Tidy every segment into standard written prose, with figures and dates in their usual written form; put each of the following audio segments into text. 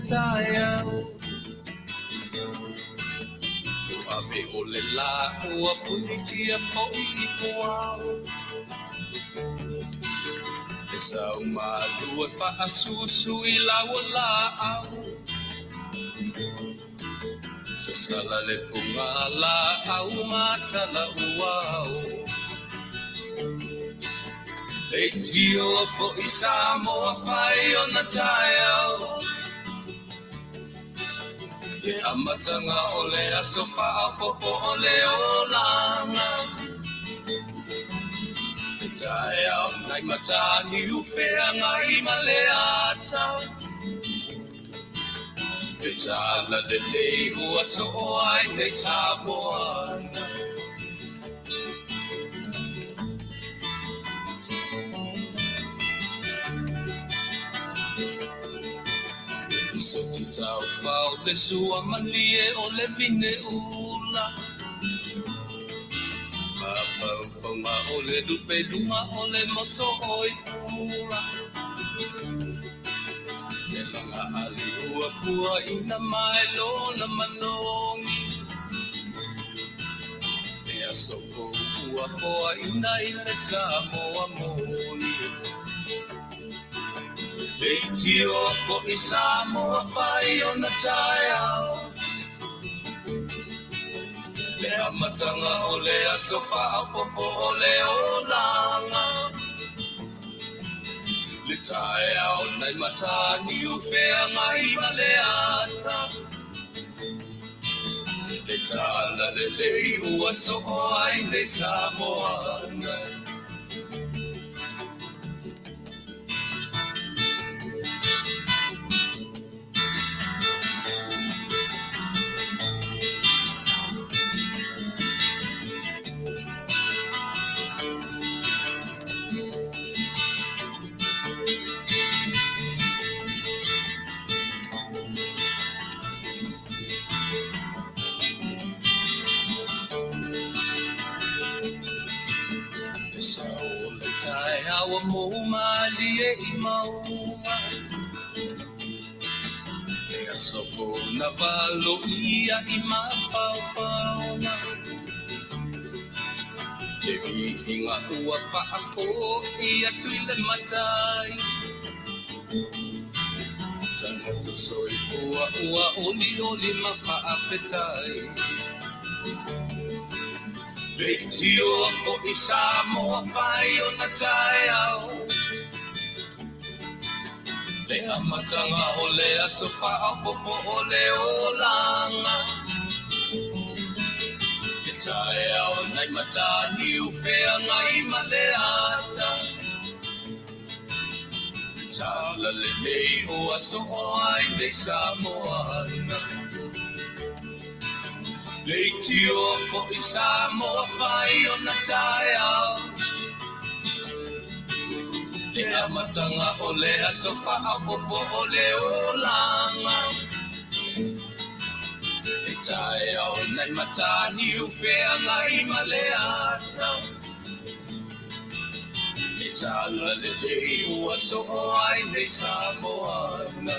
taya Abe ole la ua punitia po I poao E sau malu e wha asusu I lawa la au Sa sala le punga la au mata la uau E tio fo I Samoa whai o na taya E amatanga ole a sofa a popo ole o langa E tae au nai matani ufea ngai maleata E tala le lei ua so ai nei Samoana E so ti tau pau le sua manie o le vine ula Whaunga o le lupe luma o le moso oi pula E langa ali ua pua ina mai lona manongi E aso ua foa ina I le Samoa moni E tio fo I Samoa whai o na tae au Le amatanga o le asofa a popo o le o langa Le tae au nai matani ufea ngai maleata Le tala le lei ua so ai nei Samoana Awa mo mali e I maunga E asofo na valo ia I mapaupaunga E hihinga ua whaako ia tuile matai Tangata soifua ua oli oli mapaapetai Le tio o I Samoa whai o na tae au Le amatanga o le asofa a popo o le o langa Le tae au nai matani ufea ngai maleata Le tala le nei o aso ai nei Samoana Le tio fo I Samoa whai o na tae au Le amatanga o le asofa a popo o le o langa Le tae au nai matani ufea ngai maleata Le tala le lei ua so ai nei Samoana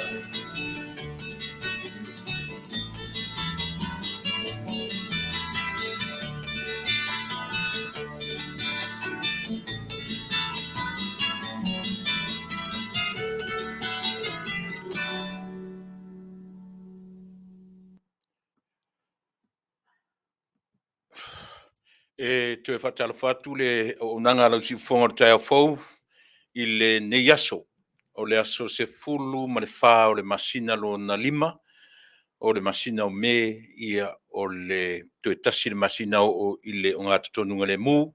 E te whatala whatu le o nanga lau si whonga tai au fau I le nei aso. O le aso se fulu ma le wha o le masina lo na lima. O le masina o me ia o le tue tasi le masina o I le o ngātu tonunga le mū.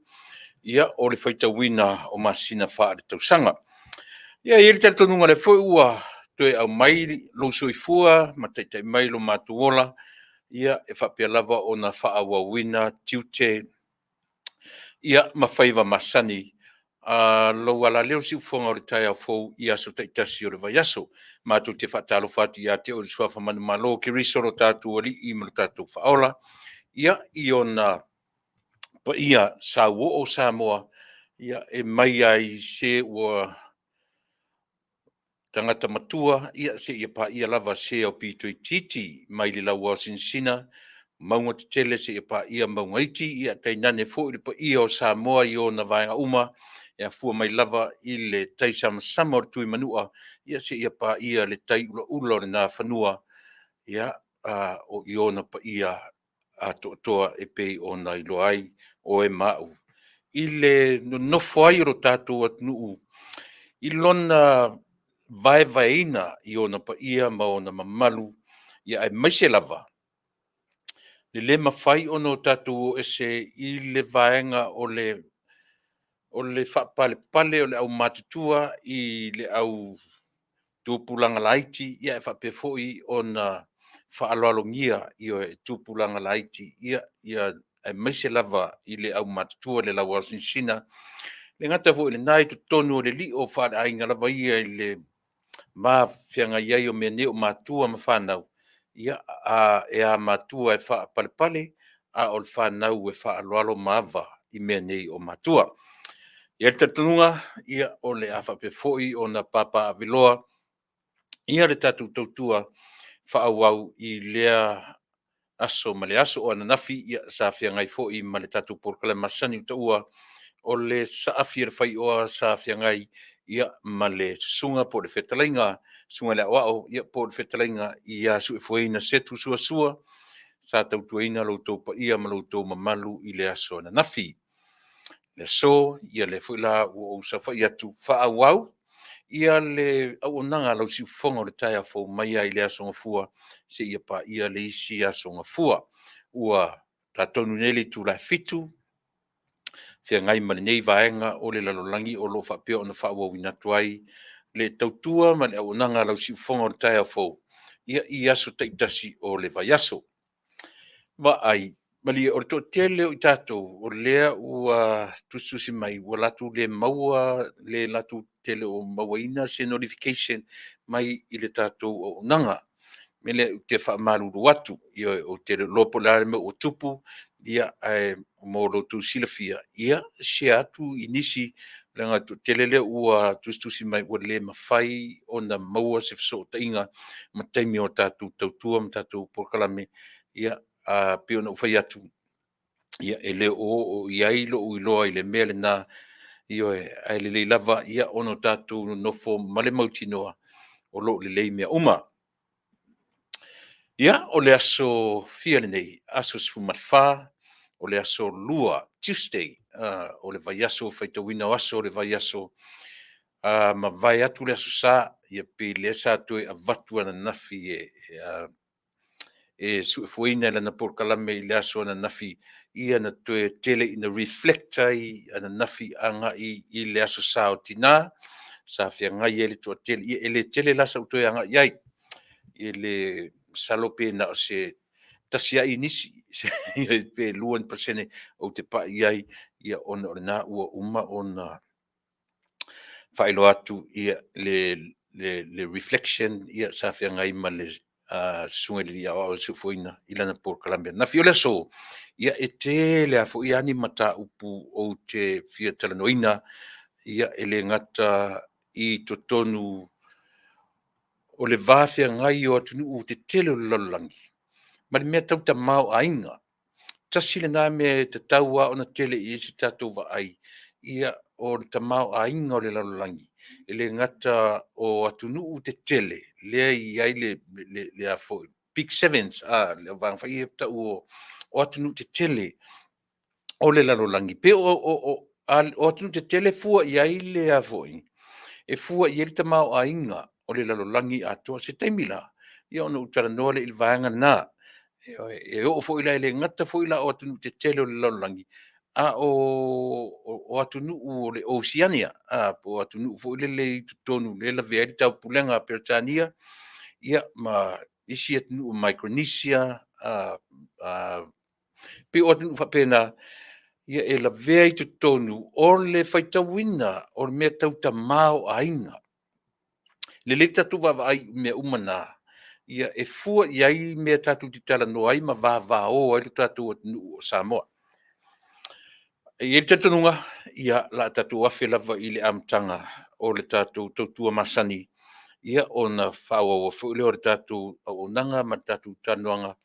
Ia o le whaita wina o masina wha le tausanga. Ia I le tala tonunga le fwoi ua tue au mai lo soifua ma taitai mai lo matuola. Ia e whapea lava o na wha awa wina tiute Ia mawhaiva masani lo ala leo si ufonga o le tai au fou I aso taitasi o le vai aso. Mātou te whatalo whatu ia te o le suafa manu malo ki risoro tātou ali I mara tātou whaola. Ia I ona pa ia sa wo o Samoa ia e mai ai se ua tangata matua, ia se ia pa ia lava se o pito i titi, mai le lau o sinsina, maunga te tele se ia pa ia maunga iti, ia tei nane fo ili pa ia o Samoa i o na vaenga uma, ia fua mai lava i le tai sama o le tui manua, ia se ia pa ia le tai ula le nā whanua, ia o i ona pa ia a toa e pei o na ilo ai o e mau. I le nofo ai ro tātou at nuu, i lona vaevaeina i ona pa ia ma ona mamalu, ia ai maise lava. Le mawhai ono tātou ese i le vaenga o le whapale pale o le au matutua i le au tūpulanga laiti, ia e whapefoi o na whaaloalongia i o e tūpulanga laiti, ia e maise lava i le au matutua le lau asinsina. Le ngata fo le nai tu tonu o le li o whaare ainga lava ia i le ma whianga iai o mea ne o matua ma whanau. Ia e a matua e wha pale a o le whanau e wha aloalo maava i mea nei o matua. Ia le tatununga, ia o le a whapefoi o na papa aviloa, ia le tatu tautua whaawau i lea aso ma le aso o ananafi ia sa whiangai foi ma le tatu porkala masani utaua o le saafir fai o sa whiangai ia ma le sunga po le whetalainga, sunga le awao ia po le whetalainga ia su e fueina setu sua sa tautuaina loutou pa ia ma loutou mamalu i le aso ananafi. Le so ia le fuila o sa fai atu whaawau, ia le au nanga lau si fonga o le tai a fo mai ai le aso ngafua se ia pa ia le isi aso ngafua ua tatonu neli tu la fitu fia ngai ma nei vaenga o le lalolangi o lo whapea o na whaua winatu ai le tautua ma le au nanga lau si fonga o le tai a fo ia i aso taitasi o le vai aso ma ai mali o to tele o tatou o lea ua tususi mai ua latu le maua le latu tele o mauaina se notification mai i le tatou o nanga me le te whaamaruru atu i o te lopo lare me o tupu ia mo lotu silafia ia se atu inisi langa tu telele ua tustusi mai ua le mawhai o na maua se fso tainga ma taimi o tatou tautua ma tatou porkalame ia pio na ufai atu ia ele o iai lo uiloa i le mea le nā io ai le lava ia ono tatou nofo male mautinoa o lo le leimea uma. Ia o le aso fia nei, aso sfumatwha, o le aso lua, Tuesday, o le vai aso whaitawina o aso, o le vai aso ma vai atu le aso sa, ia pe le sa atu a vatu ana nafi e su fuina le na porkalame i le aso ana nafi ia na toe tele ina reflectai ana nafi anga i le aso sa o tina, sa fia ngai ele tua tele, ia ele tele lasa u toe anga iai, ele salope na o se tasia inisi pe luan pasene o te pa iai ia ona o na ua uma ona whaelo atu ia le reflection ia sa fia ngai ma le sungeli ia o su fuina ilana por Colombia na fiola so ia e te le afo ia ni mata upu o te fia talanoina ia ele ngata i totonu o le vafia ngai o atunu u te tele o lololangi. Ma le mea tau ta mau ainga. Tasi le nā mea te taua o na tele i esi tātou wa ai. Ia o le ta mau ainga o le lololangi. E le ngata o atunu u te tele. Lea i ai le a fo. Big Sevens, le vang whai e tau o atunu te tele o le lololangi. Pe o atunu te tele fua i ai le a fo. E fua i ele ta mau ainga o le lalolangi atua se taimila. Ia ona utara noa le ilvaanga nā. E o fo ila ele ngata fo ila o atunu te tele o le lalolangi. A o atunu o le Oceania. Po atunu fo ila le tonu le la vea li tau pulenga Peritania. Ia ma isi atunu o Micronesia. Pe o atunu whapena ia e la vea i tonu o le whaitawina o le mea tau ta mau ainga. Le le tatu wa ai me umana ia e fua iai me tatu ti tala no ai ma va o ai tatu o Samoa. Ia tatu nunga ia la tatu afe lava i le amtanga o le tatu tautua masani ia ona whaua fu leo tatu o nanga ma tatu tanuanga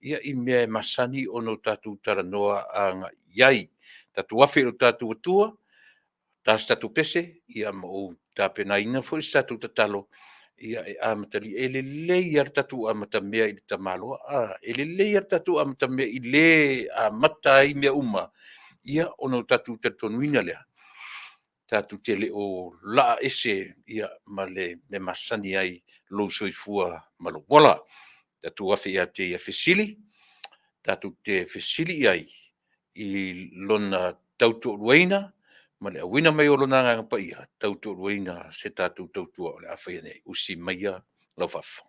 ia I mea masani ono tatu taranoa anga iai tatu wafi o tatu tua tas tatu pese ia mo tapena ina fu tatu tatalo ia amatali elelei ar tatu amata mea I tamalo elelei ar tatu amata mea I le amata I mea uma ia ono tatu tatonuina lea tatu tele o la ese ia male me masani ai lo soifua malo wala tatu wafi ia te ia fesili tatu te fesili ai I lona tautu ruina male awina mai o lona nganga pa ia tautu ruina se tatu tautua o le awhia nei usi maia lau fafa.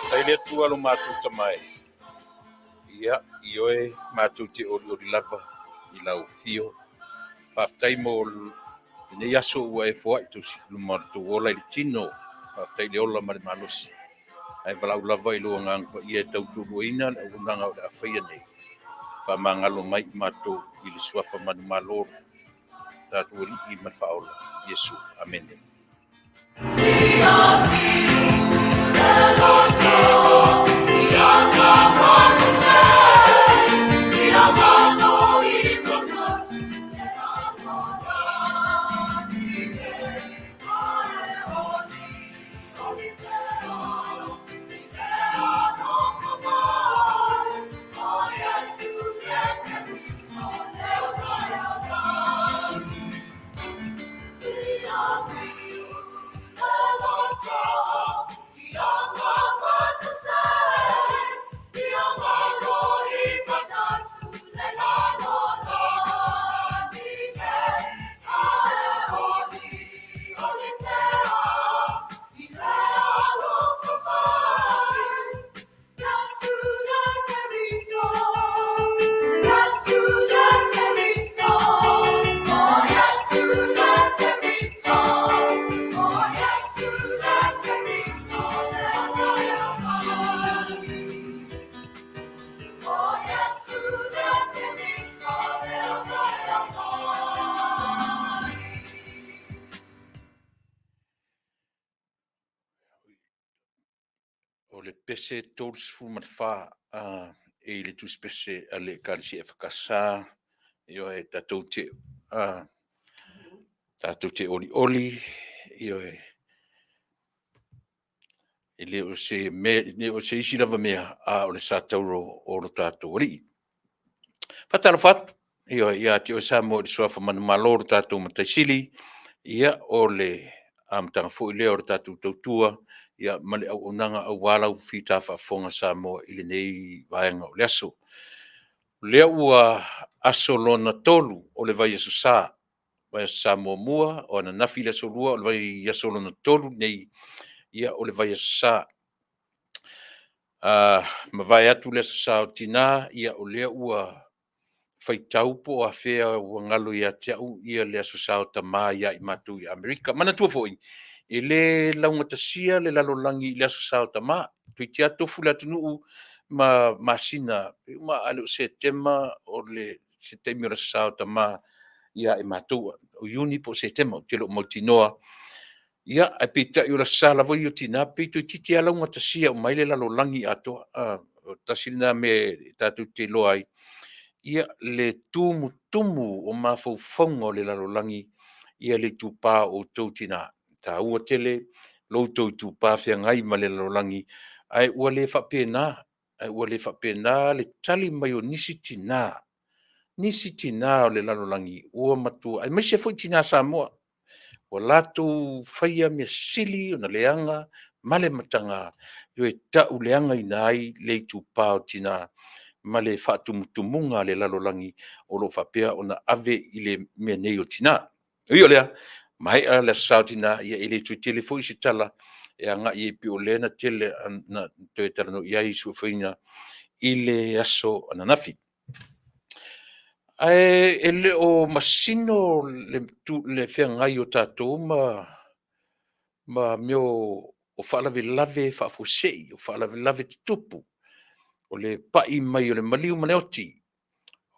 Taile tua lo matu tamai. Ia, ioe matu te ori lava I lau fio. Paftai mo ne yaso ua e foa itu lumar tu ola I tino. Paftai le ola mare malos. Ai balau lava I lo ngang pa ia tau tu ruina le unanga o da faia nei. Fa mangalo mai matu I le suafa manu malor. Tatu ori I malfaola. Yesu. Amen. O le pese tors fu marfa e le tus pese ale kalsi e fakasa io e tatou te oli io e le o se isi lava mea o le sa tauro o lo tatou ori. Fatalo fatu io ia te o sa mo le soafa manu maloro tatou mataisili ia o le amtanga fu le o tatou tautua ia male au onanga au walau fita whaafonga sa mo I le nei vaenga o le aso. Lea ua aso lona tolu o le vai aso sa vai Samoa o na nafi le solua o le vai ia solo na tolu nei ia o le vai sa ma vai atu le sa o tina ia o le ua faitau po a fea ua ngalo ia tiau ia le aso sa o tama ia i matu i Amerika mana tua foi i le launga tasia le lalolangi i le aso sa o tama tui tia tofu le atunu ma masina ma alu setema o le setemi o le sa o tama ia e matua o uni po setema o telo mautinoa ia e pita i o la sala voi o tina pito i titi ala unga tasia o maile lalo langi ato o tasina me tatu te loa ai ia le tumu o mafaufonga o le lalo langi ia le tupa o tau tina ta ua tele loutou tupa fia ngai ma le lalo langi ai ua le whapena le tali mai o nisi tina o le lalo langi ua matua ai maise foi tina Samoa o latou faia mea sili ona leanga ma le mataga io e taʻu leaga ina ai le itupā o tinā ma le faatumutumuga a le lalolagi o loo faapea ona ave i le mea nei o tinā io lea ma heʻa le asosā o tinā ia i le tuitele foʻi se tala e agaʻi ai pe o lea na tele na toe talanoʻi ai suʻafaiga i le aso ananafi ae e le o masino le feagai o tatou ma meo o faalavelave faafoseʻi o faalavelave tutupu o le paʻi mai o le maliu ma le oti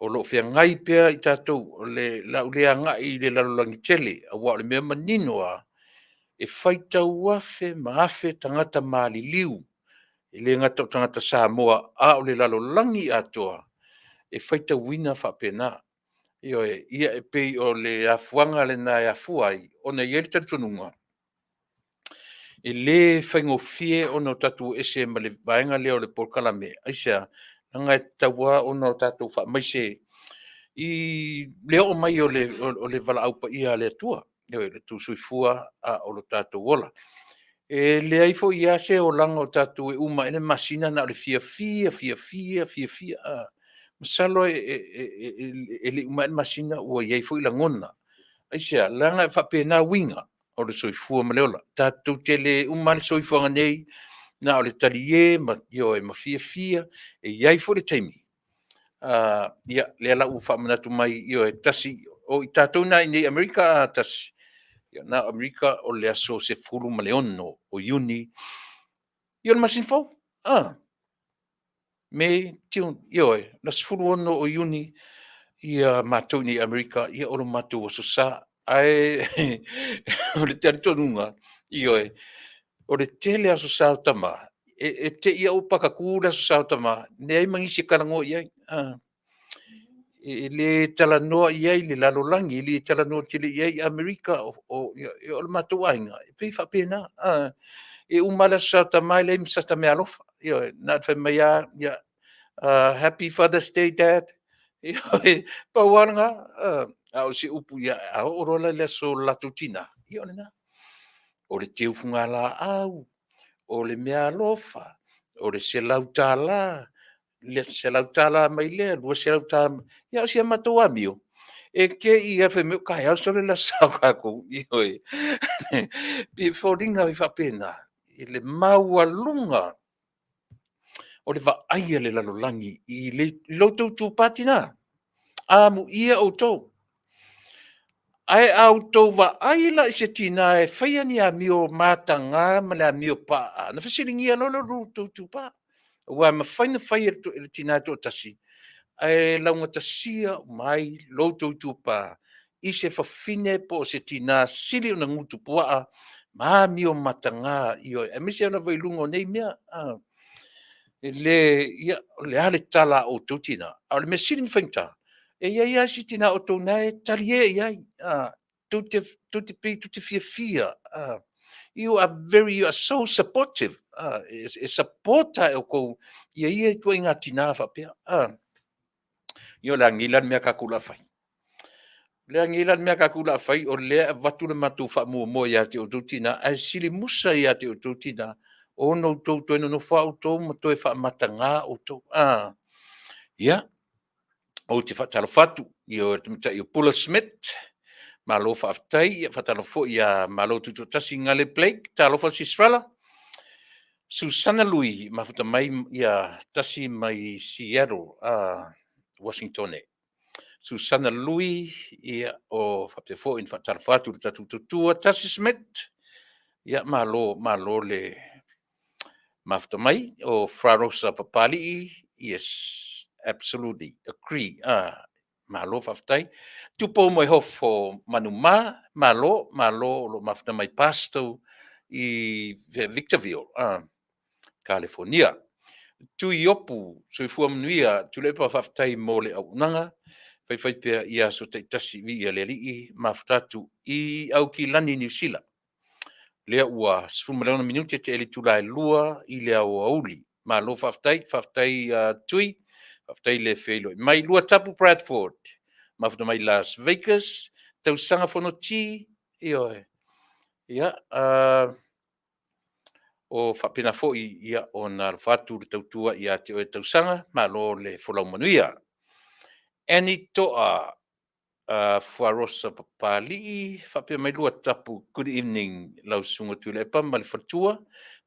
o loo feagai pea i tatou o le laʻulea agaʻi i le lalolagi tele auā o le mea manino a e faitau afe ma afe tagata maliliu i le gata o tagata Samoa a o le lalolagi atoa e faitauina faapena ioe ia e pei o le afuaga lenā e afua ai ona ia le talitonuga e lē faigofie ona o tatou ese ma le vaega lea o le polokalame aisea laga e tauā ona o tatou faamaise i le oo mai o le valaau paia le atua ioe le tusuifua a o lo tatou ola e leai foʻi iā se olaga o tatou e uma ene masina na o le fiafia masalo e leʻi uma ene masina ua iai foʻi lagona aisea laga e faapena uiga o le soifua ma le ola tatou tele uma le soifuaga nei na o le talie ma ioe ma fiafia e iai foʻi le taimi ia lea laʻu faamanatu mai ioe tasi o i tatou na i nei Amerika tasi ia na Amerika o le aso sefulu ma le ono o iuni ia le masini fou me tiu ioe na sefulu ono o iuni ia matou ni Amerika ia o lo matou asosā ae o le talitonuga ioe o le tele asosā o tamā e teʻia o pakakū le asosā o tamā leai magisi e kalagoʻi ai e lē talanoa i ai le lalolagi i lē talanoa tele i ai Amerika o le matou aiga e pei faapena e uma le asosā o tamā i leai masata mea alofa ioe na le faimaiā ia happy Father's Day Dad ioe paualaga a o se upu ia a hoʻorola le aso latou tina ia o lenā o le teu fugalaau o le mea alofa o le selau tālā le selau tālā mai lea lua selau tā ia o sia matou amio e keʻi ia faimea o kae aso le lasau kakou ioe pe foliga i faapena i le maualuga o le vaaia le lalolagi i loutou tupā tinā amuia outou ae outou vaai laʻi se tinā e faia ni amio matagā ma le amio paa na fesiligia lo le loutou tupā ua mafaina fai e le tinā toʻatasi ae lauga tasia mai loutou tupā i se fafine po o se tinā sili ona gutu puaʻa ma amio matagā ioe e misi ona vailuga o nei mea e lē ia o le a le tala a outou tinā a o le mea sili mafaigatā e iai a si tinā outou na e talie i ai tute pei tute fiafia you are so supportive e supporta e o kou ia e tuaiga tinā faapea io le agila le mea kakula fai le agila le mea kakula fai o lea e vatu le matou faamuamua iā te outou tinā ae sili musa iā te outou tinā ona outou toe nonofo a outou ma toe faamatagā outou ia ou te faatalofa atu io le tamaitaʻi o Paula Smith malo faafetai ia faatalo foʻi ia malo tutuatasi gale Blake talofa sisfala Susana Lui mafuta mai ia tasi mai Seattle Washington Susana Lui ia o faapea foʻi faatalo fatu le tatou tutua tasi Smith ia malo le mafuta mai o Frarosa Papali'i yes absolutely agree malo faafetai tupo mo e hofo manumā malo lo mafuta mai pasto i Victorville California tui opu soifua manuia tule pa faafetai mo le auʻunaga faifai pea ia so taʻitasi vi ia le alii mafutatu i aukilani niusila lea ua 12 minuti te ele tulailua i le auauli malo faafetai tui faafetai le feilo mai lua tapu Bradford mafuta mai Las Vegas tausaga fonoti ioe ia o faapena foʻi ia ona alofatu le tautua iā te oe tausaga malo le folaumanuia Anitoa Fuarosa Papali'i faapea mai lua tapu good evening lausuga tuilepa ma le fatua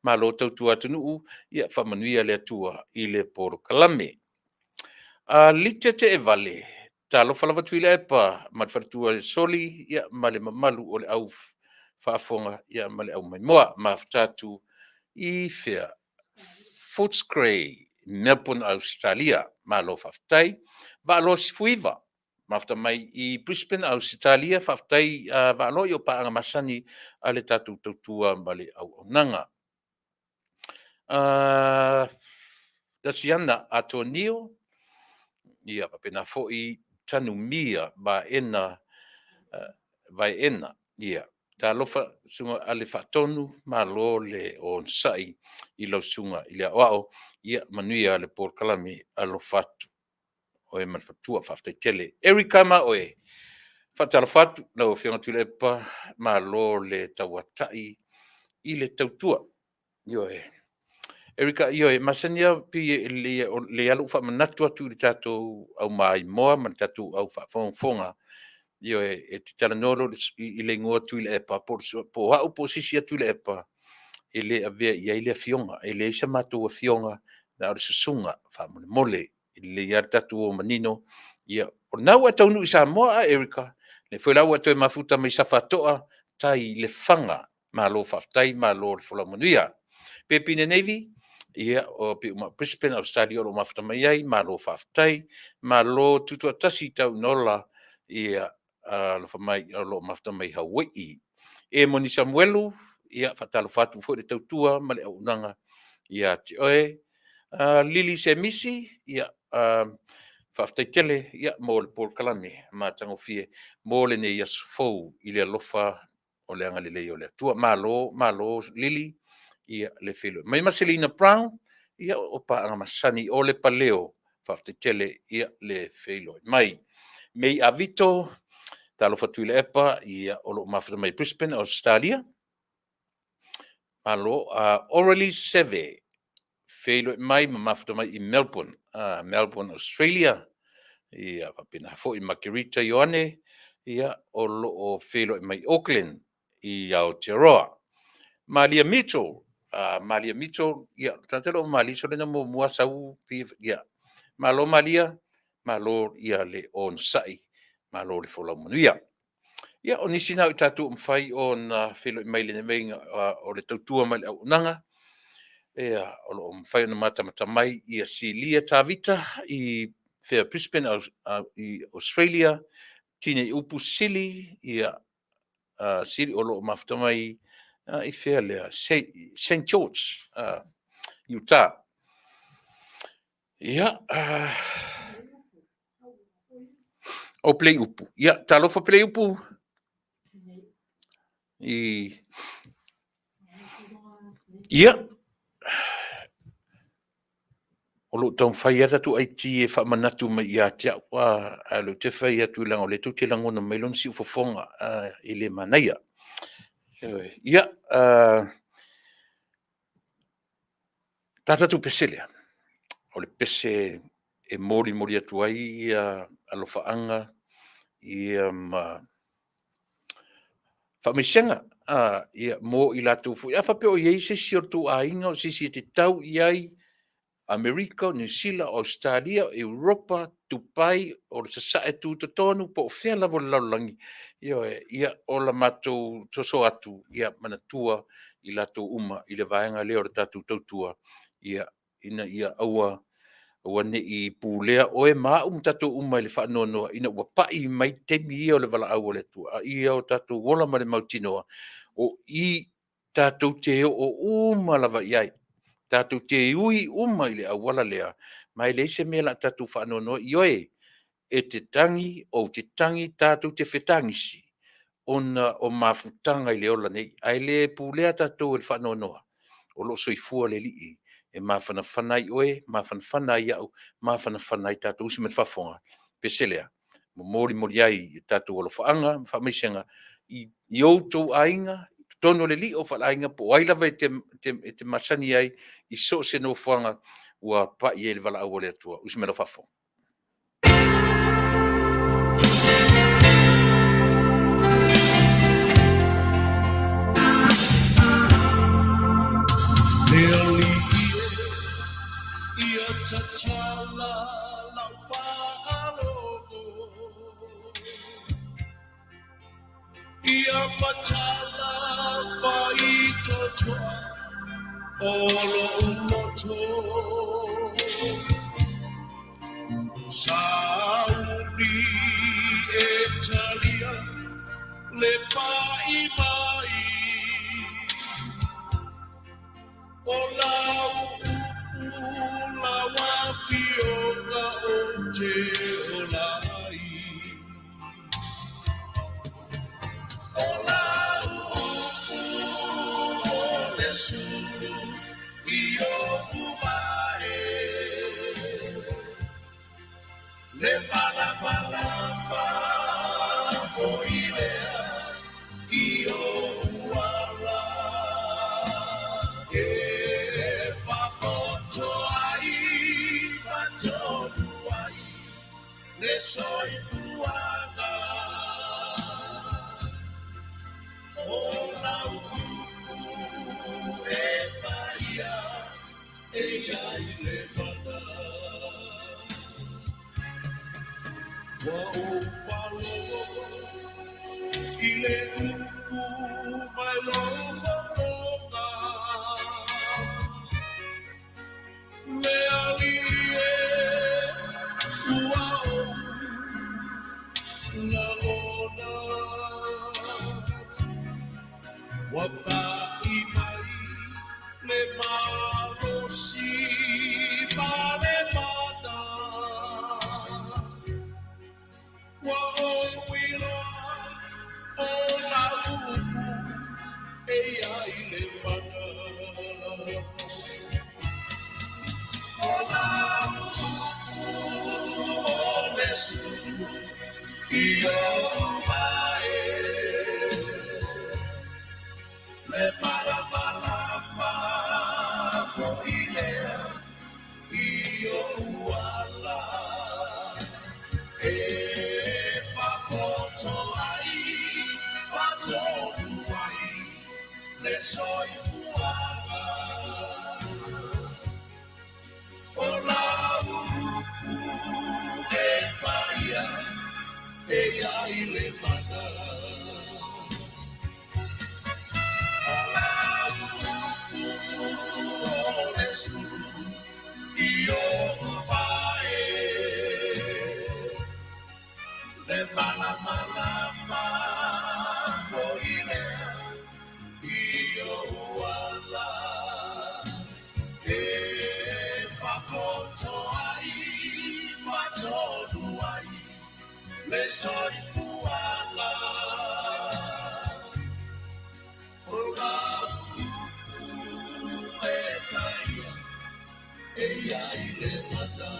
malo tautua atunuu ia faamanuia le atua i le polokalame lite te e vale talofa lava tuilepa ma le fatua soli ia ma le mamalu o le au faafoga ia ma le au maimoa mafutatu i fea Footscray Melbourne Australia malo faafetai vaalo sifuiva mafuta mai i Brisbane Australia faafetai vaalo i o paaga masani a le tatou tautua ma le auaunaga tasiana atonio ia faapena foʻi tanumia vaeena ia talofa suga a le faatonu malo le onasaʻi i lausuga i le aʻoaʻo ia manuia le polokalame alofatu oe ma le fatua faafetaitele Erika Maoe faatalofa atu lau afioga tuilepa malo le tauataʻi i le tautua ioe Erika ioe masania pi le alu faamanatu atu i le tatou aumaimoa ma le tatou au faafogafoga ioe e te talanolo i le igua atu i le epa po aʻu po sisi atu i le epa e lē avea iai le afioga e lē sa matou afioga na o le susuga faamolemole i le ia le tatou o manino ia o lenā ua taunu i Samoa a Erika le foi lau atu e mafuta mai safatoʻa tai le faga malo faafetai malo le folaumanuia pe pine nevi ia o pe uma Brisbane Australia o lo mafuta mai ai malo faafetai malo tutuatasi taunola ia alofa mai o lo mafuta mai Hawaii e moni Samuelu ia faatalofa atu foʻi le tautua ma le auʻunaga ia te oe Lili Semisi ia faafetaitele ia mo le polokalame matagofie mo lenei aso fou i le alofa o le agalelei o le atua malo Lili ia le felo mai Marcelina Brown ia o paaga masani o le paleo faafetaitele ia le feilo mai mei Avito talofa atu i le epa ia o loo mafuta mai Brisbane Australia malo Orally Seve feilo mai ma mafuta mai i Melbourne Australia ia faapena foʻi Margarita Ioane ia o loo feilo mai Auckland i Aotearoa Malia Mitchell ia tatalo o maliso lena muamua sau ia malo Malia malo ia le onasaʻi malo le folaumanuia ia o nisi na o tatou mafai ona felo mai le meiga o le tautua mai le auʻunaga ia o loo mafai ona matamata mai ia silia tavita i fea Brisbane i Australia tine i upu sili ia sili o loo mafuta mai i fea lea St George Utah ia o play upu ia talofa play upu ia o loo taumafai ata tuaiti e faamanatu mai iā te aʻu a leu te fai atu i laga o le tautelagona mai lona siʻu fofoga i le manaia ia tatatu pese lea o le pese e molimoli atu ai ia alofaaga ia ma Whamesianga, ia mo I lātou fu. Ia whape o iei se si o tu a inga o sisi te tau iai Amerika, New Zealand, Australia, Europa, Tupai, o le sasae tu to tonu po whea lavo laulangi. Ia o la mātou toso atu, ia manatua I lātou uma, I le vaenga leo le tātou tautua. Ia aua ne I pūlea o maa tātou uma I le whaanonoa, ina ua pai mai temi ia o le wala au o le tua. Ia o tātou wola ma le mautinoa, o I tātou te o uma lava iai. Tātou te ui uma I le awala lea, mai le se mea la tātou whaanonoa, ioe, e te tangi o te tangi tātou te whetangisi, o mafutanga I le ola nei, ai le pūlea tātou le whaanonoa, o lo soifua le lii, e mawhana whanai oe, mawhana whanai au, mawhana whanai tātou usi met whafonga, peselea, mori ai tātou alo whaanga, whameisenga, I outou ainga, tono le li o whalainga po ailawa te masani ai I so se no whanga ua pa I le wala au le atua. Usi mera whafo. Leoli ia tachala lau whaalogo ia matala whaitotoa olo umoto Sauni Italia le pai mai o lau la wafioga o te olai o lau o le sulu I o umae le palapalapa foilea I o uala e papoto ai patolu ai le soipuaga o lau e paia e ai le mana wa o falo I le upu mai lo fofoga le alie ua o la lona wa pai mai le malo si pare mana wa o wila o la upu e ai le mana o la upu o le sulu I o mai le paramalama foilea I o uala e papoto ai patolu ai le soipuaga o la upu e paia e ai le mana o la upu o le sulu I o umae le malamalama foilea I o uala e papoto ai patolu ai le soipuala o la upu e kaia e ai le mana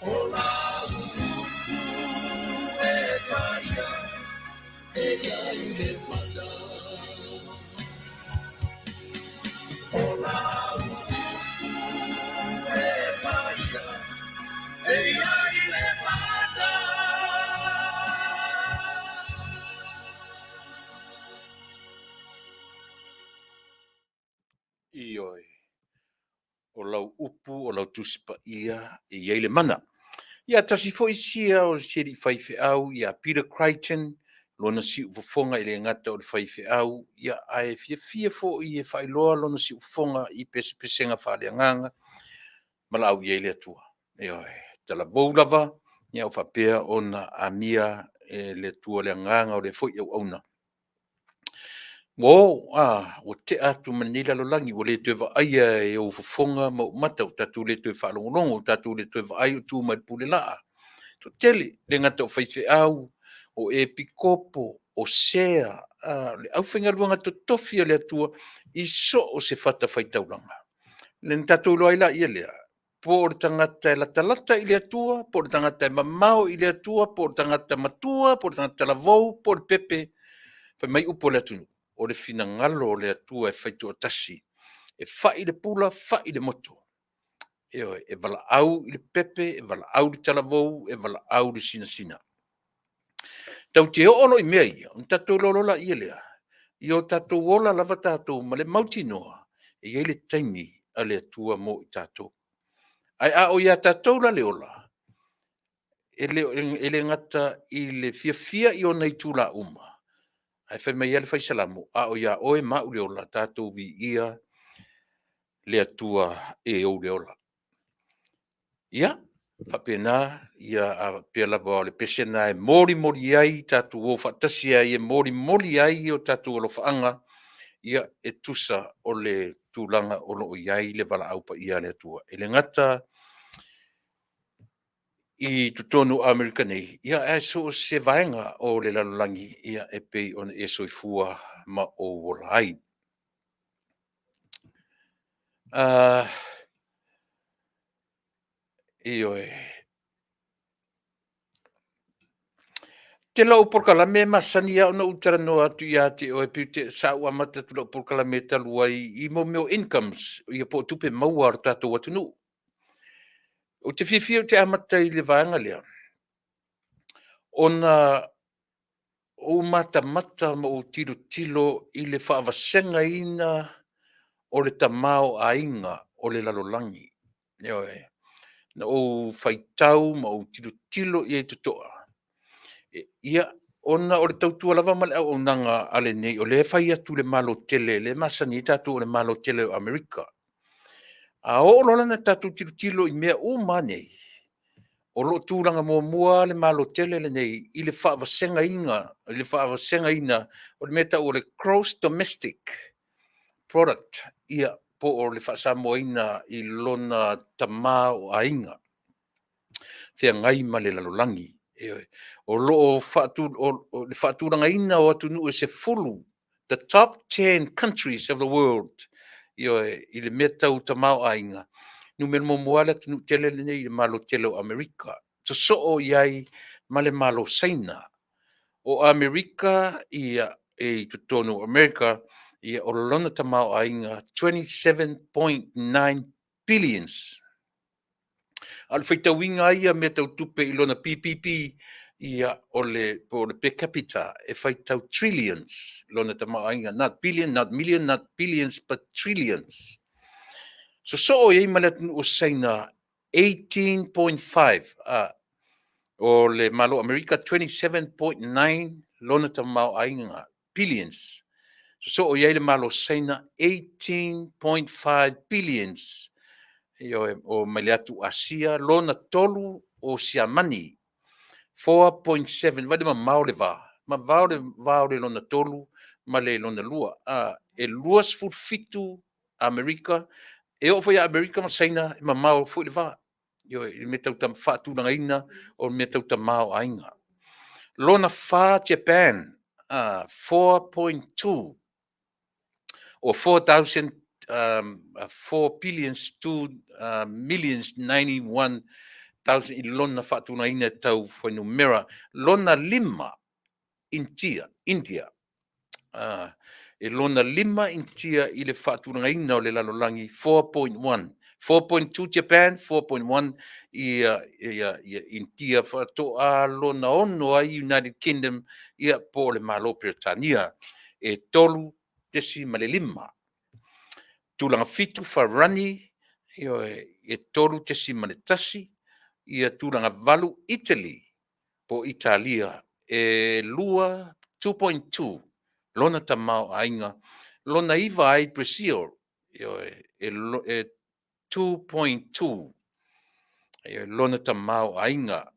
o la upu e kaia e ai le mana o la upu e kaia e ai le mana upu o lau tusi pa ia iai le mana. Ia tasi fo isia o siri whaife au, ia Peter Crichton, lona si ufofonga i le ngata o le whaife au, ia ai fia fo i e whailoa lona si ufofonga i pese pesenga whale nganga, mala au iai le atua. Eo tala boulava, ia o whapea ona amia le tua le nganga o le foi au auna. O te atu manila lo langi, o le tue wa aia e o ufofonga ma mata o tatu le tue whalongolongo, o tatu le tue wa aia o tu mai pule laa. To tele, le ngata o whaife au, o e pikopo, o sea, le au whenga luanga to tofia le atua, i so o se whata whaitauranga. Le tatu loa ila ia lea, po o tangata e lata i le atua, po o tangata e mamao i le atua, po o tangata matua, po o tangata lavou, po o pepe, whai mai upo le atunu, o le fina ngalo le atua e whaitu o tasi, e whai le pula, whai le moto. E wala au i le pepe, e wala au le talavou, e wala au le sina. Tau te ono i mea ia, un tatou lolola ia lea. I o tatou ola lava tatou, ma le mauti noa, e iei le taimi a le atua mo i tatou. Ai a o ia tatou la le ola, e le ngata i le fia i o nei tula uma. Ai whai mai ele whai salamo, a o ia oe mau le ola tatou vi ia le atua e o le ola. Ia, whapena, ia a pia lava o le pesena e mori ai tatou o whatasi ai e mori ai o tatou o lo whaanga, ia e tusa o le tūlanga o lo iai le wala aupa ia le atua. E le ngata i tutonu Amerika nei, ia e so se vaenga o le lalolangi ia e pei on e soifua ma o wolai. Te lau porkalame masani ia ona utara no atu ia te o e pute sa ua mata tu lau porkalame talu ai i mo meo incomes ia po tupe maua ar tatou atunu. O te whiwhia o te amata i le vaanga lea. Ona o mata ma o tilo i le whaavasenga ina o le tamao a inga o le lalolangi. Na o whaitau ma o tilo i e tutoa. Ia, ona o le tautua lava male au nanga ale nei, o le whai atu le malo tele, le masani tatu o le malo tele o Amerika. A o lona na tatu tilo i mea o manei, o lo tūranga mua le malo tele le nei, i le whaavasenga ina, o le meta o le gross domestic product, ia po o le whaasamoa ina i lona tamao a inga. Fea ngai ma le lalolangi. O lo whaatūranga ina o atunu e se fulu, the top 10 countries of the world, i le mea tau tamao a inga. Numero momoala tunu tele le nei i le malo tele o Amerika. So o iai ma le malo saina. O Amerika ia e tutonu Amerika ia o lona tamao a inga 27.9 billions. Al whaitawinga ia me tau tupe i lona PPP ia o le per capita e whaitau trillions lona tamao a inga. Not billion, not million, not billions, but trillions. So o iei maletun o saina 18.5 o le malo Amerika 27.9 lona tamao a inga billions. So o iei le malo saina 18.5 billions. O maleatu Asia, lona tolu o siamani, 4.7, vade ma maole va. Ma vaole lona tolu, ma le lona lua. E luas fitu Amerika, e o foi Amerika ma saina, ma mau fu le va. I me tau tam fatu na ina, o me tau tam mau ainga. Lona fa Japan, 4.2, or 4,000 4 billions to millions 91,000 i lona whaatuna ina tau whainu mera. Lona lima intia, India. E lona lima intia i le whaatuna ina o le lalolangi 4.1. 4.2 Japan, 4.1 i India whaatoa lona ono a United Kingdom ia po le malo Britania. E tolu tesi ma le lima. Tulanga fitu Farani e tolu tesi ma le tasi, ia tūranga valu Italy, po Italia, e lua 2.2, lona tamau ainga, lona iwa ai Brazil, e 2.2, lona tamau ainga,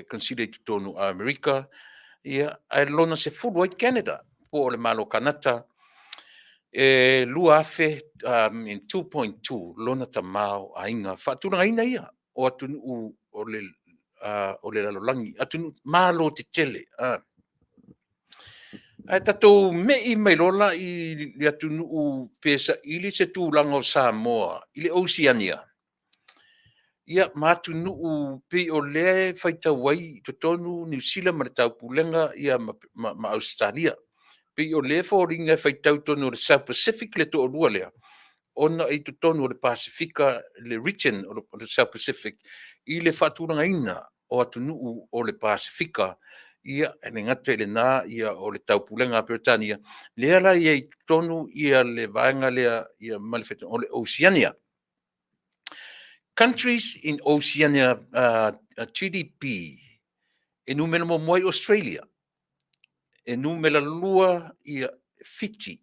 consider tu tonu Amerika, ai lona se fulu ai Canada, po le malo kanata, lua afe in 2.2 lona tamau ainga faatulaga ina ia o atunuu o le lalolangi atunu malo te tele ae tatou me'i mai lola i le atunuu pesaʻili se tulaga o Samoa i le Oceania ia matunuu pei o lea faitau ai i totonu Niusila ma le taupulega ia ma Australia pei o lea foliga e faitau tonu o le South Pacific le toʻalua lea ona i totonu o le Pasifika le region o le South Pacific i le faatulagaina o atunuu o le Pasifika ia e le gata i lenā ia o le taupulega a Peretania lea la ia i totonu ia le vaega lea ia ma le o le Oceania. Countries in Oceania GDP e numela momoa i Australia e numela lua ia Fiji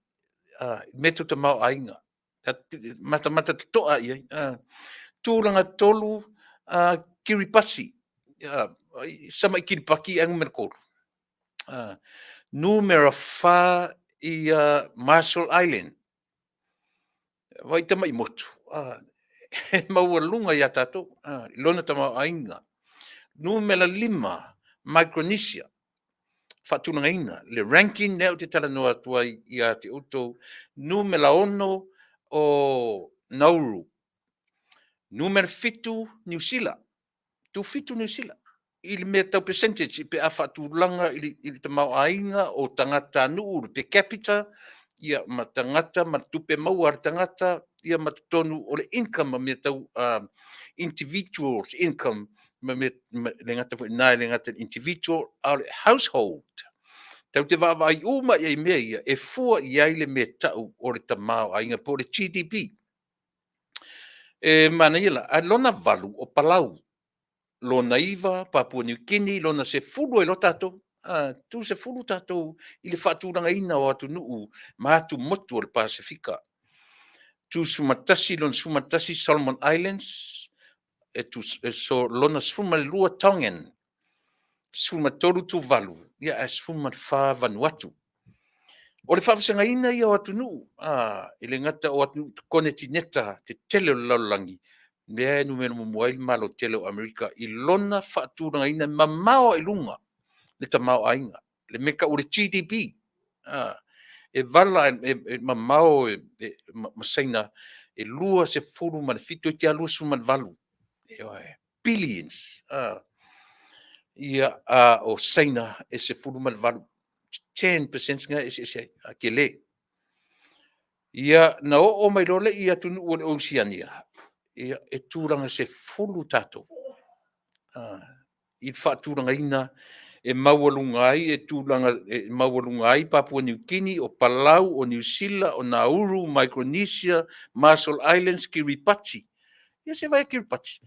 me to tamau ainga mata toa ia tūlanga tolu Kiribati sama i Kiribati ang merkor numera fa i Marshall Island vai tama i motu maua lunga ia tato lona tamau ainga numera 5 Micronesia faatulaga le ranking lea o te talanoa atua ia te outou numera 6 o Nauru numera 7 New Zealand tufitu New Zealand i le mea tau percentage pe a faatulaga i le tamauaiga o tagata nuu le per capita ia ma tagata ma tupe maua le tagata ia ma totonu o le income ma mea tau individuals income ma le gata foʻi na le gata individual a le household tau te vaavai uma i ai mea ia e fua i ai le mea taʻu o le tamauaiga po le GDP mana ia la a lona valu o Palau lona iwa Papua New Guinea lona se fulu e lo tatou tu se fulu tatou i le faatulagaina o atunuu ma atu motu o le Pasifika tu sumatasi lona sumatasi Solomon Islands so lona sfuma le lua Tongan sfuma tolu tuvalu ia e sfuma le fa Vanuatu o le faafesagaina ia o atunuu i le gata o atunuu konetinet te tele o le lalolagi lea numera momoai le malo tele o Amerika i lona faatulagaina mamao i luga le tamauaiga le meka o le GDP e vala e mamao ma saina e lua se fulu ma le fitu e te alua suma le valu billions ia o saina e se fulu ma le valu 10% nga ese ke lē ia na o'o mai lo leʻi atunuu o le Oceania ia e tulaga se fulu tatou i faatulagaina e maualuga ai e tulaga e maualuga ai Papua New Guinea o Palau o New Zealand o Nauru Micronesia Marshall Islands Kiribati ia se vai Kiribati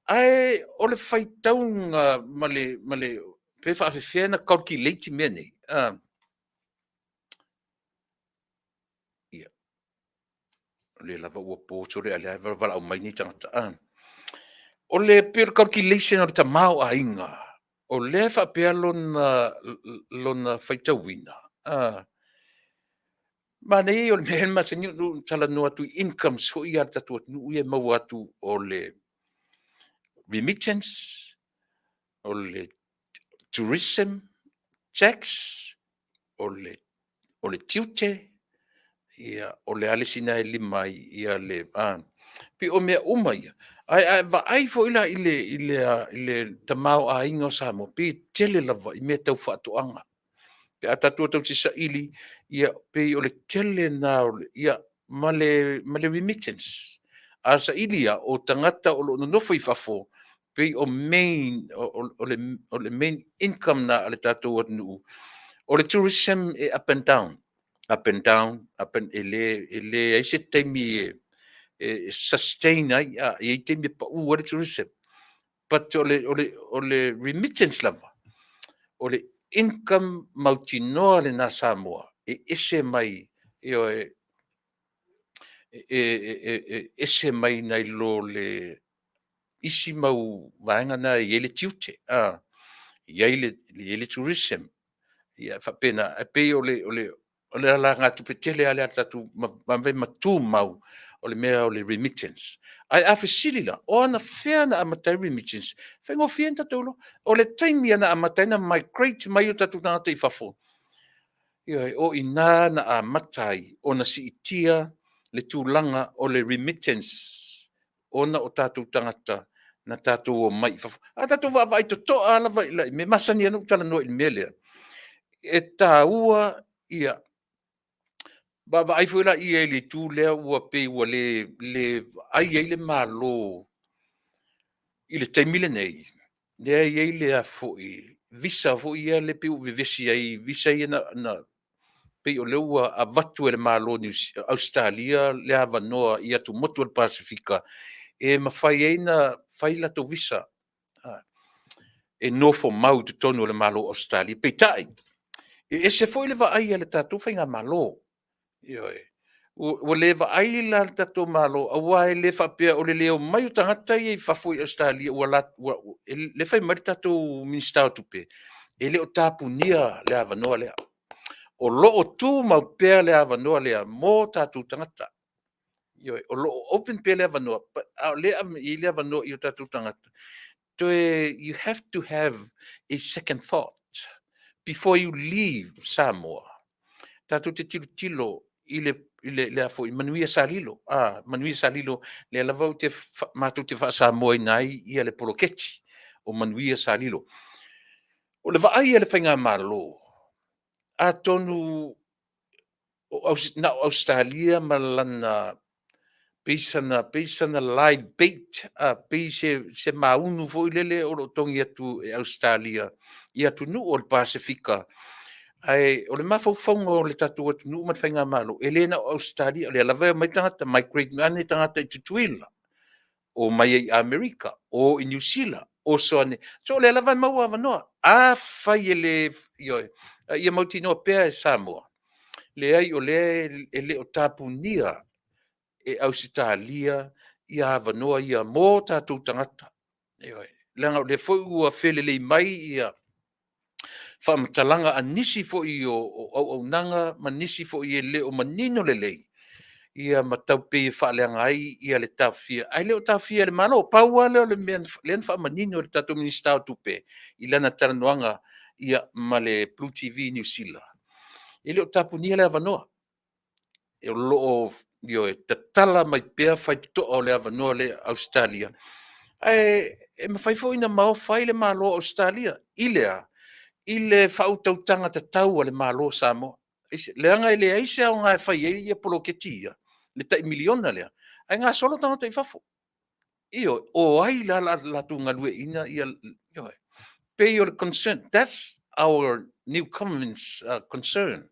ae o le faitauga ma le pe faafefea na calculate mea nei ia le lava ua poso le ale valaau mai nei tagata o le pe calculation o le tamauaiga o lea faapea lona faitauina manei o le mea masaniu talanoa atu i incomes foʻi iā le tatou atunuu ia maua atu o le remittance o le tourism tax o le tiute ia o le ale sina e lima ia le pe o mea uma ia ae vaai foʻi la i le tamauaiga o Samoa pe tele lava i mea tau faatoʻaga pe a tatou tausisaʻili ia pei o le tele na ia ma le remittance a saʻili ia o tagata o loo nonofo i fafo pei o main o le main income na a le tatou atunuu o le tourism e up and down e lē ai se taimi sustain ai e te me pa u le tourism but ole remittance lava ole income mautinoa le na Samoa ese mai ese mai nei lo le isi mau vaenga na i le tiute ia le tourism ia faapena e pei o le alaga tupetele a le a tatu mavai matu mau o le mea o le remittance ae afesili la o ana fea na amatai remittance faigofia ni tatou lo o le taimi ana amatai na migrate mai o tatou tagata i fafo ia o inā na amatai ona siitia le tulaga o le remittance ona o tatou tagata na tatou o mai fafo a tatou vaavaai toto'a lava i me masani anu talanoa i le mea lea e tāua ia vaavaai foi la ia i le itu lea ua pei ua le ai ai le mālō i le taimi lenei lea iai lea fo'i visa fo'i ia le pei ua vevesi ai visa ia na pei o lea ua avatu e le mālō Australia le avanoa i atu motu o le pasifika e mafai ai na fai latou visa e nofo mau totonu o le mālō Australia peita'i e ese fo'i le vaai a le tatou faiga mālō ioe ua lē vaai la le tatou mālō auā e lē faapea o le lē o mai o tagata ia i fafo i Australia ua le fai mai le tatou minista o tupe e lē o tapunia le avanoa lea o lo'o tu mau pea le avanoa lea mo tatou tagata ioe o lo'o open pea le avanoa a o lē i le avanoa i o tatou tagata toe you have to have a second thought before you leave Samoa. Tatou te tilo i le a fo'i manuia salilo. Manuia salilo le lava o te mātou te whaasamoa i nai ia le poloketi o manuia salilo. O le vaai le whainga mālo. A tonu na Australia malana peisana live bait se maunu foi lele o tongi atu e Australia i atu nu o le Pasifika ai o le mafaufaunga o le tatu atu nu mat whainga malo e lena o Australia le lava mai tangata migrate ane tangata i tutuila o mai i Amerika o i New Zealand o soane so le lava mau avanoa a fai ele ia mauti no pea e Samoa le ai o le o tapunia e Australia ia avanoa ia mo tatou tagata langa o le foi ua felelei mai ia faamatalaga anisi fo'i o auaunaga ma nisi fo'i e lē o manino lelei ia matau pei e faaleaga ai ia le tafia ai le o tafia le malo paua le o le mea lea na faamanino o le tatou minista o tupe i lana talanoaga ia ma le Blue TV New Zealand i le o tapunia le avanoa e o lo'o tatala mai pea faitoto'a o le avanoa le Australia e mafai fo'i na maofa ai le malo Australia i le fa'autautaga tatau a le malo Samoa leaga e leai se aoga e fai ai ia poloketi ia le ta'imiliona lea ae gasolo tagata i fafo io o ai la latou galue'ina ia pay your concern that's our new government's concern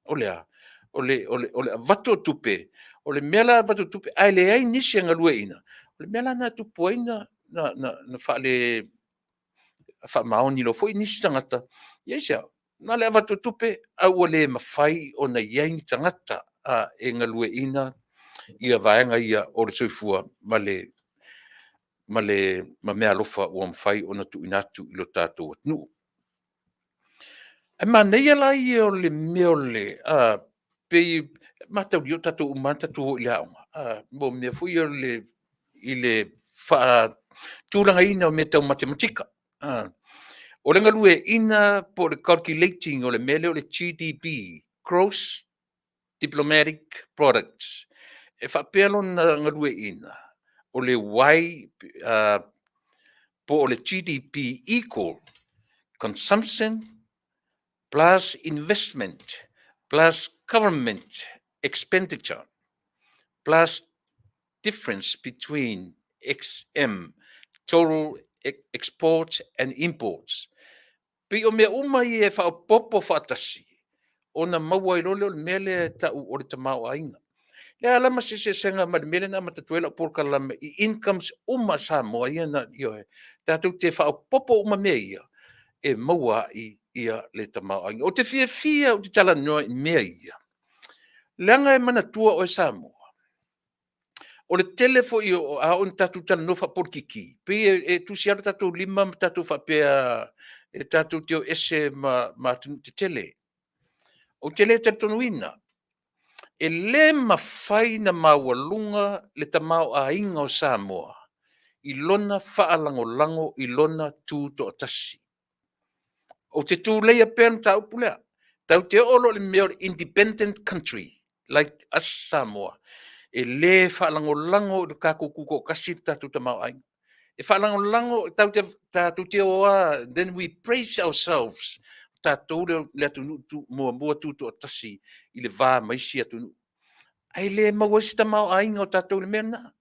o lea o le avato tupe o le mea la avato tupe ai leai nisi galue'ina o le mea lana tupu ai na fa'amaoni lo fo'i nisi tagata ia sia na le avato tupe aua lē mafai ona iai ni tagata e galue'ina ia vaega ia o le soifua ma mea alofa ua mafai ona tu'uina atu i lo tatou atunuu e manei ala ia o le mea o le pei matauli o tatou uma tatou i le aʻoga mo mea fo'i i le fa'atulagaina o mea tau matematika o le galue'ina po le calculating o le mea lea o le GDP gross diplomatic products e fa'apea lona galue'ina o le uai po o le GDP equal consumption plus investment plus government expenditure plus difference between XM total exports and imports pe o mea uma i e fa'apopo fa'atasi ona maua i lole o le mea lea ta'u o le tamao'aiga Le alama se senga mele na matatuela por kalama I incomes uma Samoa ia na io e. Tātou te whaopopo uma mea ia. E maua ia le tamau ainga. O te fia o te tala noa I mea ia. Leanga e mana tua o e Samoa. O le telefo I o a on tātou tala no por kiki. Pe e tusiara tātou lima tātou whapea e tātou teo ese ma te tele. O tele tatonuina. E le mawhai na mawalunga le tamau a inga o Samoa. I lona whaalango I lona tūto o tasi. O te tū leia pēn tau pulea. Tau te olo le mea independent country, like us Samoa. E le whaalango I kako kuko kasi tatu tamau ainga. E whaalango tau te oa, then we praise ourselves. Tātou le atu mua tūto o tasi I le vā maisi atu. Ai le mawasi tamau ainga o tātou le mea na.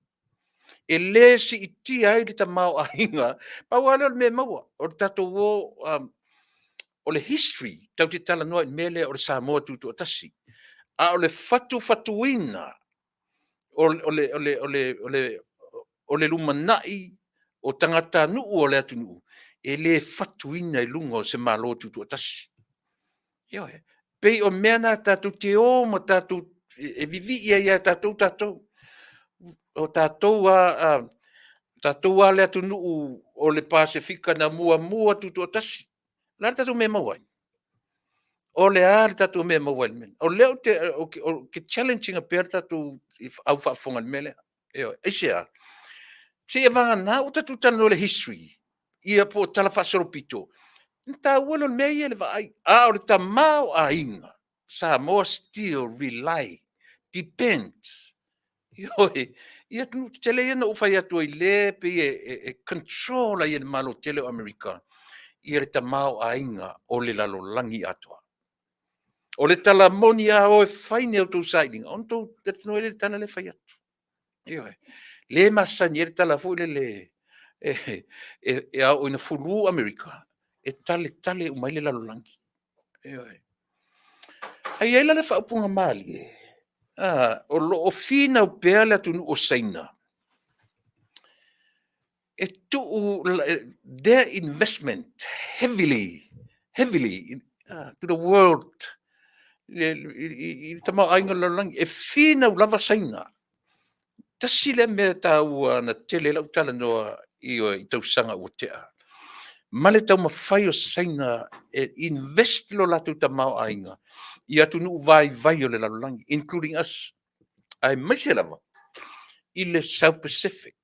E le si iti ai le tamau ainga, pa wale le mea maua. O tātou o le history, tau te tala noa I mele o le Samoa tūtu o tasi. A o le fatuina, o le lumanai, o tangata nuu o le atu nuu. E le fatuina I lunga o se malo tūtu o tasi. Io e. Pei o mea na tātou te o ma tātou e vivi ia tātou. O tātou a le atu nuu o le Pasifika na mua tūtu o tasi. La tātou me mawai. O le a le tātou me mawai men. O leo ke challenging a pēr tātou au whaafonga mele. Eo, eise a. Se e vanga nā o tātou tala no le history. Ia po tala whasoropito. Nta walo mea ia le vai. A o le tamau a inga. Samoa still rely. Depends. Ioi. Ia tu tele ia na ufai atu I le pe e control ia le malo tele o Amerika. Ia le tamau a inga o le lalo langi atua. O le tala moni a o e whaine o tō sailing. On tō tatino ele tana le whai atu. Ioi. Le masani ele tala fo le e au ina fulu Amerika. E tale umai le lalo langi. Ioi. Ai eila le whaupunga mali e. O fina o pēr le atu o saina. E tu their investment heavily to the world. I tama ainga lalang e fina lava saina. Tasile me tau na tele lau tala noa I tau sanga o tea. Male tau mawhai o saina e invest lo latu tamau ainga. I atu nu vai o le lalangi, including us. Ai maise lava. I le South Pacific.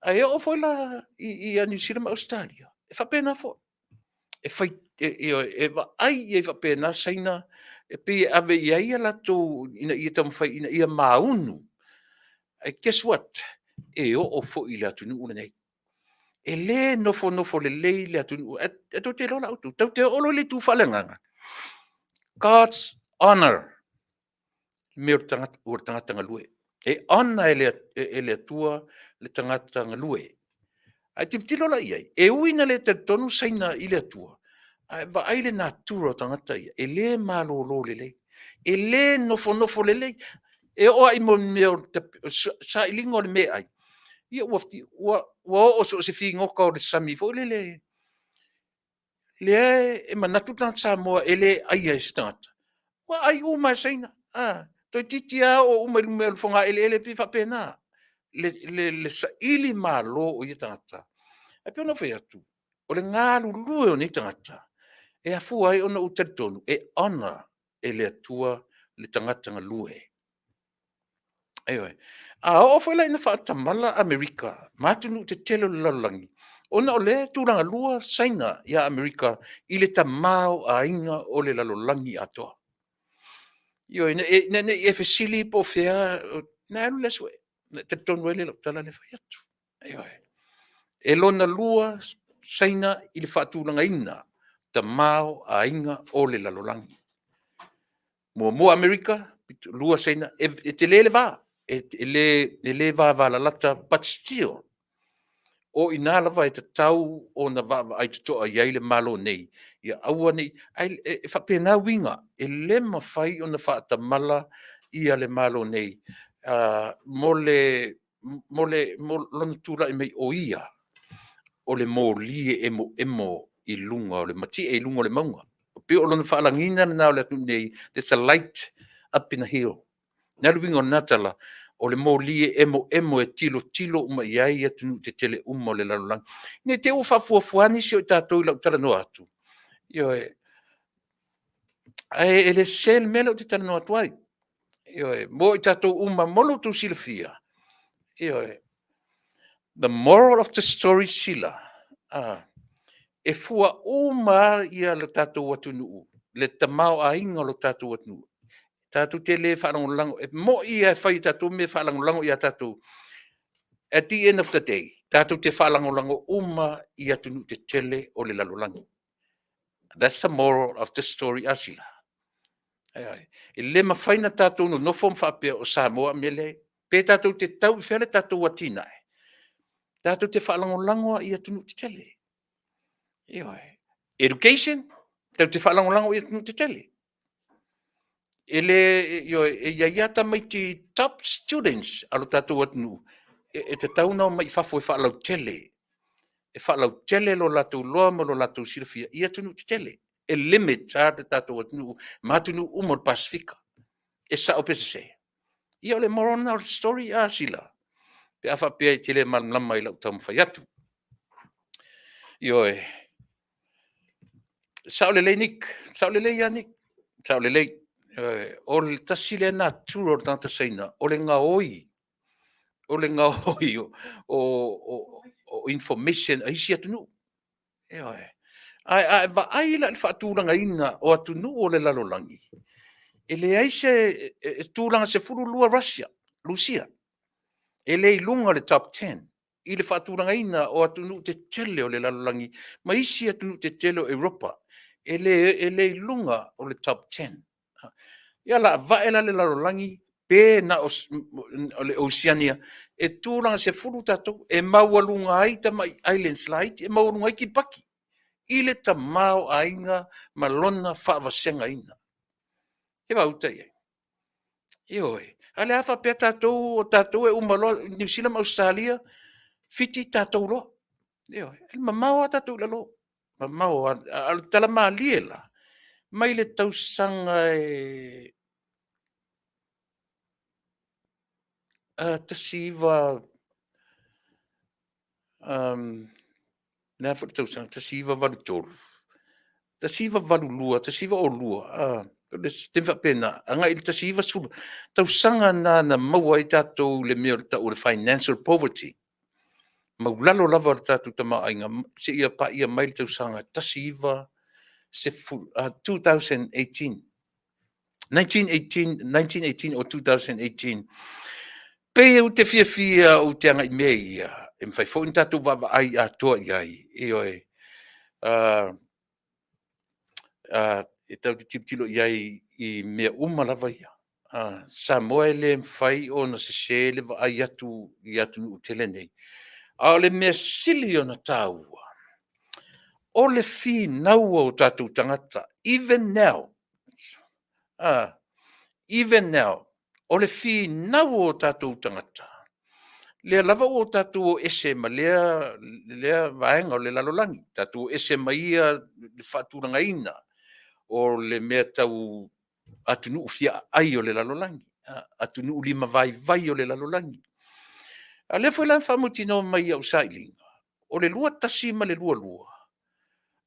Ai o foi la I New Zealand ma Australia. E whapena fo. E whai, e ai e whapena saina, e pe ave ia latu ina ia tamwhai, ina ia maunu. Guess what? E o fo I le atu nu una nei. E le nofo le le atu nu. E to te lola autu. Tau te olo le tu whalenganga. God's honor. Me o tangata ngalue. E ona e le atua le tangata ngalue. Ai te lola iai. E uina le te tonu saina I le atua. Ai va ai le natura o tangata ia. E le malo le le. E le nofo le le. E o ai mo meo sa ilingo le me ai. Ia wafti wa o so se fi ngoka o le sami fo le le. Le e manatu tangata Samoa e le ai ai stangata. Wa ai uma saina. Toi titia o umalume fonga ele pi whapena. Le sa ili malo o i tangata. E pio na whai atu. O le ngālu lue o ni tangata. E a fua ai ona utatonu. E ona e le atua le tangata nga lue. Aioi. A o whai lai na whaatamala Amerika. Mātunu te telo lalangi. Ona o le tūranga lua saina ia Amerika I le tamau a inga o le lalolangi atoa. Io ne e fesili po fea na alu le sue. Te tonu ele lo tala le whai atu. E lona lua saina I le whaatūranga ina ta mao a inga o le lalolangi. Mua Amerika, lua saina, e te lele vā. E le vā lalata, but still, o ina lava e te tau o na vā ai te toa iai le malo nei. Ia aua nei, e whapena winga, e le mawhai o na whaatamala ia le malo nei. mo lona tulaʻi mai o ia o le molie emo i luga o le matia i luga o le mauga o pe o lona faalagina lenā o le atuʻi nei there's a light up in the hill na le winga o natala o le molie emo e tilo uma i ai atu te tele uma o le lalolagi ne te ua faafuafuani si o i tatou i lau talanoa atu io e le sel mele o te talanoa atu ai mo i tatou uma molo tu silafia the moral of the story sila e fua uma ia le tatou atunuu le tamao aiga o lo tatou atunuu tatou te le faalagolago e mo ia fai tatou me faalagolago ia tatou at the end of the day tatou te faalagolago uma ia atunuu te tele o le lalolagi that's the moral of the story asila e le mafaina tatou nonofo ma faapea o Samoa me le pe tatou te tau i fea le tatou atina tatou te faalagolago ia atunuu te tele education tatou te faalagolago ia atunuu te tele e ia tamai te top students alo tatou atunuu e te tauna mai fafo e faalau tele lo latou loa ma lo latou silafia ia atunuu te tele e limit sa te tatou atunuu ma atunuu uma o le pasifika e sa'o pesese ia o le morona o le story a sila pe a faapea i te le malalama i lau taumafai atu ioe sa'o lelei nik sa'o lelei ia nik sa'o lelei o le tasi le na tura o le tatasaina o le gaoi o information a isi atunuu ae va'ai la le fa'atulagaina o atunuu o le lalolagi e leai se tulaga sefulu lua Lusia e le iluga le top 10 i le fa'atulagaina o atunuu te tele o le lalolagi ma isi atunuu te tele o Europa e le iluga o le top 10 ia la va'e la le lalolagi pe na o le Oceania e tulaga sefulu tatou e maualuga ai tamai Islands Light e maualuga ai Kiribati i le tamao aiga ma lona fa'avasegaina e vautai ai ioe a le a faapea tatou o tatou e uma loa New Zealand ma Australia fiti tatou loa ioe e mamao a tatou lalo mamao a le talamalie la mai le tausaga tasiva na foʻi tausaga tasiva valutolu tasiva valulua tasiva olua le te faapena aga i le tasiva sulu tausaga na maua ai tatou le mea o le ta'u le financial poverty maulalo lava o le tatou tamaʻaiga seʻia paia mai le tausaga tasiva sefulu 2018 1918 o 2018 pei u te fiafia o te agaʻi mea ia e mafai foʻi na tatou vaavaai atoa i ai ioe e tau te tilotilo i ai i mea uma lava ia Samoa e lē mafai ona sesē le vaai atu i atunuu tele nei a o le mea sili ona tāua o le finaua o tatou tagata even now o le finaua o tatou tagata lea lava ua tatou o ese ma lea vaega o le lalolagi tatou o ese ma ia le faatulagaina o le mea tau atunuu fiaʻai o le lalolagi atunuu lima vaivai o le lalolagi a lea foi la faamutinoa mai au saʻiliga o le lua tasi ma le lualua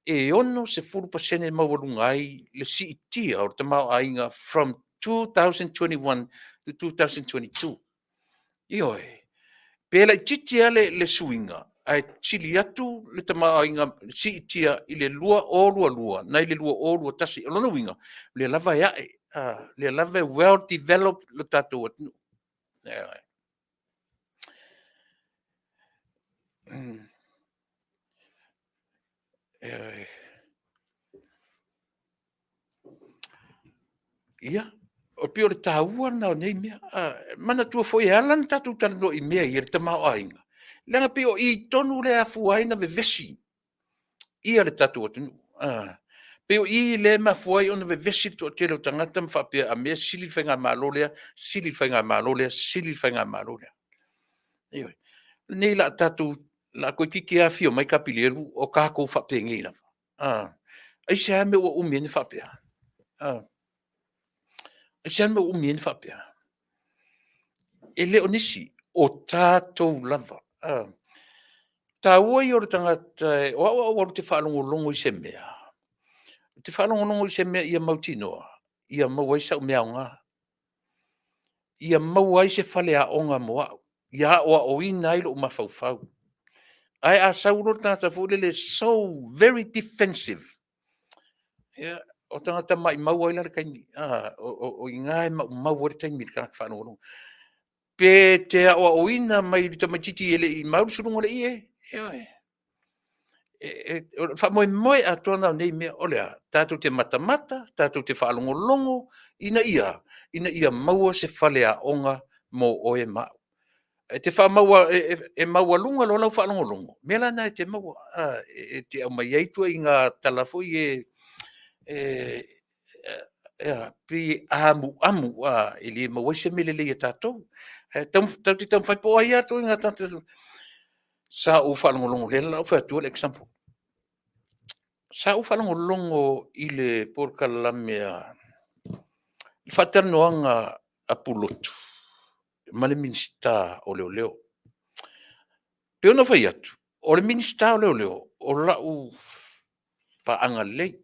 e ono sefulu pasene maualuga ai le siʻitia o le tamaoaiga from 2021 to 2022 ioe pe laʻitiiti a le suiga ae sili atu le tamaoaiga siʻitia i le lua o lualua nai le lua o lua tasi o lona uiga le lava e aʻe le lava e well developed lo tatou atunuu ia o pio le tāua na o nei mea mana tua foi e ala na tatou talanoʻi mea ia le tamaoaiga lega pe o i tonu le afuaina vevesi ia le tatou atunuu Pe o I le mafuai ona vevesi to tele o tangata mawhapea a mea sili whainga malolea, sili whainga malolea, sili whainga malolea. Ioi. Nei la tatu, la koe kiki a fio mai kapilieru o kako whapea ngira. Ai se ame o umien whapea. Ai se ame o umien whapea. E leo nisi, o tātou lava. Tā uai o tangata, o te whalongolongo I se mea. Te whalongolongo I se mea ia mautinoa, ia mau ai sa umeaonga. Ia mau ai se whale a onga moa. Ia oa o ina ilo umawhauwhau. Ai a sauro tangata fulele so very defensive. Ia, o tangata mai mau ai lara kaini. O ingai mau ore taimi kana whalongolongo. Pe te a oa o ina mai rita matiti ele I mauru surungo le ie. Ia Whamoe moe a tōna nei mea olea, tātou te matamata, tātou te whaalongolongo, ina ia maua se whale a onga mō oe mau. Te whamaua, maua lunga lo lau whaalongolongo. Mea lana te maua, te au mai eitua I ngā talafoi pri amu, ili maua se melele I tātou. Tau te tau whaipo ai ato I ngā tātou. Sa o whalongolongo le lau whaitua l'example. Sa o whalongolongo I le porkalamea whatanoanga a pulotu. Ma le minsta o leo leo. Pe ona whai atu. O le minsta o leo leo. O lau paanga lei.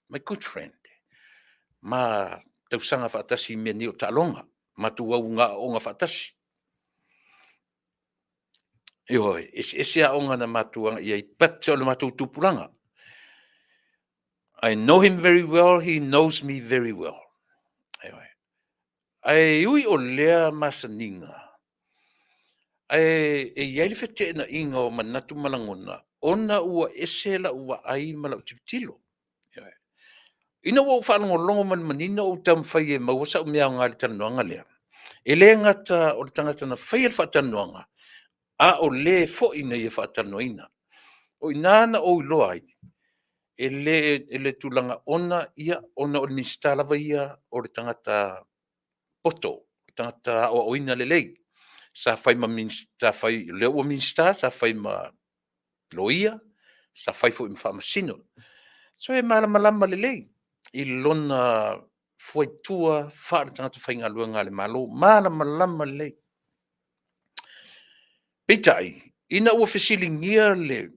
My good friend. Ma tausanga whaatasi mea ni o talonga. Ma tu wau ngā o ngā whaatasi. Ioi, ese a onga na matuanga I pate o le matu tupulanga. I know him very well, he knows me very well. Ioi. Ai ui o lea masaninga. Ai iai fete na inga o manatu malangona. Ona ua ese la ua ai mala utipitilo. Ioi. Ina ua whanongolongo man manina o tamwhai mawasa o mea ngāri tanoanga lea. E le ngata o tangata na whai al whatanoanga. A o le fo ina I whatanoina. O inana o iloa ai. E le tulanga ona ia, ona o minsta lava ia o le tangata poto. Tangata o oina le lei. Sa whai ma minsta, whai leo o minsta, sa whai ma loia, sa whai fo I whamasino. So e malama le lei. I lona fwai tua, whaara tangata whai ngā lua ngā le malo, malama le lei. Peitai, ina ua whesilingia le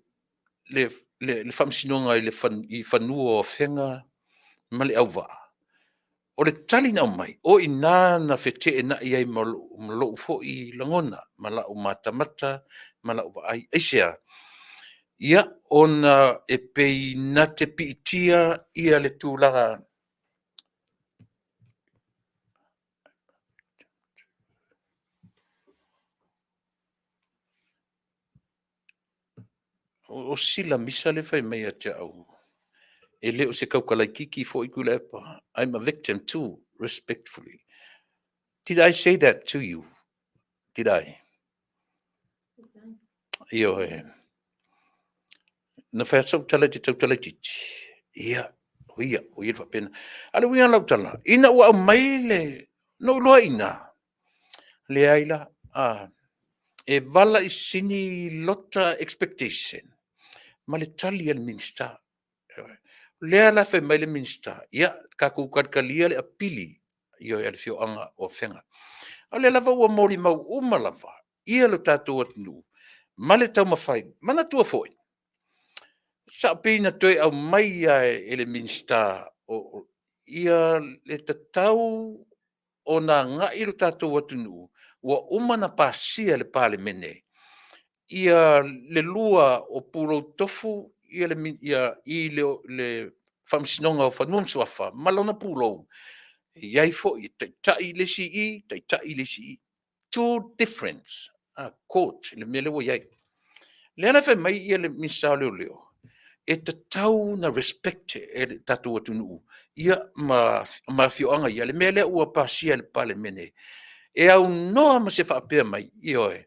whamsinonga I whanua o whenga ma le auwa. O le tali nau mai, o I nāna whete e na iai ma lo ufo I langona, ma la o matamata, ma la o ai. Eisea, ia ona e pei na te piitia ia le tūlanga. O sila misa le whai mai a te au. E leo se kaukalai kiki fo I kulepa. I'm a victim too, respectfully. Did I say that to you? Did I? Io na whai tala te tautala titi. Ia, huia whapena. Ale wia lautala. Ina ua mai le, no loa ina. Le aila, e vala I sini lota expectation. Ma le tali al minsta. Lea la whai mai le minsta. Ia, ka kukadkalia le apili. Io e fio anga o whenga. A le lava ua mori mau uma lava. Ia lo tātou atunu. Ma le tau mawhai. Mana tua foi. Sa pina toi au mai e le minsta. Ia le tatau o na ngai lo tātou atunu. Ua uma na pasia le pale mene. Ia le lua o puro tofu. Ia le whamsinonga o whanun suafa. Malona puro. Iai fo I tai lesi I, tai lesi I. Two difference. Quote, le mele wo iai. Le ala whai mai ia le misa leo leo. E te tau na respect e tatu atunu. Ia ma fioanga ia le mele ua pasia le pale mene. E au noa ma se whaapea mai, ioe.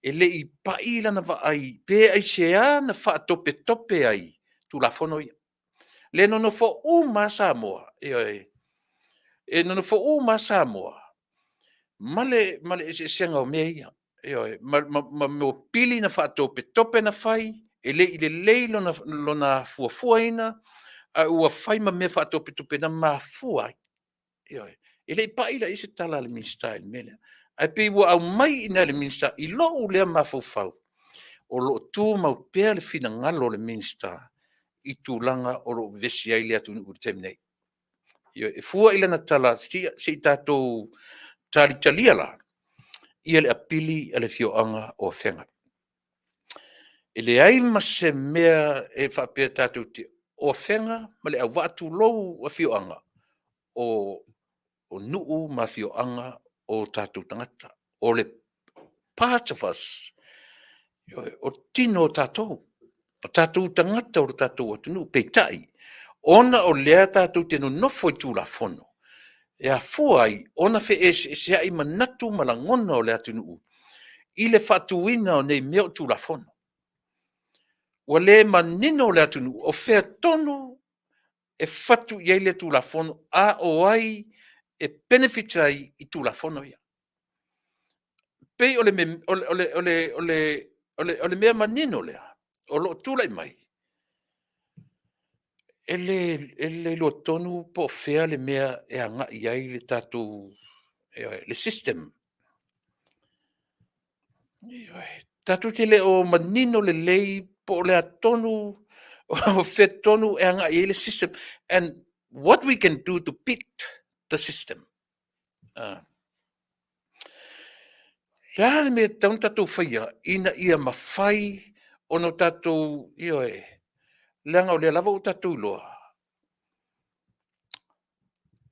E le I paila na wa ai, pe ai se a na wha tope ai, tu la fono ia. le no fo uma Samoa e no fo uma Samoa male e se senga o mea ma mo pili na fa tope na fai e le lona fuafuaina a ua fai ma me fa tope na mafua e le paila i se tala le minsta i mele ai pe ua au mai ina le minsta i lo u lea mafufau o lo tu mau pea le fina ngalo le minsta i tūlanga o lo vesi ai le atu u temnei e fua ila na tala si tatou talia la ia le apili a le fioanga o whenga. E le ai ma se mea e whapea tātou te o whenga, ma le au watu lou a fioanga o nuu ma fioanga o tātou tangata. O le part of us, o tino tātou. O tātou tangata o tātou atunu, peitai. Ona o lea tātou te no nofo i tūla fono. E a fuai, ona fe e se ai manatu malangona o le atunu. I le fatuina o nei meo tūla fono. Wa le manino le atunu, o fea tonu e fatu iei le tūla fono, a o ai e benefit ai i tūla fono ia. Pei o le mea manino lea, o lo tūla i mai. E le lo tonu po fea le mea e anga iei le tatu, le system. Tatu te le o manino le lei po le atonu o fe tonu e anga i le system. And what we can do to beat the system. Lea le mea taun tatu whaia ina ia mawhai ono tatu leanga o le lava o tatu loa.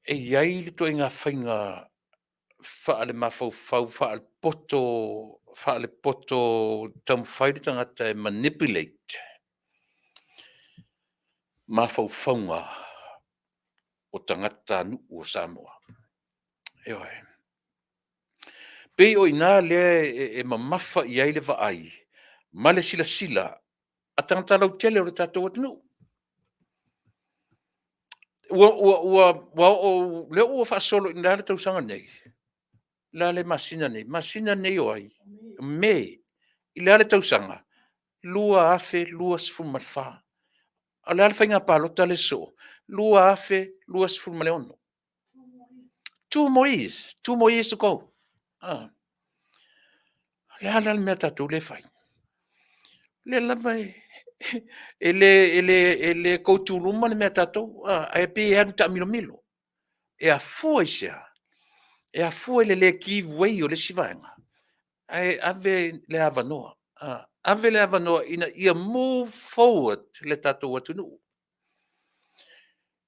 E iai le to inga whainga whaale mawhau whaale poto tam whaile tangata e manipulate mawhauwhaunga o tangata nu o Samoa. Pei o ina lea e mamafa i ai le vaai, ma le sila, a tangata lau tele o le tatou atunu. Leo ua whaasolo ina le tausanga nei. La le masina nei o ai, me, i le tausanga, lua afe, lua sfumawha. A le whainga palota le so, lua afe, lua sfumaleono. 2 more years to go. Le ala le mea tatu le whai. Le lava ele koutuluma le mea tatu, e pe e anu ta milo. E a fua isia. E a fua le ki wei o le sivaenga. Ave le avanoa. Ave le avanoa ina ia move forward le tatu atunu.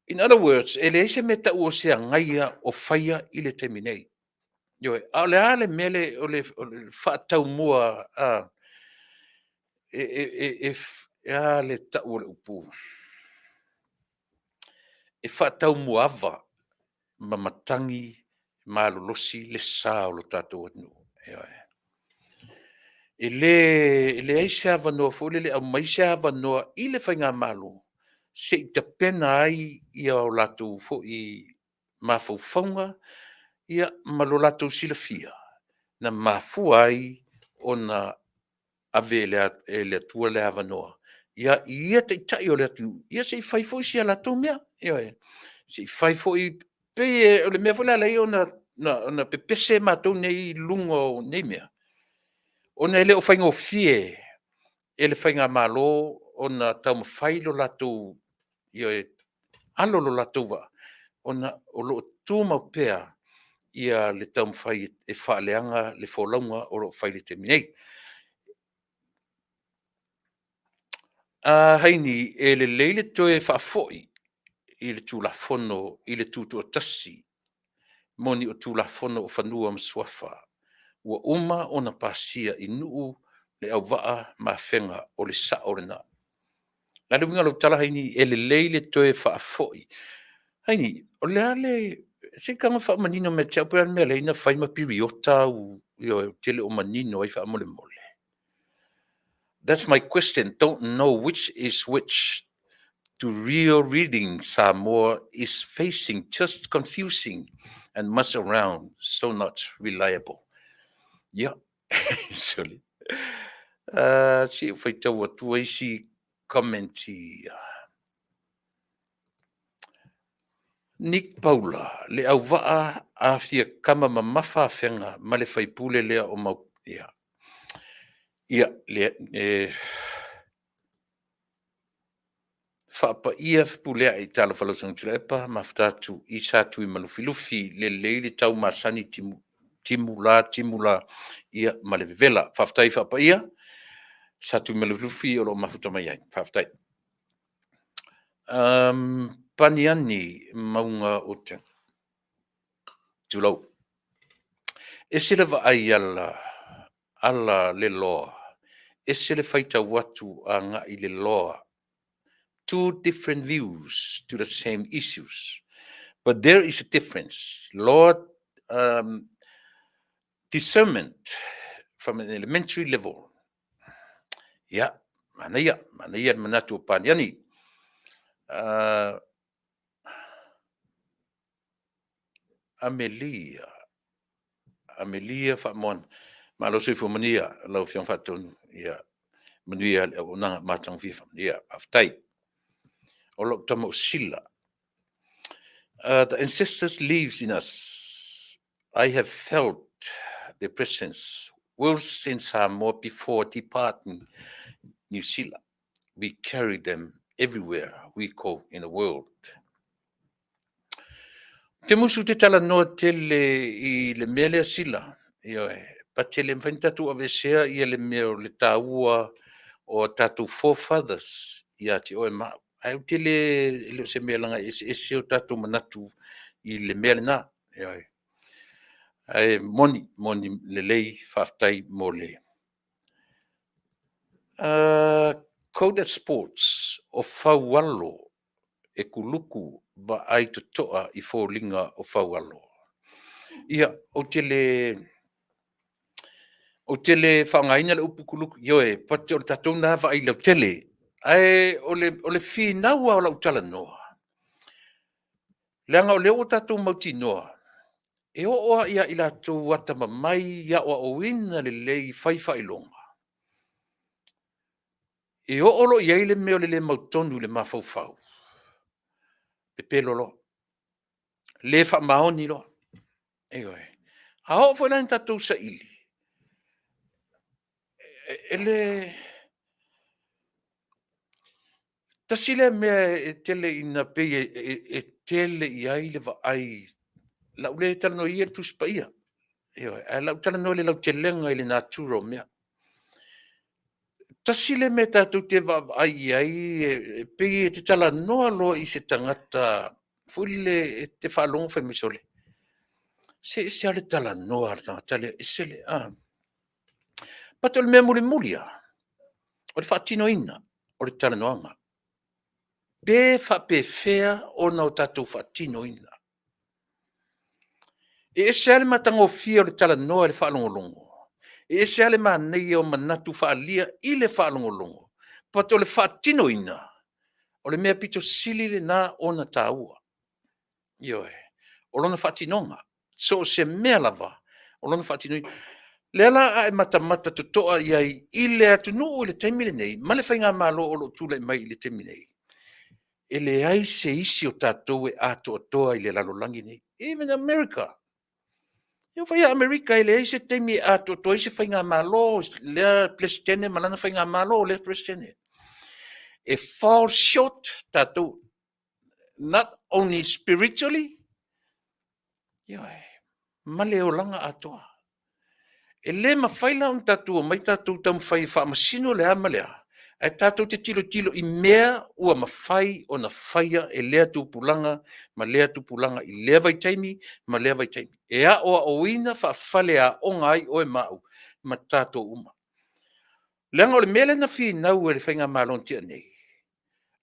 In other words, ele ese meta ua sea ngaia o whaia i le teminei. A le ale mele o le whaatau mua le tau o le upu. E whaatau muava ma matangi ma lolosi le sa o lo tatu atunu. E le eise avanoa fo le au maise avanoa i le whainga malu. Se i te pena ai ia o latu fo i mawhauwhaunga ia malo latu silafia. Na mafua ai o na ave le atua le avanoa. Ia te tai o le atu. Ia se i whaifo i sia latu mea. Se i whaifo i pe o le mea fwela lei o na pepese matou nei lungo nei mea. O na ele o whainga o fie. Ele whainga malo o na tau mawhailo latu alo lo latu wa. O lo tu mau pea ia le tau mawhai e whaaleanga le wholaunga o lo whai le te minei. Haini, e le leile toe whaafoi i le tūlafono, i le tūtu o tasi, moni o tūlafono o whanua mswafa. Ua uma o na pasia i nuu le au waa ma whenga o le sa o le na. Lale winga lo tala haini, e le leile toe whaafoi. Haini, o le ale, se kanga wha manino me te apuran mea leina whaima piriota u tele o manino ai wha mole mole. That's my question. Don't know which is which. to real reading Samoa is facing just confusing and much around, so not reliable. Yeah, sorry. Si fai tau atu ai si commenti. Nick Paula, le au waa a fia kama mamafa whenga ma le whaipule lea o mau. Ia. Ia, le whaapa ia pulea i tala whalosang tulepa, maftatu i satu I malufilufi le leili tau masani timula ia ma le vela. Whaftai whaapa ia, satu I malufilufi o lo mafuta mai ai. Whaftai. Paniani maunga o te tulau. E sile wa ai ala le loa. E sile whaita watu a ngā I le loa. Two different views to the same issues. But there is a difference. Lord, discernment from an elementary level. Ya, mana ia manatu paniani. Amelia Famon, Malosi Fumania, Love Young Fatun, yeah, Manuia, Nanga Matang Fifam, yeah, Aftai, Oloctamo Silla. The ancestors lives in us. I have felt their presence well since more before departing New Zealand. We carry them everywhere we go in the world. Te musu te tala noa tele I le mea lea sila. Pa tele mwhaintatu a vesea I le mea o le tāua o tatu forefathers ia te oe maa. Ai tele le se mea langa ese o tatu manatu I le mea le nā. Ai moni le lei whaftai mo le. Coda Sports o whaualo e kuluku ba ai to toa I fōlinga o whaualo. Ia, o tele whangaina le upu kuluku, ioe, pate o le tatou nā wa ai lau tele, ai o le whinaua o lau tala noa. Leanga o leo o tatou mauti noa, e o oa ia I latou wata mamai ia o owina le lei whaiwhailonga. E o olo iai le meo le mautonu le mawhauwhau. Pepelolo. Le wha maoni lo. Egoe. A ho fo lan tatou sa ili. Ele tasile me tele ina pe tele iai le va ai. La ule tala no ia tu spaia. Egoe. La tala no le lau telenga ile naturo mea. Tasile me tatou te va ai ai pe te tala noa lo I se tangata fulle te whalonga whai misole. Se ale tala noa tangata le esele Pato le mea mulia. O le whaatino ina. O le tala noanga. Pe whapewhea o nau tatou whaatino ina. E ese ale matango fia o le tala noa le whaalongolongo. E ese ale manei o manatu whaalia I le whaalongolongo. Pato le whaatino ina. O le mea pito sili le nā o na tāua. Ioe. O lona whaatinonga. So se mea lava. O lona whaatino ina. Le ala ai mata totoa iai I le atu no le taimile nei, ma le whainga malo o lo tūlai mai I le taimile nei. E le ai se isi o tātou e ato atoa I le lalolangi nei. Even America. Ia whai America e le ai se taimi e ato atoa I se whainga malo, le plestene malana whainga malo o le plestene. E fall short tātou. Not only spiritually, ma le o langa atoa. E le mawhaila un tatua, mai tatou tam whai whaamasino le ama lea. E tatou te tilo I mea ua mawhai o na whaia e lea tupulanga, ma lea tupulanga I lea vai taimi, ma lea vai taimi. E a oa oina whaafale a o ngai o e mau, ma tatou uma. Leanga o le mele na whi nau e le whainga malon tia nei.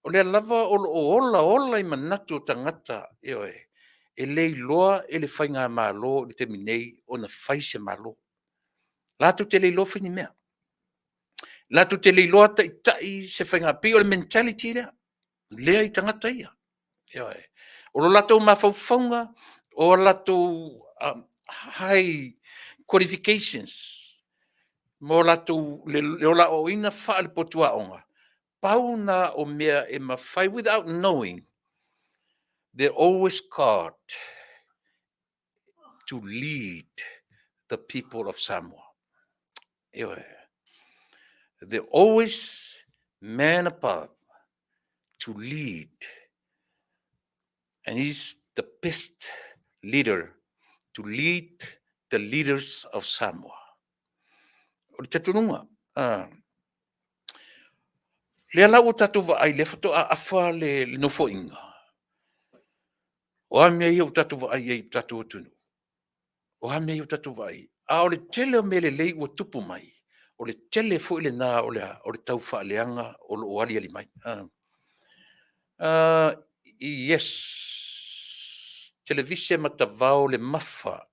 O le lava o ola I manatu o tangata, e lei loa e le whainga malo le temi nei o na whai se malo. Latu te leilo fini mea. Latu te leilo ta I se whainga pe o le mentality lea. lea I tangata ia. O lo latou mawhauwhaunga, o latou high qualifications, mo latou le ola o ina wha le potua onga. Pauna o mea e mawhai without knowing, they're always called to lead the people of Samoa. They're always man above to lead. And he's the best leader to lead the leaders of Samoa. O te tununga. Le ala o tatu wa ai, le fato a awha le nofo inga. O a mea i o tatu wa ai e tatu o tunu. O a mea i o tatu wa ai. A o le tele o mele lei ua tupu mai. O le tele fo ile nā o le tau wha leanga o lo o ali ali mai. Yes. Televisia matavao le mafa.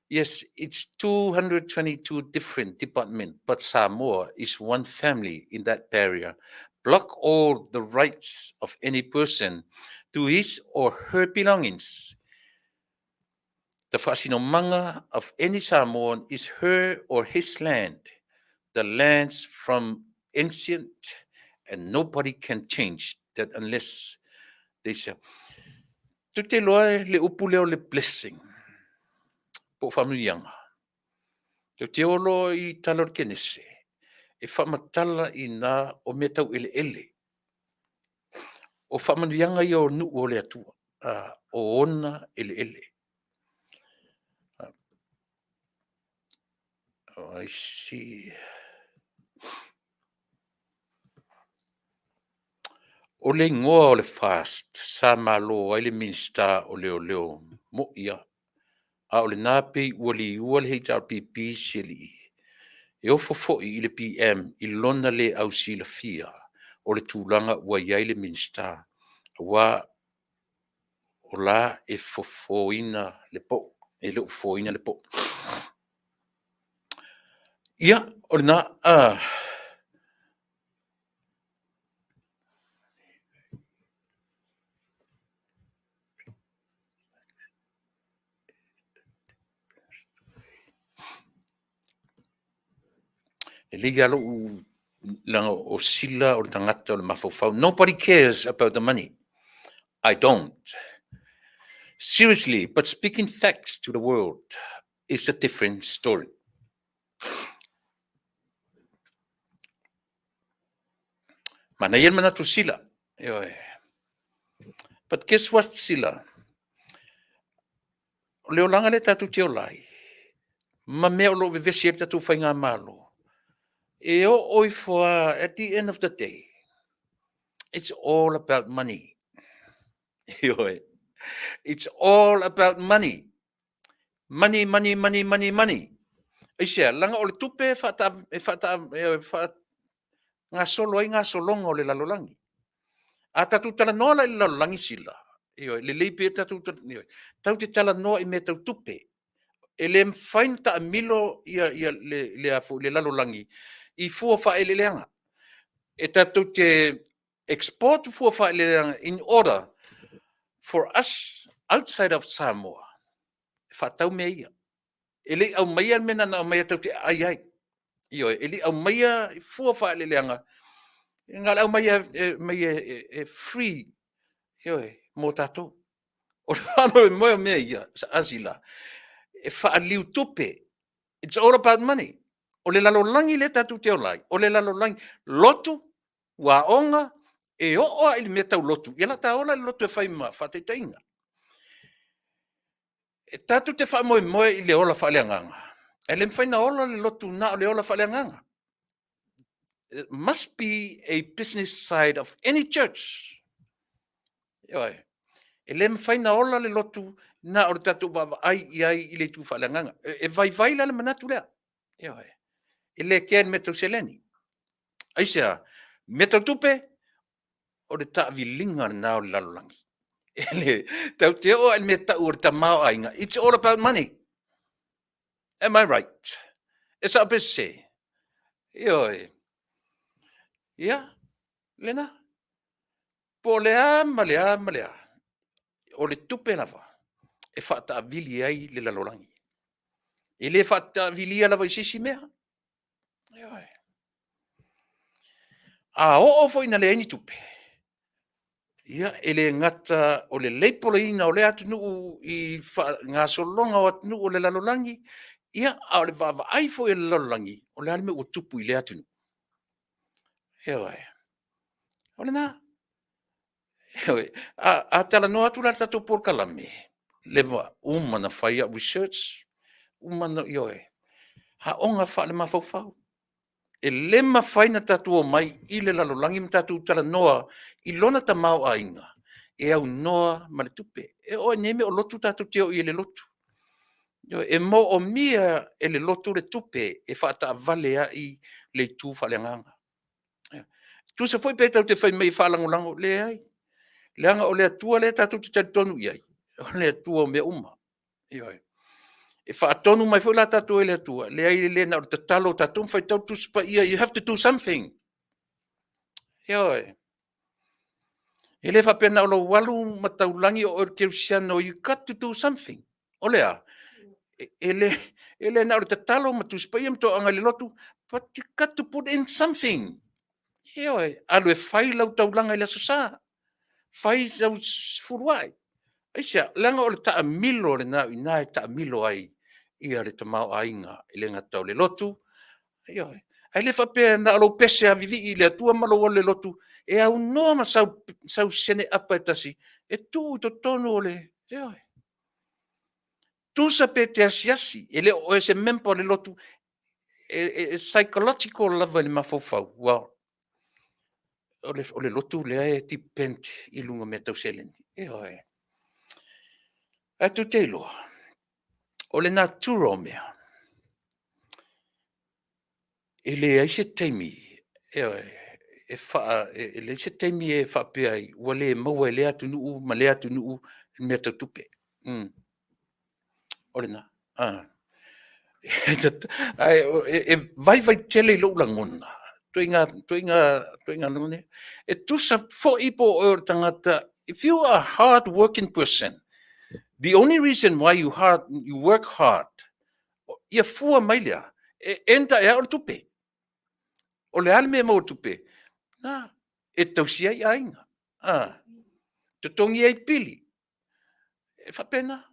Yes, it's 222 different departments, but Samoa is one family in that barrier. Block all the rights of any person to his or her belongings. The whasinomanga of any Samoan is her or his land, the lands from ancient, and nobody can change that unless they say, Tute loa le upu leo le blessing. Po whamuianga. Te olo I talor kenese. E whamatala I nā o me tau ele ele. O whamanuianga I o nu o le atua. O ona ele ele. Oh, I see. O le ngoa o le fast. Sa malo ai le minsta o leo leo. Mo ia. A o le nāpe ua le hei tau pipi sili. E o fofoi I le PM I lona le au si la fia. O le tūlanga ua iai le minsta. Wa o la e fofoina le po. E le fofoina le po. Ia, o le na, e liga alo langa o sila o le tangata o le mafofau. Nobody cares about the money. I don't. Seriously, but speaking facts to the world is a different story. Mana yen mana tu sila. But guess what sila? O leo langa le tatu te olai. Ma mea o lo vevesi e tatu whainga malo. E o oi fua, at the end of the day, it's all about money. It's all about money. Money, money, money, money, money. Isia, langa o le tupe ngā solo ai ngā solonga o le lalolangi. A tatu tala noa la I lalolangi sila. Le leipe tatu tau te tala noa I me tau tupe. E le mfain ta amilo le lalolangi. I fua wha ele leanga. E tatu te export fua wha ele leanga in order for us outside of Samoa. Wha tau mea ia. Ele au maia mena na maia tau te ai ai. Ele au maia fua wha ele leanga. Ngā au maia free. Mō tātou. O le whanau moe mea ia, sa asila. E wha liu tupe. It's all about money. O le lalolangi le tatu te olai. O le lalolangi lotu, wa onga, e o oa ili mea tau lotu. Ia ta ola lotu e whai ma, whate tainga. E tatu te wha moe moe I le ola whaleanganga. E le mwhaina ola le lotu na o le ola whaleanganga. It must be a business side of any church. E le mwhaina ola le lotu na o le tatu baba ai I le tu whaleanganga. E vai la le manatu lea. E le kēn me tau seleni. Aisea, me tau tupe, o le ta'avi linga na o le lalolangi. E le tau te o me tau o le tamao ainga. It's all about money. Am I right? It's a bit say. Ia, lena, Po lea, malea, malea. O le tupe lava. E whaatavili ai le lalolangi. E le whaatavili ala vai sisi mea. Ioi. A o foi na le ini tupe. Ia, e le ngata o le leipoleina o le atu nuu i ngā solonga o atu nuu o le lalolangi. Ia, a o le vava ai foi e le lalolangi. O le alime o tupu i le atu nuu. Ioi. O le nā. Ioi. A tala no atu la tatou por kalame. Leva umana whaia research. Umana ioi. Ha onga wha le mawhauwhau. E le mawhaina tatua mai i le lalolangi ma tatou tala noa i lona ta mau a inga. E au noa ma le tupe. E o neme o lotu tatou teo i le lotu. E mo o mia e le lotu le tupe e whaata vale a i le tū whale nganga. Tu se foi pe tau te whai mei whalangulango le ai. Le anga o le atua le tatou te tonu i ai. O le atua o mea uma. Ioi. E whaatonu mai foi la tatou e le atua. Le ai le na o te talo tatou whai tau tu spa ia. You have to do something. Ioi. E le whapena o lo walu mataulangi o Kirsiano, you got to do something. O lea. E le na o te talo matu spa ia mto anga le lotu. But you got to put in something. Ioi. Alu e whai lau taulanga i la sosa. Whai au furuai. Aisia, langa o le taa milo le na i nai taa milo ai ia le tamau ainga i le ngatau le lotu. Ioi. Ai le whapea na alo pese a vivi i le atua malo o le lotu. E au noa ma sau sene apa e tasi. E tu to tonu o le. Ioi. Tu sa pe te asiasi. E le o se mempo le lotu. Psychological level le mafofau. Well, o le lotu le e ti pent i lunga me tau selendi. Ioi. A tu te loa. O le naturo mea. E le aise teimi. E le aise teimi e whapea ai. Ua le maua e le atu nuu, ma le atu nuu, mea tau tupe. O le na. E vai tele lo langona. Tuinga nune. E tusa fo ipo o tangata. If you are a hard-working person, the only reason why you work hard, ia fua mailea, enta e au tupe. O le alme mo tupe. Na, e tausia i ainga. Te tongi ai pili. E whapena.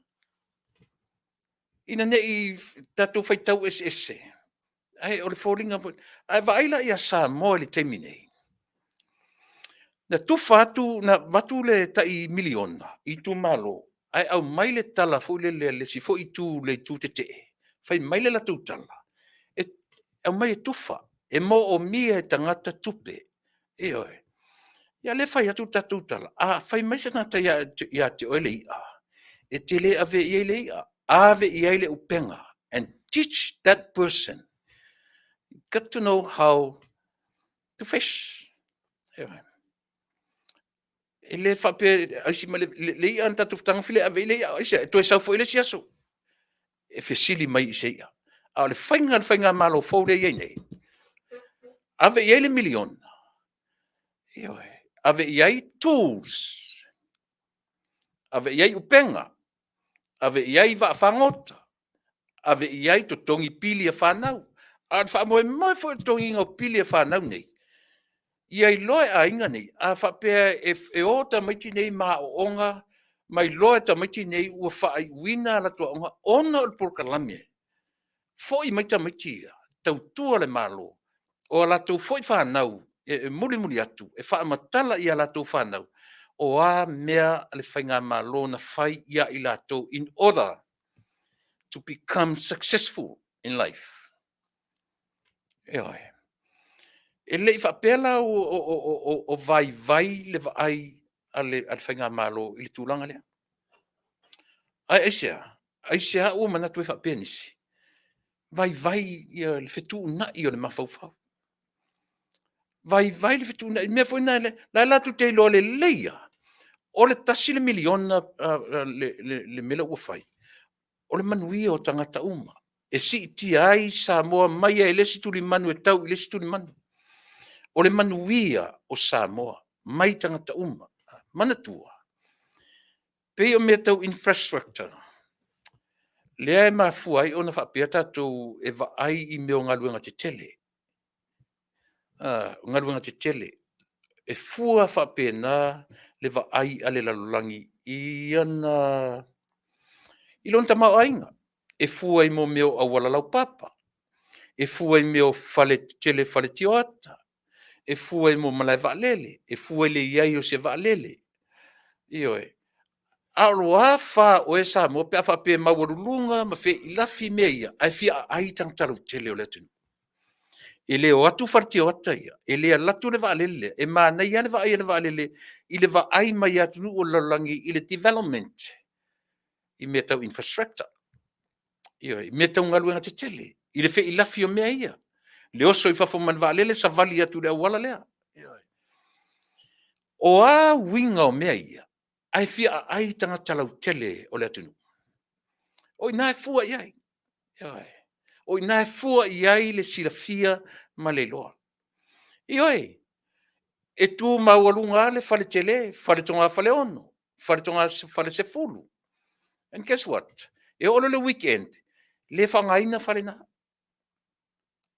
Ina ne i tatou whaitau ese. Ai, o le fōringa. Ai, vaila ia sa mo le teimi nei. Na tufa atu, na matu le tai miliona, i tu malo. Ai, au mai le tala fo le si fo i tu le tu te te. Fai mai le la tu tala. Au mai e tufa. E mo o mia e tangata tupe. E oe. Ia le fai atu tatu tala. Fai mai se ngata ia te oe le ia. E te le ave ia le ia. Ave ia le upenga. And teach that person. Got to know how to fish. E oe. E le whape, aisi ma le ia anta tuftanga file ave le ia. Aisi, to e sau fo ile si aso. E fesili mai i se ia. A le whainga malo fau le iei nei. Ave iei le milion. Ioi. Ave iei tools. Ave iei upenga. Ave iei va whangota. Ave iei to tongi pili a whanau. A whamoe mai fo tongi ngau pili a whanau nei. Iei loe a inga nei. A whapea e o ta maiti nei maa o onga. Mai loe ta maiti nei ua whaai wina la tua onga. Ona o le porkalame. Fo i maita maiti ia. Tau tua le malo. O la tau foi whanau. E muli atu. E wha matala ia la tau whanau. O a mea le whainga malo na whai ia i la tau in order to become successful in life. E oi. E le whapela o vai le vai ale whainga malo i le tūlanga lea. Ai aisea ua manatu e whapea nisi. Vai ia le whetu na i o le mawhauwhau. Vai le whetu na, mea fwoi na la latu te ilo le leia. O le tasi le miliona le mela ua whai. O le manuia o tangata uma. E si ti ai Samoa mai e lesi tuli manu e tau i lesi tuli manu. O le manuia o Samoa mai tangata uma. manatua. Pe o mea tau infrastructure. Lea e mafua ai ona whapea tātou e ai I meo ngaluenga te tele. Ngaluenga te tele. E fua whapea nā le ai ale lalulangi I ana I lona tamau ainga. E fua I mo meo awala lau papa. E fua I meo fale tele fale tioata. E fua I mo malai vaalele. E fua I le iai o se vaalele. Ioe. Aroa fa o e sa mo pe fa pe mawarulunga ma fe ilafi meia ai fia ai tang talu tele o letun. Ele o atu farti o ataia. Ele latu le vaalele. E ma na ia le vaalele. Ile va ai mai atu o lalangi ile development. I mea tau infrastructure. I mea tau ngaluenga te tele. I le fe I lafi o mea ia. Le oso I fafo man vaalele sa vali atu le awala lea. O a winga o mea ia. Ai fia ai tangata lau tele o le atunu. O I nai fua iai. O I nai fua iai le silafia ma le loa. Ioi. E tu maualunga le fale tele, fale tonga fale ono, fale tonga fale sefulu. And guess what? E olo le weekend, le whangaina fale na.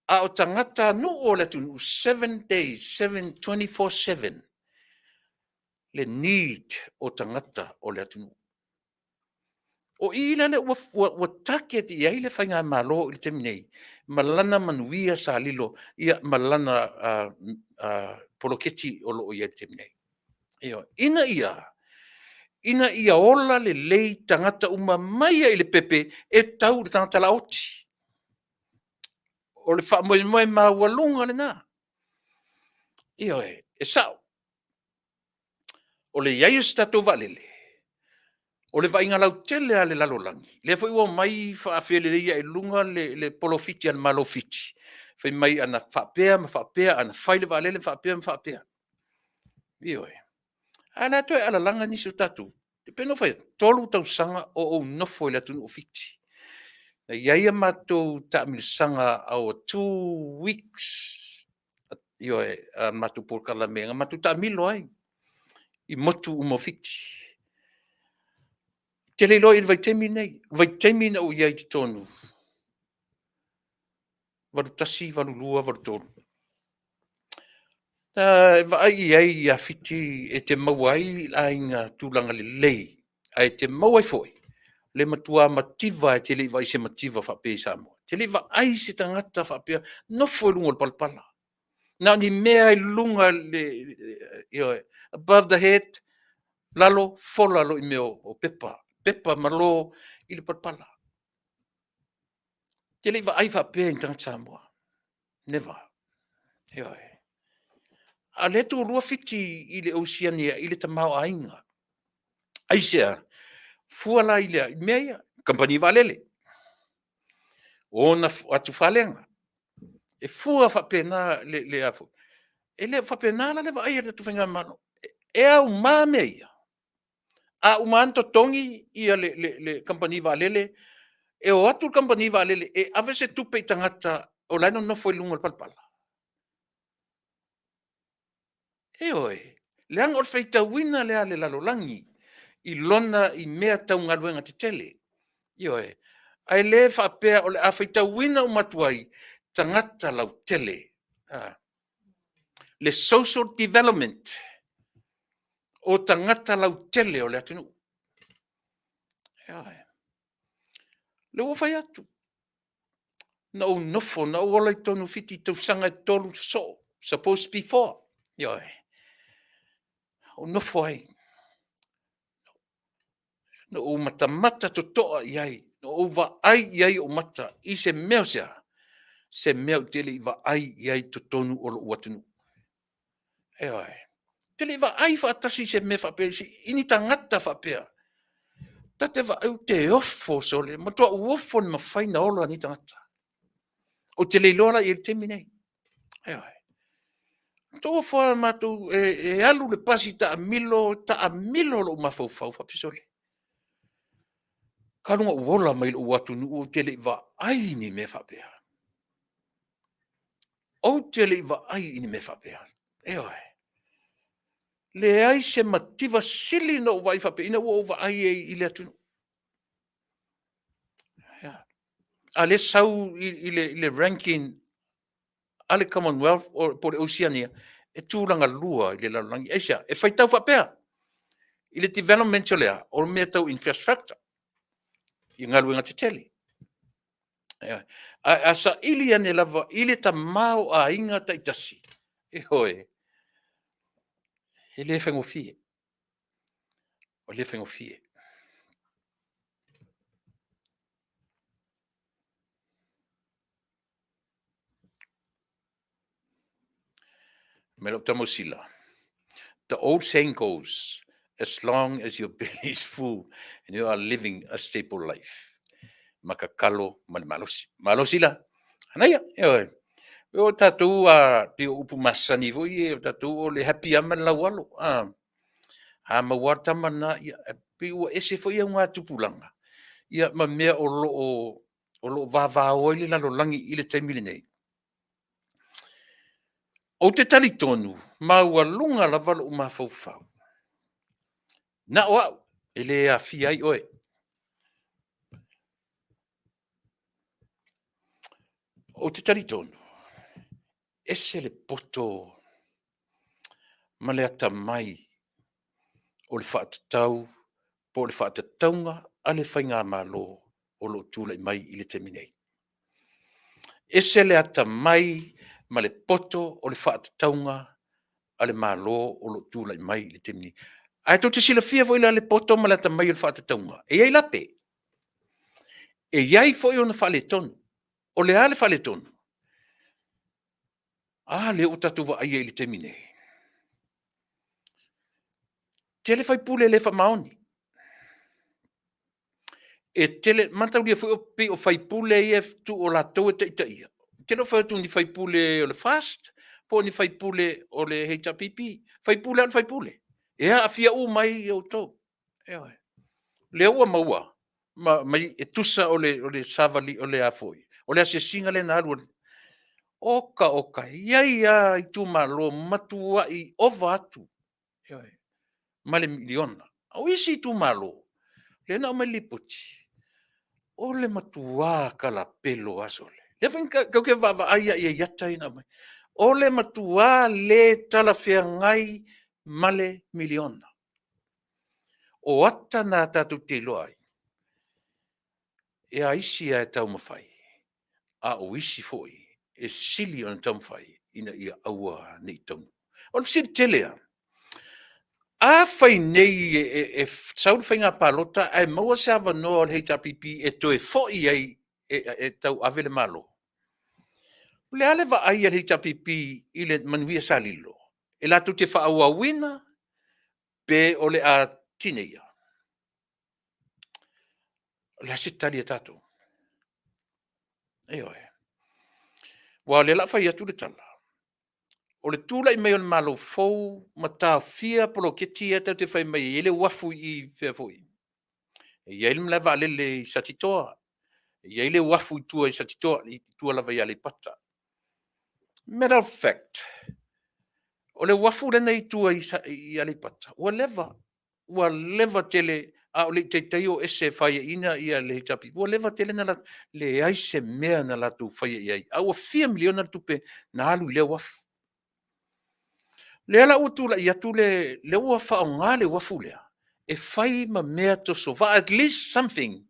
A o tangata no o le tunu, 7 days, 24/7. Le need o tangata o le tunu. O ila le wa take ti ia le whainga malo I te minei. Malana manuia sa lilo, ia malana poloketi o lo ia te minei. Ina ia ola le lei tangata uma maia I le pepe e tau le tangata la oti. O le wha moe mawalunga le na. E sao. O le iai o stato valele. O le vainga lau tele a le lalolangi. Le fai ua mai whaafele le ia e lunga le polofiti al malofiti. Fai mai ana whapea ma whapea, ana whaile valele whapea ma whapea. Ana toi ala langa nisu tatu. Te peno fai tolu tau sanga o nofo I tunu o fiti. Na iaia matou ta milisanga au 2 weeks. Matou porkala menga, matou ta milo ai. I motu umo fiti. Te leilo I vai temi nei. Vai temi na o iai te tonu. Varu tasi, varu lua, varu tonu. Vai ai a fiti e te mawai la inga tūlanga le lei. Ai te mawai foi. Le matua mativa e te li vai se mativa whape Samoa. Te li va ai se tangata whapea no foi lunga le palpala. Nā ni mea I lunga above the head, lalo, folalo I meo o pepa. Pepa malo I le palpala. Te li va ai whapea I tangata Samoa. Never. A le tu rua fiti I le Oceania, I le tamau ainga. Aisea, fuala I le mea, kampani valele. Ona atu falenga. E fua whapena le afu. E le whapena la le va ai tu whenga mano. E au māmea. A umanto tongi ia le kampani valele. E o atu kampani valele. E ave se tupe I tangata o laino no foi lunga palpala. E oe. Leang or feita wina lea le lalolangi. I lona I mea tau ngaluenga te tele. Ioe. Ai le whapea o le a feita wina o matuai. Tangata lau tele. Le social development. O tangata lau tele o le atinu. Le wafai atu. Na o nofo, na o ola I tonu fiti tau sanga tolu so. Supposed before. Ioe. O nofo ai. Na o matamata to toa iai. Na o va ai iai o mata. I se meo sea. Se meo tele I va ai iai to tonu o lo uatinu. Ioe. Tele va ai whaatasi se me whapea. Si ini tangata whapea. Tate va au te ofo sole. Matua uofo ni mawhaina olo ni tangata. O te leilola I te minei. Tō wha matu e alu le pasi ta amilo lo mawhauwhau whapisole. Karunga uola mai lo watu nu o tele va ai ni me whapea. O tele va ai ni me whapea. Le ai se mativa sili no vai fa pe ina wo va ai i le atu. A le sau i le ranking ale Commonwealth o po le Oceania e tūranga lua i le lalangi. Eisa, e whaitau whapea i le development o lea o mea tau infrastructure i ngaluenga te tele. A sa ili ane lava ili ta mau a inga ta itasi. E hoe, e le whengo fie. O le whengo fie. Me lo tamo sila. The old saying goes, as long as your belly is full and you are living a stable life. Maka kalo mali malosi. Malosi la. Anaya, e hoe. O tatu a pe upu masani vo i tatu o le happy aman la walo. A mawata mana ia pe o ese fo ia ngā tupulanga. Ia ma mea o lo vava o ili la lo langi ile taimile nei. O te tali tonu, maua lunga la valo uma faufau. Na o au, ele a fi ai oe. O te tali tonu, ese le poto ma le ata mai o le whaatatau, po le whaatataunga, a le whainga malo o lo tūlai mai i le teminei. Ese le ata mai ma le poto o le whaatataunga, a le malo o lo tūlai mai i le teminei. Ai tō te sila fia fo ila le poto ma le ata mai o le whaatataunga. E iai lape. E iai fo i ona whale tonu. O le ale whale tonu. Le o tatu wa aia i le teminei. Tele fai pule le fa maoni. E tele mantauria foi o pe o fai pule ia tu o la tau te ita ia. Tele fai tu ni fai pule o le fast, po ni fai pule o le HRPP. Fai pule al fai pule. E a fia u mai o to. E oi. Le ua maua. Mai e tusa o le savali o le afoi. O le asia singa le na alu. Oka. Ia i tu malo matua i ova atu. E oi. Male miliona. Au isi tu malo. Le na mai lipoti. O le matua ka la pelo asole. Le fin ka ke va aia ia yata ina mai. O le matua le tala fea ngai male miliona. O ata na tatu te loai. E a isi a tau mawhai. A o isi foi. E sili on tau mawhai. Ina ia aua nei tau. O le siri telea. A fai nei e saul fai ngā palota ai maua se ava noa o le HRPP e toe foi ai e tau avele malo. Le ale va ai le HRPP i le manuia salilo. E la tu te wha aua wina pe o le a tineia. Le ase tali e tato. E oe. Wa le la fai atu le tala. O le tula i mei o le malo fou ma tā fia polo ke tia tau te whai mai ele wafu i whea fui. E iai le mlewa alele i satitoa. E iai le wafu i tua i satitoa i tua lava i ale pata. Matter of fact, o le wafu le nei tua i ale pata. Ua leva tele a o le teitei o ese whai ina i ale tapi. Ua leva tele na le aise mea na latu whai iai. A ua 4 miliona tupe na alu i le wafu. Le ala utula i atu le ua whao ngā le wafu lea. E whai ma mea to so. At least something.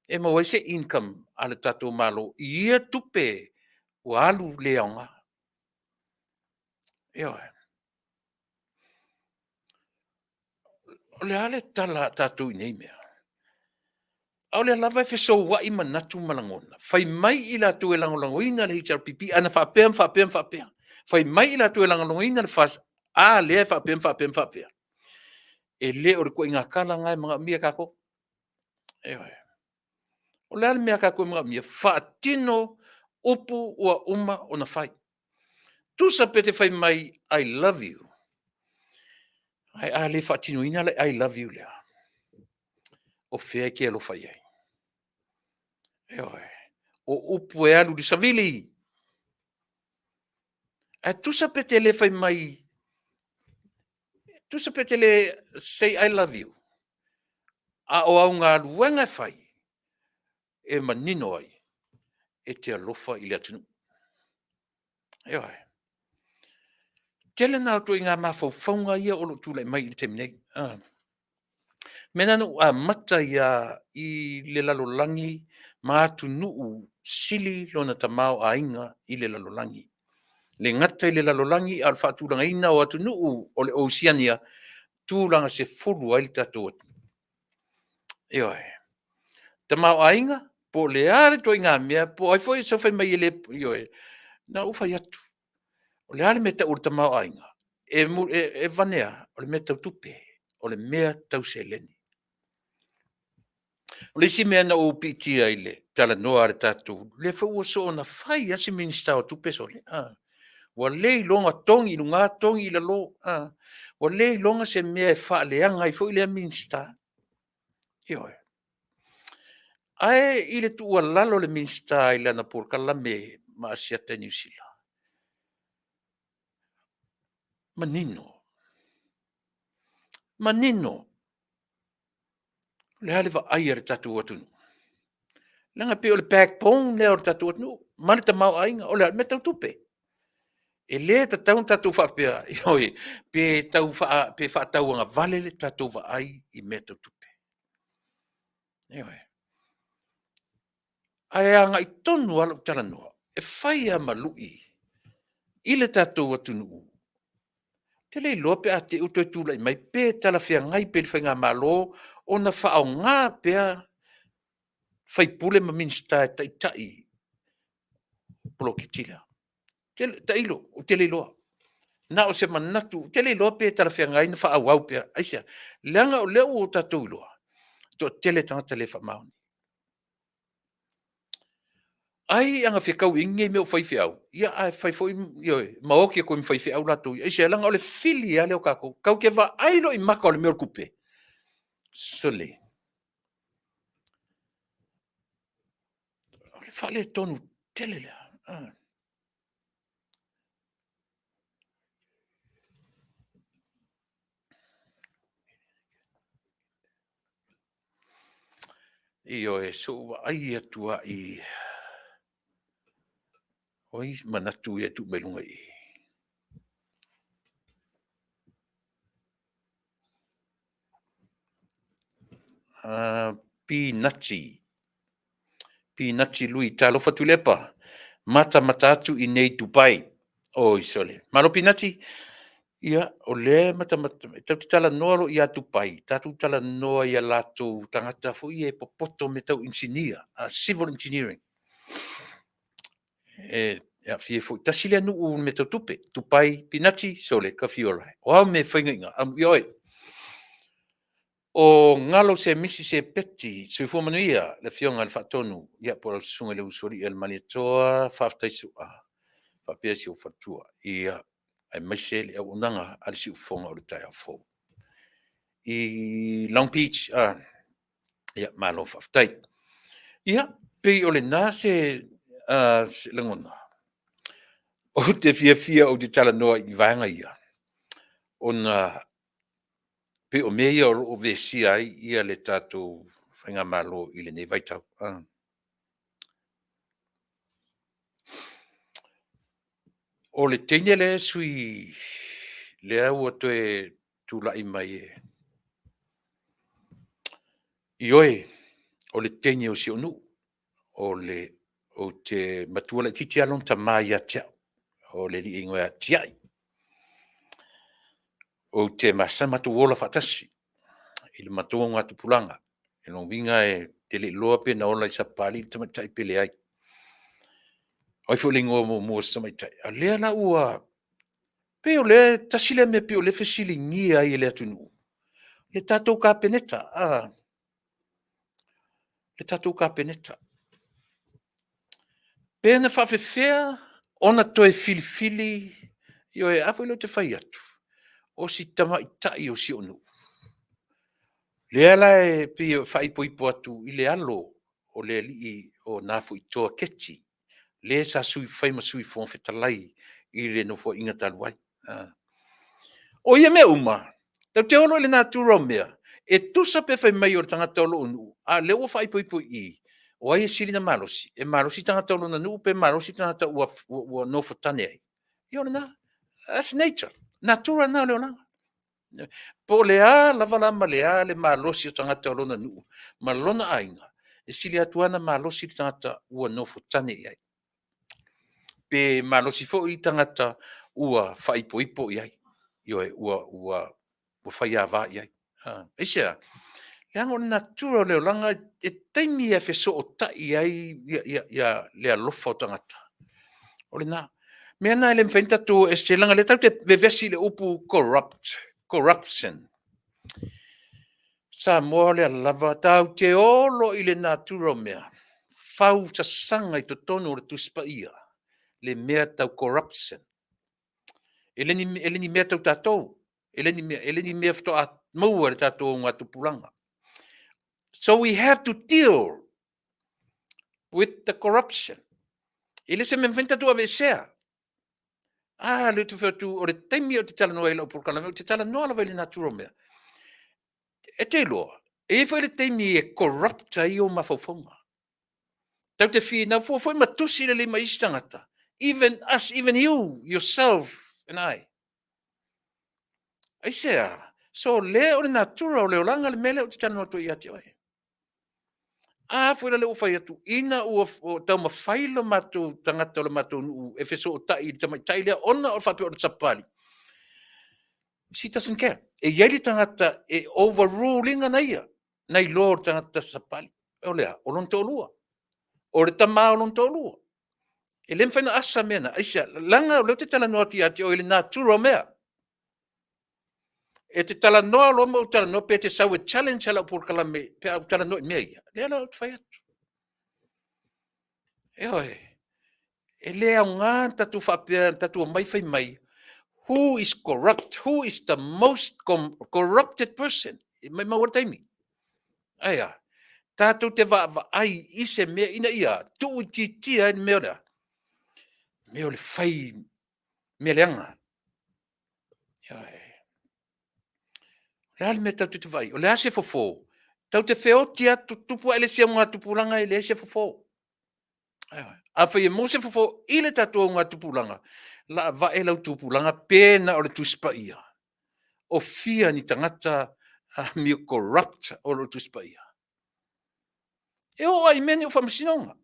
E ma waise income ale tato malo. Ia tupe o alu lea ngā. E oe. O le ale tala tato i nei mea. Au le lava e feso wa i manatu malangona. Whai mai i la tu e langolangoina le HRPP. Ana whapea. Whai mai i la tu e langolangoina le fas. Le whapea. E le o ko inga kala ngai mga mia kako. E oe. O le ale mea kako mga mia. Whaatino upu ua uma o na whai. Tusa pete whai mai, I love you. Ai le whaatino ina le I love you lea. O whea ke alo whai ai. E oe. O upu e alu di savili. E tusa pete le whai mai. Tu se petele say I love you. A o au ngā luenga whai e manino ai e te alofa i le atunu. E oi. Tele nā tu i ngā mawhauwhaunga ia o lo tūlai mai i te minei. Mena no a mata ia i le lalolangi ma atu nuu sili lona tamau a inga i le lalolangi. Le ngata i le lalolangi al whaatūranga ina o atu nuu o le Oceania tūranga se furu ai tatou atu. E oi. Tamau a inga, po le are to inga mea, po ai foi sa fai mai i le, i oi, na uwhai atu. O le are me ta ur tamau a inga. E vanea, o le mea tau tupe, o le mea tau se leni. O le si mea na o piti ai le, tala noa are tatou, le fau so na fai asi minista o tupe so le, wa lei longa tongi, lunga tongi la lo, wa lei longa se mea e wha leanga i fo i le minista. I oi. Ai i le tua lalo le minsta i lana por kalame ma asiata New Zealand. Manino. Manino. Le hale va ai ar tatu atunu. Langa pe o le backbone le ar tatu atunu. Mane ta mau ainga o le me tau tupe. E le ta tau tatu fa pe oi pe tau fa pe fa tau nga vale le tatu va ai i me tau tupe. Oi. Ai anga i tonu alo tala noa. E fai a malui. I le tatu atunu. Te lei loa pe a te uto tūlai mai pe tala whia ngai pe whainga malo o na whaau ngā pea whai pule ma minsta e tai tai polo ki tila. Ta ilo, o te lei loa. Na o se manatu, te lei loa pe tala whia ngai na whaau au pea. Aisia, leanga o leo o tatou iloa. To tele tangata le wha mauni. Ai anga whiakau inge me o whai whiau. Ia ai whai fwoi, ioi, maoki a koe mwhai whiau lato. Aisia, langa o le fili a leo kako. Kau ke wa ailo i maka o le meo kupe. Sole. O le whale tonu tele lea. I o e so ai atua i oi manatu e tu melunga i. Pinati. Pinati lui talo fatu lepa. Mata matatu i nei tupai. O i sole. Mano pinati. Ia, o le mata mata. Tau tala noa lo i a tupai. Tatu tala noa i a lato tangata fo i e popoto me tau engineer. Civil engineering. Ia fie fo. Tasile anu u me tau tupe. Tupai pinati sole ka fiolai. O au me whainga inga. Ioi. O ngalo se misi se peti, sui fo manuia, le fionga le fatonu, ia por sunga le usori el maniatoa, faftaisu a, fapea si o fatua, ia, ai maise le au unanga, ali si ufonga o le tai a fo. I Long Beach, ia, malo faftai. Ia, pei o le nā se langona. O te fia o te tala noa i vaenga ia. Ona, pe o mea o vesi ai ia le tātou whainga malo i le nei vaitau. O le teine le sui le au ato e tūlai mai e. I oe, o le teine o si onu, o te matua le titi alon ta mai a tia, o le li ingoe a tiai. O te masama tu wola fatasi, i le matua ngā tupulanga, e no winga e te le loa pe na ola i sa pali, tamatai pele ai. Oi fo lingo mo tamatai. A lea na ua, pe o le tasile me pe o le fesili ngia i le atunu. Le tatou ka peneta, le tatou ka peneta. Pena whawhewhea, ona toe filifili, io e awhi lo te whai atu. O si tama i tai o si onu. Le ala e pi o whai poipo atu i le alo o le li o nafu i toa keti. Le sa sui whai ma sui fōn whetalai i le no fo inga taluai. O ia me uma, Tau te olo le nā tūra mea. E tusa pe whai mai o le tangata olo unu. A le ua whai pui pui i. O ai e siri na malosi. E malosi tangata olo na nuu pe malosi tangata ua nofo tane ai. Iona na. That's nature. Natura na leo langa. Po le a lava lama le a le malosi o tangata olo na nuu. Ma lona ainga. E sili atuana malosi tangata ua nofo tane ai. Pe malosi fo i tangata ua whai pui pui ai. Ioe ua whai awa i ai. E sea, le ango natura leo langa e taimi e wheso o tai ai le alofa o tangata. O le nā. Mea nā le mwhainta tō e se langa le tau te vevesi le upu corruption. Sa moa le lava tau te olo i le natura mea. Fau ta sanga i to tono o le tuspa ia. Le mea tau corruption. Ele ni mea tau tātou. Ele ni mea fto a maua le tātou ngā tupulanga. So we have to deal with the corruption. Ele se me mwhainta tō ave sea. Le tu whatu o le taimi o te tala noa i lau purkalame, o te tala noa lawa i le natura mea. E te loa, e whai le taimi e corrupta i o mawhauwhaunga. Tau te whi, nau whai matusi le lima istangata. Even us, even you, yourself, and I. Ai sea, so le o le natura o le olanga le mele o te tala noa to i ati oe. Whai le o whai atu, ina o tau mawhailo matu tangata o le matu e wheso o tai, tai lea ona o whape o le tapali. She doesn't care. E iai tangata e overruling ana ia. Nei lor tangata sapali. O lea, o lon tōlua. O le tama o lon tōlua. E lem whaina asa mena. Aisha, langa o leo te tala noa ti ati o ele natura mea. E te tala noa lo mo tala noa pe te sau e challenge ala por kala me. Pe au tala noa mea ia. Lea la o te whai atu. E oi. E lea o ngā tatu whapea, tatu o mai whai mai. Who is corrupt? Who is the most corrupted person? Mai maua taimi. Aia. Tātou te wa ai ise mea ina ia. Tuu titia ni mea rea. Mea le whai mea leanga. Lea le mea tau te vai. O le ase fofo. Tau te wheo tia tupu ele sia mga tupulanga i le ase fofo. A whai e mose fofo i le tātou ngā tupulanga. La va e lau tupulanga pēna o le tuspa ia. O fia ni tangata mi corrupt o le tuspa ia. E o ai mene o whamasinonga.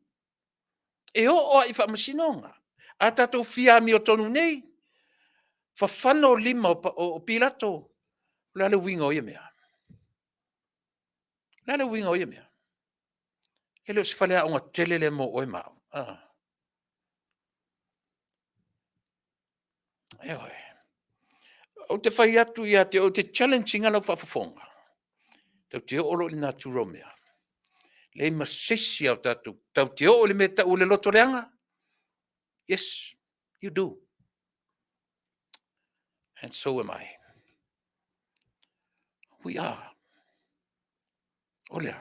E o ai whamasinonga. A tātou fia mi o tonu nei. Whawhano lima o Pilato. Lale winga o ia mea. Lale winga o ia mea. E leo se whalea o ngā telele mo oi mau. E oi. O te whai atu ia te o te challenging ala whawhawhonga. Tau te oro i nā tūro mea. Le masesi au tātou. Tau te o le mea tau le loto leanga. Yes, you do. And so am I. We are. O lea.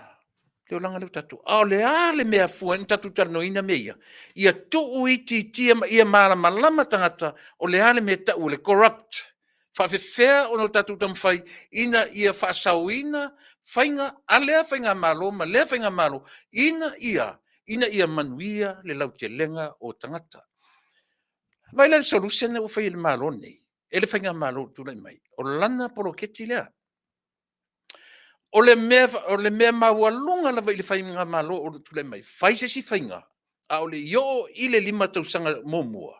Leo langa leo tātou. O lea le mea fua ni tātou tarano ina mea. Ia tuu iti tia ia mara malama tangata. O lea le mea tau le corrupt. Whawhewhea ono tātou tamwhai. Ina ia whaasau ina. Whainga, a lea whainga malo, ma lea whainga malo. Ina ia manuia le lau te lenga o tangata. Vai le solution o whai le malo nei. Ele whainga malo tūlai mai. O lana polo keti lea. O le mea maua lunga lava i le whainga malo o tūlai mai. Whai se si whainga. A o le yo i le lima tausanga momua.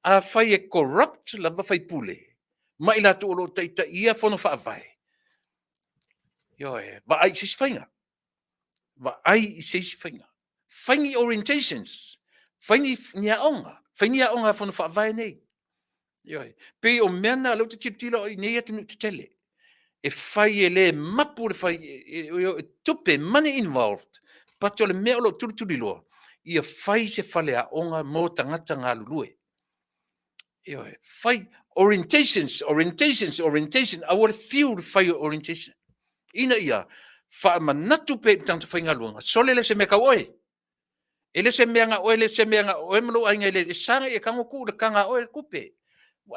A whai e corrupt lava whai pule. Ma i latu o lo taita ia whono whaavai. Yoe, va ai se si whainga. Va ai se si whainga. Whaingi orientations. Whaingi niaonga. Whaingi niaonga whono whaavai nei. Yoe. Pe o mena lau te tiro i nei atu te tele. E whai e le mapu le whai e tupe money involved. Pato le mea lo turi loa. Ia whai se whalea onga mō tangata ngā lulue. Yoe. Whai orientations. I would feel the whai orientation. Ina ia. Wha manatu pe tangata whainga luanga. Sole le se mea ka oe. Ele se mea ngā oe, le se mea ngā oe malo ai ngai le. E sanga e kango ku le kanga oe kupe.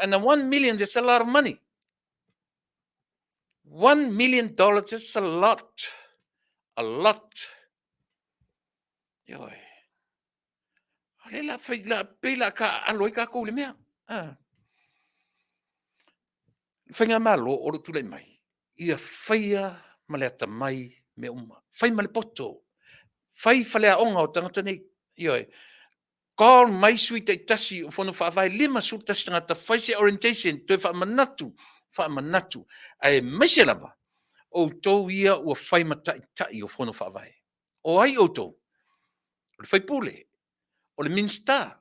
And the 1 million, that's a lot of money. $1 million is a lot. A lot. Yoi. Ale la fai la pela ka aloi ka ko le mea. Whainga malo o tu le mai. Ia whaia maleata mai me uma. Whai male poto. Whai whalea onga o tangata nei. Ioi. Ko mai sui te tasi o whono whaavai lima su tasi tangata whai se orientation. Toi wha manatu. Wha manatu. Ai maise lava. O tau ia ua whai matai tai o whono whaavai. O ai o tau. O le whai pule. O le minsta.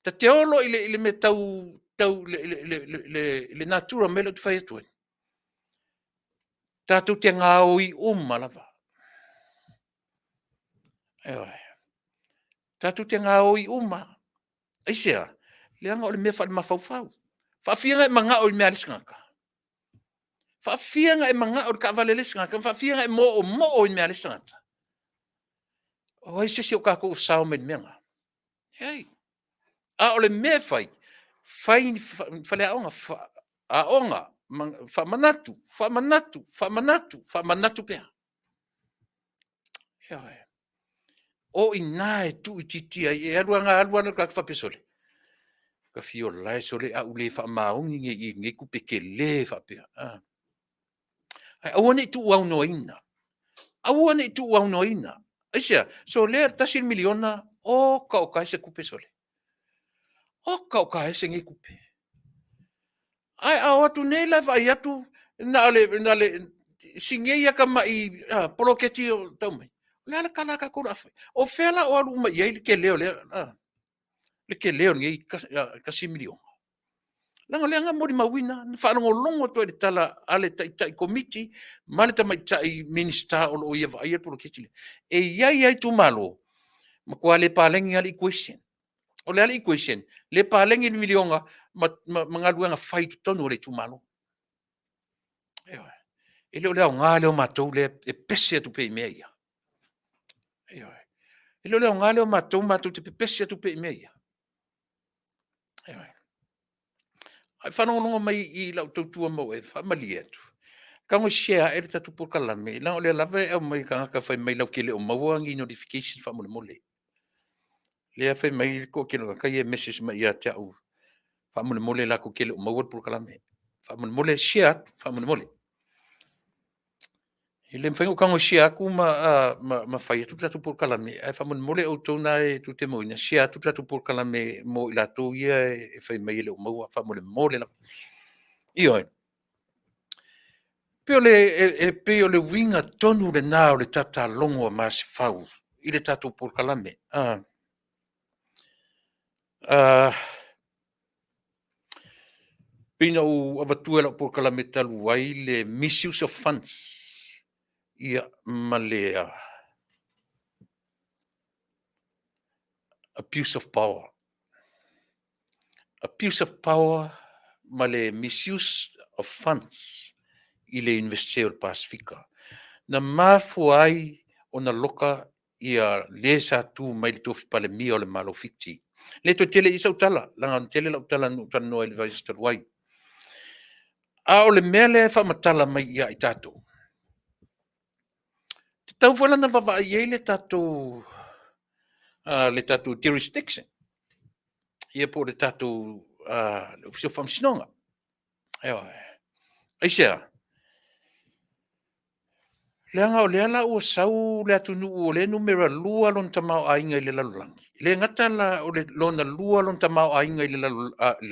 Ta te olo ile me tau le natura mele tu whai atuan. Tātou te ngā oi lava. Eoi. Tātou te ngā oi Aisea, leanga o le mea whale mawhauwhau. Whaafianga e manga o le mea lisngaka. Whaafianga e manga o le kawale lisngaka. Whaafianga e mo o le mea lisngaka. O ai sisi o kako o sao me meanga. Hei. A o le mea whai. Whai whale aonga. Aonga. Whamanatu pea. Hei. O ina e tu i titia e aluanga ka whapesole. Ka fio lai sole a ule whamaongi nge kupe ke le whapea. Awane tu wau no ina. Awane tu wau no ina. Aisea, so le tasil miliona o ka o kaise kupe sole. O ka o kaise nge kupe. Ai awatu nei la vai atu na le singeia ka mai poloketi o taumai. Le ala kala ka kura fai. O fela o alu mai ele ke leo le ke leo ngi ka similio. Langa mori mawina fa no longo to le tala ale tai committee male ta mai tai minister o ia vai e poloketi. E ia tu malo. Ma kwa le palengi ali question. O le ali equation le palengi milionga mangaluanga fight tonu le tu malo. E le o ngale o matou le e pese tu pe meia. E le ngale o matou te pese tu pe meia. Ai whanonga mai i lau tautua mau e whamali atu. Ka ngo share e tatu por kalame. La o le lava e mai ka ngaka whai mai lau ke le o mauangi notification whamole mole. Le a whai mai ko ke no kai e message mai ia te au. Whamole mole la ko ke le o mauangi por kalame. Whamole mole share whamole mole. Ile mfengo kango shia ku ma fai tu tatu por kalame ai fa mon mole o tona e tu te mo ina shia tu tatu por kalame mo ila to ia e fai mai le o mo fa mole la io pe o le winga tonu le na o le tata longo ma se fau ile tatu por kalame pina o avatuela por kalame talu ai le misuse of funds ia malea abuse of power ma le misuse of funds i le University o Pasifika na mafu ai o na loka ia le sa tu mai le tofi pale mia o le malo fiti le to tele isa utala langa tele la utala no tano ele vai sta wai a o le mele fa matala mai ia i tato tau fola na baba ia le tato jurisdiction ia po le tato le ofisio famsinonga aisea leanga o leala ua sau le atunu o le numera lua lon tamao ainga i le lalulangi. Le ngata la o le lona lua lon tamao ainga i le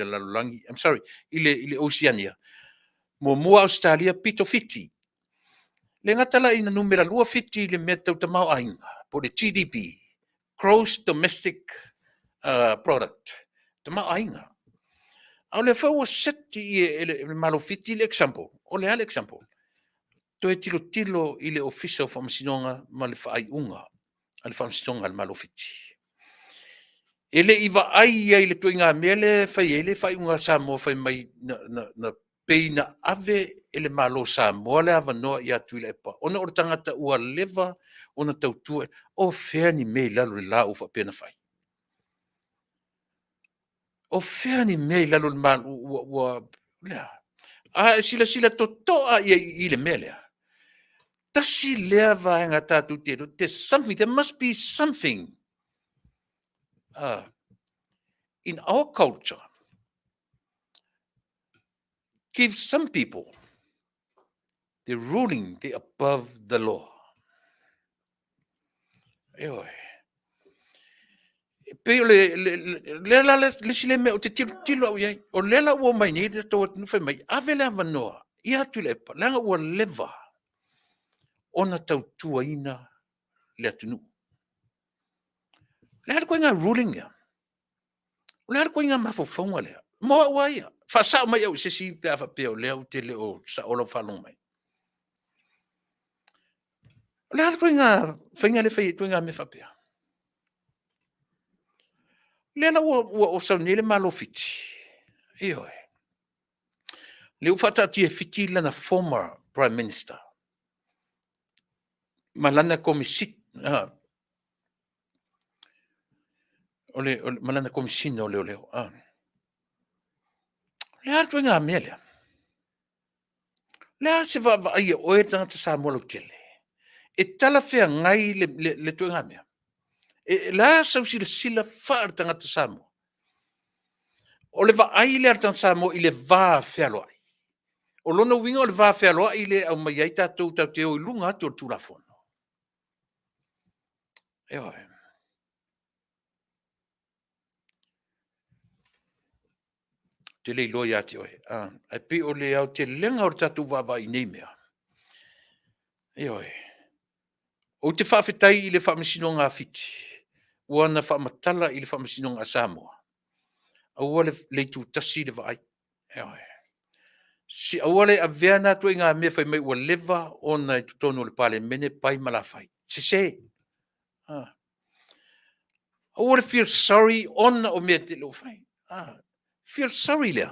lalulangi. I'm sorry, i le Oceania. Mua Australia pito fiti. Le ngata la ina numera lua fiti i le mea tau tamao ainga. Po le GDP, Gross Domestic Product. Tamao ainga. Au le fau seti i le malo fiti le example. O le hale example. To e tilo i le ofisa o whamasinonga ma le whaaiunga a le whamasinonga le malofiti. E le iwa ai ai le tui ngā mele whai e le whaaiunga sa mua whai mai na peina ave e le malo sa mua le awa noa i atu i le epa. Ona o le tangata ua lewa ona tautua o whea ni mei lalo le la ufa pena whai. O whea ni mei lalo le malo ua lea. sila totoa i le mea lea. Tasi lea vaenga tātou te ro, there's something, there must be something in our culture gives some people the ruling, the above the law. Eoi. Pe le sile me o te tilo au iai, o lela ua mai ni te tō nuwhai mai, awele a wanoa, ia tu le pa, langa ua leva, ona tau tua ina le atunu. Le hara koe ngā ruling lea, le hara koe ngā mawhawhaunga lea, moa ua ia, whasao mai au se si pe awha peo lea u te leo sa olo whalong mai. Le hara koe ngā whainga le whai, koe ngā me whapea. Lela ua o sau nele malo fiti. Ioi. Le ufata tia fiti lana former prime minister. Malana komisit. Malana komisino leo. Le hartu ngā mea lea. Le se va ai o e tangata sa molo tele. E tala fea ngai le tu ngā mea. E la sau sila whaar tangata Samoa. O le va ai le tangata Samoa i le vā whealo ai. O lona winga o le vā whealo ai le au mai ai tātou tau te o ilunga atu o tūlafono. Eo e. Te lei loi ati oe. Ai pi o le au te lenga o tātou vāwa i nei mea. Eo e. O te whawhetai i le whamasino ngā fiti. Ua na whamatala i le whamasino ngā Samoa. Aua le tūtasi le vai. Eo e. Si aua le avea nā tu i ngā mea whai mai ua leva o na i tutono le pale mene pai malawhai. Se. Aua le feel sorry ona o mea te lo whai. Feel sorry lea.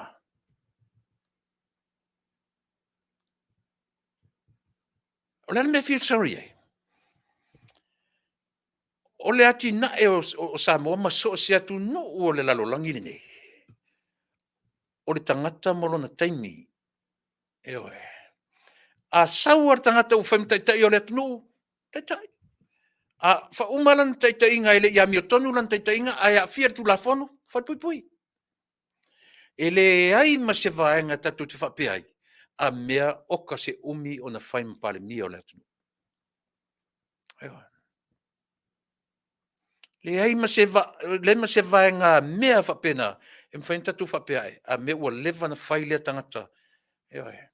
O lana mea feel sorry ai. O le ati na e o Samoa ma so se atu no o le lalolangi nei. O le tangata molona taimi. Eo e. A sauar tangata u whaimtaitai o le atu no. Taitai. A wha umalan taitai inga ele ia miotonu lan taitai inga ai a fia tu la fono. Whaipui. Ele ai ma se vaenga tatu te whape ai. A mea oka se umi o na whaimpale mi o le atu no. Eo e. Le ai ma se vaenga mea whapena. E mwhainta tu whapea ai. A mea ua lewa na whailea tangata. Eo e.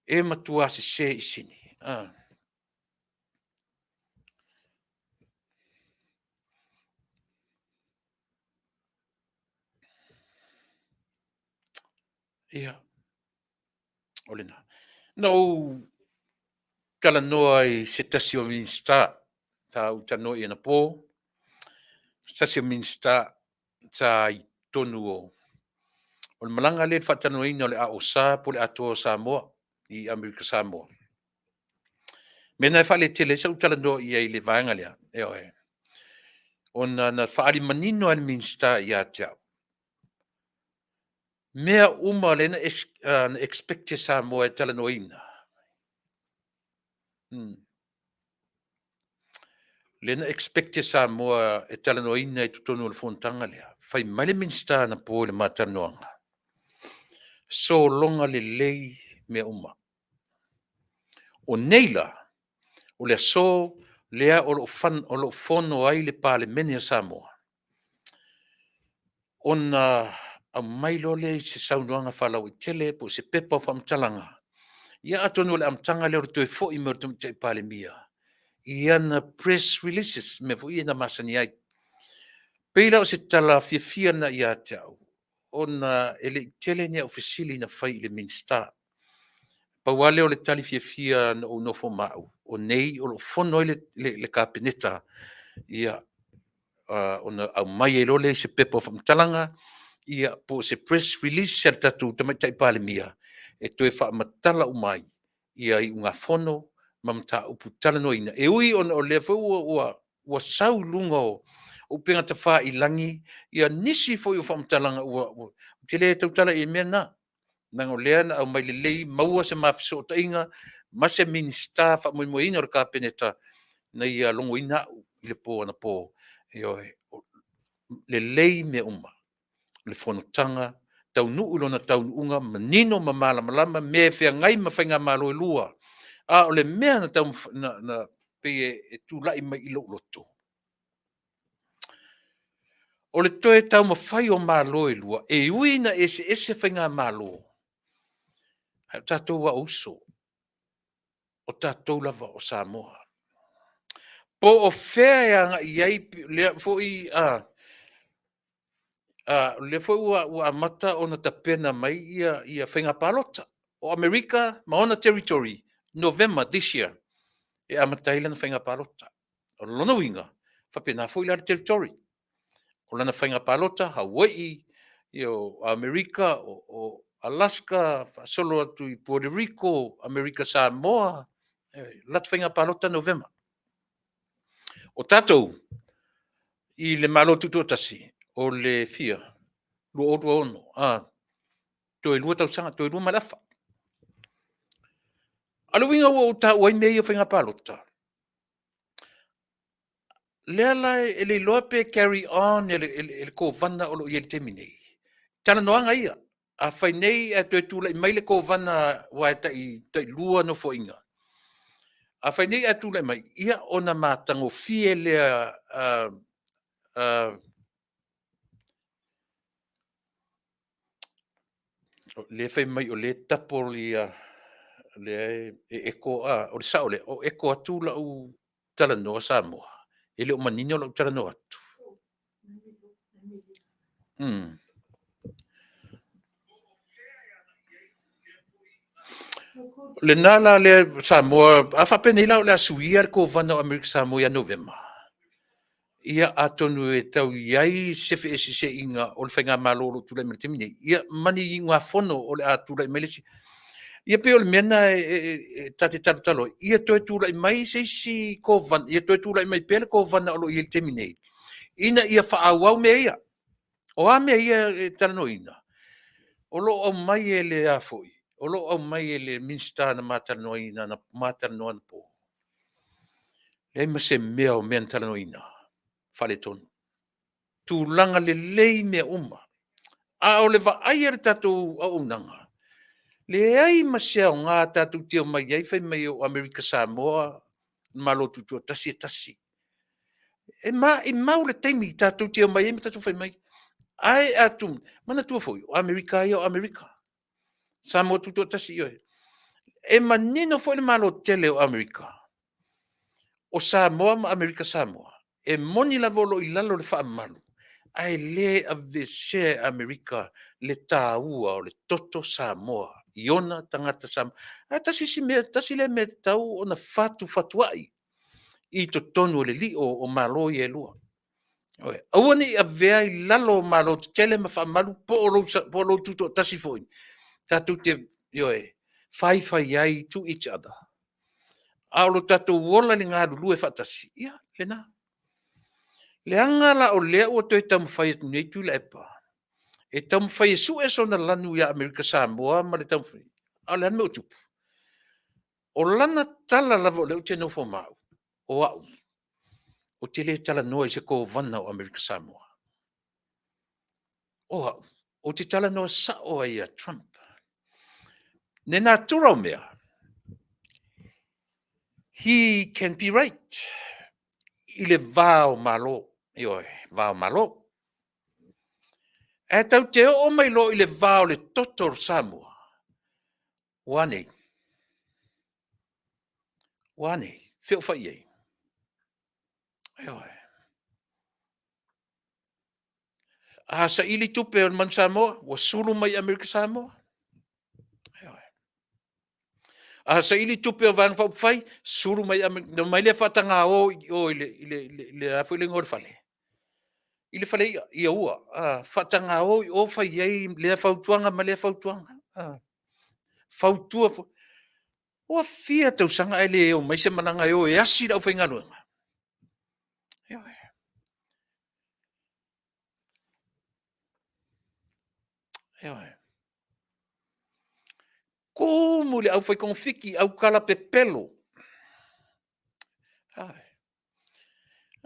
E matua se i sini. Ia. Olena. No kala noa i se tasi o minsta. Ta utano i na po. Tasi o minsta ta i tonu o. O le malanga le whatano ina le a o sa po le ato Samoa i Amerika Samoa. Mena e whale tele sa utala noa i ai le vaenga lea. Eo e. O na whaari manino al minsta i a tiao. Mea uma le na expecte Samoa e tala noa ina. Le na expecte Samoa e tala noa ina e tutonu le fontanga lea. Whai male minsta na po le matanoanga. So longa le lei mea uma. O neila, o le so lea o lo fono ai le pale menia Samoa. Ona a mailo le se saunuanga whalau i tele po se pepa whamtalanga. Ia atonu le amtanga leo to e fo i mertum te pale mia. Ia na press releases me fo i na masani ai. Peila o se tala fia na ia tau. Ona ele tele nia ofisili na fai le minsta. Pa wale o le tali fia na o nofo mau. O nei o lo fono le kapineta. Ia ona au mai e lole se pepa whamtalanga. Ia po se press release ser tatu tamaitai pale mia. E toe wha matala o mai. Ia i unga fono mamata upu tala no ina. E ui o le fau ua sau lunga upenga te wha I langi, ia nisi fo I o whamtalanga ua. Te lea tautala I mea nā. Nango lea na au mai lelei, maua se mafiso o tainga, ma se minista wha mui mui ina o ka peneta, na ia longo ina I le pō ana pō. Lelei me uma, le whanutanga, tau nuu lona tau nuunga, manino ma malama, me whea ngai ma whainga malo e lua. A o le mea na tau na pe e tūlai mai I loto. O le toe tau ma whai o malo e lua, e uina ese whainga malo. Hau tātou wa uso, o tātou lava o Samoa. Po o whea anga iai, le foi ua amata o na tapena mai ia whainga palota. O Amerika, Maona Territory, November this year, e amata ila na whainga palota. O lona winga, whapena foi ila territory. O lana whainga palota, Hawaii, o Amerika, o Alaska, solo atu I Puerto Rico, Amerika Samoa, lat whainga palota November. O tātou, I le malo tutotasi, o le fia, lua otua ono, toi lua tausanga, toi lua malafa. Alu winga o ta wai mei o whainga palota. Lea lai e le loa pe carry on ele ko vana o lo I te minei. Tana noanga ia. A whai nei e toi tūla I mai le ko vana wai tai lua no fo inga. A whai nei e tūla I mai. Ia o na mātango fie lea le whai mai o le tapo lia le eko o le sao le o eko atula u tala noa Samoa. Ele o manino la u tala noa atu. Le nala le Samoa, a whapene ila o le asuia ko vana o Amerika Samoa ia November. Ia atonu e tau iai sefe se inga o le whainga malolo tula me te mine. Ia mani I ngā whono o le atula I melesi. Ia pe o le mena tate talo. Ia toi tula I mai se si ko vana. Ia toi tula I mai pele ko vana o lo I te mine. Ina ia whaawau me ia. O a me ia talano ina. O lo au mai e le afoi. O lo au mai e le minsta na matalano ina na matalano ana po. Le ma se mea o mea talano ina. Fale tonu. Tūlanga le lei mea uma. A o le va ai ar tatou au unanga. Le ai masea o ngā tatou teo mai ai whai mai o Amerika Samoa malo tutua tasi e tasi. E mau le teimi tatou teo mai ai tatou whai mai. Ai atum, mana tua foi, o Amerika ai o Amerika. Samoa tutua tasi oi. E manino foi le malo tele o Amerika. O Samoa ma Amerika Samoa. E moni la volo I lalo le wha malu. Ai le a vese Amerika le tāua o le toto Samoa. Iona tangata Samoa. A tasi le me tau o na fatuai. I to tonu le li o malo I e lua. Awane a vea I lalo malo tele ma wha malu po lo tuto tasi foi. Tatu te whai ai to each other. Aolo tatu wola ni ngā lulu e whatasi. Ia, le nā. Le angala o lea o toi tamu whai atu nei tu le epa. E tamu whai e su e so na lanu ia Amerika Samoa, ma le tamu whai. A le anu me o tupu. O lana tala lava o leo te no fo mau. O au. O te le tala noa I se ko vana o Amerika Samoa. O au. O te tala noa sa o ai a Trump. Ne nā tura o mea. He can be right. I le vāo malo. Ioi, vāo malo. E tau te o mai lo I le vāo le totor Samoa. Wane. Whio whai ei. Ioi. A sa ili tupe o man Samoa. Wa sulu mai Amerika Samoa. Ioi. A sa ili tupe o vāna whai. Sulu mai Amerika. No mai le whatanga o le afu le ngor whale. I le whale ia ua. Whatanga o whai ei le whautuanga ma le whautuanga. Whautua. O fia tau sanga ele o mai se mananga o e asi rau whainga luenga. Eoe. Ko mo le au fai konfiki au kala pepelo. Ai.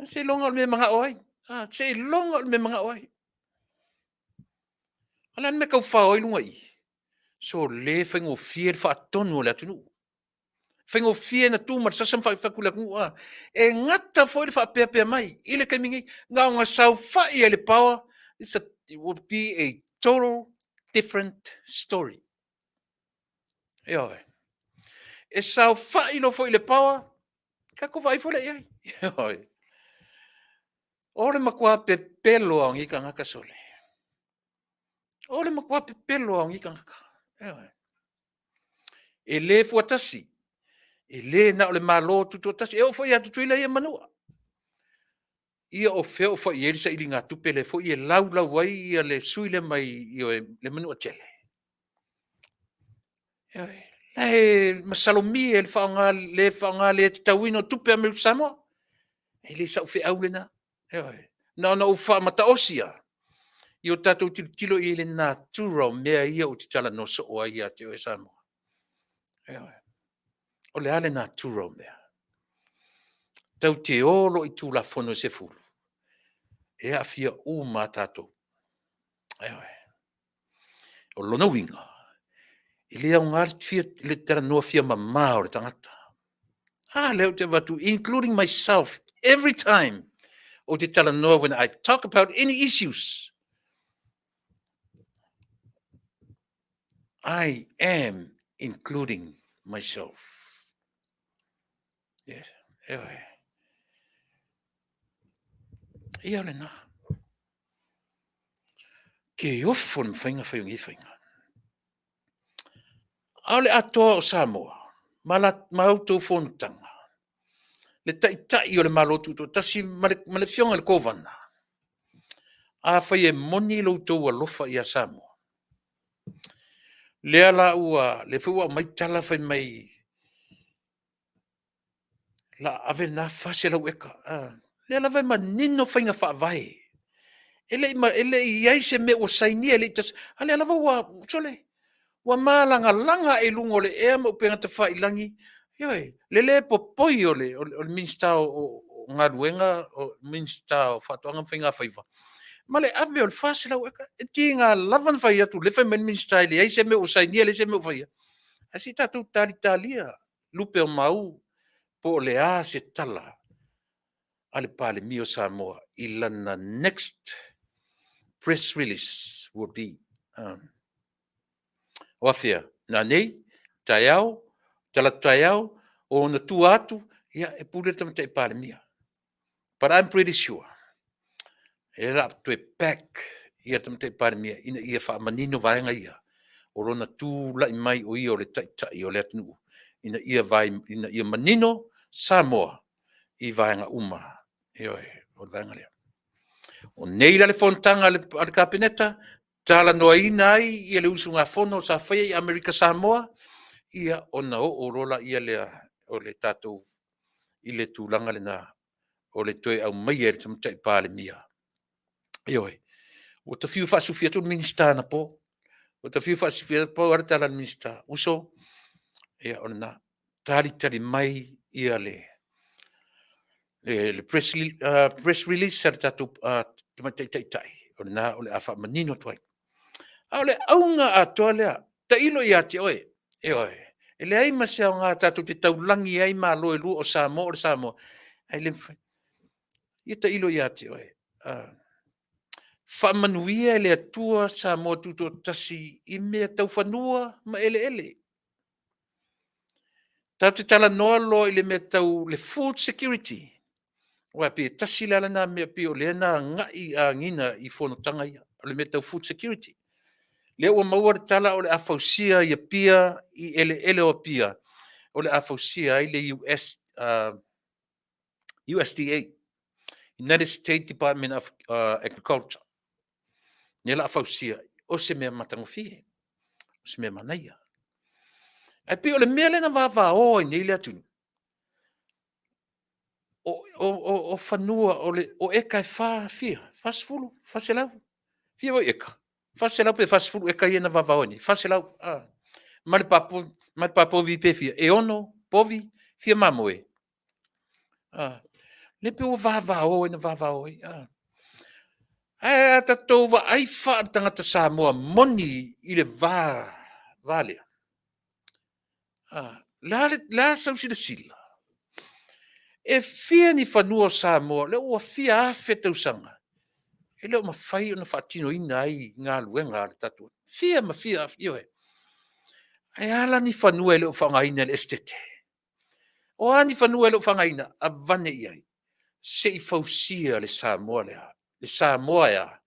Se longa me mga oai. Se longa me mga oai. Alan me kau fa oi lunga i. So le fai ngo fie fa tonu le atunu. Fai ngo fie na tu mar sasam fa kula ngua. E ngata foi fa pepe mai. Ile kai mingi nga nga sau fa i ele power. It would be a total different story. Eoe. E sau fa i lo foi le power. Kako vai foi le ai. Eoe. Ole makua pepelo ang ika ngaka sole. Ole makua pepelo ang ika ngaka. Eoe. E le fuatasi. E le na ole malo tutu tasi. E o foi atu tuila ia manua. Ia o feo fo i elisa ili ngā tupe le fo i e lau wai ia le suile mai i o le manua tele. Eoe. Lai masalomi e le whaonga le te tawino tupe a Amerika Samoa. E le sa ufe au le na. Eoe. Na ufa mata osia. I o tātou tilo i le natural mea ia o te tala no so o ia te o e Samoa. Eoe. O le ale natural mea. Tau te olo i tū la fono se fulu. E a fia u mā tātou. Eoe. O lona winga. I le au ngāri fia le tera noa fia mamā o le tangata. Leo te watu, including myself, every time o te tala noa when I talk about any issues. I am including myself. Yes. Eoe. Ia le nā. Ke ofo na whainga whaingi whainga. Aole atoa o Samoa. Mautou whonutanga. Le tai o le malotu to tasi ma le fionga le kovana. A whai e moni loutou alofa i a Samoa. Le ala ua, le fua mai tala whai mai. La ave na fase lau eka. Le ala vai ma nino whainga whaavai. Ele i aise me o sainia ele tas. Ale ala wa sole. Wa malanga langa e lungo le ea mo penga te whailangi. Ioi, le popoi o le minsta o ngā ruenga, o minsta o whatuanga whainga whaiva. Ma le ave o le whase lau eka. E ti ngā lavan whai atu, le whai men minsta ele aise me o sainia le se me o whaia. Asi tātou talia, lupe o mau, po le a se tala. Ale pale mio Samoa, i lana next press release will be wafia, nā nei, taiao, tala taiao, o na tu atu, ia e pule tamata e pale mia. But I'm pretty sure, e rap to e pack, ia tamata e pale mia, ina ia wha manino vaenga ia, o rona tū lai mai o ia o le tai o le atunu, ina ia manino Samoa, i vaenga uma, ioe, o le vaenga lea. O nei le fontanga le kapineta, tala noa ina ai, ia le usu ngā fono sa whaia i Amerika Samoa, ia ona o rola ia lea o le tātou i le tūlanga le nā, o le toe au mai e le tamatai pāle mia. Ioe, o ta fiu whaasufia tu minista na po, o ta fiu whaasufia po ara tala minista, uso, ia ona nā, tali mai ia le press release sa tātou tamatai, o le nā, o le awha manino tuai. Aole aunga atoa lea, ta ilo i ati oe, oe. E le ai masea o ngā tātou te taulangi ai mā loe lu o Samoa, o Samoa. Ai le mwhai. Ia ta ilo i ati oe. Whamanuia le atua Samoa tuto tasi i mea tau whanua ma ele. Tau te tala noa lo i le mea tau le food security. Oa pe tasi lala nā mea pio le nā ngai a ngina i whanotanga ia. Le mea tau food security. Le ua maua le tala o le afausia ia pia i ele o pia. O le afausia i le USDA, United States Department of Agriculture. Ni la afausia, o se mea matangofie, o se mea manaia. Ai pia o le mea lena wawa o i nei le atunu. O whanua, o eka e wha fia, wha sfulu, wha selau, fia o eka. Faselau pe fasfulu e kai na vavaoni. Faselau mal papo vi pe fia. E ono povi fia mamoe. Le pe o vavao na vavao. Ai tatou va ai fa tangata Samoa moni i le vale. La sau sila. E fia ni whanua Samoa, le ua fia a whetau sanga. E leo ma whai ona whaatino ina ai ngā luenga ale tatu. Fia ma fia ioe. Ai ala ni whanua e leo whangaina le estete. O ani whanua e leo whangaina a vane iai. Se I fausia le Samoa lea. Le Samoa ea.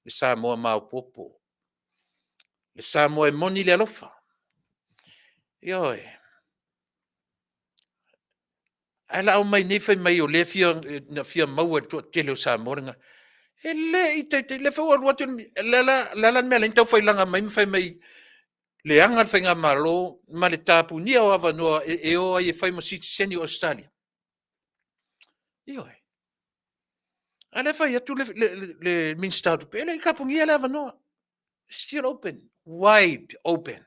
Le Samoa Maupopo. Le Samoa e moni le alofa. Ioe. Ai la o mai ne fai mai o le fia na fia maua to tele o Samoa nga. E le I te le fa wa tu la me la tau fai langa mai fai mai le anga fai nga malo ma le tapu ni o ava no e o ai fai mo siti seni o Australia. Ioe. Ale fai atu le Minster pe le kapungi ala ava no. Still open, wide open.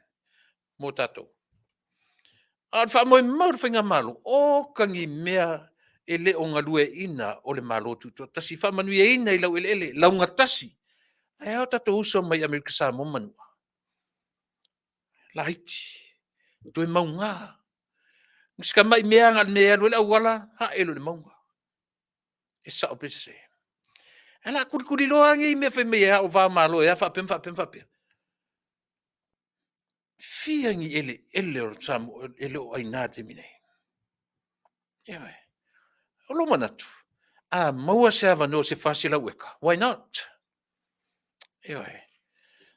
Mo tatou. A fa mo mo fai nga malo o kangi mea e le o ngalue ina o le malo tuto. Tasi fa manu e ina I lau ele lau ngatasi. Ai au tatou uso mai Amerika Samoa manua. La Haiti. Tue maunga. Ngska mai mea ngal mea lue au wala ha elo le maunga. E sa o pese. Ala kuri loa ngi mea fai mea o va malo e fa pem. Fia ngi ele o Samoa ele o aina te mine. Ioe. O lo manatu. Maua se ava no se fasila weka. Why not? Ioe.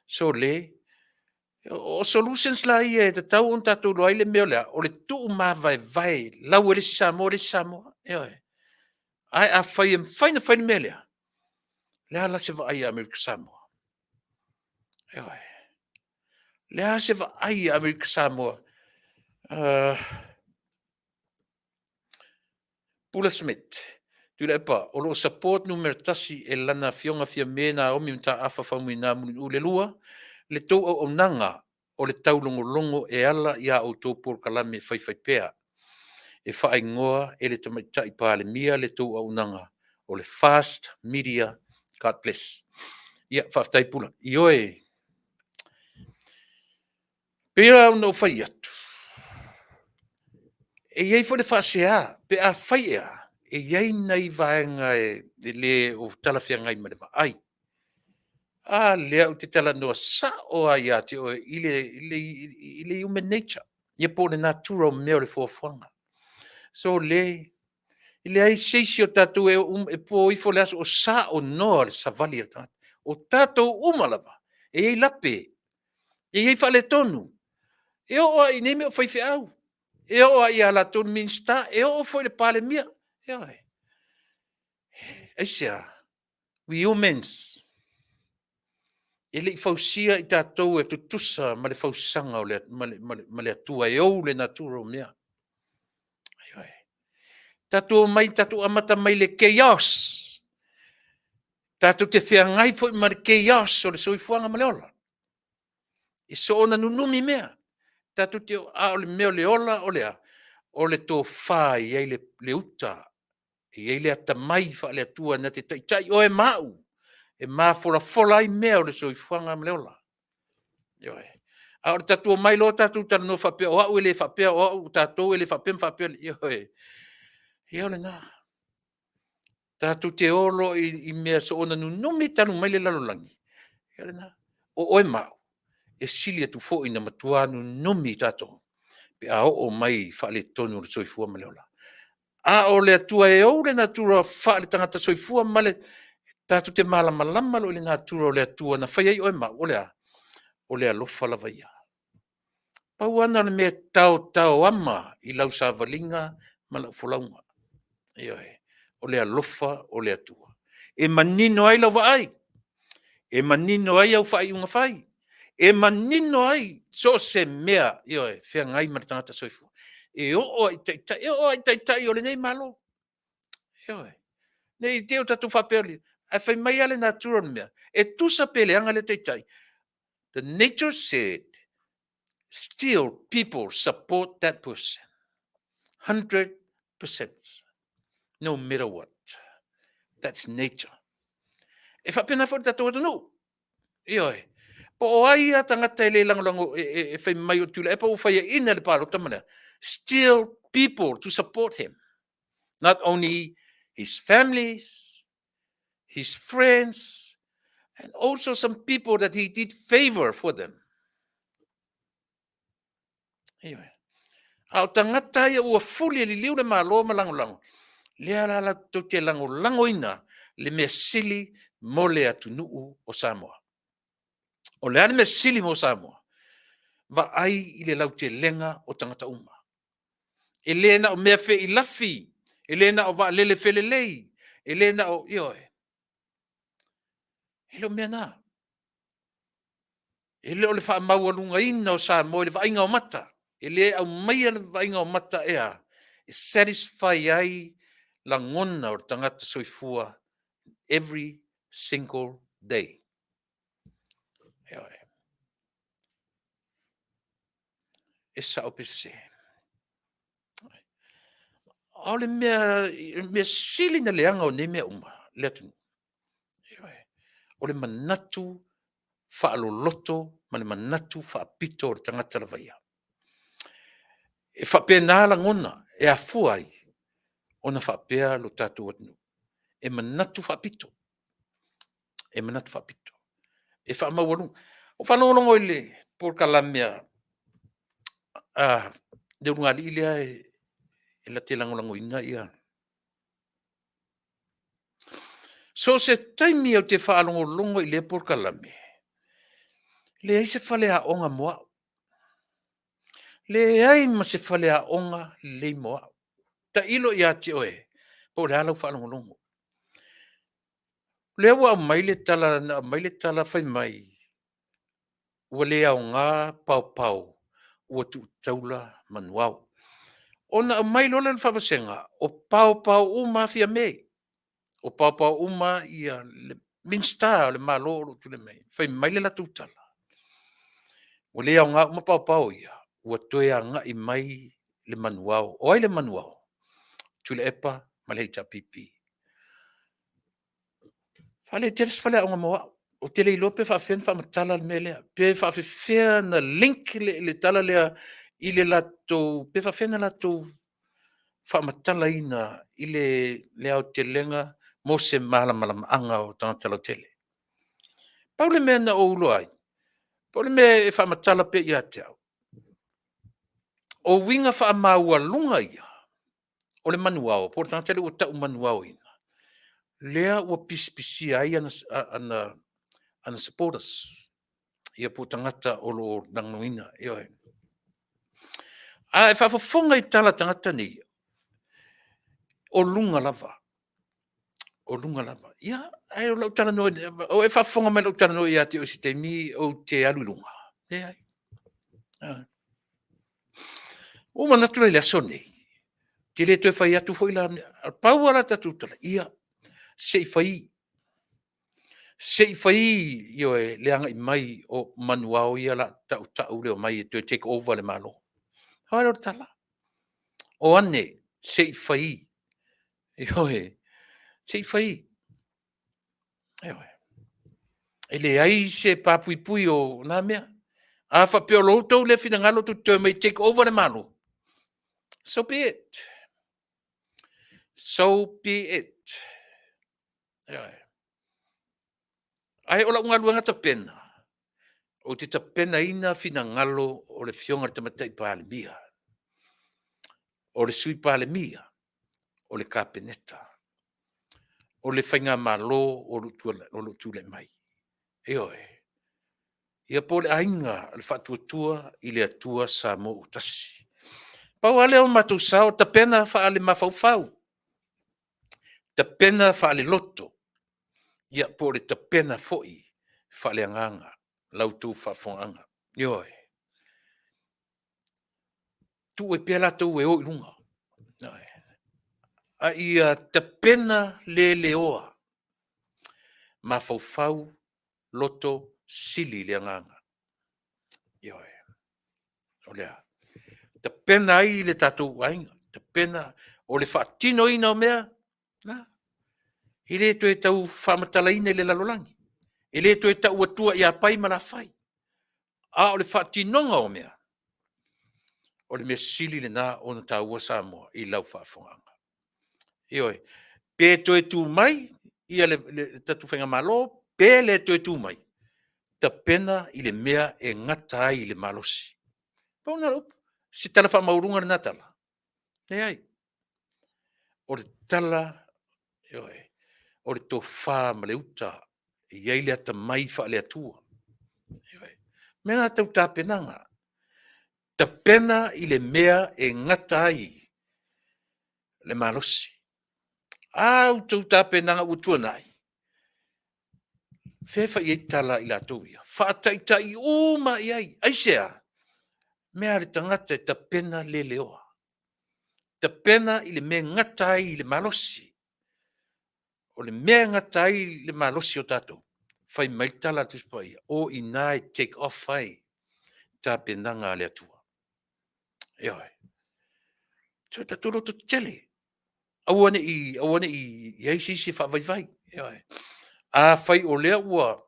So le o solutions la ia te tau on tatu lo ile mea lea o le tu ma vai lau ele Samoa. Ioe. Ai a fai mea lea. Lea la se va ai Amerika Samoa. Ioe. Lea se va ai Amerika Samoa. Pula Smith. Tu le pa, o lo support numero tasi e lana fionga fia mena o mi mta afa famuina munu le lua, le tau o nanga o le tau longo e ala ia o tō por kalame fai pea. E whaai ngoa e le tamaitai pa le mia le tau o nanga o le fast media, God bless. Ia, whaftai pula. Ioe. Pera no whai atu. E iei fo le whasea, pe a whai ea. E iei nei vaenga e le o talawhia ngai ma le ai. Lea o te tala noa sa o ai ate o ile human nature. Ia po le natura o mea o le fuafuanga. So ile ai seisi o tatu e po ifo le aso o sa o noa le savali le tangata. O tatu umalava. E iei lape. E iei whale tonu. E o ai neme o whaife au. E o ai ala tonu minsta. E o foi le pale mia. Ai. Aisia, we humans. E le fausia I tātou e tutusa ma le fausanga o ma le atua e ou le natura o mea. Ai. Tātou mai, tātou amata mai le chaos. Tātou te whea ngai foi ma le chaos o le soifuanga ma le ola. E so ona nunumi mea. Tātou te o le mea o le ola o lea. O le tō whai ei le uta. E le ata mai fa le atua na te tai o e mau. E mā fola I mea o le soifuanga ma le ola. Ioe. A o tatu mai lo tatu tala no whapea o au ele whapea o au tatu ele whapea. Ioe. Ioe le nā. Tatu te olo I mea so ona nunumi tanu mai le lalolangi. Ioe le nā. O oe mau. E sili atu fo ina matuanu numi tatu. Pe a o mai fa le tonu le soifua ma le ola. A o le atua e o le natura fa le tangata soifua ma le tatu te malama lo le natura o le atua na whai ai oe mau. O le alofa lava ia. Pau ana le mea tau ama I lau sa valinga ma lau folaunga. Ioe. O le alofa o le atua. E manino ai lau ai. E manino ai au whai unga whai. E manino ai so se mea. Ioe. Whea ngai ma le tangata soifua. E o ai tai o le nei malo. Ioe. Nei teo tatu whapeli. A whai mai ale natura mea. E tusa pele anga le tai. The nature said, still people support that person. 100%. No matter what. That's nature. E whapena whare tato no. Ioi. Po o ai a tangata e le langolango e whai mai o tula. E pa o whai ina le paro tamana. Still people to support him. Not only his families, his friends, and also some people that he did favor for them. Anyway, au tangata ia ua fuli li liu le malo malangolango. Lea la to te langolango ina le mea sili mo le atunuu o Samoa. O le ane mea sili mo Samoa. Va ai i le lau te lenga o tangata uma. E le na o mea fe i lafi. E le na o va lele fele lei. E le na o ioe. E lo mea na. E le o le wha maualunga ina o Samoa, le va inga o mata. E le au mai le va inga o mata ea. E satisfy ai la ngona o tangata soifua every single day. E sa o pese. O le mea sili na leanga o ne mea uma. Le atu. O le manatu whaaloloto, ma le manatu whaapito o le tangata la vaia. E whapena la ngona, e afua ai, o na whapea lo tātou atunu. E manatu whaapito. E manatu whaapito. E whaamawaru. O whanonongo i le, por kalamea, de runga li lea e la te langolango ina ia. So se taimi au te whaalongo longo i le por kalame. Le ai se whale a onga moa. Le ai ma se whale a onga le moa. Ta ilo ia te oe. Po le halau whaalongo longo. Le awa maile tala whai mai. Ua le au ngā pau pau. Ua tu taula manuau. Ona mai lola le whawasenga. O pau pau umafia mei. O pau pau uma ia le minsta le malo tu le mei. Whai mai le la tutala. O le au ngā uma pau pau ia. Ua toe a ngā i mai le manuau. O ai le manuau. Tu le epa ma le heita pipi. Fale teres fale au ngā moa. O te leilo pe whawhen whamatala le melea. Pe whawhewhea na link le tala lea i le lato. Pe whawhen na lato whamatala ina i le au te lenga mo se malam anga o tangatala tele. Pau le mea na o ulo ai. Pau le mea e whamatala pe i ate au. O winga whaamaua lunga ia. O le manuao. Po tangatele o tau manuao ina. Lea ua pispisi ai ana supporters. Ia po tangata o lo nanguina. Ioe. A e whawhafonga i tala tangata ni. O lunga lava. O lunga lava. Ia, ai o lau tala no. O e whawhafonga mai lau tala no ia te o si te mi o te alu lunga. Ia. O manatu le aso nei. Ke le tue whai atu fo ila. Pau ara tatu tala. Ia. Sei whai. Sei whai ioe leanga i mai o manuao ia la tau leo mai e tue take over le malo. Hoi o tala. O ane, sei whai. Ioe. Sei whai. Ioe. E le ai se papui pui o nā mea. A whapeo loutou le whina ngalo tu tue mai take over le malo. So be it. So be it. Ioe. Ai ola unga luanga tapena. O te tapena ina whina ngalo o le fionga te matai pāle mia. O le sui pāle mia. O le kapeneta. O le whainga malo o lo tūle mai. Ioe. Ia po le ainga le whatuatua i le atua sa mo utasi. Pau ale o matou sao tapena whaale mawhauwhau. Tapena whaale loto. Ia po le tapena foi whaale anganga. Lautu whawhonganga. Ioe. Tu e pia latou e o ilunga. Ioe. A ia tapena le leoa. Mawhauwhau loto sili le anganga. Ia e. O lea. Te pena ai le tātou ainga. Te pena o le whaatino ina o mea. Na. I le to e tau whamatalaina i le lalolangi. I le to e tau atua i a pai ma la whai. A o le whaatinonga o mea. O le mea sili le nā o na tāua Samoa i lau whaafonganga. Ioi. Pe to e tū mai, ia le tatu whainga malo, pe le to e tū mai. Ta pena i le mea e ngata ai i le malosi. Pauna rupu, si tala wha maurunga na tala. E ai. O le tala, ioi, o le tō whā ma le uta, iai le ata mai wha le atua. Ioi. Mena tau tā penanga. Ta pena i le mea e ngata ai le malosi. Au tau tā penanga utua nai. Fefa i tala i la tōia. Whaatai i uma i ai. Aisea. Mea le tangata e ta pena le leoa. Ta pena i le mea ngata ai le malosi. O le mea ngata ai le malosi o tātou. Whai mai tala tuspai. O i nai take off ai. Tā penanga le atua. Ioi. So ta tolo to tele. Awane i iaisisi whaavai. Ioi. A whai o lea ua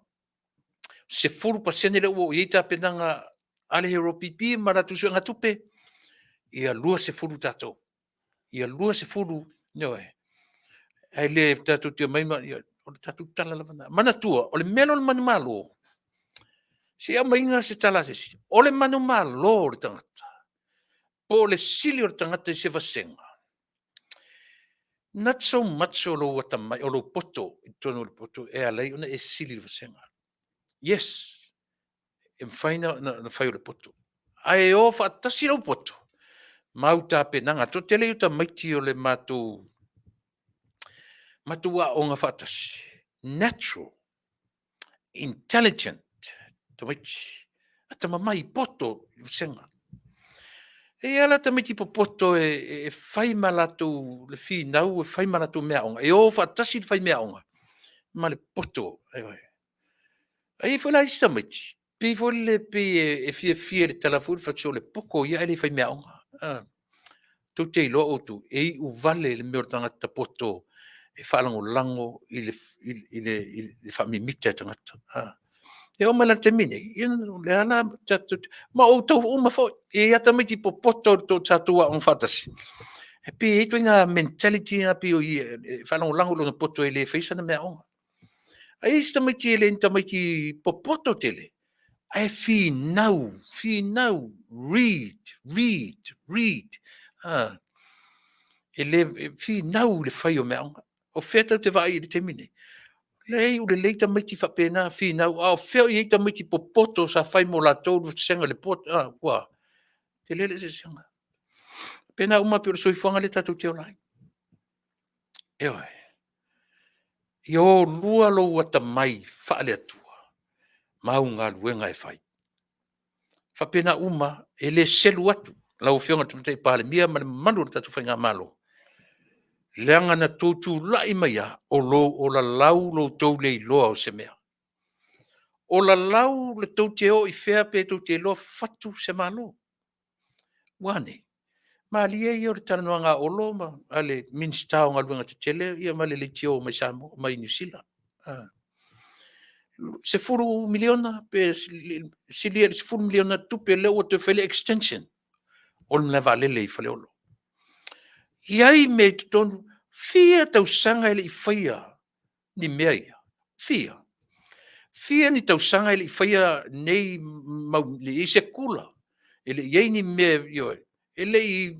se furu pasene le ua o iei tā penanga ale hero pipi maratusu nga tupe. Ia lua se furu tātou. Ia lua se furu. Ioi. Ai le tātou tia maima. O le tātou tala lavana. Mana tua. O le melo le manu malo. Si a mainga se tala se si. O le manu malo o le tangata. Po le sili o le tangata se vasenga. Not so much o lo watamai, o lo poto, i tono le poto, e alai ona e sili le vasenga. Yes. E mwhaina na whai o le poto. Ai o whaatasi lo poto. Mau tā penanga. To tele uta maiti o le mātou. Matua o ngā whaatasi. Natural. Intelligent. To maiti. Ata mamai poto le vasenga. E ala tamiti po poto e whai malato le fi nau e whai malato mea onga. E o whaatasi le whai mea onga. Ma le poto. Ai whala isi tamiti. Pi whole pi e fia le telefon whatso le poko ia ele whai mea onga. Tau te iloa o tu. E u vale le mea tangata poto e whalango lango i le whamimita tangata. E o mala te mine, le ala, ma o tau o ma fo, e ata miti po poto to tatua on fatasi. E pi e tuinga mentality na pi o i, whanau lango lo na poto e le whaisa na mea onga. A ista miti e le inta miti po poto tele. A fi nau, read. E le fi nau le whai o mea onga. O whetau te vai e te mine. Lei o le leita miti whapena whina, au wheo i eita miti po poto sa whai mo la tōru senga le poto, wā, te lele se senga. Pena uma pio soi whanga le tatou teo lai. Eoi. I o lua lo wata mai whaale atua, mau ngā luenga e whai. Whapena uma e le selu atu, lau whionga tumatei pāle mia ma le manu le tatou whainga malo. Leanga na tōtū lai mai a, o la lau lo tau le iloa o se mea. O la lau le tau te o i whea pe tau te loa fatu se malo. Wane. Ma lia i o le tala noa ngā olo, ma ale minstao ngā luenga te tele, ia ma le le tio mai Samoa, mai New Zealand. Se furu miliona, pe silia se furu miliona tupe leo o te whele extension. O le mlewa lele i whale olo. Iai me tonu, fia tau sanga ele i whaia ni mea ia. Fia. Fia ni tau sanga ele i whaia nei mau le i se kula. Ele iei ni mea ioe. Ele i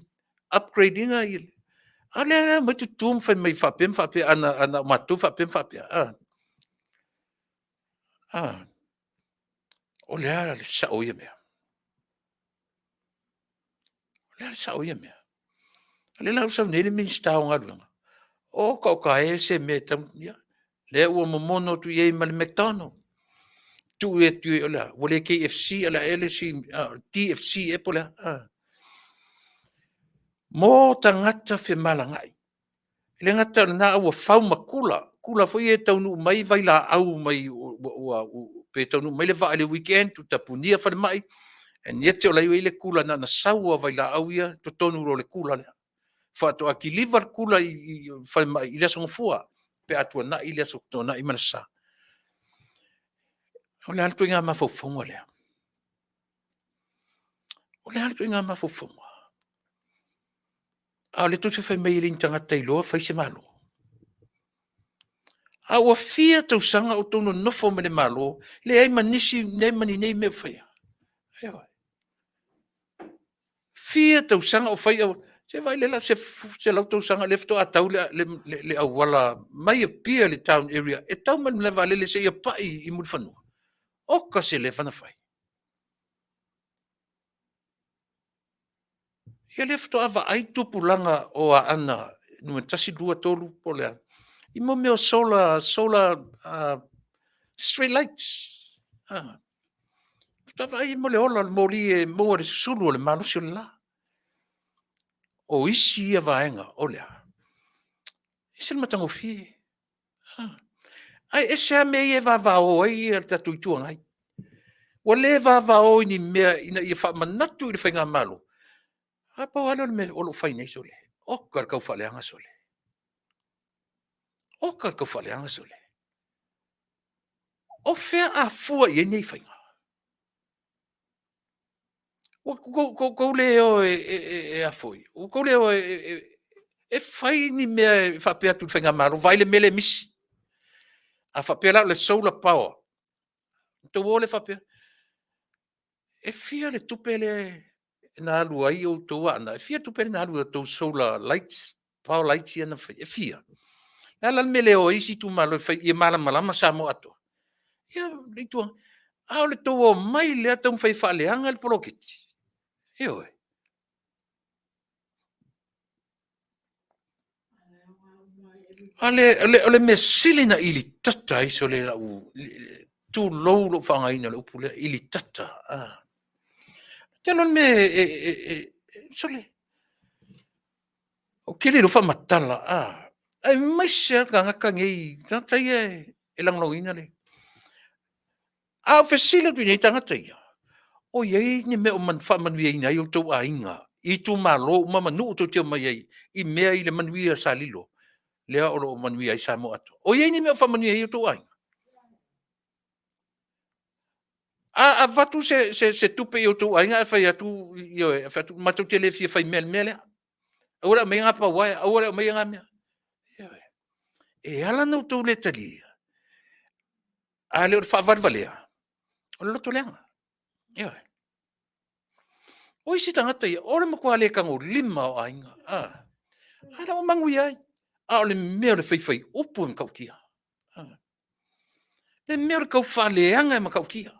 upgradinga i. Ale mai tu tum whai mai whapem ana matu whapem. O le ara le sa oia mea. O le ara sa oia mea. Ale lau sau nele minstao ngā ruanga. O ka e se me tam ya. Le ua momono tu ye mal McDonald. Tu e ola, wale KFC ala LC TFC e pola. Mo tangata fe malangai. Le ngata na ua fau makula. Kula foi e tau nu mai vai la au mai pe tau nu mai le va le weekend tu tapunia fa mai. nia te o lai i le kula na saua vai la au ia to tonu ro le kula le fa to aki liver kula i fa i le song fua pe atu na i le so to na i manasa o le alto nga ma fo fonga le o le alto nga ma fo fonga a le to se fa mai le tanga tai lo fa se malo a o fia to sanga o tono no fo me le malo le ai manisi nei mani nei me fa ai fia to sanga o fa se vai le la se la to sanga lefto a tau le awala mai pia le town area e tau man le vale le se ia pai i mulfanu o ka se le fana fai ia lefto ava ai tupulanga o a ana no tasi dua tolu po le i mo me o solar street lights tava ai mo le ola mo li e mo le sulu le malo si la o isi ia vaenga o lea isi le matango fi ai e se me e va o ai e tatu i tuanga ai o le va o ni mea ina i fa manatu i le whainga malo a pa wala me o lo whainei sole o kar kau whaleanga sole o kar kau whaleanga sole o fea a fua i nei whainga o ko le o e a foi o ko le o e fai ni mea fa pe atu whainga malo vai le mele misi a fa pe la le solar power to wo le fa pe e fia le tupele na lu ai o to ana e fia tupele na lu to solar lights power lights ia na e fia la mele o isi tu malo fa i mala mala ma sa mo ato ia le tu a le to o mai le atam fai fa le anga le prokit io ale me silina ili tata iso le la u tu lo fa ngai na le upule ili tata te non me sole o kele lo fa matala ai mai se ka ngaka ngai tata e lang lo ina le a fesile tu nei tanga ia o ye ni me o man fa man wi ina yo to ainga i tu malo mama nu to te mai i me i le man wi salilo le o lo man wi ai samo ato o ye ni me o fa man wi yo to ainga a vatu se tupe yo to ainga fa ya tu yo fa tu ma to tele fi fa mel ora me nga pa wa ora me nga me e ala no to le tali ale o fa valea o lo to lenga yo o isi tangata ia ora mo kwa le kango lima o ainga ala o mangui ai a o le mea le whaiwhai upu ang kaukia le mea le kau whaleanga e ma kaukia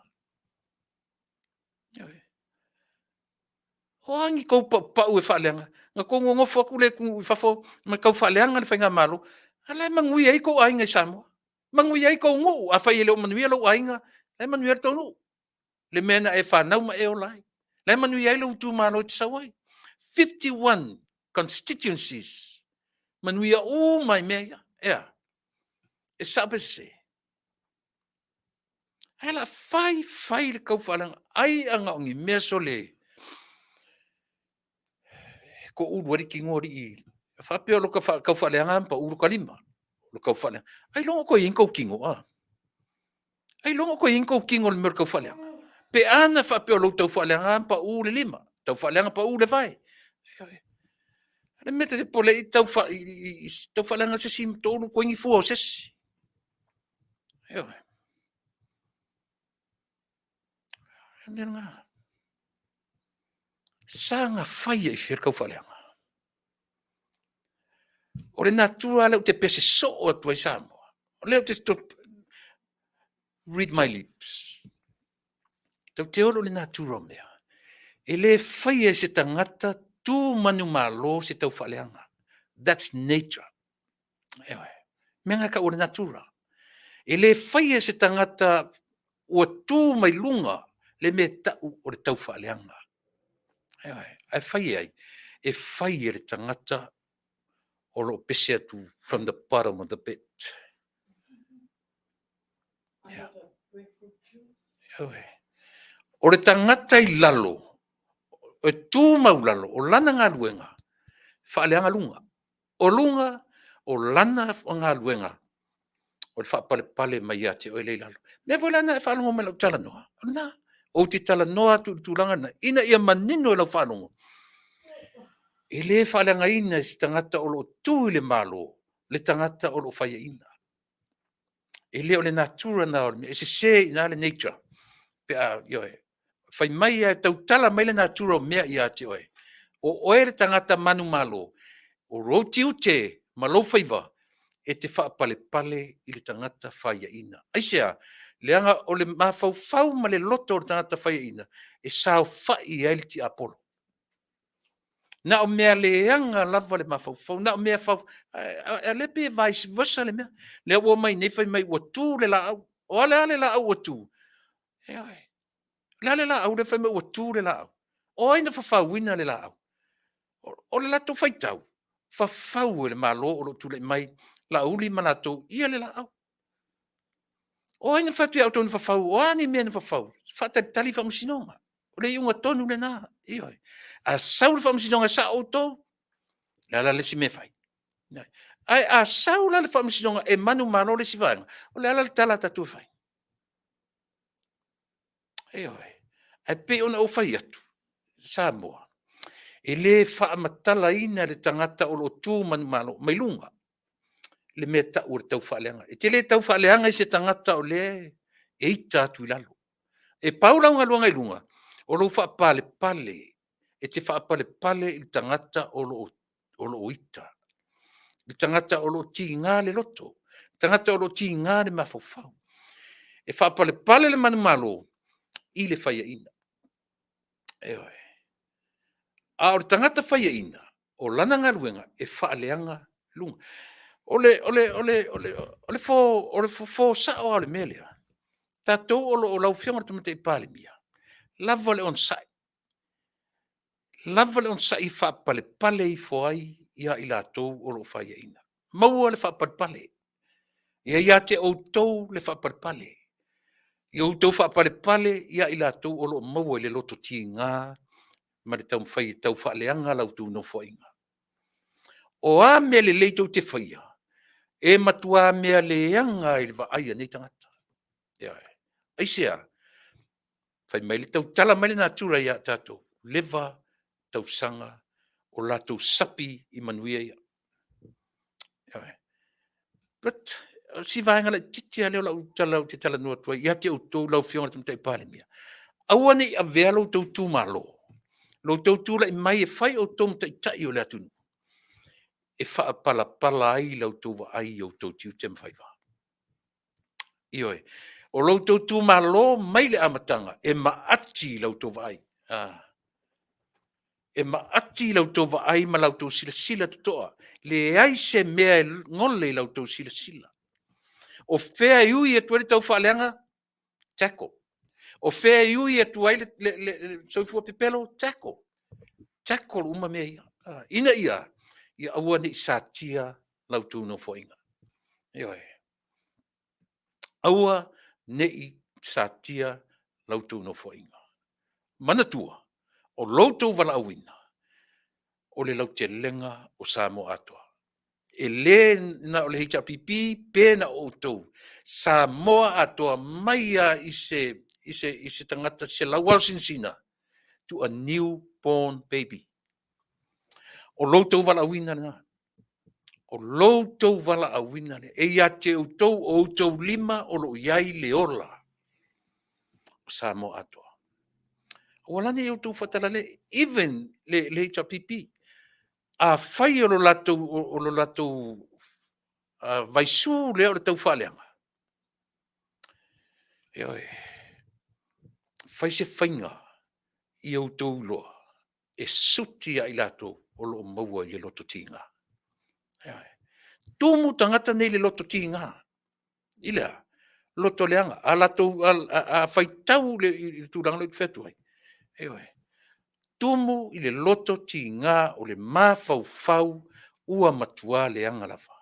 o angi kau pau e whaleanga nga kou ngofo aku le ku whafo ma kau whaleanga le whainga malo ala e mangui ai kou ainga i Samoa mangui ai kou ngu a whai ele o manuia lo ainga le manuia le tonu le mea na e whanau ma e o lai le manuia ai lo utu malo te sawai 51 constituencies manuia o mai mea e sabe se ela fai le kau whalang ai anga ongi mea sole ko uru wari ki ngori i whapea lo kau whaleanga pa uru kalima lo kau whaleanga ai longo ko yin kau kingo ai longo ko yin kau kingo le mer kau whaleanga pe ana whapea lo tau whaleanga pa uru lima tau whaleanga pa uru vai le meta te pole i tau whaleanga se sim tonu ko ingi fua o sesi nga sanga fai e fer kau whaleanga o le natura le te pese so o tu Samoa o le te read my lips te olo le natura mea e le fai e se tangata tu manu malo se tau whaleanga that's nature menga ka o le natura e le fai e se tangata o tu mai lunga le me tau o le tau whaleanga ai fai ai e fai e le tangata o lo pese atu from the bottom of the pit. O le tangata I lalo, o tū maulalo, o lana ngā luenga, whaaleanga lunga. O lunga, o lana ngā luenga, o le whaapale pale mai ate o e leilalo. Mea voi lana e whaalongo me lau tala noa. Na, o te tala noa tu tūlanga na, ina ia manino e lau whaalongo. E le whaaleanga ina si tangata o lo tū I le malo, le tangata o lo whaia ina. E le o le natura na o e se ina le nature. Pe a, yoe, whai mai e tau tala mai le natura o mea I ate oe. O oe le tangata manu malo, o roti ute, malo whaiva, e te whaapale pale I le tangata whaia ina. Aisea, leanga o le mawhau ma le loto o le tangata whaia ina, e sao whai e ti apolo. Na o mea leanga lava le mawhau, na o mea whau, a le pe vice versa le mea, le ua mai nei whai mai ua tū le la au, o ale la au ua tū. E oi, le la au le whai mai ua tū le la au. O aina whawhau ina le la au. O le lato whai tau, whawhau le malo o lo tū le mai, la uli manato, ia le la au. O aina whatu au tonu whawhau, o ani mea na whawhau, whata tali whamusinonga. O le iunga tonu le nā, i oi. A sau le whamusinonga sa o tō, la le si me whai. Ai a sau la le whamusinonga e manu malo le si vanga, o le ala le tala tatu whai. E oi, ai pe ona o whai atu, sa moa. E le whaamatala ina le tangata o lo tū manu malo, mai lunga. Le mea tau o le tau whaaleanga. E te le tau whaaleanga I se tangata o le e ita atu I lalo. E paula unga luanga I lunga, o lo whaapale pale, e te whaapale pale I tangata o lo ita. I tangata o lo ti ngā le loto. Tangata o lo ti ngā le mawhawhau. E whaapale pale le manu malo, I le whaia ina. E oi. A o le tangata whaia ina, o lana ngā luenga, e whaaleanga lunga. Ole fo sa o le melia. Tatou o lau fionga tu mate pale mia. Lava le on sai. Lava le on sai fa pale pale I foai ia I latou o lo faia ina. Maua le fa pale pale. Ia te o tou le fa pale pale. Ia o tou fa pale pale ia I latou o lo maua le loto ti ngā ma le tau fai tau fa leanga lau tu no foinga. O a me le leitou te faia. E matua mea leanga I le vaai nei tangata. Ia. Aisea, fai mai le tau tala mai le natura ia tātou. Leva tau sanga o latou sapi I manuia ia. Ia. But, si vaenga le titia leo lau tala o te tala nua tua, ia te o tau lau fionga tamtai pāle mea. Aua nei a vea lau tau tū malo. Lau tau tū lai mai e fai o tau mtai tai o le atunu. E wha pala pala ai lau tau wa ai o tau tiu te mwhai wā. Ioi. O lau tau tū malo mai le amatanga, e maati lau tau wa ai. E maati lau tau wa ai ma lau tau sila sila tutoa. Le ai se mea ngole lau tau sila sila. O fea iui e tuare tau whaaleanga, tako. O fea iui e tuai le soifua pepelo, tako. Tako uma mea ia. Ina ia, ia aua ni satia lau tau no foinga. Ioi. Aua nei satia lau tau no foinga. Manatua, o loutou wala awina, o le lau te lenga o Samoa atoa. E le na o le HRPP, pēna o tau. Samoa atoa maia I se tangata se lawal sinsina to a newborn baby. O loutou wala awina na. O loutou wala awina le. E ia te o tau lima o lo iai le ola. O Samoa atoa. Wala ni o tau whatalale, even le HRPP. A whai o lo latou vaisu leo le tau whaleanga. E oi, whai se whainga I o tau loa, e suti a I latou o lo maua I le loto tinga. E oi, tūmu tangata nei le loto tinga. Ilea, loto leanga, a latou, a whai tau le tūranga le whetuai. E oi, tumu I le loto ti ngā o le mawhau ua matua le angalafa.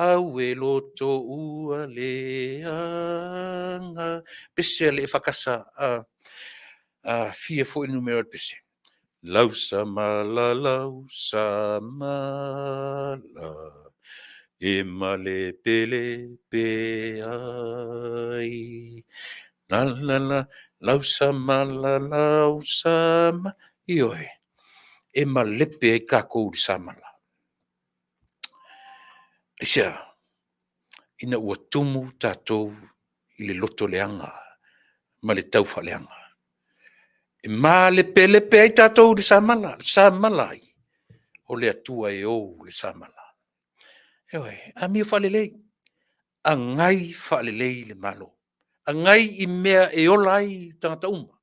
Au e loto ua le anga. Pese le whakasa. fia foi numero pese. Lau samala, e male pele pe ai. La la la, lau samala, ioe. E malepe e kako uri samala. Isia, ina ua tumu tātou i le loto leanga, ma le taufa leanga. E mā le pelepe ai tātou uri samala ai. O le atua e ou le samala. Ewe, a mia whalelei. A ngai whalelei le malo. A ngai I mea e ola ai tangata uma.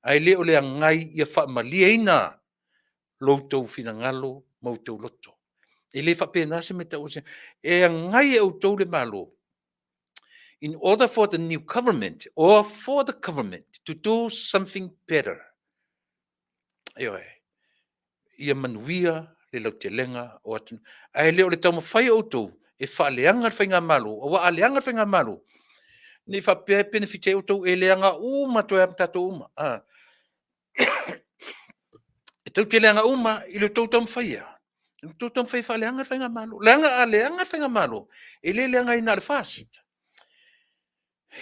Ai leo le a ngai ia whaamalia ina loutou fina ngalo mautou loto. E le whapena se me tau se. E a ngai e outou le malo. In order for the new government or for the government to do something better. Ewe, ia manuia le lau te lenga o atu. Ai leo le tau mawhai outou e whaaleanga whainga malo, o wa aleanga whainga malo. Ni whapea benefite outou e leanga uma to e tatou uma. E tau te leanga uma I le tau tau mwhaia. Le tau tau mwhai whaaleanga whainga malo. Leanga whainga malo. E le leanga ina le fast.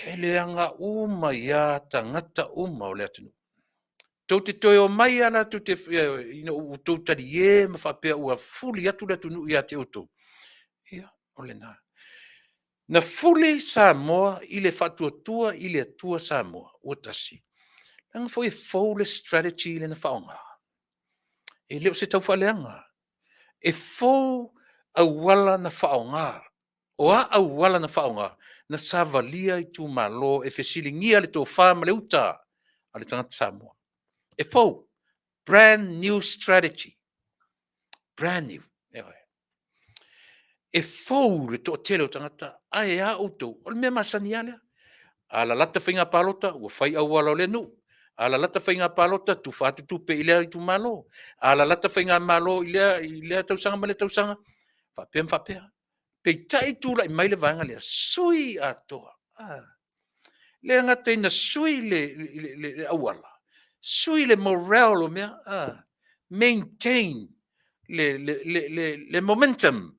E leanga uma ia tangata uma o le atunu. Tau te toi o mai ana tu te o tau tari e ma whapea ua fuli atu le atunu ia te outou. Ia, o le nā. Na fuli Samoa I le whatuatua I le atua Samoa. Ua tasi. Langa foi fou le strategy le na whaonga. E leo se tau whaleanga. E fou awala na whaonga. O a awala na whaonga. Na savalia I tu malo e whesilingia le tō whama le uta. A le tangata Samoa. E fou. Brand new strategy. Brand new. Ewe. E fou le tō tele o tangata. Ai a outou. O le mea masani alea. A la lata whainga palota. Ua whai awala o le nu. A la lata whainga palota. Tu whatu tu pe ilea I tu malo. A la lata whainga malo ilea tausanga ma le tausanga. Whapea. Pei tai tūla I maile vanga lea. Sui atoa. Lea ngata ina sui le awala. Sui le morale o mea. Maintain le momentum.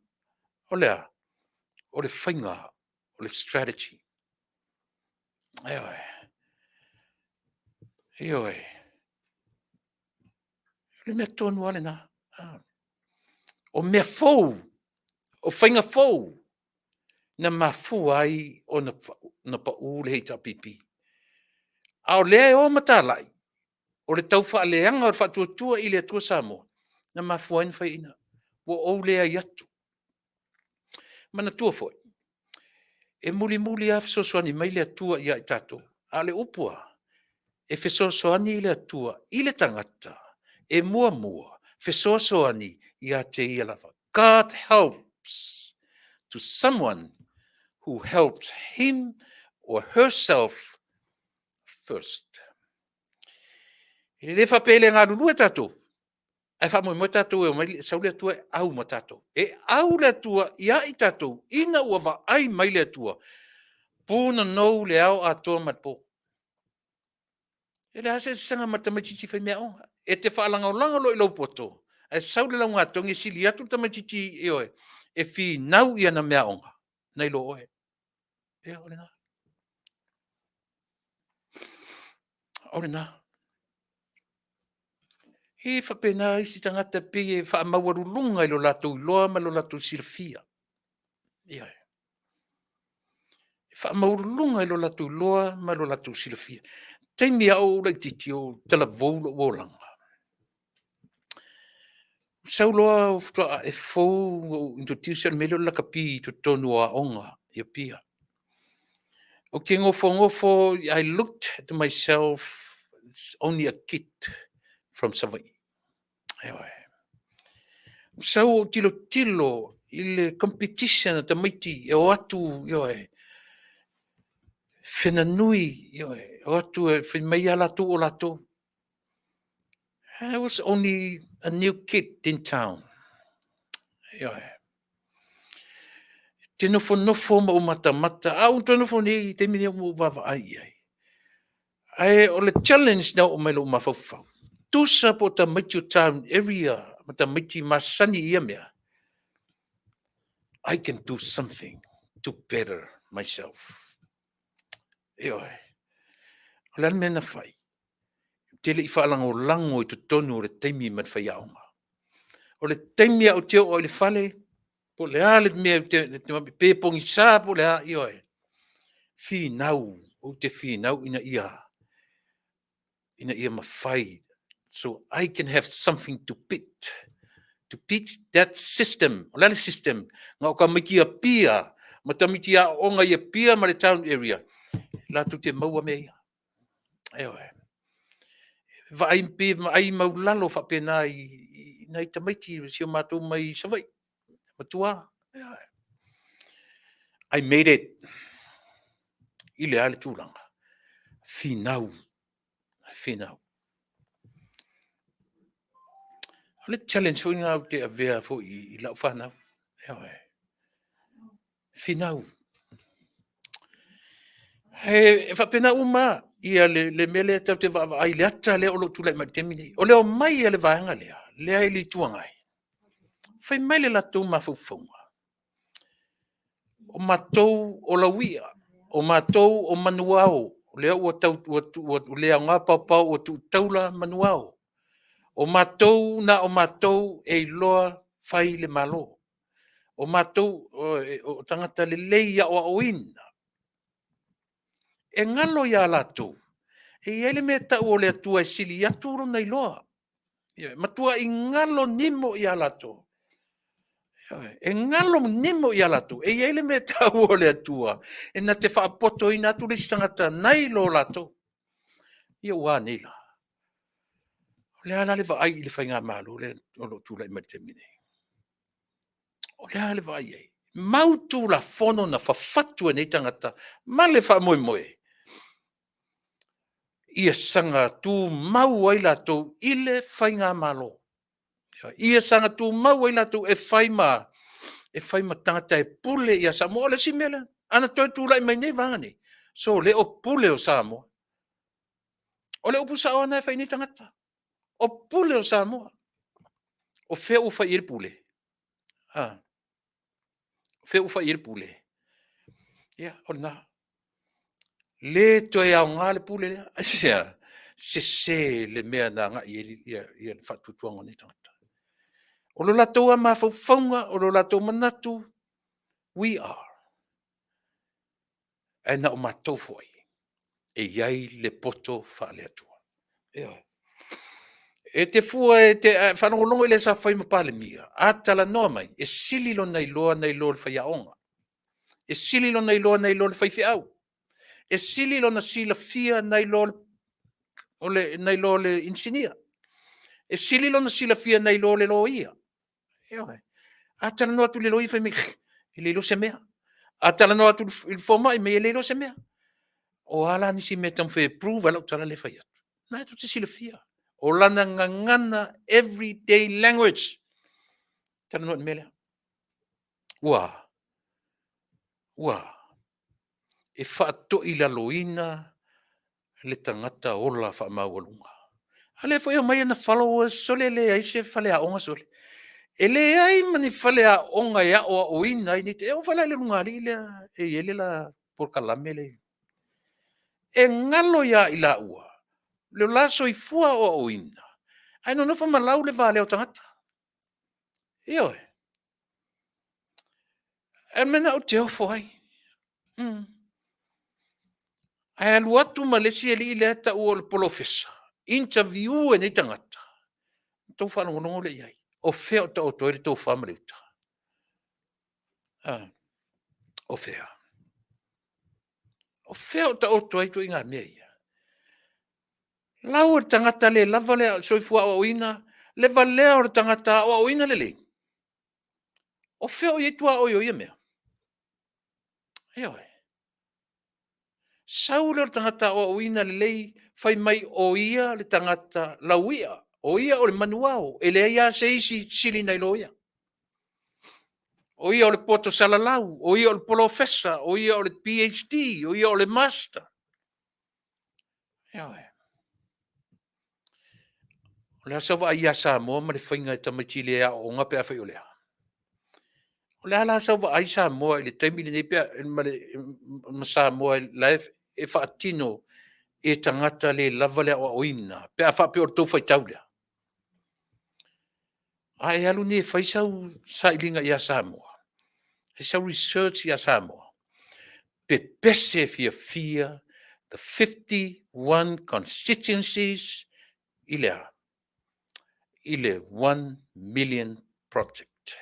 O lea. O le whainga. O le strategy. Eoi. Le mea tonu ale na. O mea fou. O whainga fou. Na mafu ai o na pau le heita pipi. A o lea o matalai. O le tau wha leanga o le whatuatua I le atua Samoa. Na mafu ai na whaina. O lea I atu. Mana tua foi. E muli a fesosoani mai le atua ia I tato. A le upua. E fesosoani I le atua. I le tangata. E mua. Fesosoani ia te ia lava. God helps to someone who helps him or herself first. E le whapele ngā ruru e tato. Ai wha mo tato e mai sau le atua au mo tato. E au le atua ia I tato. Ina ua wa ai mai le atua. Puna nou le au atua matpo. E le ase sanga matamatiti whai mea o. E te whaalanga o langa lo I lau poto. E sau le lau ngā tongi sili atu tamatiti e oe. E fi nau ia na mea onga. Nei lo oe. E ole na. Ole na. E whapena I si tangata pe e whaamawarulunga I lo lato iloa ma lo lato sirfia. E oe. E whaamawarulunga I lo lato iloa ma lo lato sirfia. Teimi au lai titi o tala voulo o langa. Sau loa e fou introduce al melo la kapi to tonu a onga ia pia. O ke ngofo, I looked to myself, it's only a kid from Savaii. Ewa. Sau tilo, ile competition at the mighty, e o atu, yoe. Whenanui, yoe. O atu, whenmai alatu o lato. I was only a new kid in town. Yoe. Te nofo ma o mata. Au to nofo nei, te mini o wawa ai. Ai o le challenge na o mai lo mafafau. Tusa po ta mighty town area, ma ta mighty masani ia mea. I can do something to better myself. Oi. O le mena fai. Tele i whaalango lango i tonu o le teimi man whai aonga. O le teimi au teo o le fale, po le ale mea te pepongi sā po le a oi. Fi nau, o te fi nau ina ia. Ina ia mawhai. So I can have something to beat that system, o lale system, ngā o ka miki a pia, ma ta miki a onga i a pia ma le town area. La tu te maua mea ia. Oi. Vai pe ai maulalo fa pena i nai tamaiti si o mātou mai savai. Matua. I made it. I le ale tūlanga. Finau. Finau. Le challenge fo ngā te avea fo i lau whanau. Finau. He fa pena uma ia le mele tau te va ai le ata le o lo tūlai mai temini. O le o mai le vaanga lea. Le ai li tuangai. Fai mai le latou mafufonga. O matou o la wia, o matou o manuao, le o tau o le nga pau o tu taula manuao. O matou na o matou e loa fai le malo. O matou o tangata le leia o oina. E ngalo ia latou. E ele me tau o le atua e sili aturo nei loa. Matua i ngalo nimo ia latou. E ngalo nimo ia latu. E ele me tau o le atua. E na te whaapoto i natu le sangata nei lo latu. Ia ua nila. Le ala le vai i le whainga malu le o lo tūla i maritemine. O le ala le vai ei. Mautu la fono na whawhatua nei tangata. Ma le wha moe moe. Ia sanga tu mau ai latu i le whainga malo. Ia sanga tu mau ai latu e whaima. E whaima tangata e pule ia Samoa le simele. Ana toi tūlai mai nei vangani. So le o pule o Samoa. O le upusa o ana e whai ni tangata. O pule o Samoa. O whea ufa i le pule. O whea ufa i le pule. Ia, o na. Le toi au ngā le pule lea. Asia, se le mea na ngā ia le whatutuanga ni tangata. O lo latou a mawhauwhaunga, o lo latou manatu. We are. E na o mātou foi. E iai le poto whaale atua. E te fua e te whanongolongo i le sa whai mapale mia. Atala noa mai. E sililo nei loa le whai aonga. E sililo nei loa le whai whiau. E sililo na sila fia nei loa le insinia. E sililo na sila fia nei loa le loa ia. Atala noa tu le loa i whai mea. I le lo se mea. Atala noa tu il foma i mea le lo se mea. O ala nisi me tam whai prove ala utala le whai atu. Nai tu te sila fia. O lana ngangana everyday language. Tana noa mele. Ua. E whaato i la loina le tangata ola wha maualunga. Ale fo mai ana followers sole le ai se whale a onga sole. E le ai mani whale a onga ia o oina ni te o whale le runga li le e ele la por kalame le. E ngalo ia i la ua. Le laso i fua o oina. Ai no fa malau le vale o tangata. Io. E mena o te o foi. Ai alu atu ma lesi e li le ata o le polofesa. Interview e nei tangata. Tau whanongonongo le iai. O fea o tau toere tau whamare uta. O fea. O fea o tau toere tau inga mea ia. Lau o tangata le lava le soifua o ina. Le valea o tangata o ina le le. O fea o ietua o ia mea. Eo e. Saule o tangata o ina le lei fai mai o ia le tangata lauia. O ia o le manuao. E le ia se isi sili nei loia. O ia o le poto salalau. O ia o le professor. O ia o le PhD. O ia o le master. Ia oe. O le asa wa ia Samoa ma le whainga e tamaiti lea o ngā pea whai o lea. O le ala asa wa ai Samoa i le taimi le nei pea ma Samoa life e whaatino e tangata le lava lea o oina. Pea wha pe o tau whai tau lea. A e alu ne whaisau sa ilinga ia Samoa. He sau research ia Samoa. Pe pese fia the 51 constituencies i lea. I le 1 million project.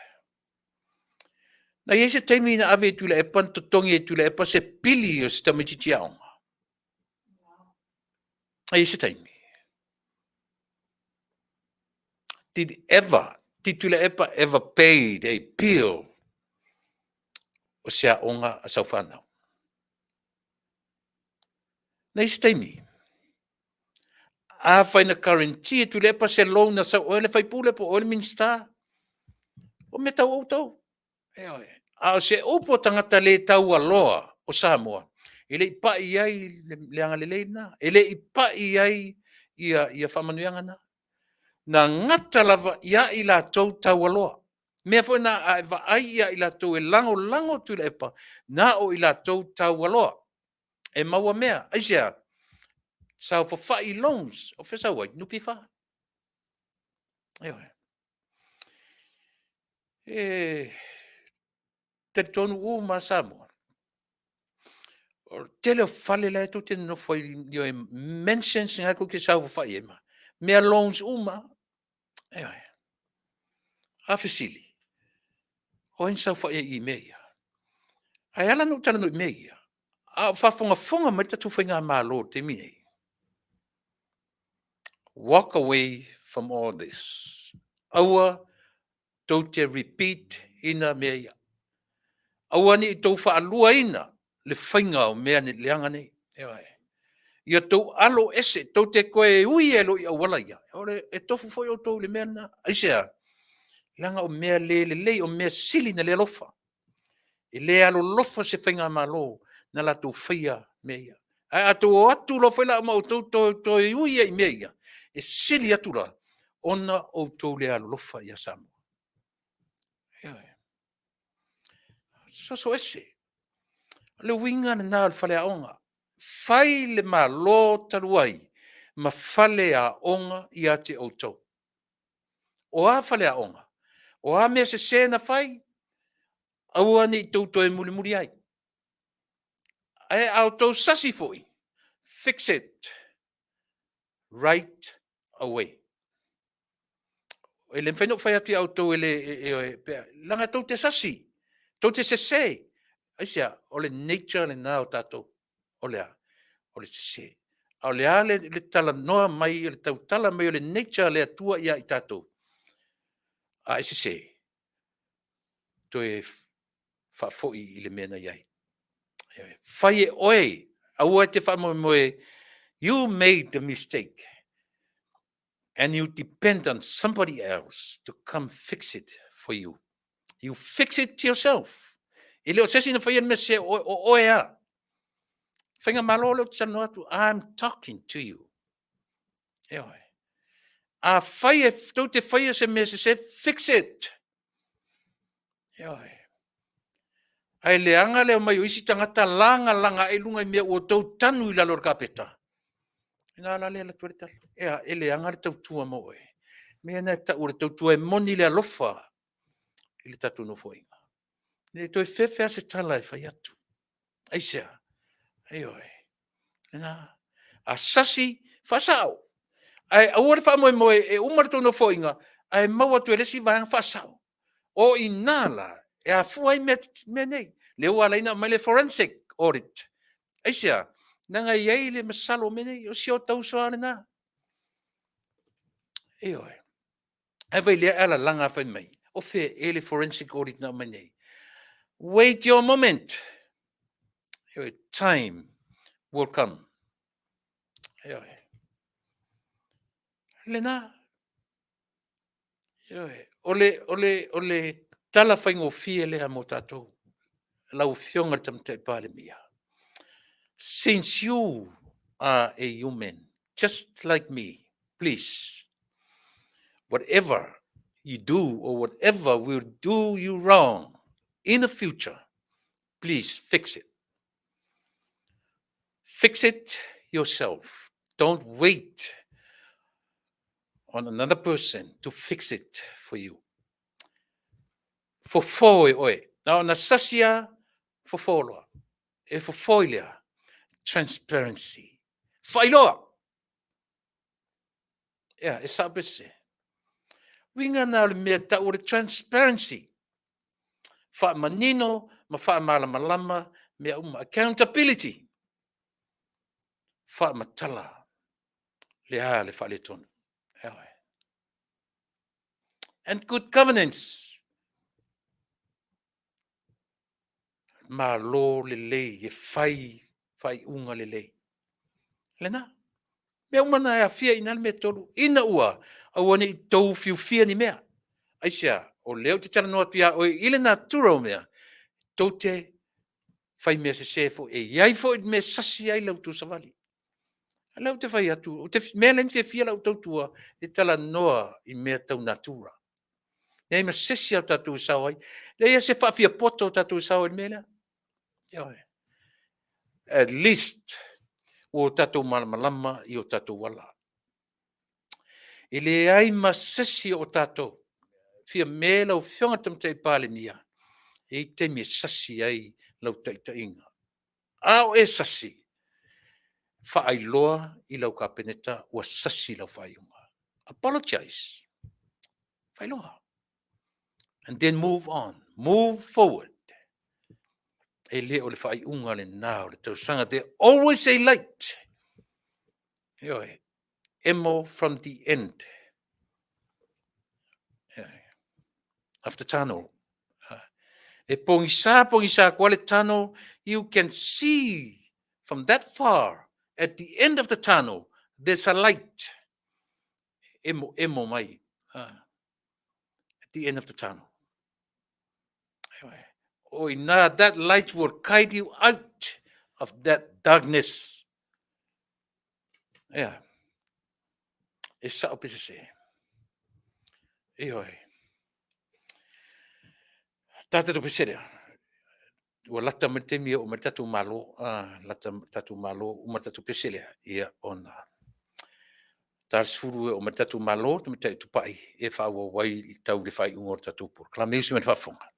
Na ia se taimi na ave tu le epa totongi tu le epa se pili o se tamititi aonga. Na ia se taimi. Did tu le epa ever paid a bill o se aonga a sau whanau. Na ia se taimi. A whaina currency tu le epa se loan na sau oele whai pule po oele minsta. O me tau au tau. A se upo tangata le tau aloa o Samoa. Ele i pai ai le anga le leina. Ele i pai ai ia whamanuianga na. Na ngata lava ia i la tau aloa. Mea fo na a eva ai ia i la tau e lango tu le epa. Na o i la tau aloa. E maua mea. Aisea. Sao for whai loans. O whesa wai. Nupi wha. Te tonu o ma Samoa. O tele o fale la to te no foi yo mentions nga ko ke sa fa yema. Me loans uma. A fasili. O in sa fa e meia. Ai ala no tala no meia. A fa fonga ma tu fa nga malo te mi. Walk away from all this. Aua to te repeat ina meia. Aua ni to fa alua ina. Le whainga o mea ni leanga nei. Ia tau alo ese, tau te koe ui elo i awala ia. Ore, e tofu foi o tau le mea na. Aisea, langa o mea le o mea sili na le alofa. E le alo lofa se whainga malo na la tau whaia mea ia. Ai atu o atu lo whaila ma o tau e ui e mea ia. E sili atu la, ona o tau le alo lofa ia Samoa. So ese. Le winga na nā whale a onga. Whai le mā lō taruai, ma whale a onga i a te outou. O a whale a onga. O a mea se sēna whai, aua ni tauto e muri ai. Ai au tau sasi foi. Fix it. Right away. E le whaino whai ati au tau langa tau te sasi. Tau te se. Aisia, o le nature le nā o tātou. O lea, o le se. O lea le tala noa mai, le tau tala mai o le nature le atua ia i tātou. A ese se. To e whafoi i le mena iai. Whai e oe, a ua te whamoe, you made the mistake. And you depend on somebody else to come fix it for you. You fix it yourself. I leo sesi na whai me se o ea. Whainga malolo tano atu, I'm talking to you. A whai e tau te whai se me se fix it. Ai le anga leo mai o isi tangata langa e lunga i mea o tau tanu i lalor kapeta. Ina ala lea la tuare tala. E le anga le tau tua mo e. Mea na ta ure tau tua e moni le alofa. I le tatu no fwoi. Ne toi fefe se tala e whai atu. Aisea. A sasi whasao. Ai awore wha moe e umarito no fwoi ai maua tu e lesi vang whasao. O i nala. E a fuai me nei. Le ua leina mai le forensic audit. Aisea. Nanga iei le masalo me nei. O si o tau soane na. Ai vai lea ala langa whai mai. O fe e le forensic audit na mai nei. Wait your moment. Time will come. Lena. Ole tala whaingo fie lea mo tātou. Lau fionga tam te pāle mia. Since you are a human, just like me. Please, whatever you do or whatever will do you wrong in the future, please fix it. Fix it yourself. Don't wait on another person to fix it for you. Fofoi oe. Now nasasia fofoloa. E fofoilia. Transparency. Failoa. Yeah, e sabese. Winga na le mea ta ore transparency. Fa manino, ma fa malama mea accountability. Fa matala. Le fa le tonu. And good governance. Ma lo le lei e fai unga le lei. Lena. Mea umana e a fia ina me tolu. Ina ua. Aua ni tau fiu fia ni mea. Aisia. O leo te tana noa pia. O ile na turo mea. Tau te fai mea se sefo. E iai fo me sasi ai lau tu savali. Lau te fai atu. O te mea len te fia lau tau tua. E tala noa i mea tau natura. Nei ma sesi au tatu sawai. Lea se fa fia poto tatu sawai mea. At least o tatu malama i o tatu wala. I le ai masesi o tatu. Fia me lau fionga tamtei pale nia. E te me sasi ai lau taita inga. Ao e sasi. Fa ai loa i lau ka peneta ua sasi lau fai unga. Apologize. Fai loa. And then move on. Move forward. E le o le fai unga le nao le tausanga. There always a light. Yoe. Emo from the end. Of the tunnel. E pongisa kwa le tunnel, you can see from that far, at the end of the tunnel, there's a light. Emo mai. At the end of the tunnel. That light will guide you out of that darkness. Yeah. E sa o pese se. Tata to pese rea. Ua lata me te mia o me tatu malo. Lata tatu malo o me tatu pese lea. Ia ona. Tarsfuru o me tatu malo, me tatu pai. E wha wai i tau le whai ungor tatu por. Klamesi me whafonga.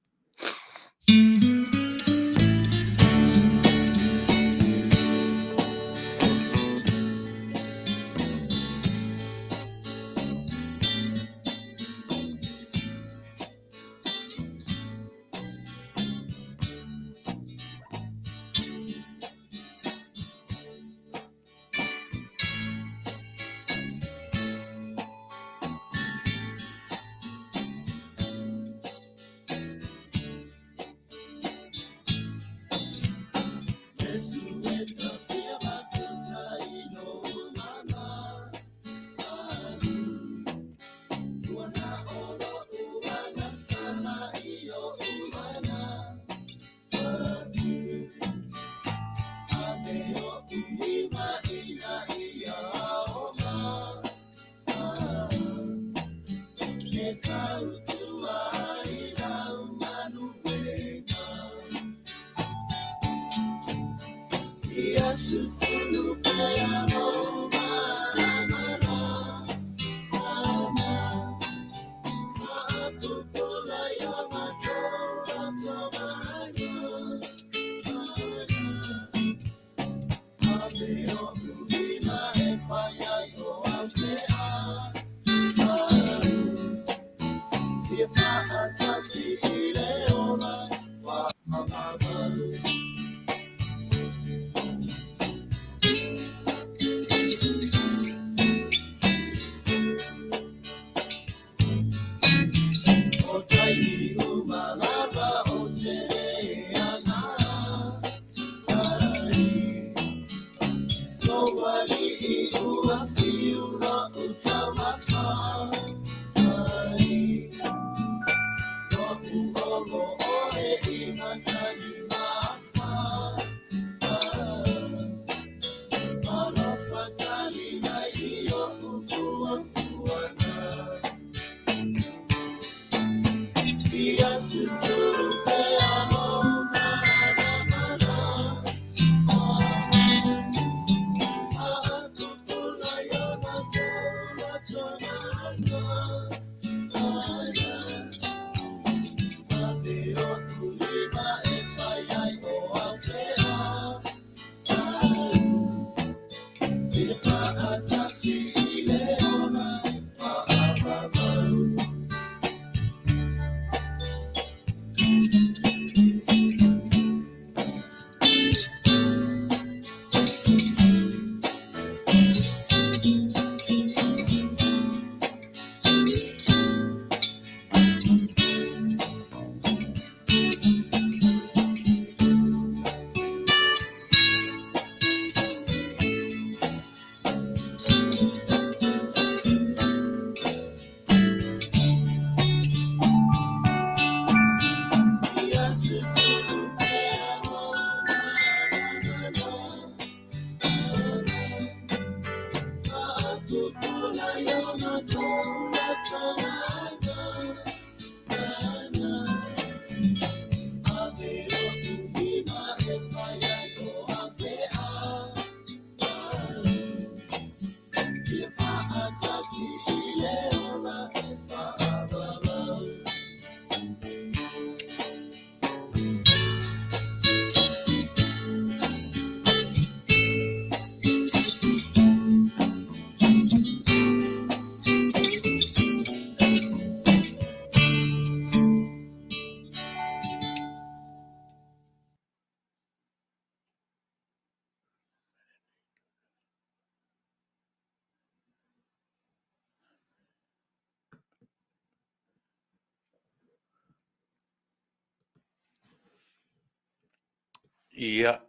Ia,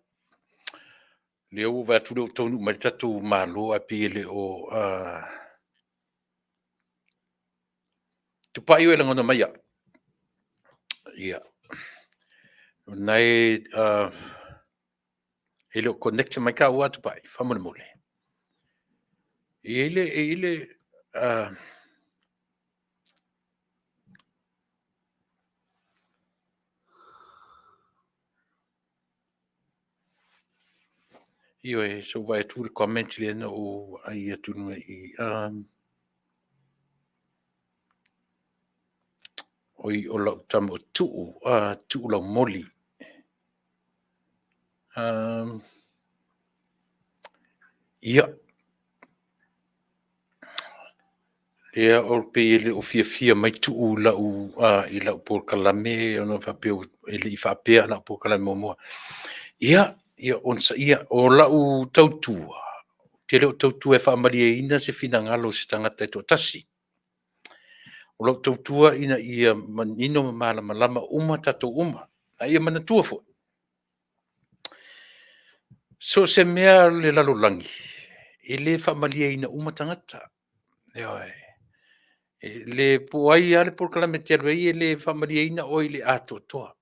leo va tu do tonu mai tatu malo a pile o tu pa yo ngona mai ia. Ia. Nai ele connect mai ka wa tu pai fa mo mole. Ele io e so vai tu comment le no o ai tu no i oi o lo tamo tu lo moli. Ia. Ia o pe ele o fia mai tu la u i la por kalame ona fa pe ele I fa pe la por kalame mo. Ia on sa ia o la u tautua. Te leo tautua e wha maria ina se whina ngalo se tangata e tō tasi. O lau tautua ina ia manino malama lama uma tato uma. A ia mana tua fo. So se mea le lalo langi. E le wha maria ina uma tangata. Le puai ale por kalame te alwai e le wha maria ina oi le ato toa.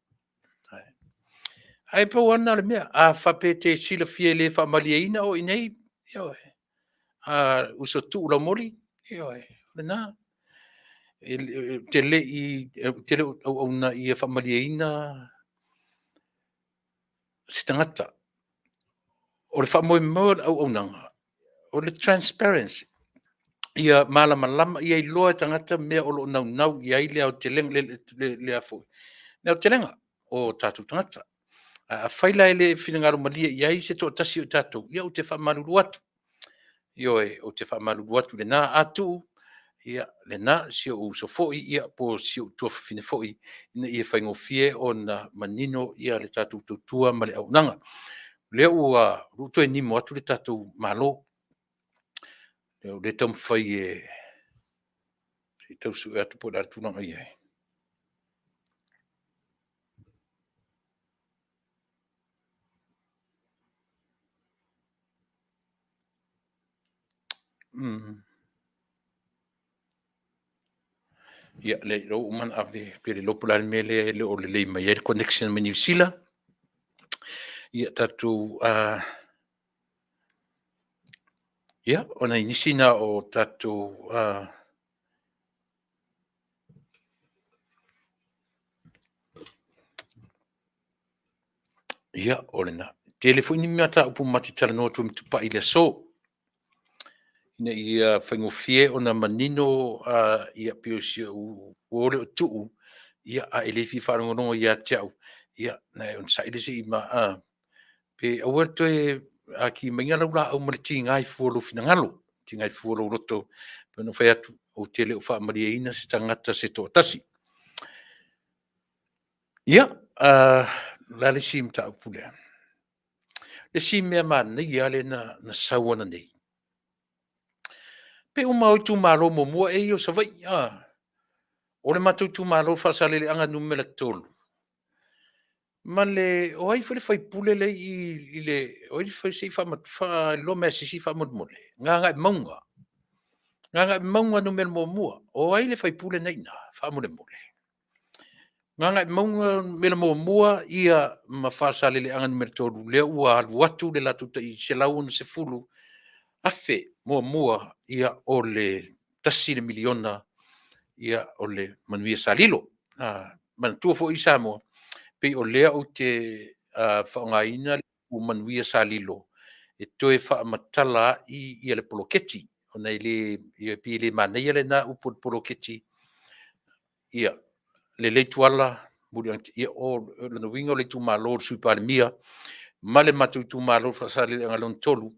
Ai pa wana le mea. A whape te sila fie le wha maria ina o inei. Uso tu la moli. Le na. Te le au na I e whamalia ina si tangata. O le whamoe maur au nanga. O le transparency. Ia malama lama ia I loa tangata mea o lo nau ia I le au te lenga le afu. Le au te lenga o tātou tangata. A whaila ele whinangaro malia ia I se tō tasi o tātou. Ia o te whamaruru atu. Ioe o te whamaruru atu le nā atu. Ia le na si o so foi ia po si o tu fine foi ina ia fa ngofie ona manino ia le tatu tua ma le au nanga le ua ruto ni mo atu le tatu malo le tom fai e tau su atu po atu nanga ia ia le ro man ave pe le lopola mele le o le mai el connection me New Zealand ia tatu ia ona inisina o tatu Ia, o lena. Telefoni mea ta upu matitala no tu mtupa ile so. Ina ia whaingofie o na manino ia pio si o ole o tuu. Ia a elefi wharongorongo ia tiau. Ia, na on sa ile si ima pe awa toe a ki mainga laula au mara ti ngai fuolo fina ngalo. Ti ngai fuolo roto. Peno whai atu o tele o wha maria ina se tangata se tō tasi. Ia, la le sim ta upulea. Le sim mea ma nei ale na sawana nei. Pe o mau tu malo mo mua e o savai. O le matu tu malo whasale le anga numela tolu. Ma le, o ai whai pule le i le, o ai whai si wha lo mea si wha mole. Ngā ngai maunga. Ngā ngai maunga numela mo mua. O ai le whai pule nei na, wha mole. Ngā ngai maunga mela mo mua ia ma whasale le anga numela tolu. Le ua watu le latu ta i se lau se fulu. Afe mua ia o le tasi le miliona ia o le manuia salilo. Manatua fo i Samoa. Pe o lea o te whaongaina o manuia salilo. E toe whaamatala i le poloketi. O nei le pi le manei le na upo poloketi. Ia le leituala ia o le wingo le tu malo sui palemia. Ma le matu tu malo fasale le ngalon tolu.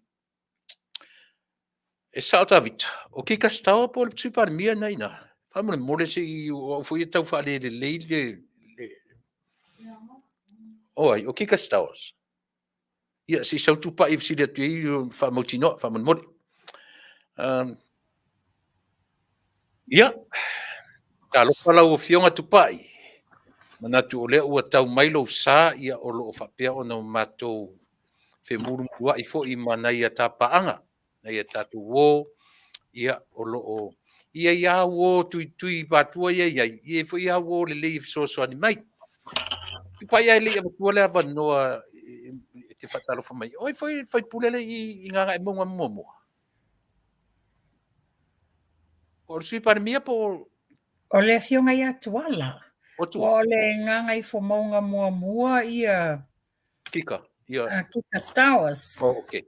E sao ta vita. O ke kastawa po le sui palemia nei na. Famole mole se o foi tau fa le Oi, o que kastawas. Ia si sau tu pa if si le tu fa motino fa mon ia ta lo pala o fionga tu pai. Mana tu ole o tau mailo sa ia o lo fa pe ona mato fe muru wa i fo i mana ia tapa anga. Na ia tatu wo ia o lo o ia wo tu batua ia fo ia wo le so ani mai. Tu pai ai le tu le ava noa te fatalo fa mai. Oi foi pulele i nganga e mo. O sui para mia po o le fionga ia tuala. o tu. O le nganga i fo maunga mua ia Kika. Ia. Kika Stowers. Oh, okay.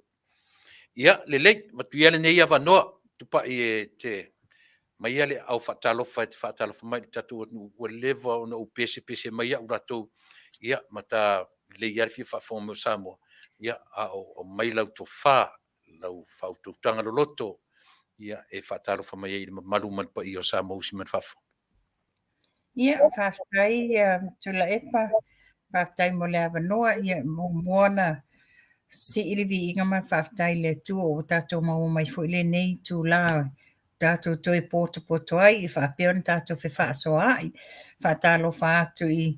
Ia le matu ia le nei ava noa tu pai te mai ale au fatalo fa mai tatu o leva o pese mai au rato ia mata le ia fi fa fo mo samo ia o mai lau to fa lau fa tu tanga lo loto ia e fatalo fa mai le malu man pa io samo si man fa ia fa tai tu la epa fa tai mo le ava noa ia mo mona si ilvi inga ma fa tai le tu o tato mau mai fo le nei tu la tato toi poto ai i fa peon tato fe fa so ai fa talo fa tu i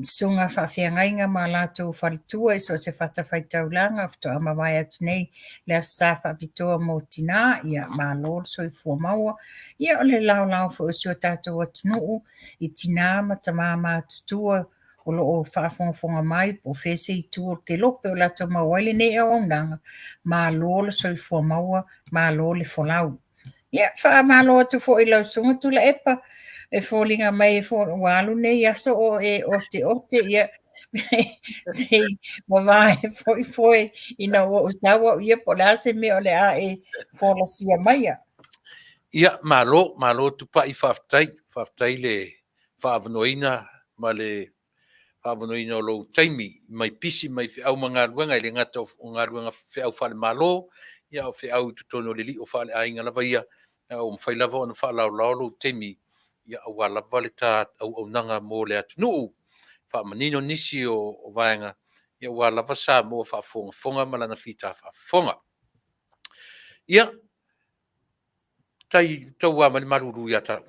sunga fa fiangainga ma lato falitua i so se fata fai taulanga fto ama mai atu nei le sa fa pitoa mo tina ia ma lor so i fua maua ia o le lau fo so tato atu nuu i tina ma tamama tutua o lo o whaafonga mai po fese i tua ke lope o lato mawaile ne e onanga ma lor so i fua maua ma lor le folau ia wha ma lor tu fo i lau sunga tu la epa e fōlinga mai e fō walu nei aso o e ote ia sei mawai foi ina o tawa ia po la se me o le a e fōla sia mai ia malo tu pa i faftai le faavanoina ma le faavanoina lo taimi mai pisi mai fe au manga ruanga le ngata o nga ruanga fe au fale malo ia o fe au tutono le li o fale ainga lava ia o mfai lava o na fa lo taimi ia au ala vale ta au nanga mo le atu nuu fa manino nisi o vaenga ia wala vasa mo fa fonga malana fita fa fonga ia tai tau a mani maruru ia ta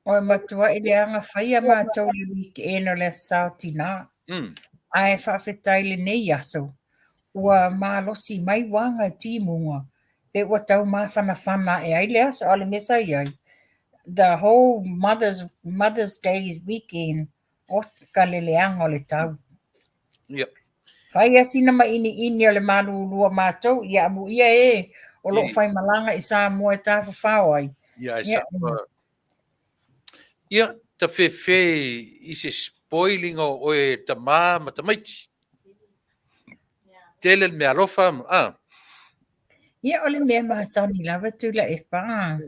o matua i le anga whaia mātou le weekend o le sautina ai whawhetai le nei aso ua mālosi mai wanga timunga pe ua tau mawhana e ai le aso ale mesa iai the whole Mother's Day weekend o ka leleanga o le tau. Ia. Whai asina ma ini o le marurua mātou, ia amu ia e, o lo whai malanga i sā mua e tāwha whao ai. Ia, e sa. Ia, ta fe i se spoiling o e tamā ma tamaiti. Tele me alofa, Ia ole mea masani lava tula e pā.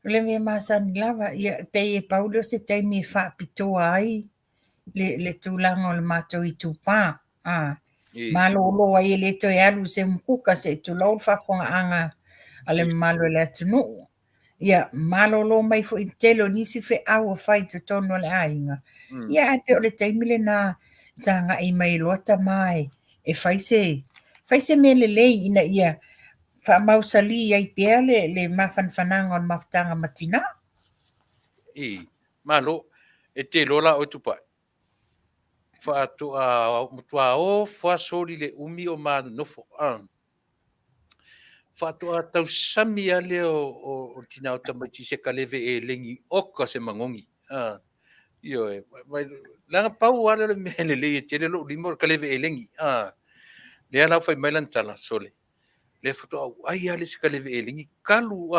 Ole mea masani lava, ia pei e paulo se taimi e whaapitoa ai, le tūlanga o le mātou i tūpā. Malolo ai e le toi alu se mkuka se tūlau whakonga anga ale malo le atunu. Ia malolo mai fo i telo nisi fe au a whai to tono le ainga. Ia ape o le taimile na sanga i mai loata mai e whaise me le lei ina ia fa mausali ai pia le mawhanwhananga o mawhtanga matina. Malo, e te lola o tupai. Mutua o sori le umi o ma nofo. Whatua tau sami ale o tina o tamaiti se kalewe e lengi oka se mangongi. Io e, langa pau ale le mele le e tere lo limo kalewe e lengi. Le ala fai mailan tala sole. Le foto au ai ale se kalewe e lengi. Kalu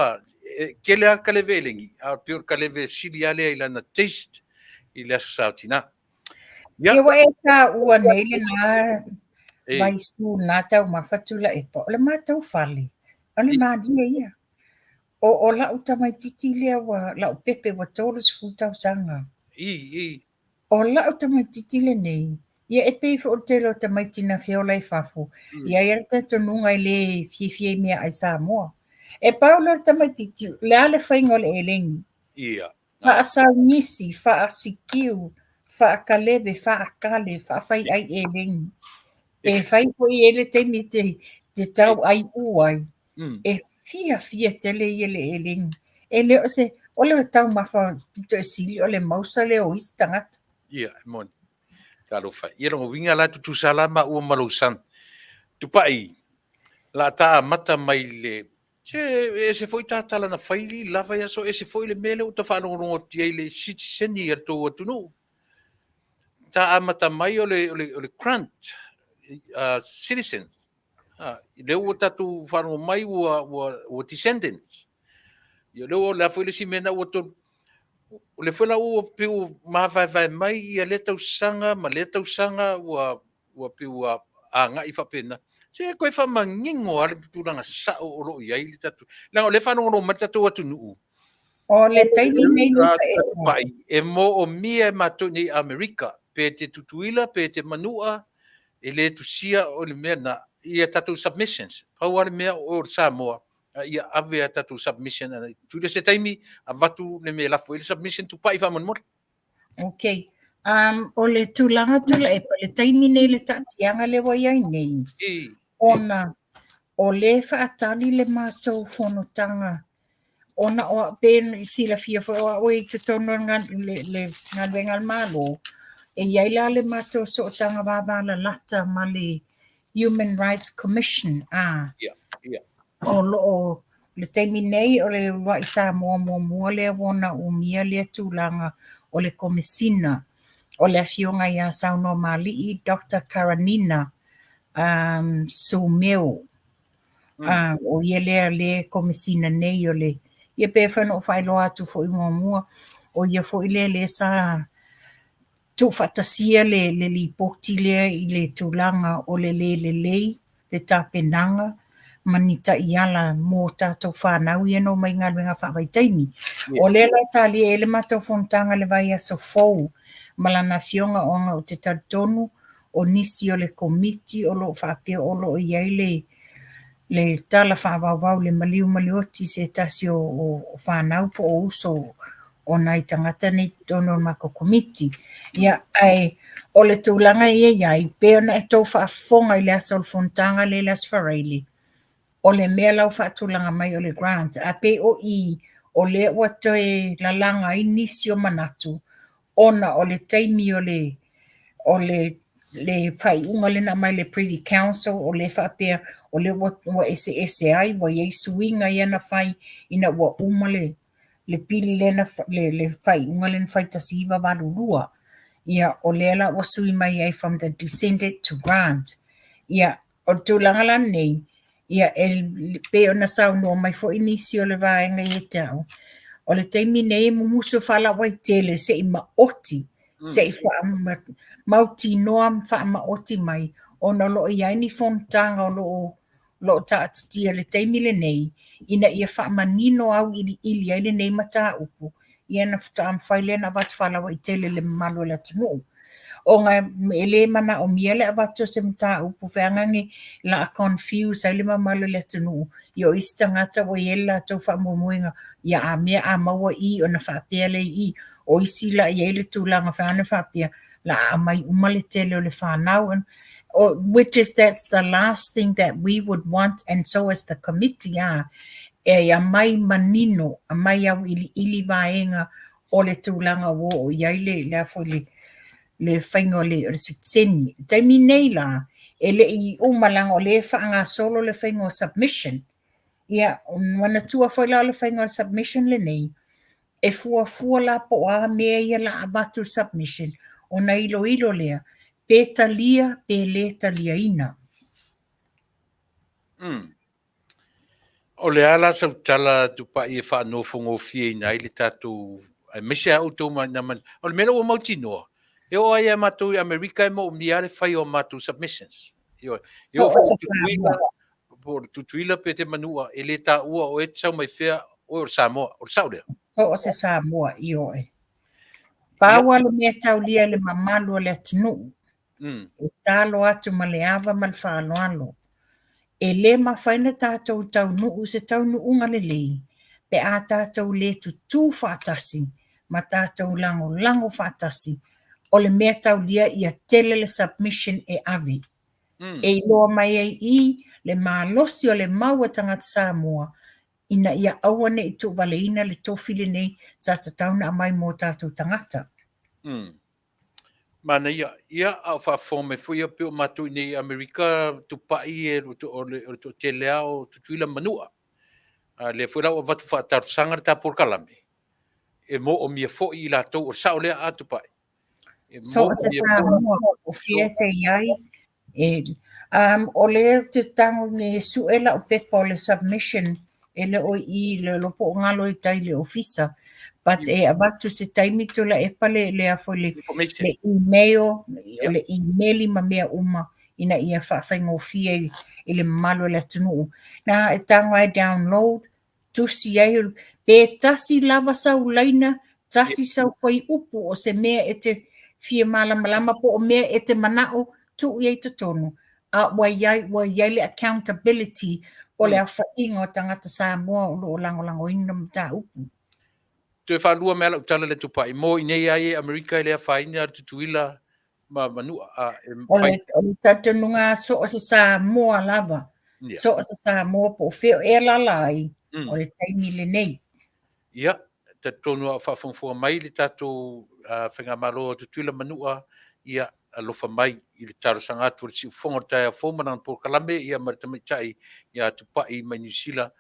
kele a kalewe e lengi. A pior kalewe sili ale ilana taste i le aso tina. Ia wa e ka ua neile na vai su na tau mawhatula e pa. Ole mātou whale. Ole mādia ia. O la utamaititi lea wa la pepe wa tolus futau sanga. O la utamaititi le nei. Ia e pei fo o telo tamaitina fiola i fafu. Ia ia ta tonunga i le fie mea ai Samoa. E paula tamaititi le ale whaingo le elengi. Fa asau nisi, fa asikiu, fa akaleve, fa akale, fa fai ai elengi. E fai po i ele teimi te tau ai uai. E fia tele i ele elengi. E leo se, ole o tau mafa pito e sili, ole mausa leo isi tangata. Ia, mon. Talo fai. Ia rongo winga la tu salama ua malousan. Tupai, la ta mata mai le, se foi tātala na whaili, lava ia so, se foi le mele o ta whanongongo tia le citizeni ar tō atunu. Ta amata mai o le grant, citizens. Leo o tatu whanongo mai o descendants. Ia leo o la foi le simena o tō, o le foi la o piu mawhai mai ia le tau sanga, ma le tau sanga o piu a ngai whapena. Se koe whamangingo ale turanga sa o ro i ai tatu. Lango le whanongo ma tatu atu nuu. O le taimi nei pai. E mo o mia matu ni Amerika. Pe te tutuila, pe te manua, e le tusia o le mea na ia tatu submissions. Pau ale mea o Samoa. Ia ave tatu submission. Tu le se taimi a vatu le mea lafo. Ele submission tu pai whamanmore. Okay. O le tūlanga tula e pa le taimi nei le tatianga le wai ai nei. Ona, o le whaatali le mātou whanotanga. Ona o ben i sila fia o i te tono le nganwengal malo. E iaila le mātou so tanga wāwala lata ma le Human Rights Commission. O le taimi nei o le wai sa mua le wana umia le tūlanga o le komisina. O le afionga ia sauno mali i Dr. Karanina Sumeo. O ia le komisina nei o le ia pe whano whaelo atu fo i mua o ia fo i le sa tu fatasia le lipoti le i le tūlanga o le le tāpenanga manita iala mō tātou whanau ia no mai ngā luenga whawaitaimi. O le la tāli e le mātou whontanga le vai aso fou malana fionga o ngā o te tautonu o nisi o le komiti o lo whapea o lo i ai le tala whawawau le malioti se tasi o whanau po o uso o nai tangata nei tono mako komiti. Ia ai o le tūlanga iai pēo na e tau whaafonga i le asol fontanga le las whareili. O le mea lau whaatulanga mai o le grant. A pe o o le wato e lalanga i nisi o manatu. Ona o le taimi o le whai unga le na mai le Privy Council o le whapea o le wa SSI wa yesu inga iana whai ina wa uma le pili le whai unga le whai tasiva warurua. Ia o le ala wa sui mai ai from the descendant to grant. Ia o tūlanga la nei ia pe ona sau no mai fo inisi o le vaenga i tau. O le taimi nei mumuso whala wai tele se ima oti Se mauti noam whaamaoti mai, ona lo i aini fontanga o lo taatitia le teimile nei, ina ia whaamanino au ili aile nei mata upu, ia na whaamwhaile na watwhalawa i tele le malo le tunu. O ngā ele mana o miele a watu se mta upu whangangi la a confuse aile mamalo le tunu. Yo isi tangata o iela tau whaamumuinga ia a mea a maua i o na whaapeale i o isi la i ele tūlanga whaane whaapea la a mai umale tele o le whanau. Which is that's the last thing that we would want, and so as the committee are. E a mai manino, a mai au ili vaenga o le tūlanga o iaile le afoli le whaingo le sitseni. Taimi nei la, e le i umalanga o le whaanga solo le whaingo submission. Ia, wana tua whaila le whaingo submission le nei, e fua la po a mea ia la avatu submission, o na ilo lea, pe talia, pe le talia ina. O le ala sa utala tu pa i whaano whongo fie ina i le tātou, mese au tau man, o le mera o mauti noa. E o ai mātou i Amerika e mo o miare whai o mātou submissions. Io tutuila pe te manua, e le tā ua o e tsau mai whea o Samoa, o Saulea. O se Samoa, io e. Pāua le mea tau lia le mamalu le atunu. E tālo atu ma le awa ma le whaaloalo. E le mawhaina tātou tau nuu se tau nuunga le lei. Pe a tātou le tutu whaatasi, ma tātou lango whaatasi. O le mea tau lia ia tele le submission e avi. E loa mai i le malosi o le maua tangata Samoa, ina ia awane i tu waleina le tofile nei sa tatauna a mai mō tātou tangata. Mana ia au whawhome fuia pio matu nei Amerika tu pai e o le te leo tutuila manua. Le fuira o watu whaataru sangara tā porkalame. E mo o mia fo i la tau o sao lea atu pai. So se Samoa o fia te iai. O le te tango ne suela o pepa o le submission ele o i le lopo o ngalo i tai le ofisa. But e avatu se taimi tula e pale le afo le email, le emaili ma mea uma ina ia whaafengo fia i le malo le tunu. Na e tango ai download, tusi ai, pe tasi lava sau laina, tasi sau whai upu o se mea e te fia malama po o mea e te manao tu iei te tonu. Wa iai le accountability o le awhainga o tangata Samoa o lango ina mta upu. Te whalua mea la utala le tupai. Mo i nei ai Amerika i lea whaina tutuila ma manua. O le tatanunga so o se Samoa lava. So o se Samoa po whio e lalai o le taimi le nei. Ia, te tonu a whawhongfua mai le tatou whenga malo tutuila manua ia alofa mai i le tarosanga atu le si ufonga tai a fōmana po kalame ia maritamaitai ia tupai mai New Zealand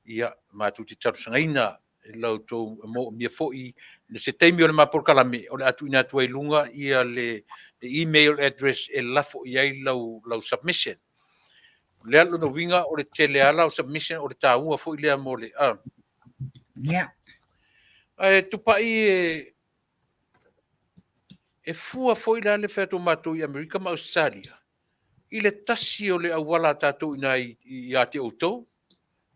ia mātu te tarosanga ina lau tō mo mia fo'i le se teimi o le mapor kalame o le atu ina atu ai lunga ia le email address e lafo i ai lau submission. Le alo no winga o le tele ala o submission o le tāua fo'i lea mo le Yeah. Tupai e fua fo'i la le whato mātou i Amerika ma Australia. I le tasi o le awala tātou ina i ate outou.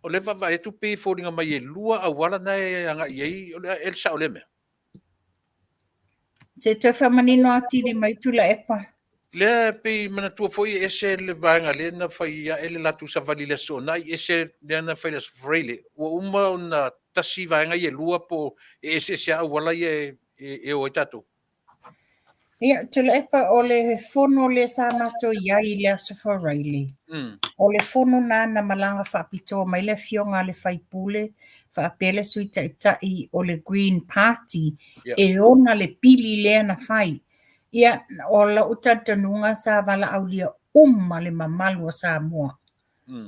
O le vava e tupe fōringa mai e lua awala na e anga i ei o le elsa o le mea. Se te whamanino ati le mai tula epa. Le pe mana tua fo'i e se le vanga le na whai a ele latu sa vali le so nai e se le na whai le sfreile. Ua uma o na tasi vanga i e lua po e se awala i e o tatou. Ia, tula epa o le fono le sa mato iai le asafa Riley. O le fono na malanga whaapitoa mai le fionga le whaipule, whaapele sui tai o le Green Party, e ona le pili lea na whai. Ia, o la utatanunga sa wala au lia le mamalu o Samoa.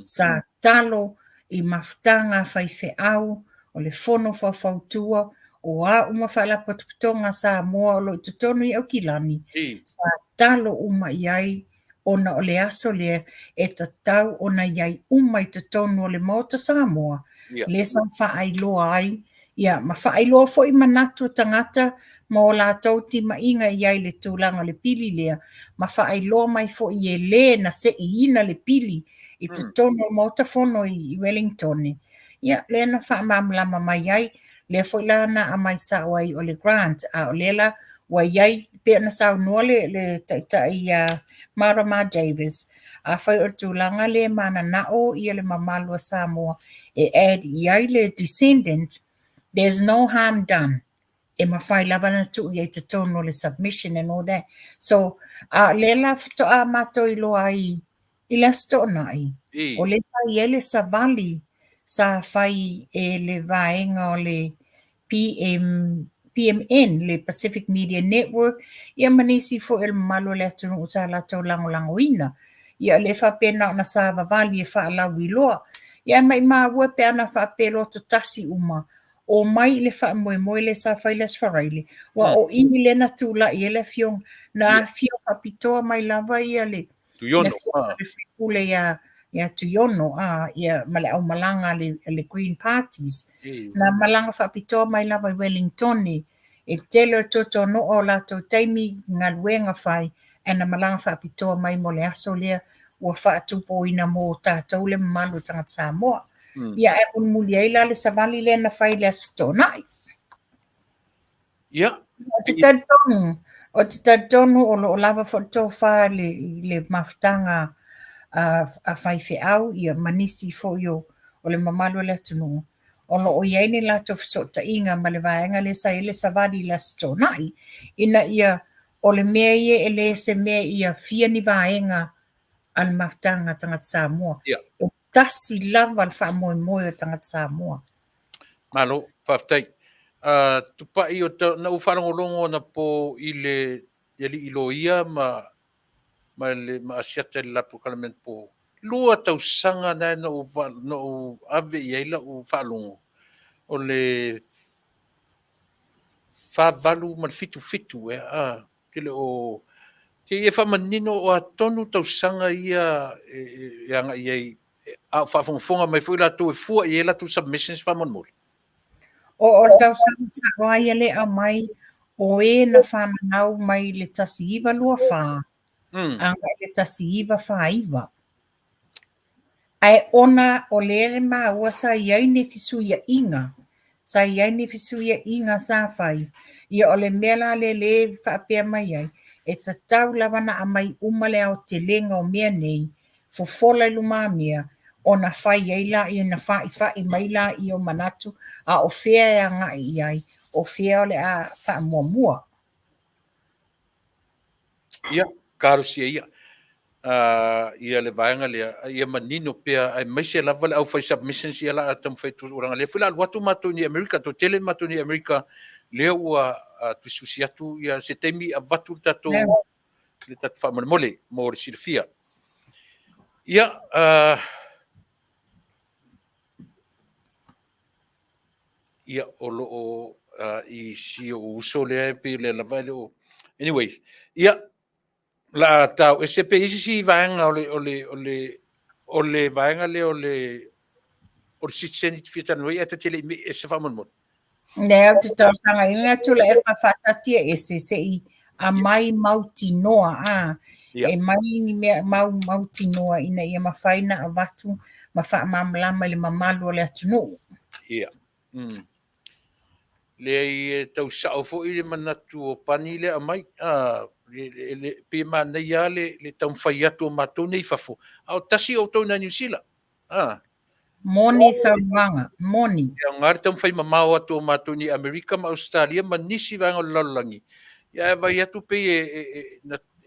Sa talo i maftanga whaife au, o le fono whawhautua, o a uma whala patopitonga Samoa o lo tutonu i au kilani. Sa talo uma iai, ona o le aso lea e tatau ona iai uma i tutonu o le mota Samoa. Le sa whaailoa ai, ia ma whaailoa fo i manatu tangata, ma o lātou timaʻiga i ai le tulaga o le pili lea ma faailoa mai foʻi e lē na seʻiina le pili i totonu o maotafono i Wellington ia lea na faamamalama mai ai lea foʻi la na amai saʻo ai o le grant a o lea la ua iai pea na saunua le taʻitaʻi ia Marama Davis a fai o le tulaga le mananaʻo ia le mamalu a Samoa e add i ai le descendant there's no harm done e mawhai lava na tu i te tono le submission and all that. So, le la fito a mato i loa i la sto nai. O le fai ele sa vali sa fai e le vaenga o le PMN, le Pacific Media Network, ia manisi fo el malo le atunu usa la tau langolangoina. Ia le fa pena na sa vali e fa la wiloa. Ia mai ma ua pe ana fa pelo to tasi uma. O mai le fa moe le sa fai les faraile. Wa o ini le na tula i ele fiong na fio kapitoa mai lava ia le. Tuyono. Le fikule ia tuyono ia male au malanga le Green Parties. Na malanga fa pitoa mai lava i Wellington e tele toto no o la to taimi ngaluenga fai na malanga fa pitoa mai mo le aso lea ua fa tupo ina mo tātou le malu tanga Samoa. Ia e un mulia ila le savali le na fai le astonai. Ia. O te tatonu o lo lava foto fa le maftanga a fai fe au ia manisi fo yo o le mamalu le tunu. O lo o iai ni la to so ta inga ma le vaenga le sa ele savali le astonai. Ina ia o le mea ia ele se mea ia fia ni vaenga al maftanga tanga Samoa. Ia. Tasi lava al wha moe moe o tangata Samoa. Malo, whaftai. Tupa i o na uwharangolongo na po i le ilo ia ma asiata le lapu kalamen po. Lua tau sanga na u ave i eila u whalongo. O le whavalu ma fitu Tile o te e whamanino o a tonu tau sanga ia e anga iei a whafonga mai fui la tu e fua i e la tu submissions whamonmoli. O tau sa wai ele a mai o e na whanau mai le tasi iwa lua wha. Anga le tasi iwa wha iwa. Ai ona o lere maa ua sa iai ne fisu ia inga. Sa iai ne fisu ia inga sa whai. Ia o le mela le whaapea mai ai. E ta tau lawana a mai umale au te lenga o mea nei. Fofola luma mea. O na whai ei la i na whai mai la i o manatu a o whea e anga i ai, o whea o le a wha mua. Ia, karusia ia. Ia le vaenga lea, ia manino pea, ai maise lava le au whai submissions ia la atam whai tu oranga lea. Whila alwatu matu ni Amerika, to tele matu ni Amerika, lea ua tuisusi atu ia se teimi a vatu tato le tatu whamanmole, mo re sirfia. Ia, ia o loo i si o uso lea pe le lava leo. Anyways, ia la tau e se pe isi si vaenga o le vaenga le o le sitseni fita noi ata tele me e se famon. Nea te tau sanga inga tula e pa whatatia e se i a mai mauti noa e mai ni mauti noa ina ia mawhaina a watu ma wha mamlama le mamalu o le atunu. Ia. Le i tau sao fo i le manatu o pani le a mai le pe mana ia le tau whai atu o matou nei fafo. Au tasi o tau na New Zealand. Moni sa wanga, moni. Ia ngari tau whai mamao atu o matou ni Amerika ma Australia ma nisi vanga o lalangi. Ia vai atu pe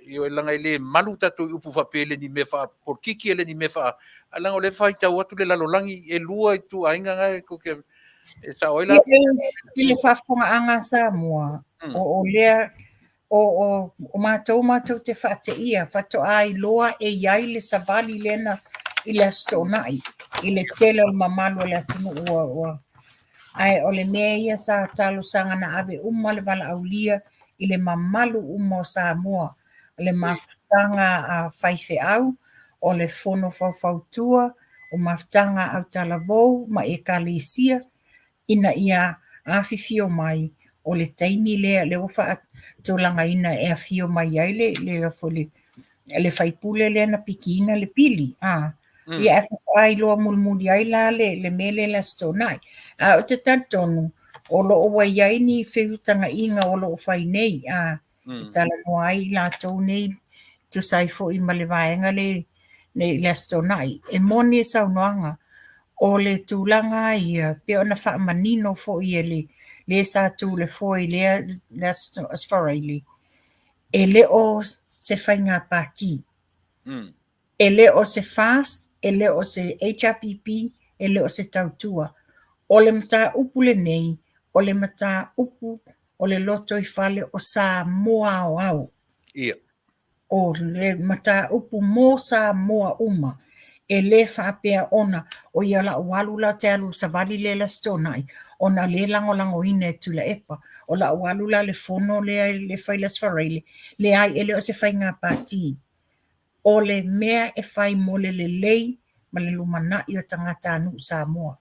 i o langa le malu tatu upu whapele ni me wha porkiki ele ni me wha. Alanga o le whai tau atu le lalangi e lua i tu ainga ngai ko ke sa oila ile fafonga anga Samoa o lea o matou te whate ia whato ai loa e iai le savali lena i le astonai i le tele o mamalu le atunu ua ai o le mea ia sa talo sanga na ave le wala aulia i le mamalu o Samoa le mafutanga a whaife au o le fono faufautua o mafutanga au talavou ma e kalisia ina ia awhiwhio mai o le taimi le o faatolaga e afio mai ai le fole le faipule le na pikina le pili ia e faai loa mulimuli ai la le mele la stonai o te tatonu o loo wai ai ni feutagaʻiga o loo fai nei e talanoa ai latou nei tusai foʻi ma le vaega le astonai e moni e saunoaga o le tulaga ia pe ona faamanino foʻi e le sa tulefo i lea le asfaraili e le o se faiga paki e le o se fast e le o se HRPP e le o se tautua o le mataupu lenei o le mataupu o le loto i fale o Samoa aoao ia o le mataupu mo Samoa uma e le faapea ona o ia laʻualu la te alu savali le lastonai ona le lagolagoina e tulaʻepa o laʻualu la le fono lea le fai lasfaraile leai e le o se faiga pati o le mea e fai mo le lelei ma le lumanaʻi o tagata anuu Samoa.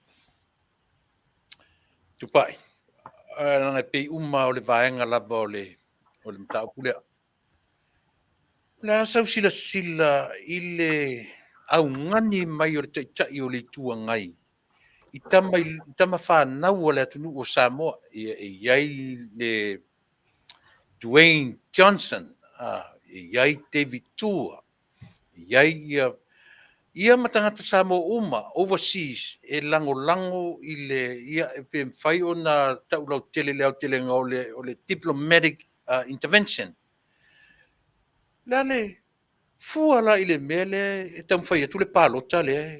tupaʻi lana pei uma o le vaega lava o le mataupu lea le a sausilasila i le augani mai o le taʻitaʻi o le ituagai i tama fanau o le atunuu o Samoa ia iai le Dwayne Johnson iai David Tua iai ia ma tagata Samoa uma overseas e lagolago i le ia e pe fai ona taʻulautele le aotelega o le diplomatic intervention la le fua la i le mea le e taumafai atu le palota lea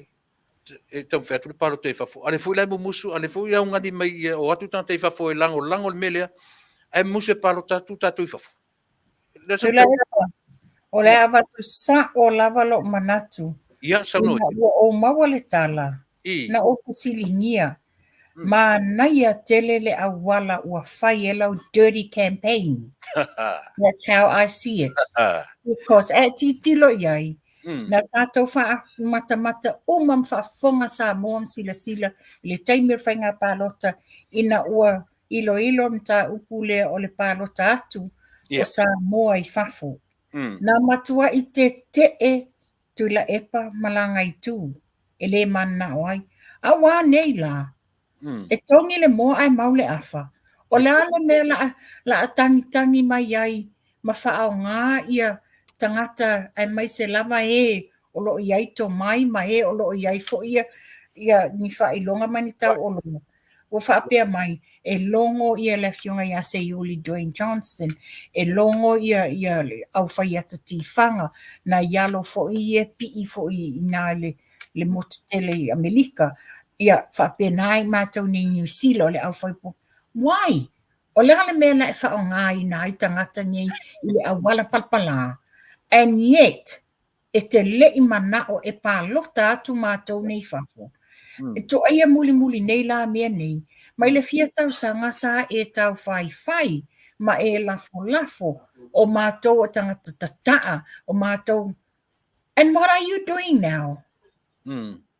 e taumafai atu le palota e fafo a le foi lai mumusu a le foi augani mai o atu tagata i fafo e lagolago le mea lea ae musu e palota atu tatou i fafo o le avatusaʻo lava loo manatu ia saunoa ua ou maua le tala na o kusiligia manaia tele le auala ua fai e lau dirty campaign. That's how I see it. Because e titilo iai na tatou faamatamata uma ma faafofoga Samoa ma silasila i le taimi o le faiga palota ina ua iloilo ma taupu lea o le palota atu o Samoa i fafo na matuaʻi tetee tulaʻepa ma lagaitū e lē mananaʻo ai auā nei la e togi le moa ae mau le afa o le a le mea laʻatagitagi mai ai ma faaogā ia tagata ae mai se lava o loo iai tomai ma o loo iai foʻi ia ni faailoga mai ni tauʻologa ua faapea mai e logo ia le afioga iā Seiuli Dwayne Johnston e logo ia le ʻaufaiata tifaga na ialo foʻi e piʻi foʻi inā le mototele i Amelika ia faapena ai matou nei niusila o le ʻaufaipo why o le ale mea laʻi faaogā ina ai tagata nei i le auala palapalā and yet e te leʻi manaʻo e palota atu matou nei fafo e toʻaia mulimuli nei la mea nei mai le fia tausaga sa e taufaifai ma e lafolafo o matou o tagata tataʻa o matou and what are you doing now?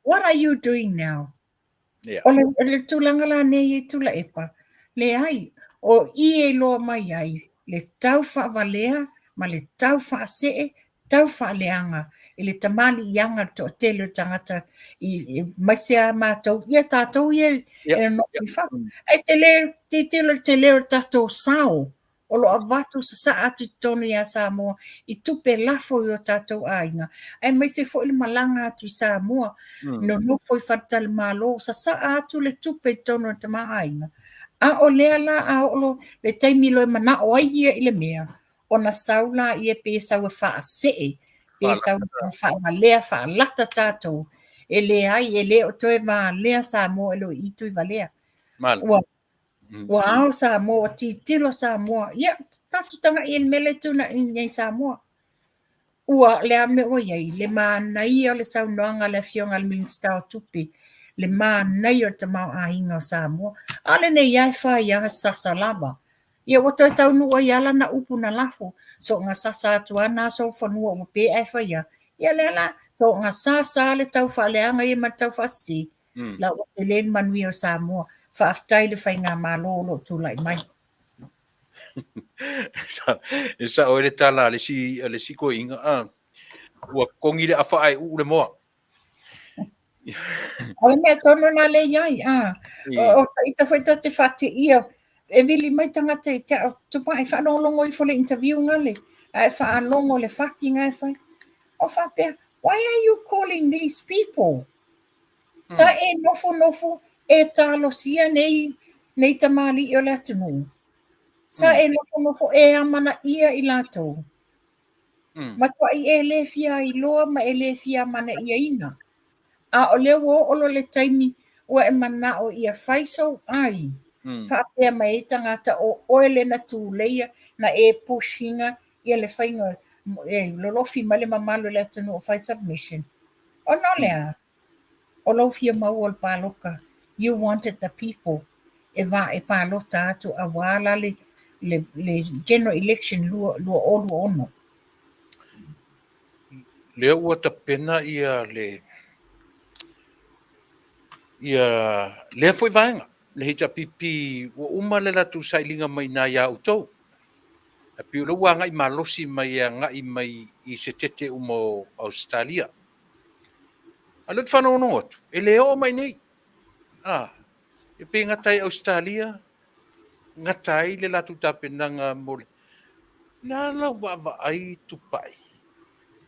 What are you doing now? O le tulaga lanei e tulaʻepa leai o i e loa mai ai le tau faavalea ma le tau faasee tau faaleaga i le tamaliʻiaga le toʻatele o tagata i maise a matou ia tatou ia e noʻi fafa ai titilo le te leo le tatou sao o loo avatu sasaʻa atu i tonu iā Samoa i tupe lafo i o tatou aiga ai maise foʻi le malaga atu i Samoa nonofo i faletale mālō sasaʻa atu le tupe i tonu o le tamaaiga a o lea la aolo le taimi loe manaʻo ai ia i le mea ona sau la ia pe sau e faasee pe sau faavalea faalata tatou e leai e lē o toe valea Samoa e loo itu i valea ua ao Samoa titilo Samoa ia tatutaga i le mele tunaʻi nei Samoa ua le ame o iai le manaia o le saunoaga le afioga le minista o tupe le manaia o le tamaoaiga o Samoa a lenei ia e faiaga sasa lava ia ua toe taunuu ai ala na upu na lafo so nga sasa atu ana so fanua ua pe e faia ia le ala so nga sasa le tau faaleaga ia ma tau faasi la ua te len manui o Samoa faafetai le faiga malo lo tulaʻi mai Sa o le tala le si ko inga ua kongi le afa ai u le moa. Ole mea tono nā le iai, o ita whai te whate ia, e vili mai tangata i te tupa e whanolongo i fole interview ngale, e whanolongo le whaki ngai whai. O whapea, why are you calling these people? Sa e nofo e talo sia nei tamali i o le atunu. Sa e nofo e amana ia i lato. Matua i e le fia i loa ma e le fia mana ia ina. A o leo o olo le taimi ua e mana o ia whaisau ai. Whaapea mai e tangata o oele na tūleia na e pushinga ia le whainga e lolofi male mamalo le atanu o whai submission. O no lea, o lo fia mau o paloka. You wanted the people. E va e palota atu a wala le general election lua olu ono. Lea ua ta pena ia lea foi vaenga. Le hita pipi ua uma le latu sailinga mai na ia utou. A piu lo wa ngai malosi mai ngai mai i se tete umo Australia. Alo te whanau no atu. E leo mai nei. E pe ngatai Australia. Ngatai le latu tapenanga mole. Nā lau wa ai tupai.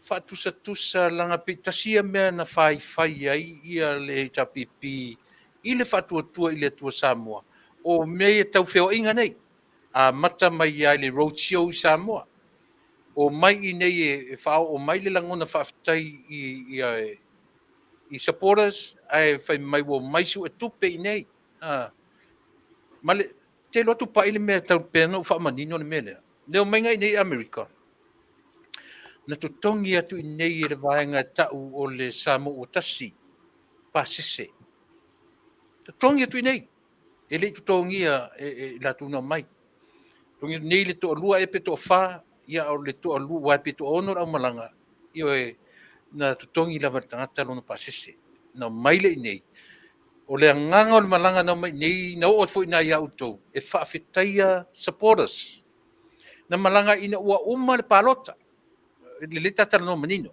Whatusa langa pitasia mea na whai ai ia le tapipi. I le whatuatua i le tua Samoa. O mea tau wheo inga nei. A mata mai ai le roadshow i Samoa. O mai i nei e whao o mai le langona whaftai i supporters ai whai mai wo mai su e tupe i nei. Male, te lotu pa ile mea tau pena u whamanino le mea lea. Leo mai ngai nei Amerika. Na tutongi atu i nei e le vaenga tau o le Samoa o tasi. Pasese. Tutongi atu i nei. E le tutongi e la tuna mai. Tungi nei le to lua e pe to fa ia o le to lua pe to ono au malanga. Io e na tutongi la vartangata lono pasese. Na mai le nei. O le nganga o le malanga na mai nei na o fo ina ia auto e fa fitaia supporters. Na malanga ina ua uma le palota. Le tata no manino.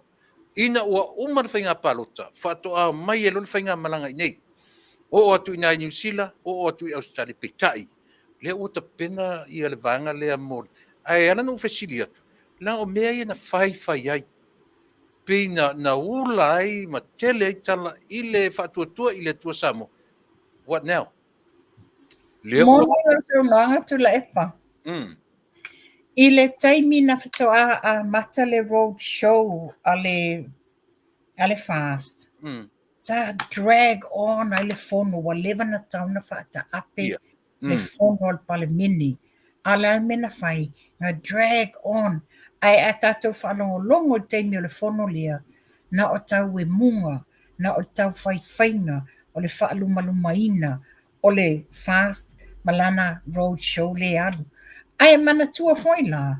Ina ua uma le fainga palota. Fa to a mai e lo le fainga malanga nei. O atu ina New Zealand, o atu i Australia petai. Le o ta pena i le vanga le amor. Ai ana no fasili atu. La o mea ia na fai ai. Pina na ula ai ma tele ai tala i le fatuatua i le tua Samoa. What now? Le Mo na so nanga tu la epa. I le taimi na fatoa a mata le road show a le fast. Sa drag on ai le fono wa leva na tauna fata ape le fono al pale mini. Ala mena fai na drag on ai atato whanongo longo taimi o le fono lia na o tau e munga na o tau fai fainga o le whaalumalumaina o le fast malana road show le alu. Ai mana tua foi la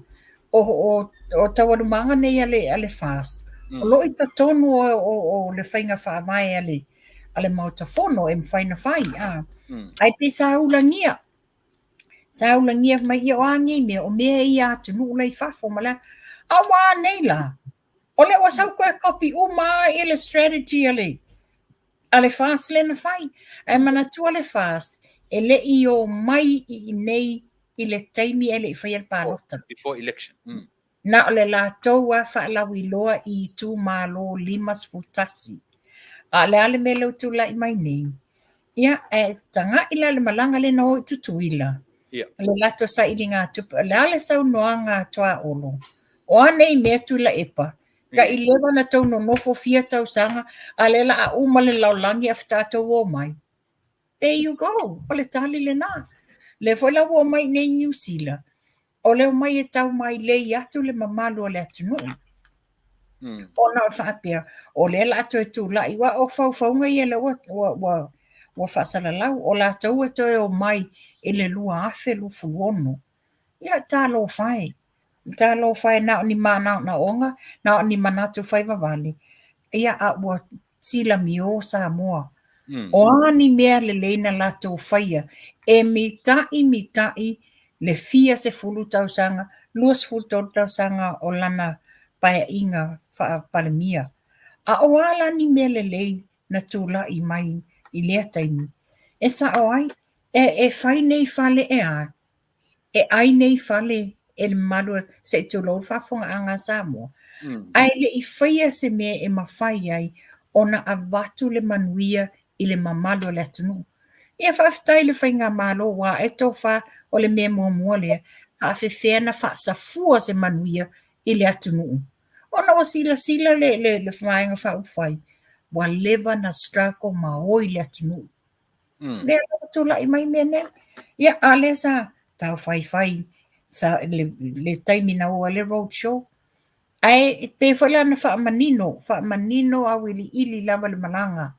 o tawalumanga nei ale fast. O lo ita tonu o le whainga wha mai ale mautafono e mwhaina whai. Ai pe sa ulangia. Sa ulangia mai i o angi mea o mea i atu nu ulai whafo mala. A wā nei la. O le wa sau koe kopi uma i le strategy ale fast le na whai. Ai mana tua le fast e le i o mai i nei i le taimi e le i whai al pālota. Before election. Na o le lātou a whaalawi loa i tū mālo limas futasi. A le ale me leo tū lai mai nei. Ia e tanga ila le malanga le no tutuila. Le lato sa ili ngā tupu. Le ale sau noa ngā toa olo. O anei mea tū la epa. Ka i lewa na tau no nofo fia tau sanga. A le la a umale laulangi a whtātou o mai. There you go. O le tali le nā. Le whala o mai nei New Zealand. O leo mai e tau mai lei atu le mamalu o le atunu. O na o whaapea. O le la atu e tū lai. Wa o whauwhaunga i e le wa whaasara lau. O la tau e toi o mai e le lua afe lu fuono. Ia tā lo whai. Tā lo whai na o ni mana na onga. Na o ni manatu whai wawali. Ia a ua sila mi o Samoa. O ani mea le leina la tau whaia. E mitai le fia se fulu tausanga, luas fulu tausanga o lana pae inga wha palemia. A o ala ni mea lei na tūla i mai i lea taimi. E sa o ai, e whai nei whale e a, e ai nei whale e le malu se te lou whafonga anga Samoa. Ai le i whaia se mea e mawhai ai ona a watu le manuia i le mamalo le atunu. Ia whaftai le whainga malo wa e tō wha o le mea mua lea, a whewhea na wha sa fua se manuia i le atunu. Ona o sila le whainga wha uwhai, wa lewa na struggle ma oi le atunu. Lea la tula i mai mene, ia ale sa tau whai, sa le taimi na ua le road show. Ai pe whala na wha manino au ili lava le malanga.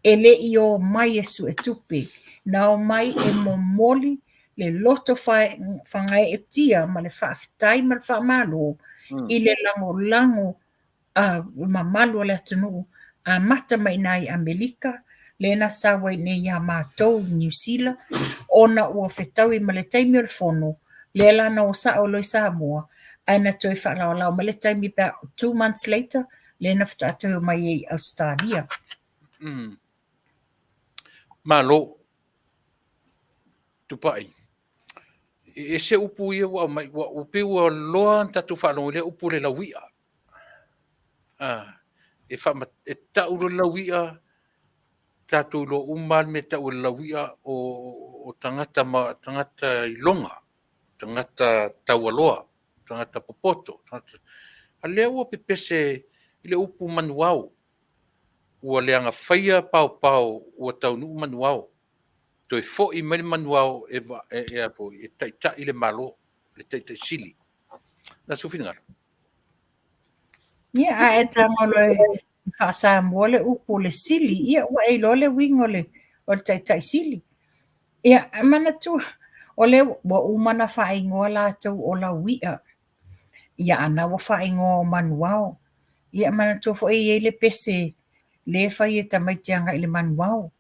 E le i o mai e su e tupe, na o mai e momoli le loto whangai e tia ma le whaafitai ma le whaamalo i le lango a mamalo le atunu a mata mai nai Amerika, le na sawa i ne ia mātou New Zealand, ona ua whetau i ma le taimi o le whono, le lana o sa o loi Samoa, aina toi whaalao ma le taimi about 2 months later, le na whetau mai i Australia. Malo tupai e se upu ia wa mai wa upu wa loa tatu whalongo le upu le lawia e wha e tau lo lawia tatu lo umal me tau lawia o tangata i longa tangata taualoa tangata popoto a leo pe pese le upu manuau ua leanga whaia pau ua tau nu manuau. Toi fo i mani manuau e apo e taita i le malo, le taita sili. Na sufi ngara. Ia a e tangolo e whaasa mua le upo le sili, ia ua e lo le wingo le o le taita sili. Ia mana tu o le ua umana whaingoa la tau o la wia. Ia ana ua whaingoa o manuau. Ia mana tu fo e le pese le whai e tamaitianga i le manuau.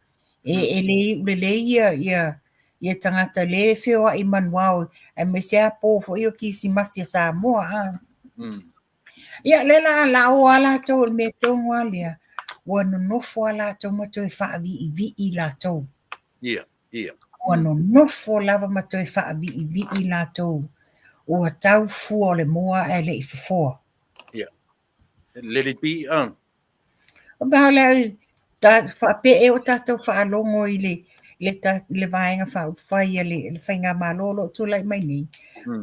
E le ia tangata le whioa i manuau. E me sea po fo i o kisi masi a Samoa. Ia le la o ala tau me tongo alia. Ua no nofo ala tau mato e whaavi i la tau. Ia. Ua no nofo lava mato e whaavi i la tau. Ua tau fua le moa e le i fufua. Ia. Let it be, O bao le pe e o tātou whaalongo i le vaenga whai le whainga malolo tu lai mai ni.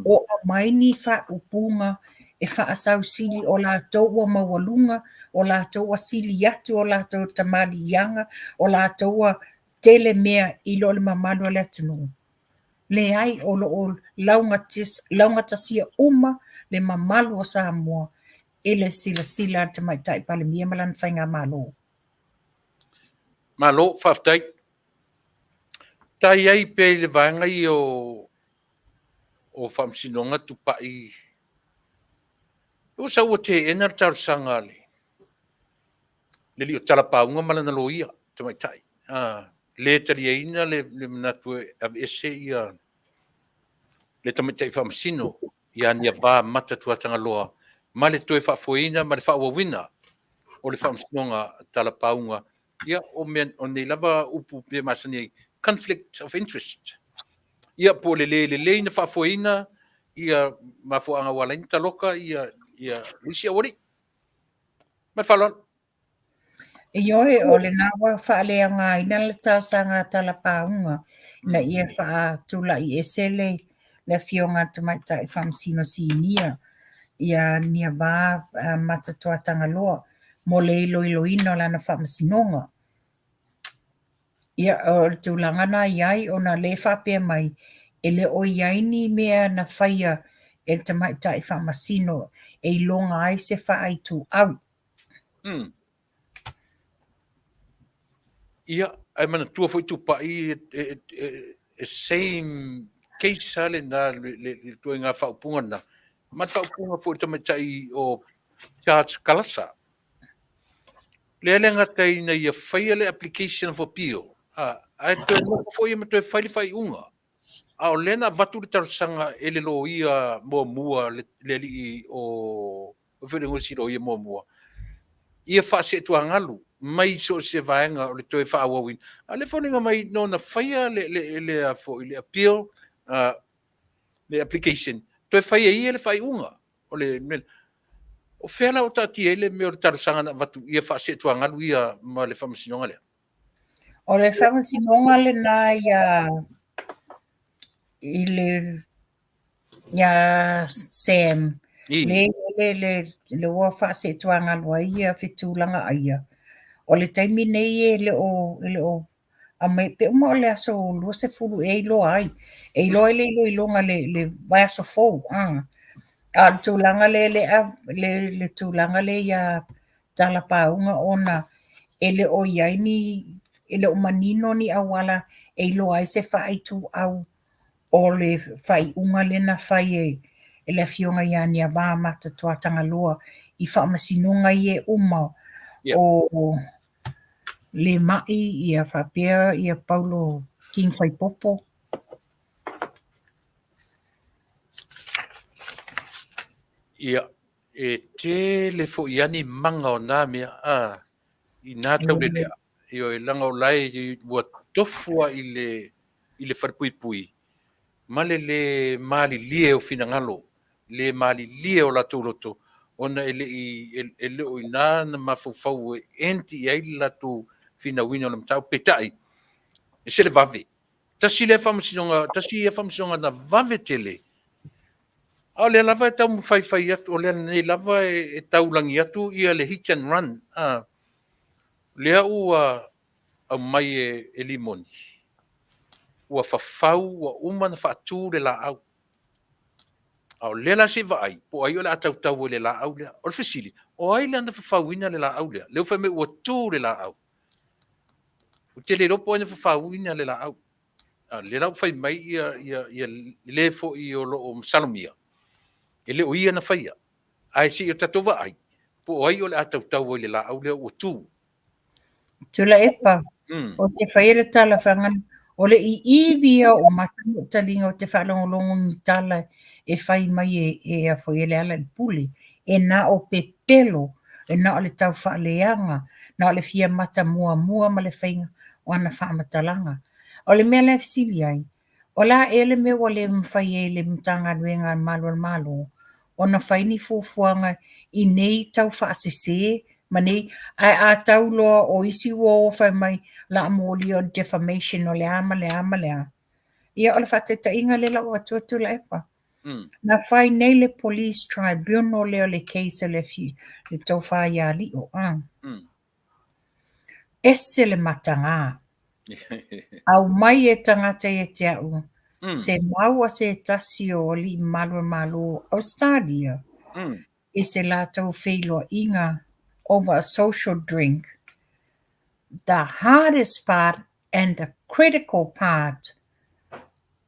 O a mai ni upunga e whaasau sili o lātou ua mawalunga, o lātou a sili atu, o lātou tamali ianga, o lātou a tele mea i lo le mamalo le atunu. Le ai o launga tasia uma le mamalo o Samoa e le sila tamai tai pale mia malan whainga malo. Malo whaftai. Tai ai pe le vanga i o whamsinonga tupai. O sa ua te enar tar sangale. Le li o talapaunga malana loia, tamai tai. Le tari eina le manatue av ese ia. Le tamai tai whamsino. Ia nia vā mata tuatanga loa. Ma le toe whafoina, ma le whawawina. O le whamsinonga talapaunga. Ia o nei lava upu pe masani conflict of interest. Ia po le na whafoina. Ia mafuanga wala inta loka. Ia lisia wari. Mai whalon. Ioe o le nawa whaalea ngā ina le tausanga talapaunga na ia wha tula i esele le fionga tamaita i whamsino sinia ia nia wā matatuatanga loa mo le iloino lana whamsinonga. Ia o le tūlangana iai o na le whapea mai e le o iai ni mea na whaia e tamaita i whamasino e ilonga ai se wha ai tu au. Ia, ai mana tua foi tu pai same case sale na le tua nga whaupunga na. Ma whaupunga foi tamatai o Charles Kalasa. Le ngata ina ia whaia le application for appeal. Ai toi mo foi ma toi whai unga. A o lena watu le tarusanga e le lo ia mua le li o whenengo si lo ia mua. Ia whase tuangalu, mai so se vaenga o le toe whaawawin. A le whanenga mai no na whaia le appeal, le application. Toe whaia ia le whai unga. O le men. O whela o tati ele me o le tarusanga na watu ia whase tuangalu ia ma le whamasinonga lea. O le whamasinonga le nā i le Sam. Le ua whase tuangalu ia whitūlanga aia. O le taimi nei le o a mai pe uma o le aso lua se fulu e ilo ai. E ilo le ilonga le vai aso fou. A tūlanga le tūlanga le ia tala paunga ona ele o iaini ele o manino ni awala e ilo ai se whai tu au o le whai unga le na whai e le fionga ia ni a wā mata tuatanga lua i whaamasinonga i e uma o le mai ia whapea ia Paulo King Whaipopo. Ia, e te le fo iani manga o nā mea, i nā tau le lea, i o e langa o lai i ua tofua i le wharpui. Ma le maali lie o finangalo, le maali lie o lato roto, ona ele o i nā na mawhauwhau e enti i ai lato finawina o na mtau petai, e se le vave. Tasi e whamasinonga na vave tele, o le lava e tau mwhaiwhai atu, o le nei lava e tau langi atu ia le hit and run. Lea ua au mai e limoni. Ua whawhau, ua umana whaatū le la au. Au lela se vai, po ai o le atau tau le la au lea. O le whisili, o ai le anda whawhauina le la au lea. Leo whai me ua tū le la au. O te le ropo ane whawhauina le la au. Le lau whai mai ia le fo i o lo o Salomia. Ele o ia na whaia. Ai si o tatova ai. Po ai o le atau tau le la au lea ua tū. Tula epa. O te whaira tala whangan. O le i iwia o matu talinga o te whalongolongo ni tala e whai mai e a whaile ala i puli. E na o pepelo. E na o le tau whaaleanga. Na o le fia mata mua ma le whainga o ana whaamatalanga. O le mea le fsili ai. O la ele me o le mwhai e le mtanga nuenga malo. O na whaini fuafuanga i nei tau whaasese, ma nei a tau loa o isi wo whai mai la amoli o defamation o le ama. Ia o le whateta inga le lau atu la epa. Na whai nei le police tribunal leo le case le tau whai a li o Ese le matanga. Au mai e tangata e te au. Se maua se tasi o li malo Australia. E se la tau wheilo inga over a social drink. The hardest part and the critical part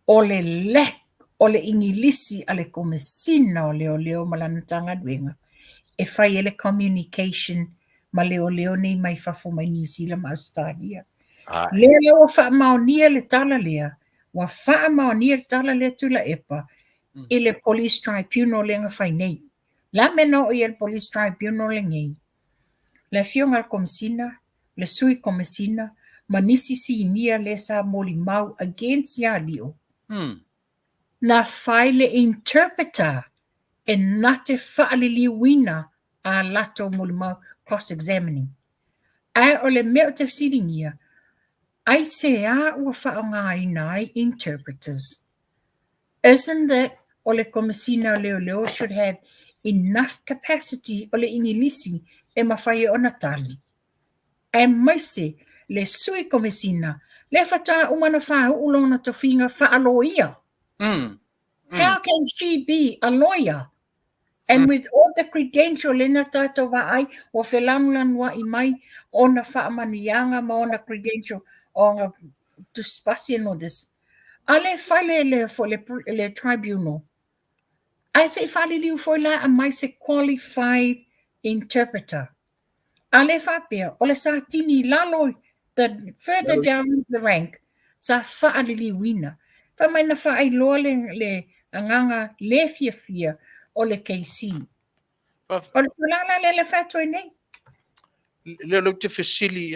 o le ingilisi a le komesina o leo malanatanga duenga. E whai ele communication ma leo nei mai whafo mai New Zealand ma Australia. Leo o wha maonia le tala lea. Wa wha maonia le tala lea tula epa. I le police tribunal le nga whai nei. La mena o i le police tribunal le ngei. Le fionga komesina, le sui komesina, ma nisi si inia le sa moli mau against ya lio. Na whai le interpreter e nate whaalili wina a lato moli mau cross-examining. Ai o le meo te fsiringia, ai se a ua whaonga inai interpreters. Isn't that o le komesina leo should have enough capacity o le ingilisi e mawhai o natali. E maise le sui komesina le whata umana wha ulona to whinga whaaloia. How can she be a lawyer? And with all the credential in tato wa ai o whelamlan wa i mai o na whaamanianga ma o na credential o nga to spasien o this. Ale whale le tribunal. I say whale liu for la a mai se qualified interpreter. Ale whapea o le sa tini laloi the further down the rank sa whaale liu wina. Pa mai na whaailoa le anganga le fia o le KC. O le tulala le whatua nei. Le lo te fesili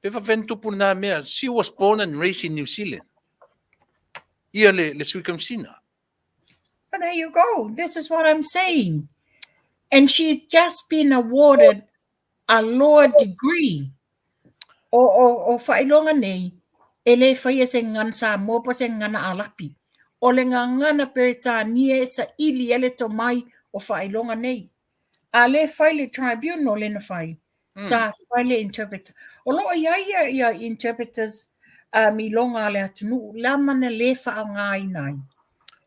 pe ventu puna mea. She was born and raised in New Zealand. Ia le suikamsina. But there you go. This is what I'm saying. And she'd just been awarded a law degree. O whailonga nei, e le whaia se ngan sa mopa se ngana alapi. O le ngana Peritania sa ili ele to mai o whailonga nei. A le whaile tribunal le na whai. Sa whaile interpreter. O loa ia interpreters mi longa le atunu. Lamana le whaangai nai.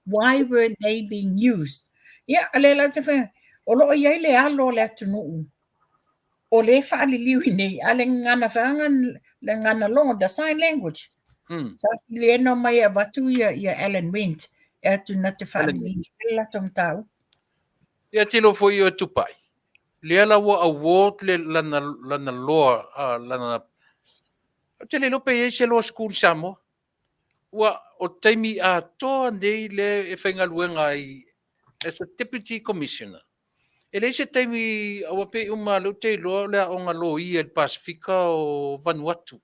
Why weren't they being used? Yeah, ale la te whaia. O loa ia le alo le atunu. O le whaaliliwi nei, ale ngana whaangan le ngana longa, the sign language. Sa le no mai a watu ia Alan Went, e atu na te whaaliliwi, la tom tau. Ia tilo fo i o tupai. Le ala wa award le lana loa, lana... Te le lope e se loa school samo. Wa o taimi a toa nei le e whaingaluenga i as a deputy commissioner. E le se taimi awa pe uma lo te loa le a onga lo i el Pasifika o Vanuatu.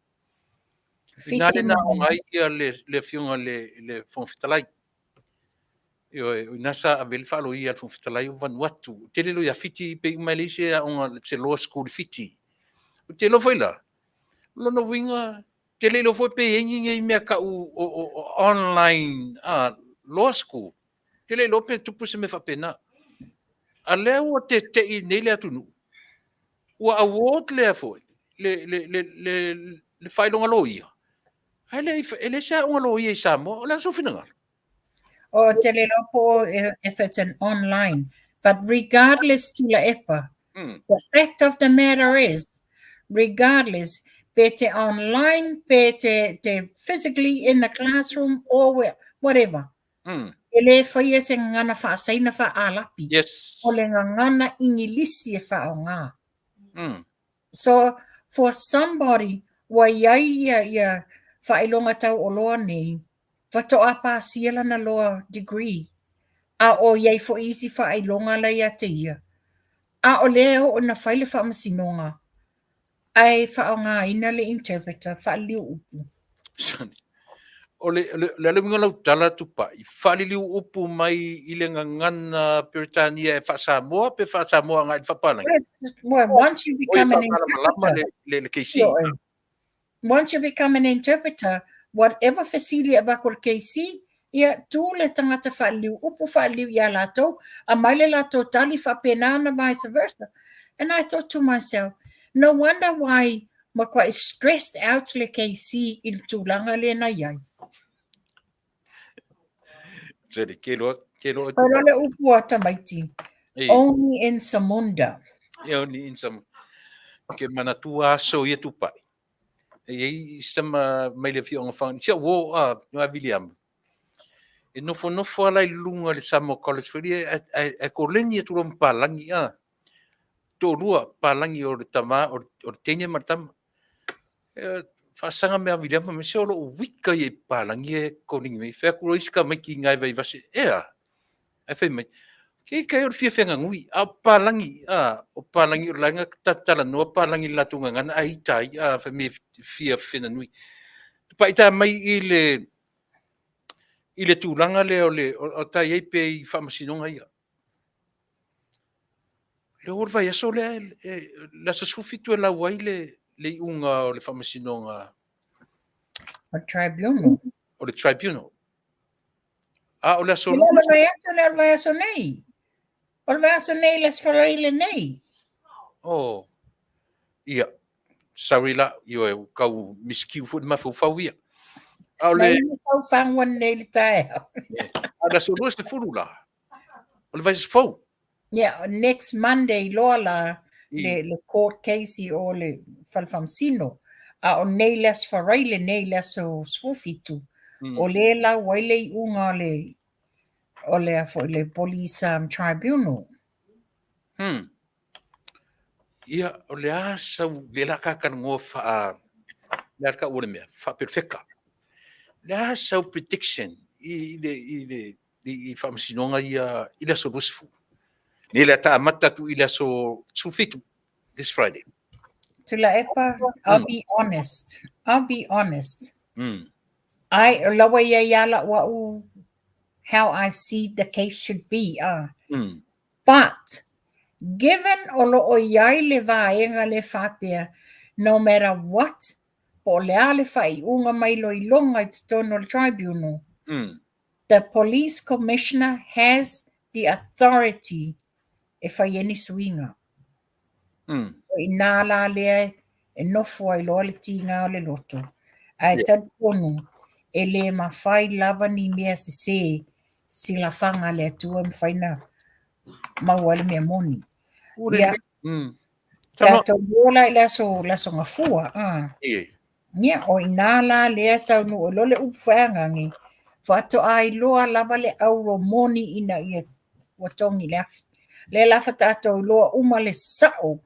Nare na onga ia le fiunga le whongwhitalai. Io nasa a vel falo ia whongwhitalai o Vanuatu. Te lo ia fiti pe uma le se a onga se law school fiti. Te lo foi la. Lono winga. Te lo foi pe engi ngai mea ka o online law school. Te lo pe tupu se me whapena. A leo te i nei le atunu. Ua award lea foi. Le whailonga lo ia. Ele sa unga lo ia i Samoa. O la so whinangar. O te le lopo if it's an online. But regardless to la epa, the fact of the matter is, regardless, be te online, be te physically in the classroom or whatever. Ele whaia se ngana whaasaina whaalapi. Yes. O le ngana ingilisi e whaonga. So, for somebody, wa ia whailonga tau o loa nei, whatoa pa siela na loa degree, a o iai fo isi whailonga la ia te ia. A o leo o na whaile whaamasinonga, ai whaonga ina le interpreter, whaaliu upu. O le minga lau tala tupai, whaliliu upu mai i le ngangana Peritania e Whaasamoa, pe Whaasamoa ngai whapanang. Well, once you become an interpreter, once you become an interpreter, whatever facility avakor KC, ia tūle tangata whaaliu, upu whaaliu ia lato, a maile lato tali whapenana vice versa. And I thought to myself, no wonder why Makwa is stressed out le KC il tūlanga le na iai. Sorry, kelo. Parole upu ata maiti. Only in Samunda. Only in Samunda. Ke manatua so ia tupai. E sama mai le fionga whanga. Sia wo noa William. E nofo ala i lunga le Samoa College. E ko leni e turam palangi tōrua palangi o le tama, o le tenya martama. Whasanga mea William, me se olo wika i palangi e koningi mei. Whea kuro iska mai ki ngai vai vase. E whai mai. Kei kai o le whiawhenga ngui. A palangi, o palangi o langa tatala noa palangi latunga ngana. A itai, whai me whiawhena nui. Pa ita mai i le tūlanga le o tai ei pe i whamasinonga ia. Le ora vai aso la sa sufitu e la wai le unga o le whamasinonga. O tribunal. O le tribunal. O le aso. Le vai aso nei. O le vai aso nei les wharaile nei. Ia. Sorry la, io e kau miskiu fu ma fau ia. O le kau whangwan nei le tae. O le aso luas le furu la. O le vai aso fau. Yeah, next Monday, Lola, le court case o le falfamsino, o nei las wharaile nei las o sfufitu, o le la waile unga o le police tribunal. Ia, o le asa, le la kakan ngō le arka ure mea, wha perfeka. la sau prediction i whamasinonga i la so rusfu. Ni la ta amata tu i la so tufitu this Friday. Tula epa, I'll be honest. I'll be honest. Mm. I lawa ia yala wa how I see the case should be. Mm. But given olo o iai le vaenga le whapea, no matter what, po le ale whai unga mai loilonga i te tono le tribunal, Mm. the police commissioner has the authority e whai eni suinga. Mm. O i nāla lea e nofo ai loa le tinga o le loto. Ai tadu tonu e le mawhai lava ni mea se sila whanga le atua mwhaina maua le mea moni. Ia, tātou lola i laso ngafua. Ia, o i nāla lea tau nu o lole upwhangangi. Whato ai loa lava le auro moni ina ia watongi le afi. Le lafa tātou loa uma le sao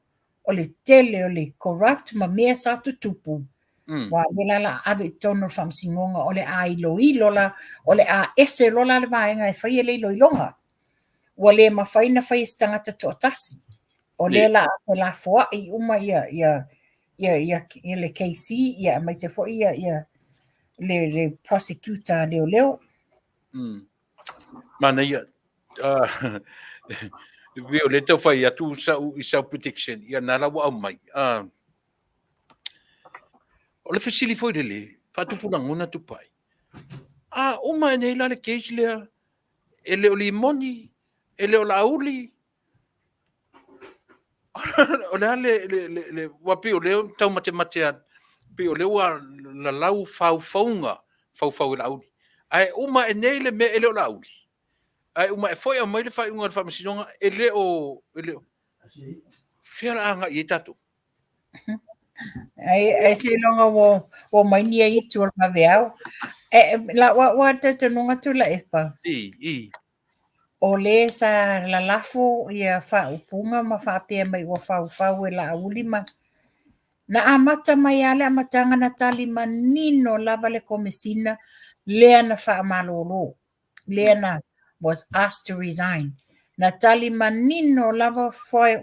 o le tele o le corrupt ma mea sa tutupu. Wa le lala ave tono whamsingonga o le a ilo la o le a ese lola le vaenga e whai le ilonga. Wa le ma whaina whai stangata to atasi. O le la a la fua i uma ia le KC ia mai se fo ia le prosecutor leo. Mana ia vio le tau whai atu sau protection ia nara wa au mai. O le fasili foi le whatupuna nguna tupai. Uma nei la le case lea e leo limoni e leo lauli o le wapi o leo tau matematea pe o leo la lau faufaunga faufau lauli ai uma e nei le me e leo lauli ai uma e foi a mai le fai unga famasinonga e leo fera anga i tatu ai se longa wo mai ni ai tu ma veau la wa te nunga tu la epa o le sa la lafo ia fa upunga ma fa pe mai wa fa e la ulima na amata mai ale amatanga na tali manino lava le komesina leana fa malolo leana was asked to resign na tali manino lava foi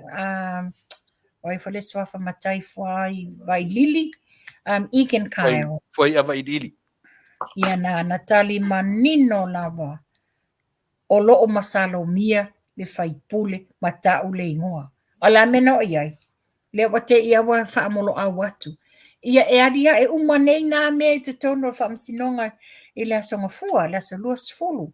oi fa le swafa matai foi vai lili Egan Kyle foi ava lili ia na tali manino lava o loo masalomia le faipule matau le ingoa. Ala mena o iai. Le wate ia wa whaamolo a watu. Ia e adia e umanei nā mea te tono whaamsinonga i le asonga fua, le asa luas fulu.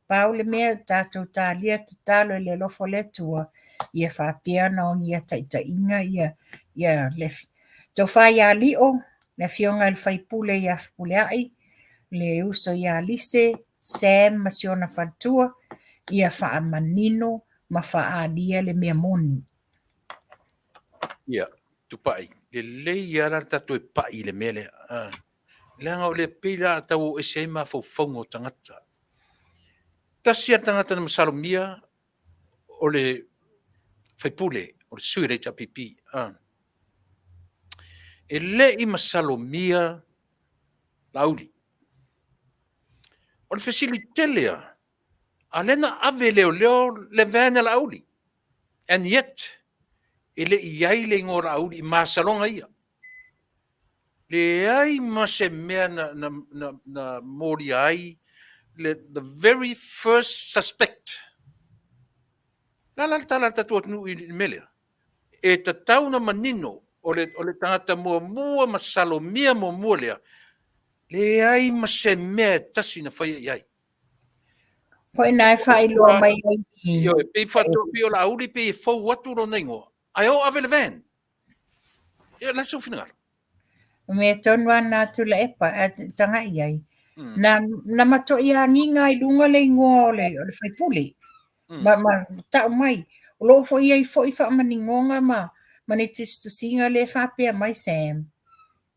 Pau le mea tātou tā lia te talo i le lofo le tua. Ia whaapiana o ia taita inga ia le tau whai a lio, le fionga le faipule ia fpule ai, le uso ia lise, Sam masiona fantua ia faa manino ma faa dia le mea moni. Ia, tupai. Le lei ara tatu e pai le mele. Leanga o le pila tau e seima faufongo tangata. Tasia tangata na masalomia o le faipule, o le suire ta pipi. E le i masalomia lauli. O le facilitelea, alena ave leo le vena lauli. And yet, ele iai le ngora auli masalonga ia. Le ai mase mea na mori ai, the very first suspect. La tala tatu atu i mele. E tatau na manino, o le tangata mua masalomia mua lea, le ai mase mea tasi na whaia iai. Foi nai whai loa mai ai. Io, e pei whatu pi o la auli pei fau watu ro nengo. Ai o ave le ven. Ia la so fingar. Me tonwa na tula epa tanga iai. Na mato ia nginga i lunga le ingoa o le whai pule. Ma tau mai. O loo fo iai fo i wha maningonga ma ne tistu singa le whapea mai Sam.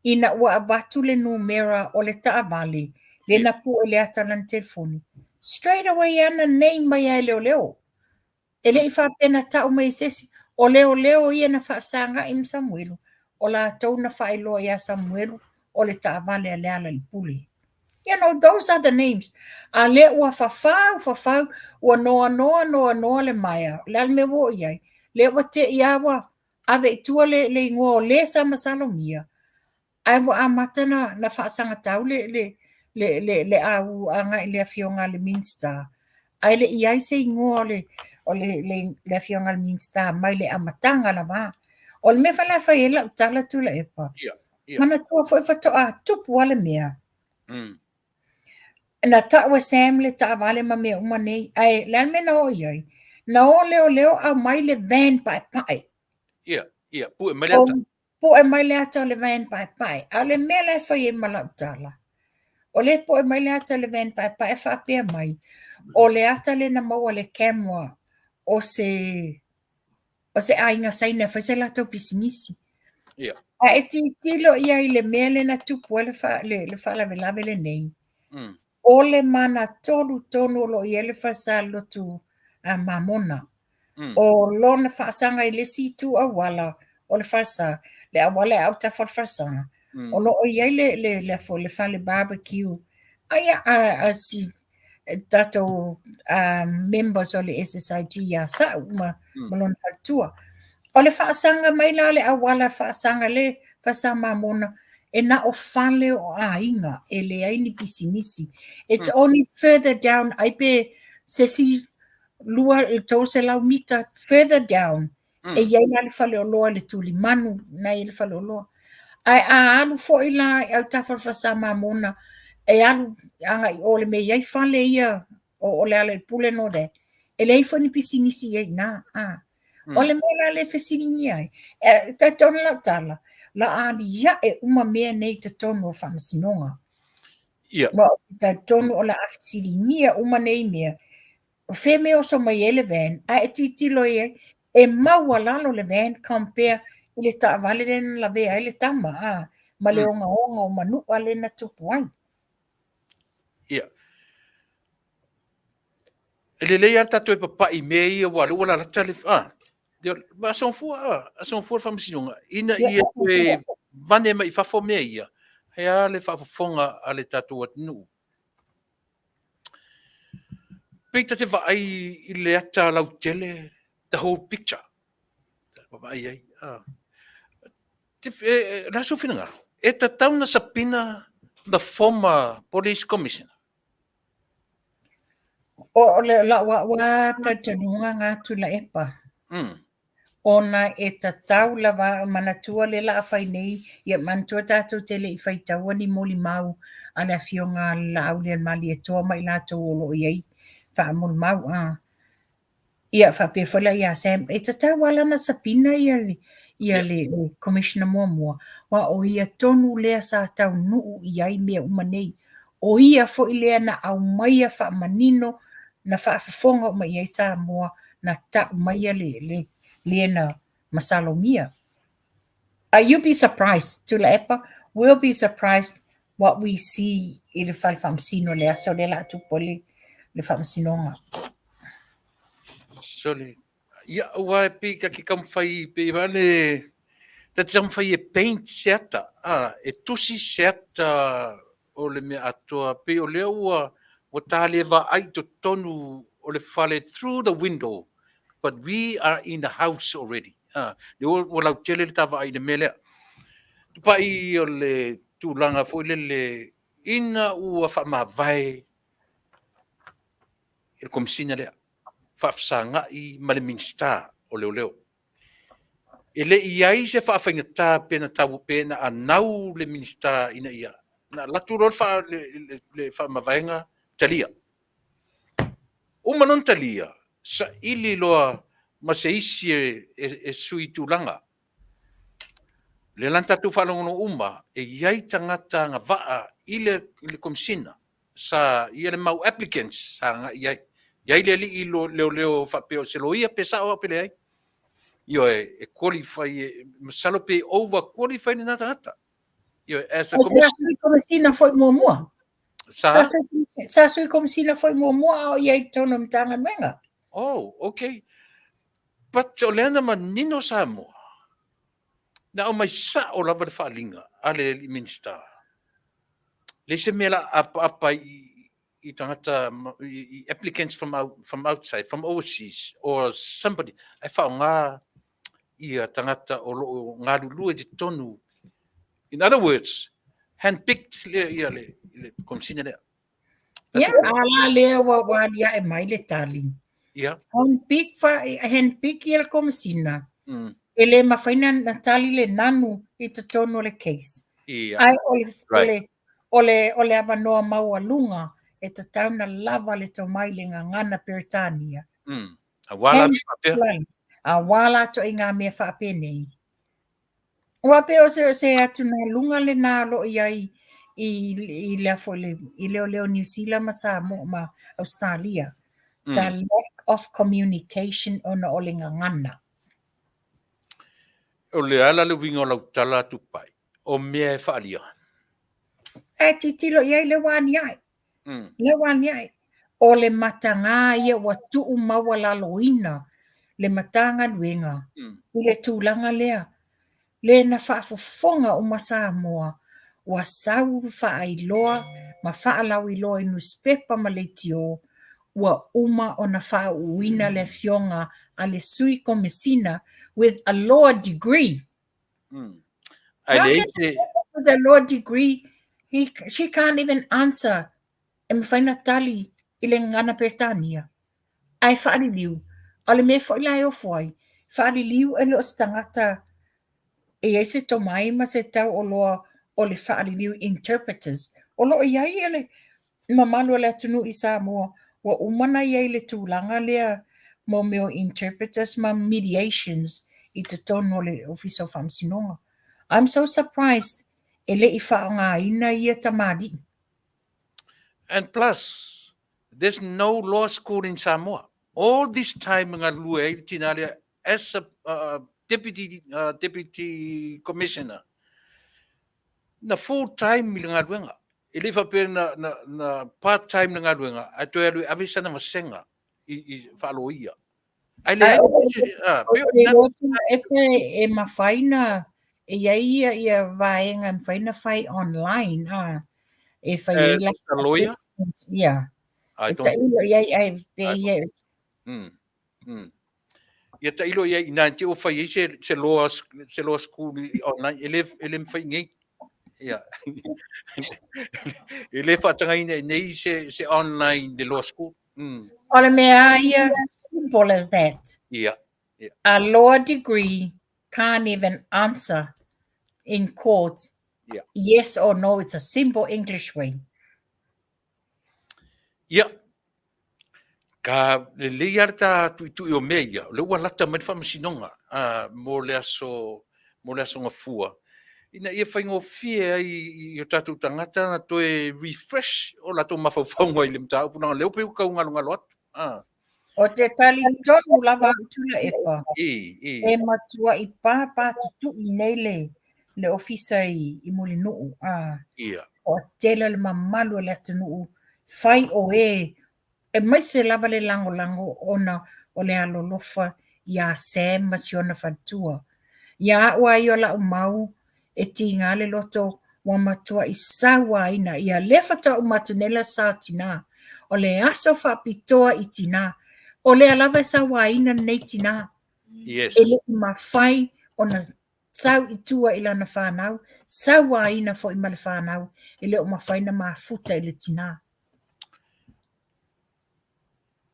Ina ua abatu le numera o le taavale. Le na pu le atanan telefoni. Straight away ana name mai ai leo. Ele i whapea na tau mai sesi. O leo ia na whaasanga im Samuelu. O la tau na whaeloa ia Samuelu. O le taavale a le ala i pule. You know, those are the names. A le ua fafau, ua noa le maia. Le me wo iai. Le ua te iawa, ave tua le ingoa o le sa masalomia. Ai wa amata na whaasanga tau le au anga i le afionga le Minster. Ai le iai se ingoa le afionga le Minster, mai le amatanga la wa. O le me whala whai ela utala tu le epa. Mana tua foi fatoa tupu wale mea. Na taʻua Sam le taʻawale ma mea uma nei ai le me na hoi ai na o leo au mai le van paʻepaʻe po e mai le ata le van paʻepaʻe a le mea le fai e malaʻutala o le po e mai le ata le van paʻepaʻe faapea mai o le ata le na maua le camera o se aiga saina fai se latou pisimisi a e titilo ia i le mea le na tupu le faalavelave lenei o le mana tonu lo i ele fasa lotu a mamona. O lona fasanga i le situ a wala o le fasa le awale au ta fasa. O lo o i le fo le fale barbecue. Aya a si tato members o le SSIG ya sa uma malon fatua. O le fasanga mai la le awala fasanga le fasa mamona. E na o fale o ainga e le aini pisinisi. It's only further down. Ai pe se si lua e tau se lau mita further down. E iai na le fale o loa le tuli manu na i le fale o loa. Ai a alu fo i la au tawhawhasa mamona e alu anga i ole me iai fale ia o le ale pule no de. E le ifo ni pisinisi iai na. O le mea le fesini ai. E ta tona la tala. La ali ia e uma mea nei te tonu o whamasinonga. Ma ta tonu o la afsiri nia uma nei mea. O whe mea o so mai ele van, a e titilo e maua lalo le van compare i le ta vale den la vea ele tama, ma le onga o manu ale na tupu ai. Ele lei ar tatu e papai mea ia wala la tale, ma son fua whamasinonga. Ina ia e vane mai whafo mea ia. Hea le whafonga a le tatu at nu. Peita te vai i le ata lau tele, the whole picture. Vai ai. La so fina ngaro. E ta tauna sapina the former police commissioner. O le la wa ta tanunga ngā tula epa. Ona e ta tau lava manatua le la awhai nei, ia mantua tātou tele i whai taua ni moli mau, ana fionga la au le mali e toa mai lātou olo iei, wha moli mau, ia whape whala ia Sam, e ta tau wala na sapina ia le commissioner mua, wa o ia tonu lea sa tau nuu iai mea umanei, o ia fo i lea na au maia wha manino, na wha awhawhonga o mai iei sa mua, na tau maia le Lena Masalomia. You'll be surprised, Tula Epa. We'll be surprised what we see in the Falfamsino there. So they like to poli the Famsinonga. Sorry. Ya wa pe ka ki kam fai pe vale. Ta tam fai e paint seta. E tusi seta o le me atoa pe o le o tale va ai to tonu o le fale through the window. But we are in the house already. Le o lau tele le tava ai le mele. Tupai o le tūlanga fo le ina ua whamawai e komisina lea. Whafsanga i male minsta o leo. E le iai se whawhaingata pena tau pena a nau le minsta ina ia. Na latu rol le whamawainga talia. Umanon talia. Sa ili loa ma se isi e sui tūlanga. Le lanta tu whalongono uma e iai tangata nga waa i le komisina sa i le mau applicants sa nga iai. Iai le li i leo whapeo se lo ia pe sa o apele ai. Io e qualify, salo pe over qualify ni nata. Io as a komisina foi mua. Sa sui komisina foi mua o iai tono mtanga menga. Oh, okay. But o leana manino sa mo. Na o mai sa o lava de whalinga ale minister. Le se mela apa I tangata applicants from outside, from overseas, or somebody. I found ia tangata o ngā lulu te tonu. In other words, handpicked le komsina le. Ia, ala lea wa ia e mai le tali. Ia. Handpick ia le komisina. Ele mawhaina na tali le nanu I te tonu le case. Ia. Ai ole avanoa maua lunga e te tauna lava le tau mai le ngangana Peritania. A wala to I ngā mea whaape nei. Ua pe o se atu na lunga le nā lo iai I leo New Zealand ma Samoa ma Australia. The lack of communication ona o le ngangana. O le ala le wingo lau tala tupai. O mea e whaalia. E titilo iai le wani ai. Le wani ai. O le matanga ia wa tuu maua laloina. Le matanga nuenga. I le tūlanga lea. Le na whaafofonga o Samoa. Wa sau whaailoa. Ma whaalau iloa I newspaper ma le tio. Wa uma o na whaauina le fionga. A le sui komisina. With a law degree. With a law degree, she can't even answer. E mwhaina tali I le ngana Peritania. Ai whaariliu. Ale me whailai o fwai. Whaariliu e leo stangata. E eise to mai ma se tau o loa o le whaariliu interpreters. O loa iai ele mamalu le atunu I Samoa. Wa umana iai le tūlanga lea. Mo meo interpreters ma mediations I te tono le ofiso whamsinonga. I'm so surprised ele I whaongaina ia tamadi. And plus, there's no law school in Samoa. All this time ngā lua I tinalia as a deputy commissioner. Na full time I ngā ruenga. Ele whape na part time ngā ruenga. A toi alui avisana masenga I whaaloia. E mawhaina e ia ia vaenga mawhaina whai online. E whai like a lawyer? Yeah. I don't Ia ta ilo ia ina te o whai se law school online. Ele mwhai ngai. Ia. Ele whatanga ina nei se online the law school. Ole mea ia, simple as that. Yeah. A law degree can't even answer in court yes or no. It's a simple English way. Yeah. Ka le yarta tu o meia, le wa lata mai fa masinonga, mo le aso nga fua. Ina ia whaingo fia I tatu tangata na toe refresh o lato mawhauwhaunga I le mta upuna leo pe uka unga lunga loatu. O te tali tonu lava utula epa. E matua I pāpā tutu I nei le ofisa I Mulinuu. O tela le mamalu le atunuu. Whai o e mai se lava le lango ona o le alolofa ia Sam masiona whatua. Ia ua I o la umau e tinga le loto wa matua I sawa ina ia lefata o matunela sa tina. O le aso whapitoa I tina. O le alava sawa ina nei tina. Yes. E le mawhai o na sau I tua I lana whanau. Sawa ina fo I male whanau. E le o mawhai na mafuta I le tina.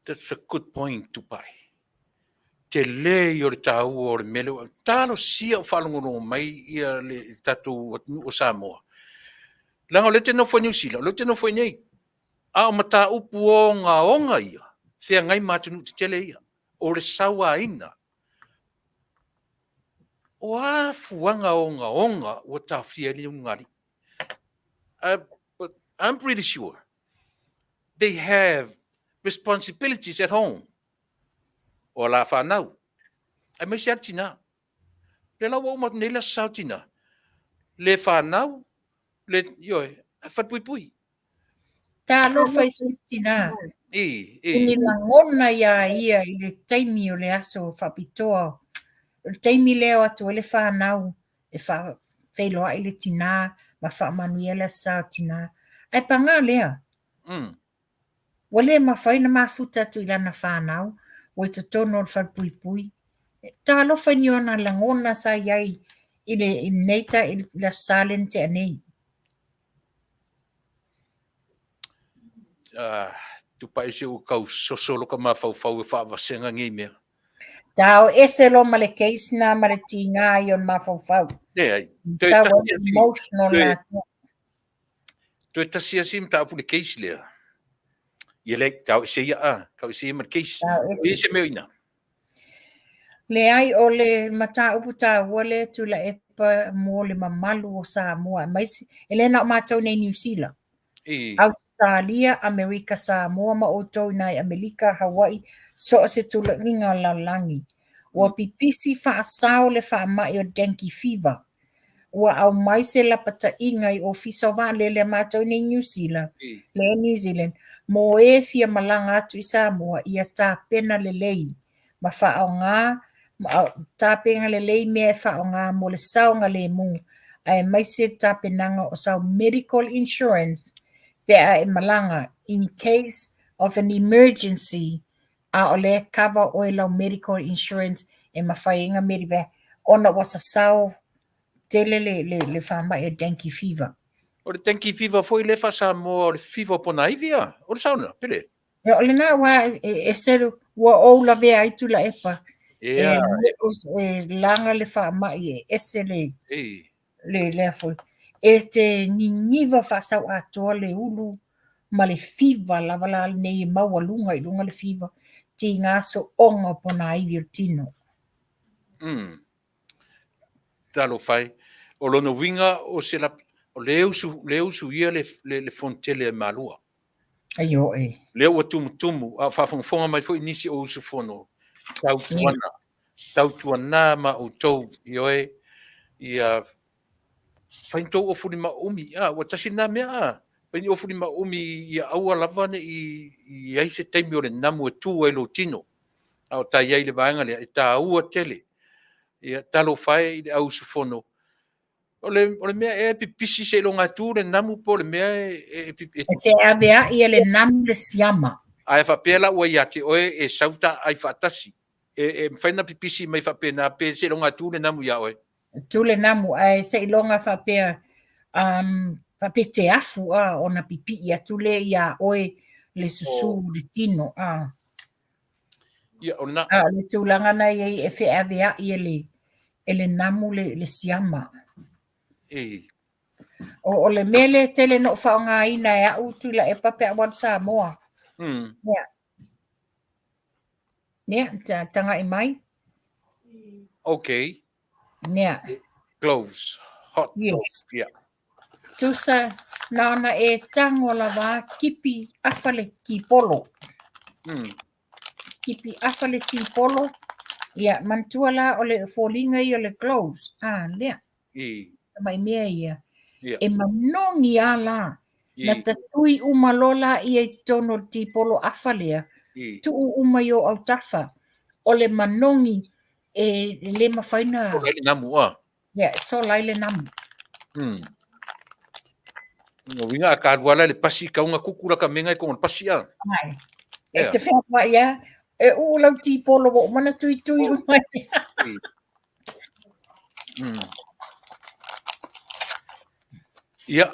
That's a good point to buy. Te le I o le tau o le mele. Talo sia o whalongono mai ia le tatu o Samoa. Langa le te no fo New Zealand, le te no fo nei. A o mata upu o ngā onga ia. Thea ngai matunu te tele ia. O le sawa ina. O a fuanga o ngā onga o ta fia li ungari. But I'm pretty sure they have responsibilities at home. O la whanau. Ai mai se atina. Le lau o matu nei la sautina. Le whanau. Le yoi. Whatpui. Tā lo whaisintina. Ini la ngona ia I le taimi o le aso whapitoa. O le taimi leo atu le whanau. E whailoa I le tina. Ma whaamanuela sa tina. Ai panga lea. Ua le mawhaina mafuta atu I lana whanau, o I tono o whalpuipui. Tā alofa ni ona langona sa iai I le neita I la salen te anei. Tu paese o kau sosolo ka mawhauwhau e whaavasenga ngi mea. Tau ese lo ma le case na ma le tinga I on mawhauwhau. Nei, Tau emotional la te. Tu e tasi asim ta apu le case lea. Ia le tau se ia kau se ma case. O ese meo ina. Le ai o le mata upu tā wale tu la epa mo le mamalu o Samoa. Maisi, elena o mātou nei New Zealand. Australia, Amerika, Samoa, ma o tau nai Amerika, Hawaii, so se tula nginga la langi. Ua pipisi wha asao le wha mai o dengue fever. Ua au mai se la pata ingai o fisa wa le mātou nei New Zealand. Le New Zealand. Mo e fia malanga atu I Samoa, ia tā pena le lei. Ma wha au ngā, tāpenga le lei mea wha o ngā mo le saonga le mu. Ai mai se tāpenanga o sau medical insurance pea e malanga in case of an emergency a o le cover o e lau medical insurance e mawhainga meriwe ona wasa sau tele le whama e dengue fever. O le dengue fever foi le whasa mo o le fever pona ivia. O le sauna, pele? O le nā wā e seru ua ou la vea I tula epa. E langa le whama I e ese le lefo. E te niniva whasau atoa le ulu ma le fiva lava la nei maua lunga I lunga le fiva ti ngā so onga pona iwi o tino. Talo fai. O lono winga o se la o leusu ia le fontele malua. Ayo e. Leo o tumu a whafonga mai foi nisi o usu fono. Tau tuana ma o tau ioe ia whaintou o furi ma umi. Wa tasi nā mea Peni ofuri ma umi ia aua lava ne I aise taimi o le namu e tū e lo tino. Au ta iai le vaenga le, e ta aua tele. Ia talo whae I le au sufono. O le mea e pipisi se lo ngā le namu po le mea e se avea ia le namu le siama. Ai whapela ua ia te oe e sauta ai whatasi. E whaina pipisi mai whapena pe se lo ngā le namu ia oe. Tu le namu ai se ilonga whapea pape te afu ona pipi ia tule ia oe le susu le tino Ia ona. Le tūlanga nei e whea vea ia le namu le siama. O le mele tele no whaonga ina e au tula e pape awan Samoa. Nea, tanga I mai. Okay. Nea. Gloves. Hot. Yes. Yeah. Tusa naona e tango lava kipi afale ki polo. Kipi afale ki polo. Ia mantua la o le folinga I o le gloves. Lea. Mai mea ia. E manongi ala. Na tatui umalola I e tono ti polo afalea. Tu uma yo au tafa. O le manongi e le mawhaina. O le namu Ia, so lai le namu. No winga ka wala le pasi ka unga kukura ka menga ko on pasi a. Ai. E te whea pa ia e ulau ti polo wo mana tui umai. Ia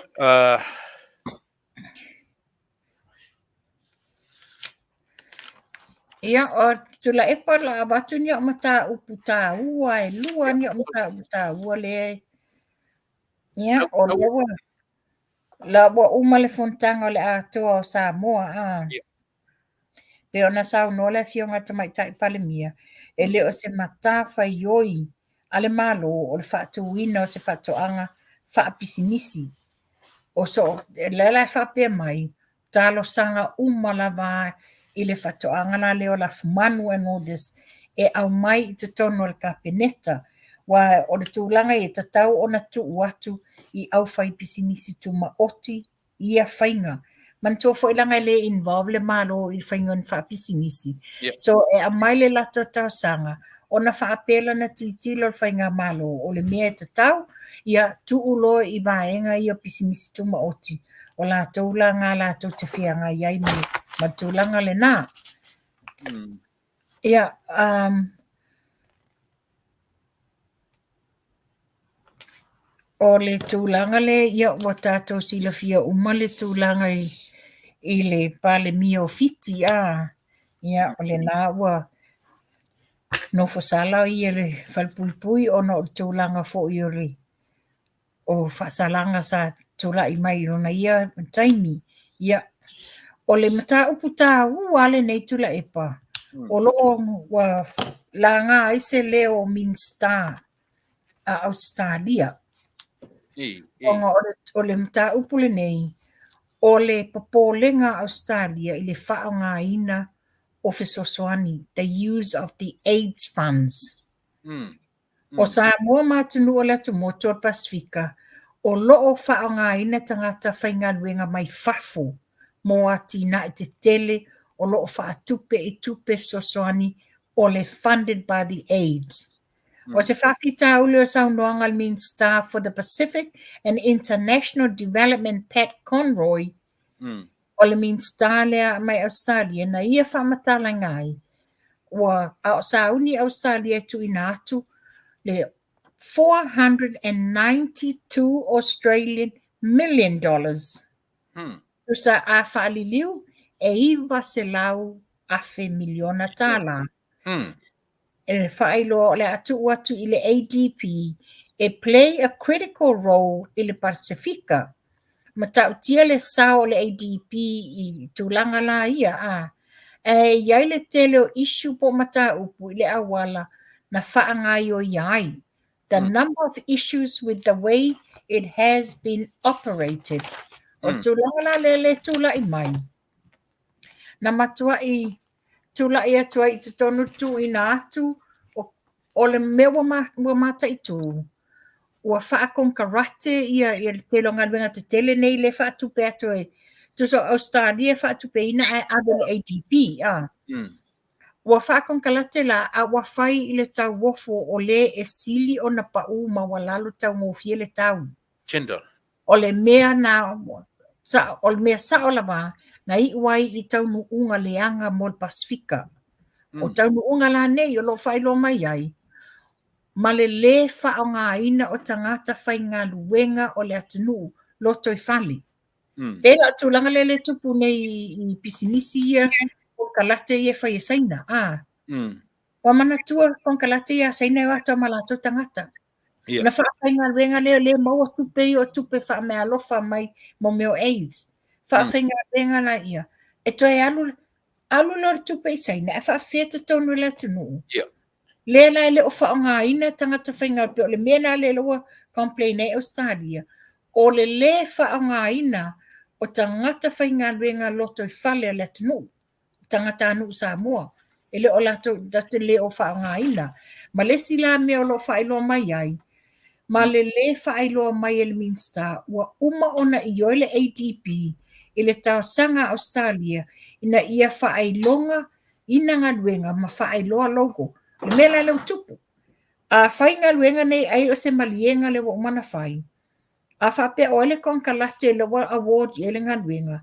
Ia o tula e pa la watu ni o mata upu tā ua e lua ni o mata upu tā ua le. Ia o lewa. La wa uma le fontanga le atoa o Samoa Pe ona sau no le fionga tamai tai palemia. E leo se mata whai oi ale malo o le whaatuina o se whaatoanga whaapisinisi. O so le whapea mai talo sanga lava I le whaatoanga la leo la fumanu and all this e au mai I te tono le kapeneta. Wa o le tūlanga e tatau ona tu watu I au whai pisinisi tu maoti ia whainga. Mantua fo ilanga le involve le malo I whainga ni whaapisinisi. So e a mai le lata tau sanga ona whaapela na titilo le whainga malo o le mea tatau ia tu ulo I vaenga ia pisinisi tu maoti. o la tūlanga la tū te whianga iai ma tūlanga le nā. Ia, o le tūlanga le ia ua tātou silafia uma le tūlanga i le pale mio fiti ia o le nā ua no fasala i le falpuipui o no tūlanga fo i ori o fasalanga sa tūla i mai rona ia taimi ia o le mata upu tā ale nei tūla epa o loo wa la ngā ise leo Minster a Australia o le mta upule nei o le papolenga Australia i le whaonga ina o Fesosoani, the use of the AIDS funds. O Samoa matunu o le tumoto Pasifika o loo whaonga ina tangata whaingaluenga mai whafo mo atina i te tele o loo whaatupe i tupe Fesosoani o le funded by the AIDS. O se whawhita ule o saunoanga le Minster for the Pacific and International Development Pat Conroy o le Minster lea mai Australia na ia whamatala ngai ua a sauni Australia tu ina atu le $492 Australian million. Tusa a whaaliliu e iwa se lau afe miliona tala. E whaelo le atu i le ADP e play a critical role i le Pasifika. Ma tautia le sao le ADP i tūlanga la ia e iai le tele o isu po mata upu i le awala na whaangai o iai. The number of issues with the way it has been operated. O tūlanga la le tūla i mai. Na matua i tūla i atua i te tonu tu i nā atu o le mea ua mata i tū. Ua whaakon karate ia le telonga luenga te tele nei le whaatupe atu e. Tuso Australia whaatupe ina e ade le ADP. Ua whaakon karate la a ua whai i le tau wofo o le e sili o na pau ma walalo tau ngofie le tau. Tender. O le mea na o le mea sa o la wā na i uai i tau nuunga leanga mo le Pasifika. O tau nuunga la nei o lo whai lo mai ai. Ma le whaonga ina o tangata whai ngā luenga o le atunu loto i whali. E la tūlanga le tupu nei i pisinisi ia o kalate ia whai e saina. Wa mana tua kon kalate ia saina e wata malato tangata. Na whaai ngā luenga le maua tupe i o tupe wha mea lofa mai mo meo AIDS. Whaai ngā luenga la ia. E toi alu lor tupe i saina e wha feta tonu le atunu. Lela le o whaonga ina tangata whainga pe o le mena le loa complain e Australia. O le whaonga ina o tangata whainga luenga loto i whale le tunu. Tangata anu Samoa. E le o lato date le o whaonga ina. Ma le sila mea o lo whailo mai ai. Ma le whailo mai e le Minster. Ua uma ona i oile ADP i le tau sanga Australia ina ia whailonga ina ngā luenga ma whailoa logo. Mela le tupu. A whainga luenga nei ai o se malienga le wa umana whai. A whape o ele kon kalate le wa award i ele ngā luenga.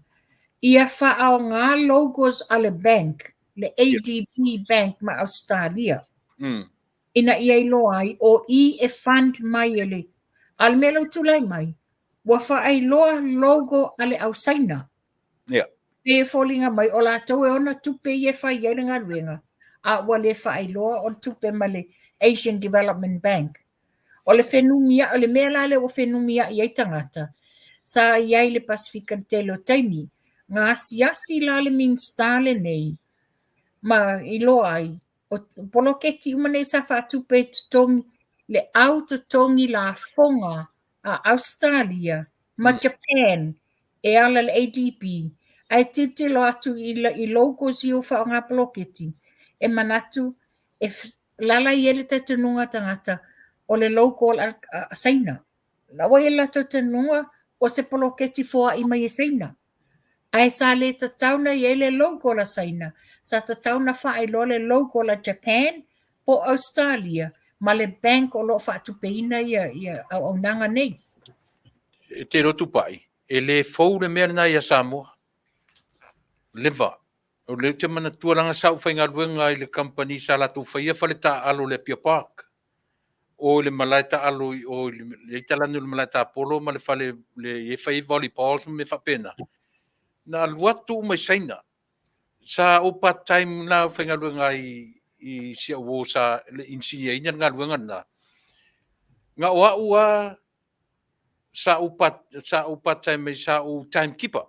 Ia whaao ngā logos a le bank, le ADP bank ma Australia. Ina ia ilo ai o i e fund mai ele. Al melo tulai mai. Wa whaailoa logo a le ausaina. Pe folinga mai o la tau e ona tupe i e whai ele ngā luenga. A wale whaailoa o tupe ma le Asian Development Bank. O le whenumia, o le mea le o whenumia i tangata. Sa iai le Pasifika te lo taimi. Ngā siasi la le Minster le nei. Ma ilo ai. O poloketi umane sa whaatupe tutongi le au tutongi la fonga a Australia ma Japan e ala le ADP. Ai tite lo atu i logos i o whaonga poloketi. E manatu e lala i ele te tenunga tangata o le logo a saina. Lawa i la te tenunga o se poloketi foa i mai e saina. Ai sa le te tauna i ele logo la saina. Sa te tauna wha i lo le logo la Japan po Australia. Ma le bank o lo wha tupeina i au nanga nei. Te rotu pai. e le fou le mea na ia Samoa. Leva. O le te mana tuaranga sau whainga ruenga i le company sa la tu whaia whale ta alo le Pia Park. O le malaita alo o le talanu le malaita Apollo ma le whale le e whai volleyball me whapena. Na luatu mai saina. Sa o part-time na whainga ruenga i sia uo sa le insinia ina ngā ruenga na. Ngā oa ua sa o part-time mai sa o timekeeper.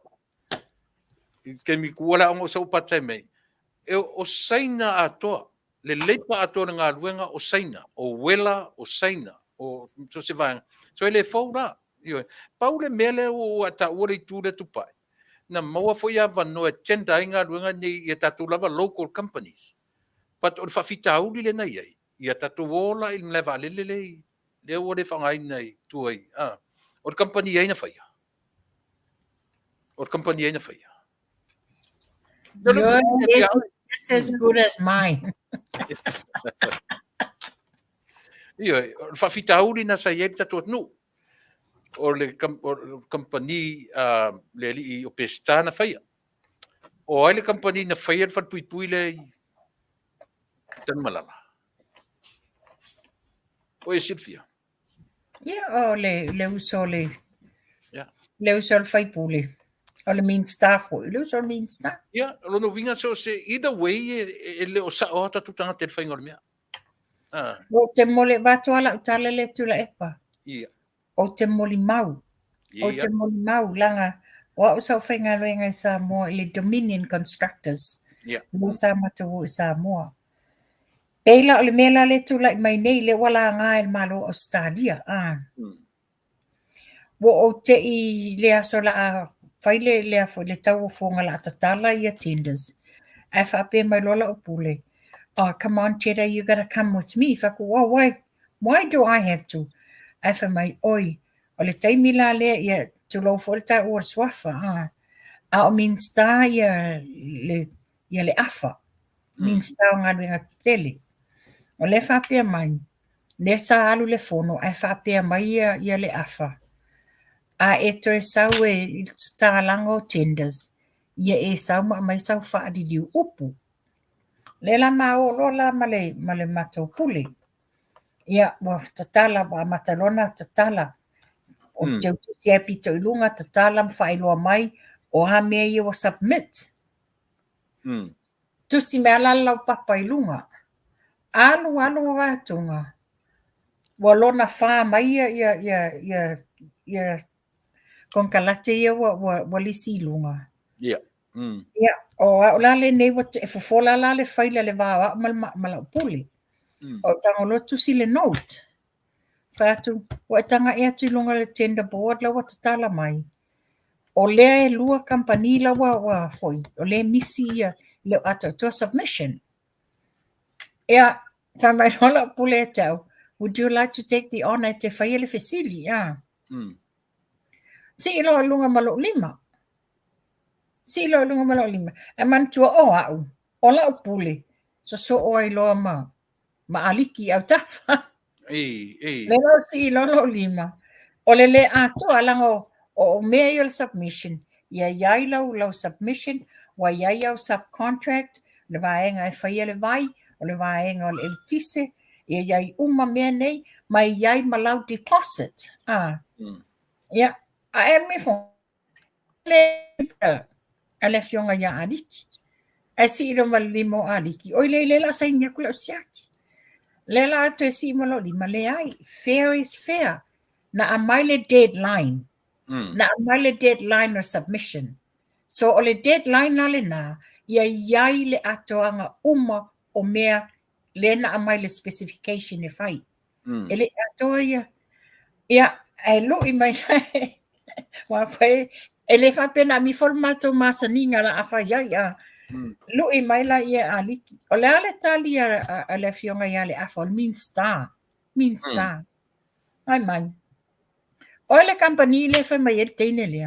Ke mi kuala o sa o part-time e o saina atoa le leipa atoa ngā ruenga o saina o wela o saina o so se vai so ele fora io paule mele o ata ore tu le tupai na maua foi ava no tenda ngā ruenga ni e tatu lava local companies but o fa fita uli le nei ia tatu wola il leva le ore fa ngai nei tu ai o company ai na faia o company ai na faia Your is just as good as mine. Io, fa fitauri na sa ieta tot no. O le company le li o pestana faia. O ai le company na faia fa pui le tan malala. O e Silvia. Yeah, o le uso le. Yeah. Le uso le fai pule. O le mean staff o le uso le mean staff. Yeah, lo no vinga so se either way le o sa o ta tutanga te fai ngor mea. O te mole watu ala utala le tula epa. Yeah. O te moli mau. O te moli mau langa. Wa usa whainga roenga i Samoa i le Dominion Constructors. Yeah. Mo sa matawu i Samoa. Peila o le mela le tula i mai nei le wala ngā e malo Australia. Wo o te i le aso la a whaile le afo le tau o fonga la tatala i attenders. E whape mai lola o pule. Oh, come on, Tera, you gotta come with me. Whaku, oh, why do I have to? E wha mai, oi, o le taimi la le ia tulo fore ta ua swafa. A o min sta ia le afa. Min sta o ngā ruenga tele. O le whapea mai, le sa alu le fono, e whapea mai ia le afa. A e to e sau e tālango tenders, ia e sau mai sau whaari liu upu. Le la mao lola male mato pule. Ia wa tatala wa matalona tatala. O te utusia pito ilunga tatala mwhailoa mai o ha mea ia wa submit. Tusi mea lalau papa ilunga. Alu watunga. Wa lona wha mai ia konkalate ia wa lisi ilunga. Yeah. Ia, o lale nei wa e fofola lale whaila le wawa malau pule. O tanga lotu si le note. Whātu, o e tanga ea tu ilunga le tender board la wa tatala mai. O lea e lua company la wa foi. O lea misi ia le ato to submission. Ea, tamai rola pule e tau. Would you like to take the honor te whaile fesili? Si ilo lunga malo lima. Si ilo lunga malo lima. E mantua o au. O la o pule. So o ai loa ma aliki au tafa. Lelo si ilo lima. O le ato alango o mea submission. Ia iai lau submission. Wa iai au subcontract. Le vaenga e whaia le vai. O le vaenga o le eltise. Ia iai uma mea nei. Mai iai malau deposit. Ia. A e me fo. Ale fionga ia aliki. E si ilo malimo aliki. O le la sa inga kula siaki. Le la atu e si malo lima le ai. Fair is fair. Na a maile deadline. Na a maile deadline of submission. So o le deadline na le na. Ia iai le atoanga uma o mea le na a maile specification e fai. Ele atoa ia. Ia e lo i mai. Wa fai ele fa pena mi formato masaninga la afa ia lo i mai la ia aliki o le ale tali a le fionga ia le afa min star ai mai o le company le fa mai tene le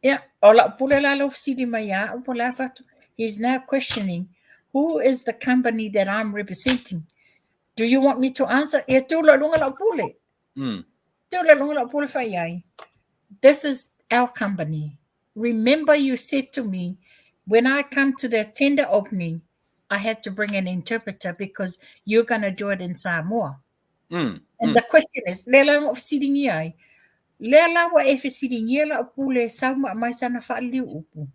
ia o la pule la lo fsidi mai ia o la fa he's now questioning who is the company that I'm representing. Do you want me to answer? E tu la lunga la pule Tula longa pula fai. This is our company. Remember you said to me, when I come to the tender opening, I had to bring an interpreter because you're going to do it in Samoa. And the question is, lela of sitting here. Lela wa e sitting here la pule sauma mai sana fa'ali upu.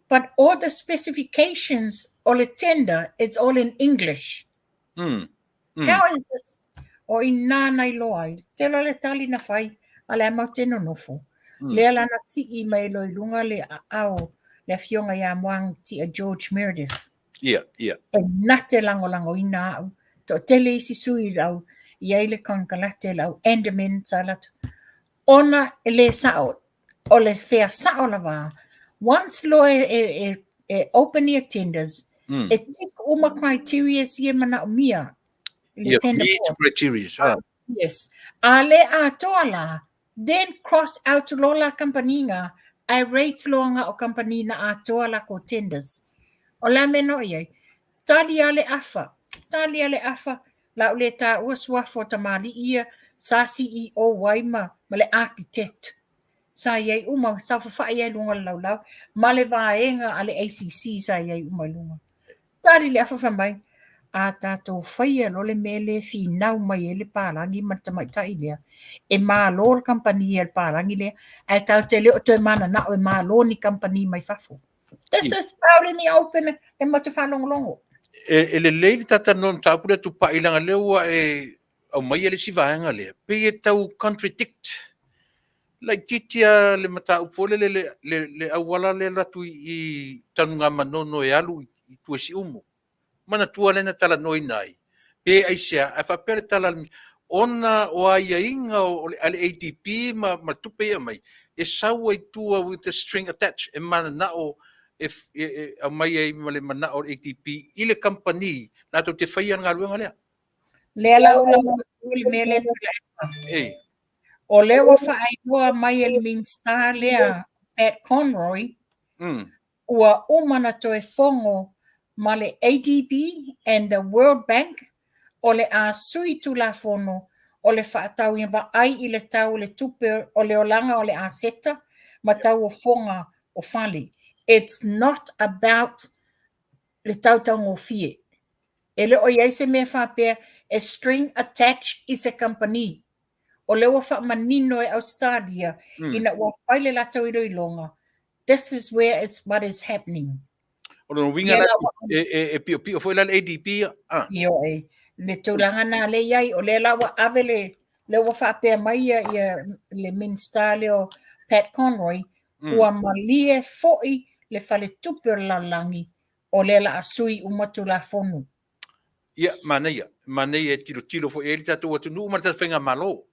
But all the specifications or the tender, it's all in English. How is this? O ina nai loai. Te lo le tali na fai, ale mau teno nofo. Le la na si I mai lo lunga le au le fionga ya moang ti a George Meredith. Yeah. E nate lango ina au. To tele isi sui au. Iai le konkalate lau. Enderman salat. Ona le sao. O le fea sao la va. Once lo open the tenders, it takes all my criteria si mana mia. Criteria. Yes. Ale a toala. Then cross out lola kampaninga. I rate longa o kampanina a toala ko tenders. O la meno ye. Tali ale afa. La ule ta uswafo tamali ia sa CEO waima male architect. Sa ye uma sa fa ye lunga lau. Male vaenga ale ACC sa ye uma lunga. Tali le afa famai. A tātou whaia lo le mele fi nau mai e le pālangi matamaitai lea. E mālo le kampani e le pālangi lea. E tau te leo toi mana na o e mālo ni kampani mai fafo. This is out in the open e matawhanongo. E le leili tata non tāpura tu pailanga lewa e au mai e le sivaenga lea. Pe e tau contradict. Like titia le mata upole le awala le ratu I tanunga manono e alu I tuesi umo. Mana tua lena tala noi nai. Pe aisia, a whapere tala ona o aia inga o ale ATP ma tupe ia mai. E saua I tua with the string attached. E mana nao a mai e male mana o ATP. I le company, nato te whaia ngā ruenga lea. Lea lau uli mele Ei. O lewa whaaitua mai e Minsta lea Pat Conroy. Ua umana toe fongo ma le ADB and the World Bank o le a sui tu la fono o le whaatau ia wa ai I le tau le tupe o le olanga o le a seta ma tau o fonga o whali. It's not about le tautau ngō fie. Ele o iei se mea whapea a string attached is a company. O lewa wha manino e Australia ina ua whaile lato I longa. This is where it's what is happening. O no winga la e pio foi la ADP Io e le tūlanga nā le iai o le lawa avele le wa whapea mai ia le Minsta leo Pat Conroy ua malie foi le whale tupe la langi o le la asui umatu la fonu. Ia manei e tiro foi ele tatu atu nu marta fenga malo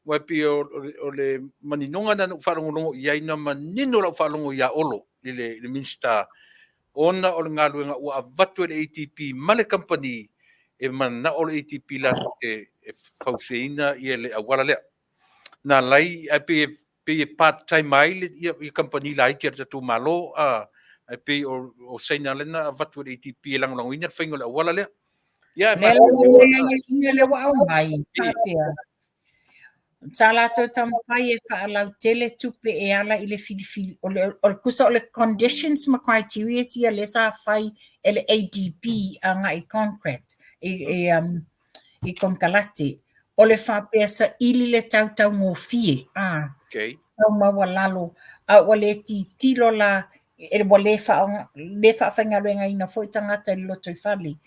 wa pio o le maninonga na whalongo iai na manino la whalongo ia olo le Minsta. Ona o le ngaluenga ua avatu le ATP male company e mana o le ATP la e fauseina I le awala lea. Na lai a pe part-time mai le I company la iti tatu malo a pe o seina lena avatu le ATP lang ina whaingo le awala lea. Ya le wa au mai papea. Salato tampai e ka alau tele tupe e ala I le filifili o le kusa o le conditions ma criteria si le sa fai ele ADP anga I concrete I konkalate o le whapea sa ili le tautau ngō fie okay au maua lalo a wale ti tilo la e wale wha whainga ruenga ina foi tangata I loto I whali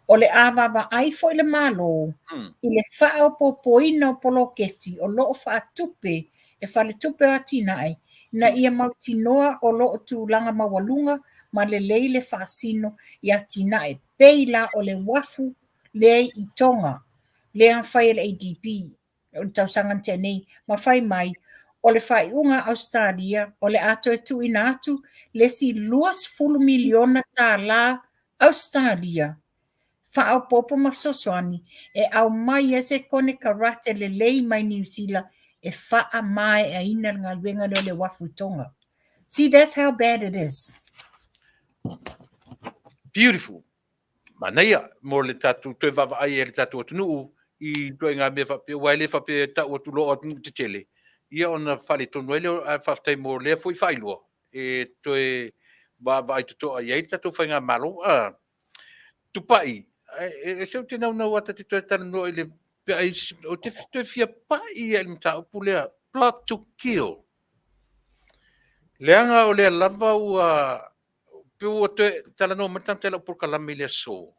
o le awawa ai foi le malo I le whao popoina o poloketi o loo wha tupe e whale tupe a tina ai na ia mautinoa o loo tūlanga mawalunga ma le leile wha sino I a tina e peila o le wafu le I tonga le an whai le ADP o tausangan tenei ma whai mai o le whai unga Australia o le ato e tu ina atu le si 2 miliona tā la Australia whao popo masoswani e au mai e se kone karate le lei mai New Zealand e wha mai e ina ngā luenga le wafu tonga. See, that's how bad it is. Beautiful. Manaia, mo le tatu, toi vava ai e le tatu atu nuu, I toi ngā mea whape, waile whape ta o tulo o te tele. Ia ona whale tonu ele a whaftai mō lea fwy whailua. E toi ba ai tuto ai ai tato whainga malo. Tupai. E seu te nau ata te toi tana no ele pe ai o te toi fia pai e mta upulea plot to kill. Leanga o lea lava ua pe o toi tala no matantela por kalame lea so.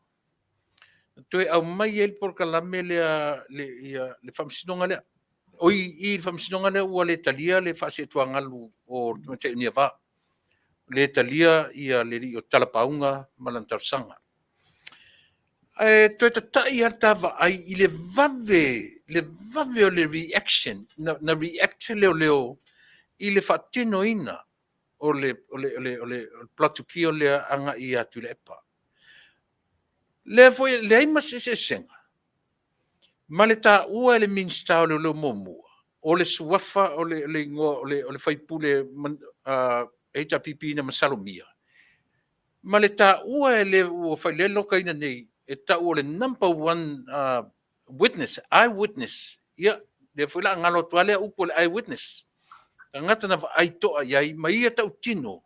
Toi au mai el por kalame le famsinonga lea. Oi I famsinonga lea ua le talia le fase tuangalu o te unia va. Le talia ia le ri o talapaunga malantarsanga. Toi tatai hartava ai I le vave o le reaction, na react leo I le fatino ina o le platuki o le anga I atu le epa. Le foi le ai masese ma le tā ua le minsta o le momua. O le suafa o le faipule eita pipi na masalomia. Ma le tā ua le ua fai le loka ina nei, e tā ua le number one witness, eyewitness. Ia, le foi la ngalo tuale upo le eyewitness. Ka ngata na ai toa iai, ma ia tau tino.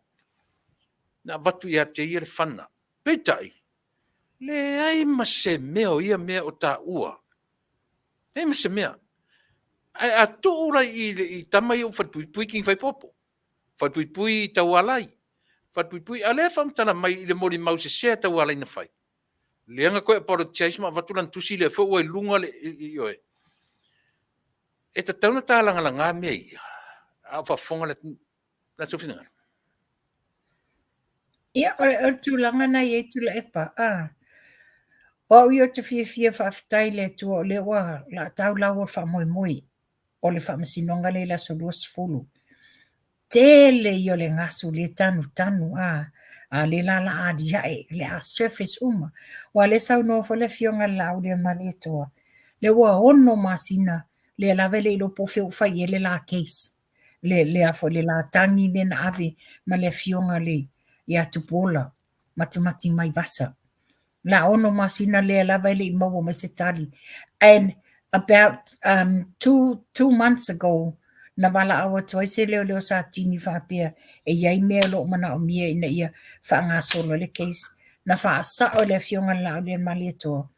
Na batu ia te ia le whana. Peitai, le ai mase mea ia mea o tā ua. E mase mea. Ai a tōra I tamai o whatpui king whai popo. Whatpui tau alai. Whatpui a lea whamtana mai I le mori mause sea tau alai na whai. Leanga koe apologize ma watulan tusi le fo oi lunga le I oe. E ta tauna tā langa ngā mea ia. A whafonga le tūwhinanga. Ia, o tūlanga na I tūla epa. O I o te fia whaftai le tua o le wa la tau lau o whamoimoi. O le whamasinonga le la solua sifulu. Tele I o le ngasu le tanu a le la adi hae, le a surface uma. Wa le sau no fo le fionga lau le male toa. Le wa ono masina, le lave le ilo pofe ufai ele la case. Le a fo le la tangi le na ave, ma le fionga le, ia tupola, matemati mai basa. La ono masina le lave le imawo mesetali. And about 2 months ago, na wala awa toi se leo sa tini whapea e iai mea lo mana o mia ina ia whaanga solo le case na wha sa o le fionga la o le mali toa.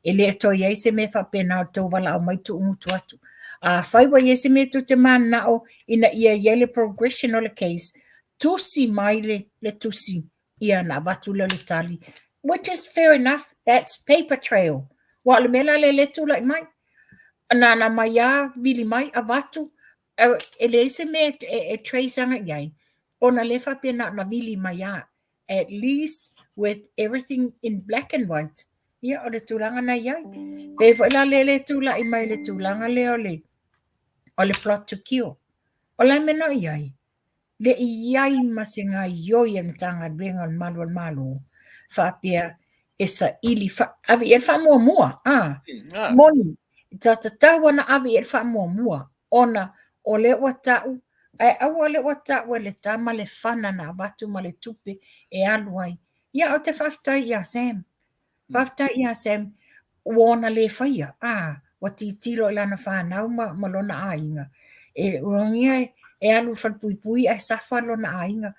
E le to iai se me whapea na o tau wala o mai tu umutu atu. A whaiwa iai se me tu te man na o ina ia iai le progression o le case tusi mai le tusi ia na watu le tali. Which is fair enough. That's paper trail. Wa le mela le tu like mai. Na mai a vili mai a watu. E le se me e traceanga iai. Ona le whapea na vili mai a. At least with everything in black and white. Ia o le tūlanga na iai. Pe whaila le tūla I mai le tūlanga le o le plot to kill. O le mena iai. Le iai masinga ioi em tanga renga malu. Whapea e sa ili avi e whamua. Moni. Tasta tawana avi e whamua. Ona o le wa tau. Ai awa le wa tau le tama le whana na watu ma le tupe e aluai. Ia o te whaftai ia Sam. Whaftai ia Sam. Wona le whaia. Wa titilo ilana whanau ma lona ainga. E rongia e alu whalpui ai safa lona ainga.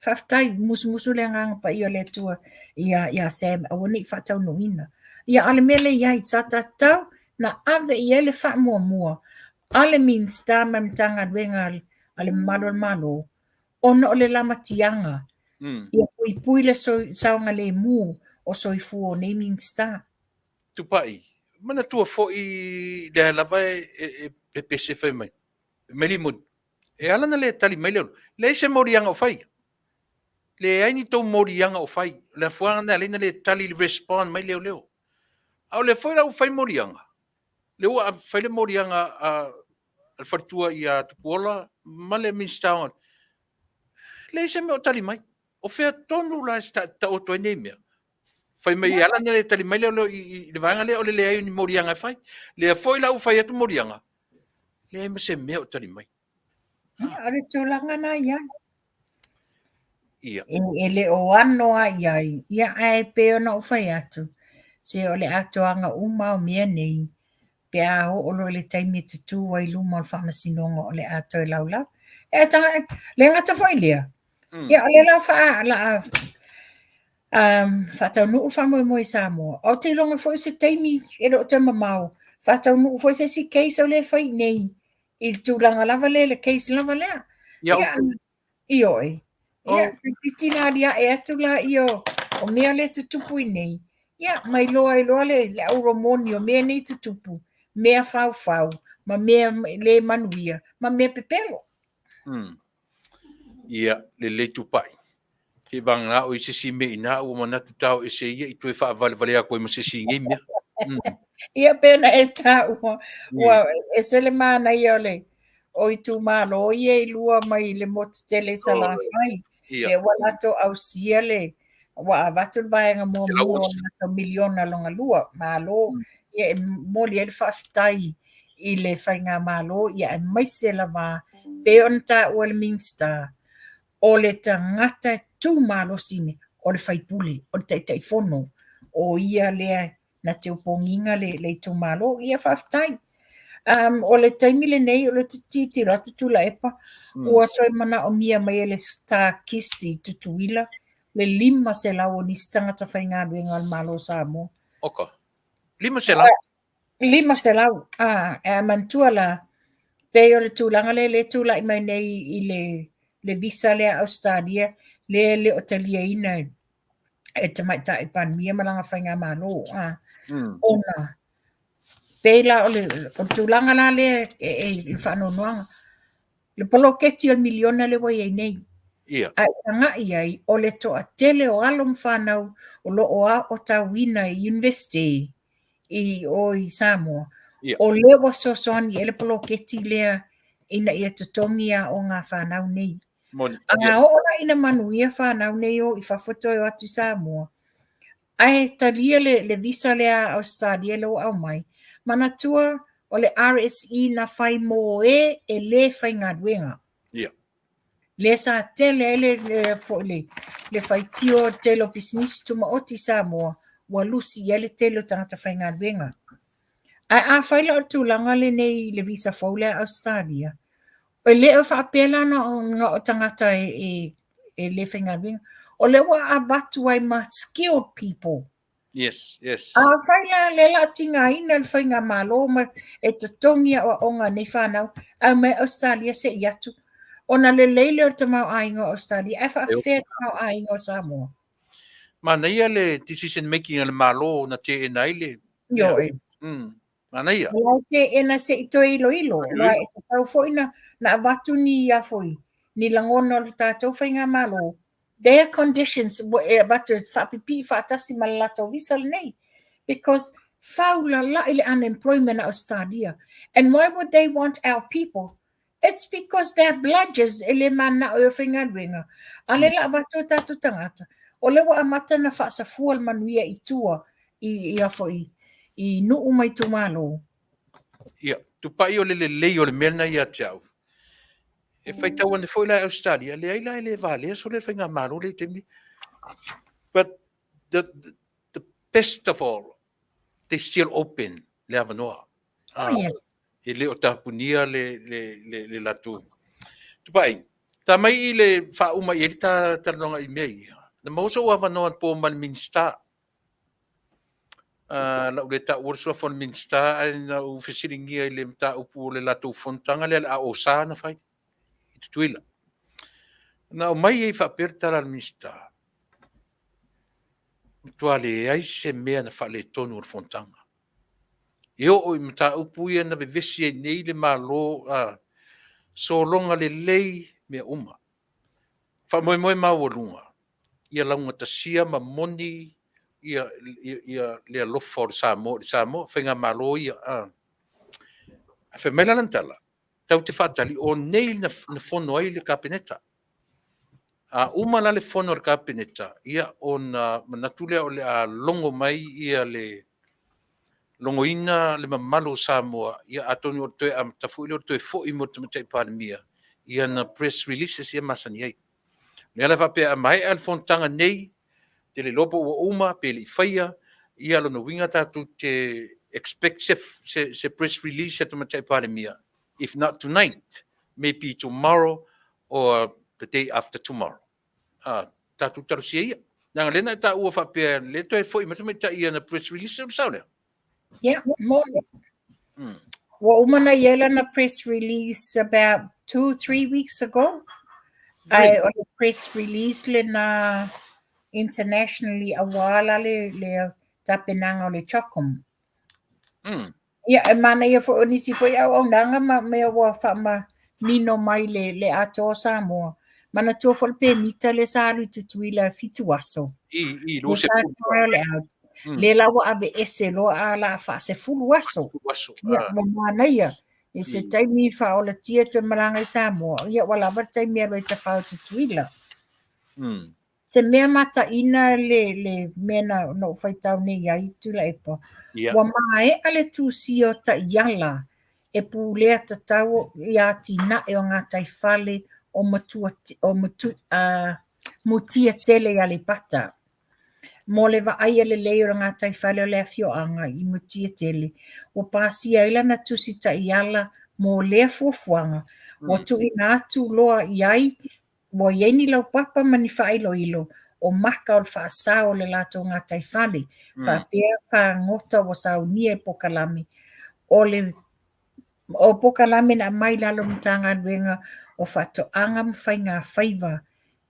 Whaftai musu le nganga pa ia le tua ia Sam. Awani whatau no ina. Ia ale mele iai sa tau na ave ia le whamua. Ale means ta mamtanga rengal ale malo ona o le lama tianga ia pui le saunga le mu o soifu o nei means ta Tupai mana tua foi de lava e pese fai mai melimud e ala na le tali mai le se morianga o fai le ai ni to morianga o fai le fuanga na le tali respond mai leo au le foi la o fai morianga le wa fai le morianga al fartua ia tupola male minstown le se me o tali mai o fe tonu la sta o to nemia fai mai ala le tali mai le vanga le o le ai ni morianga fai le foi la o fai atu morianga le me se me o tali mai ale tolanga na ia ia ele o ano ia ai pe ona o fai atu se o le atoanga uma o mia nei pea o lo le taimi tutu ai luma o le whamasinonga o le ato lau lau. E tanga, le ngata whai lea. Ia, le lau wha la whatau nuu whamoe moe Samoa. O te longa fo se taimi e ro te mamau. Whatau nuu fo se si case o le whai nei. I tūlanga lava le case lava lea. Ia, ioi. Ia, tina ria e atu la io. O mea le tutupu i nei. Ia, mai loa i loa le auromoni o mea nei tutupu. Mea fau. Ma mea le manuia. Ma mea pepelo. Ia, le tupai. Ke banga o se si me ina o mana tu tau e se ia i tu fa vale a koe ma se si ngi mea. Ia pena e ta ua e sele mana ia le. O i tu malo ia i lua mai le motu tele sa la fai. Le walato au sia le. Wa avatu vaenga mua na miliona longa lua. Malo ia e moli e whaftai i le whainga malo ia e maise la va. Pe on ta ua le Minster. O le tangata tu malo sine. O le whaipule. O le taifono. O ia lea na te uponginga le tu malo. Ia whaftai. O le taimi le nei o le titi ratu tula epa ua toi mana o mia mai le star kisti tutuila le 5 se lau o nisi tangata whainga luenga al malo Samoa. Oka. 5 se lau? 5 se lau. Mantua la pe o le tūlanga le tūla i mai nei i le visa le Australia le o talia ina e tamaita i pan mia malanga whainga malo. Ona. Pela o le tūlanga la le e whanonoanga. Le poloketi o miliona le wai ei nei. Ia. A tanga iai o le toa tele o alom whanau o lo o a o tawina i university o i Samoa. O le wa sosoni e le poloketi lea ina ia tutongia o ngā whanau nei. Anga ora ina manuia whanau nei o i whawhutoi o atu Samoa. Ai talia le visa lea Australia lo au mai. Manatua o le RSE na whai mo e le whai ngaduenga. Le sa tele le whai tio telo business tuma o ti Samoa wa lusi le telo tangata whai ngaduenga. Ai a whai la o tūlanga le nei le visa whau le Australia. O le o whaapela na o tangata e le whai ngaduenga. O le wa a batu ai ma skilled people. Yes. A whaia le la tinga ina le whainga malo ma e te tongia o onga ni whanau au me Australia se iatu. Ona le leile o te mau ainga Australia e wha whea mau ainga o Samoa. Ma naia le decision making le malo na te e naile. Yo e. Ma naia. Lai te ena se ito ilo. Lai e te tau foina na avatu ni ia foi. Ni langona o le tātou whainga malo. Their conditions but whapipi whaatasi malato visal nei. Because faula la ile unemployment Australia. And why would they want our people? It's because they're bludgers ele mana o whingaruenga. Ale la bato tatu tangata. O le wa amata na whaasa fual manuia i tua i afoi. I nuu mai tu malo. Ia, tu pai o le o le mena ia tiau. E whai tau ane foi la Australia, le aila ele vale, so le whainga malo le temi. But the best of all, they still open le avanoa. Yes. E le o tapunia le latu. Tu pai, ta mai i le whauma i ta taranonga i mei. Na mauso o avanoa po man minsta. La ule ta urso fon minsta na u fisiringia i le mta upu le latu fontanga le a osa na fai. Tuila. Na o mai e whaperta la minsta. Tuale ai se mea na whale tonu o fontanga. Io o i mta upu ia na bevesi e nei le malo so longa le lei mea uma. Whamoe mau o lunga. Ia launga tasia ma moni ia le alofa o Samoa, whenga malo ia. Whemela lantala. Tau te whatali o nei na whono ai le kapeneta. Uma la le whono le kapeneta. Ia o na manatule o le longo mai ia le longo ina le mamalo Samoa. Ia atoni o toe am tafu ili o toe fo i mo tamatai pandemia. Ia na press releases ia masani ai. Le ala whapea mai al fontanga nei te le lopo o uma pe le whaia ia lo no winga tatu te expect se press release at matai pare mia. If not tonight, maybe tomorrow or the day after tomorrow. Tatu tarusia ia. Nanga lena ta ua whapea le toi foi matamai ta ia na press release am saule. Yeah, more. Well, umana yela na press release about 2-3 weeks ago. I on a press release le na internationally awala le tapenanga le chokum. Yeah, mana ia fo onisi fo ia o nanga ma me wa fa ma nino mai le ato Samoa. Mana tua fo pe mita le salu tutuila fitu aso. Lo se le lawa ave ese lo ala fa se fulu aso. Ya mana ia. E se taimi fa o le tia te maranga Samoa. Ia wala ba taimi alo te fa tutuila. Se mea mata ina le mena no faitau ne ia tula epa. Wa mai ale tu sio ta yala e pulea ta tau ia tina e o ngā taifale o mutia tele ia le pata. Mo le va ai le lei o ngā taifale o le afioanga i mutia tele. O pasia ila na tusi ta yala mo le fuafuanga. O tu i ngā tu loa iai mo ieni lau papa mani whailo ilo o maka o wha sao le lato ngā taifale. Wha pia wha ngota o sao nia pokalami. O pokalami na mai lalo mtanga luenga o whato anga mwhai ngā whaiva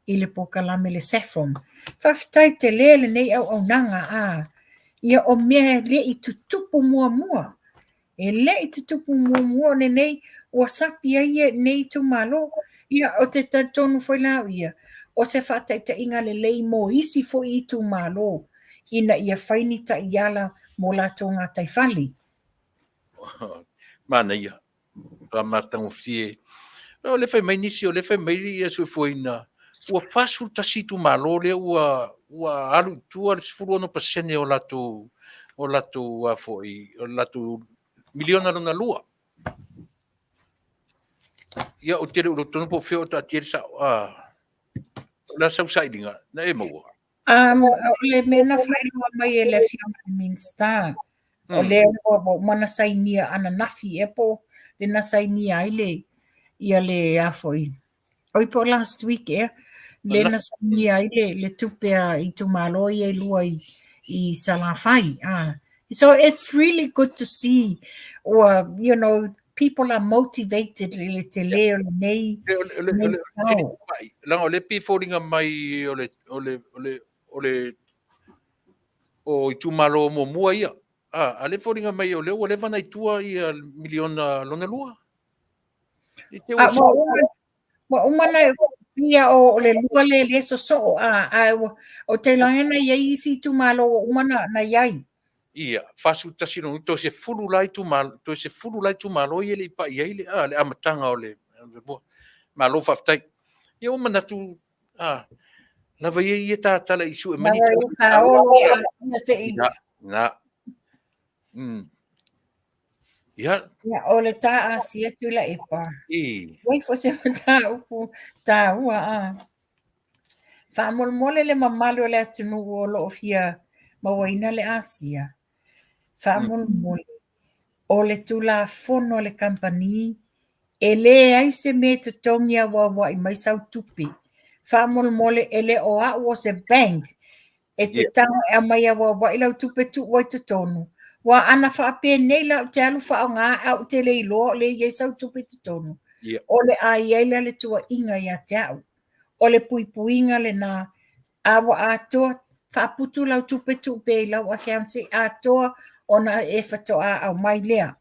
i le pokalami le sefom. Whaftai te lele nei au nanga ia o mea le i tutupu mua. E le i tutupu mua ne nei o sapi ia nei tu malo. Ia o te tonu foi lau ia. O se whatai te inga le lei mo isi fo i tu malo. Ina ia whaini ta iala mo lato ngā taifali. Mana ia. Ramatang fie. O le whai mai nisi o le whai mai ia sui foina. Ua fasu ta situ malo le ua alu tua le sifuru ono pasene o lato foi. O lato miliona luna lua. Ia o tere uro tonu po feo ta tere sa la sau sailinga na e maua. Le mena whailua mai e le fiona minsta. O le o mana sainia ana nafi e po le na sainia ai ia le afoi. Oi po last week le na sainia ai le tupea i tu malo i lua i salafai. So it's really good to see, or people are motivated le te leo le nei. Langa le pi foringa mai o i tu malo mo mua ia. Ale foringa mai o le vana i tua i miliona lona lua. Wa umana ia o le lua le so o te langena ia isi tu malo umana na iai. Ia, fasu tasino to se fulu lai tu malo ia le pa ia le amatanga o le malo faftai. Ia umana tu lava ia tala isu e mani. Na. Ia o le ta asia tu la epa. Wai fo se ta ua Fa mole le mamalo le atunu o lo fia mawaina le asia. Fa mole o le tula fono le company e le ai se me te tongia wa i mai sau tupi. Fa mole ele o a se bank e te tanga e mai wa i lau tupe tu wai te tonu. Wa ana fa pe nei la te alu fa nga au te le lo le ye sau tupe te tonu. O le ai le tua inga ya te au. O le puipuinga le na awa atoa whaaputu lau tupe lau accounting atoa ona e whatoa au mai lea.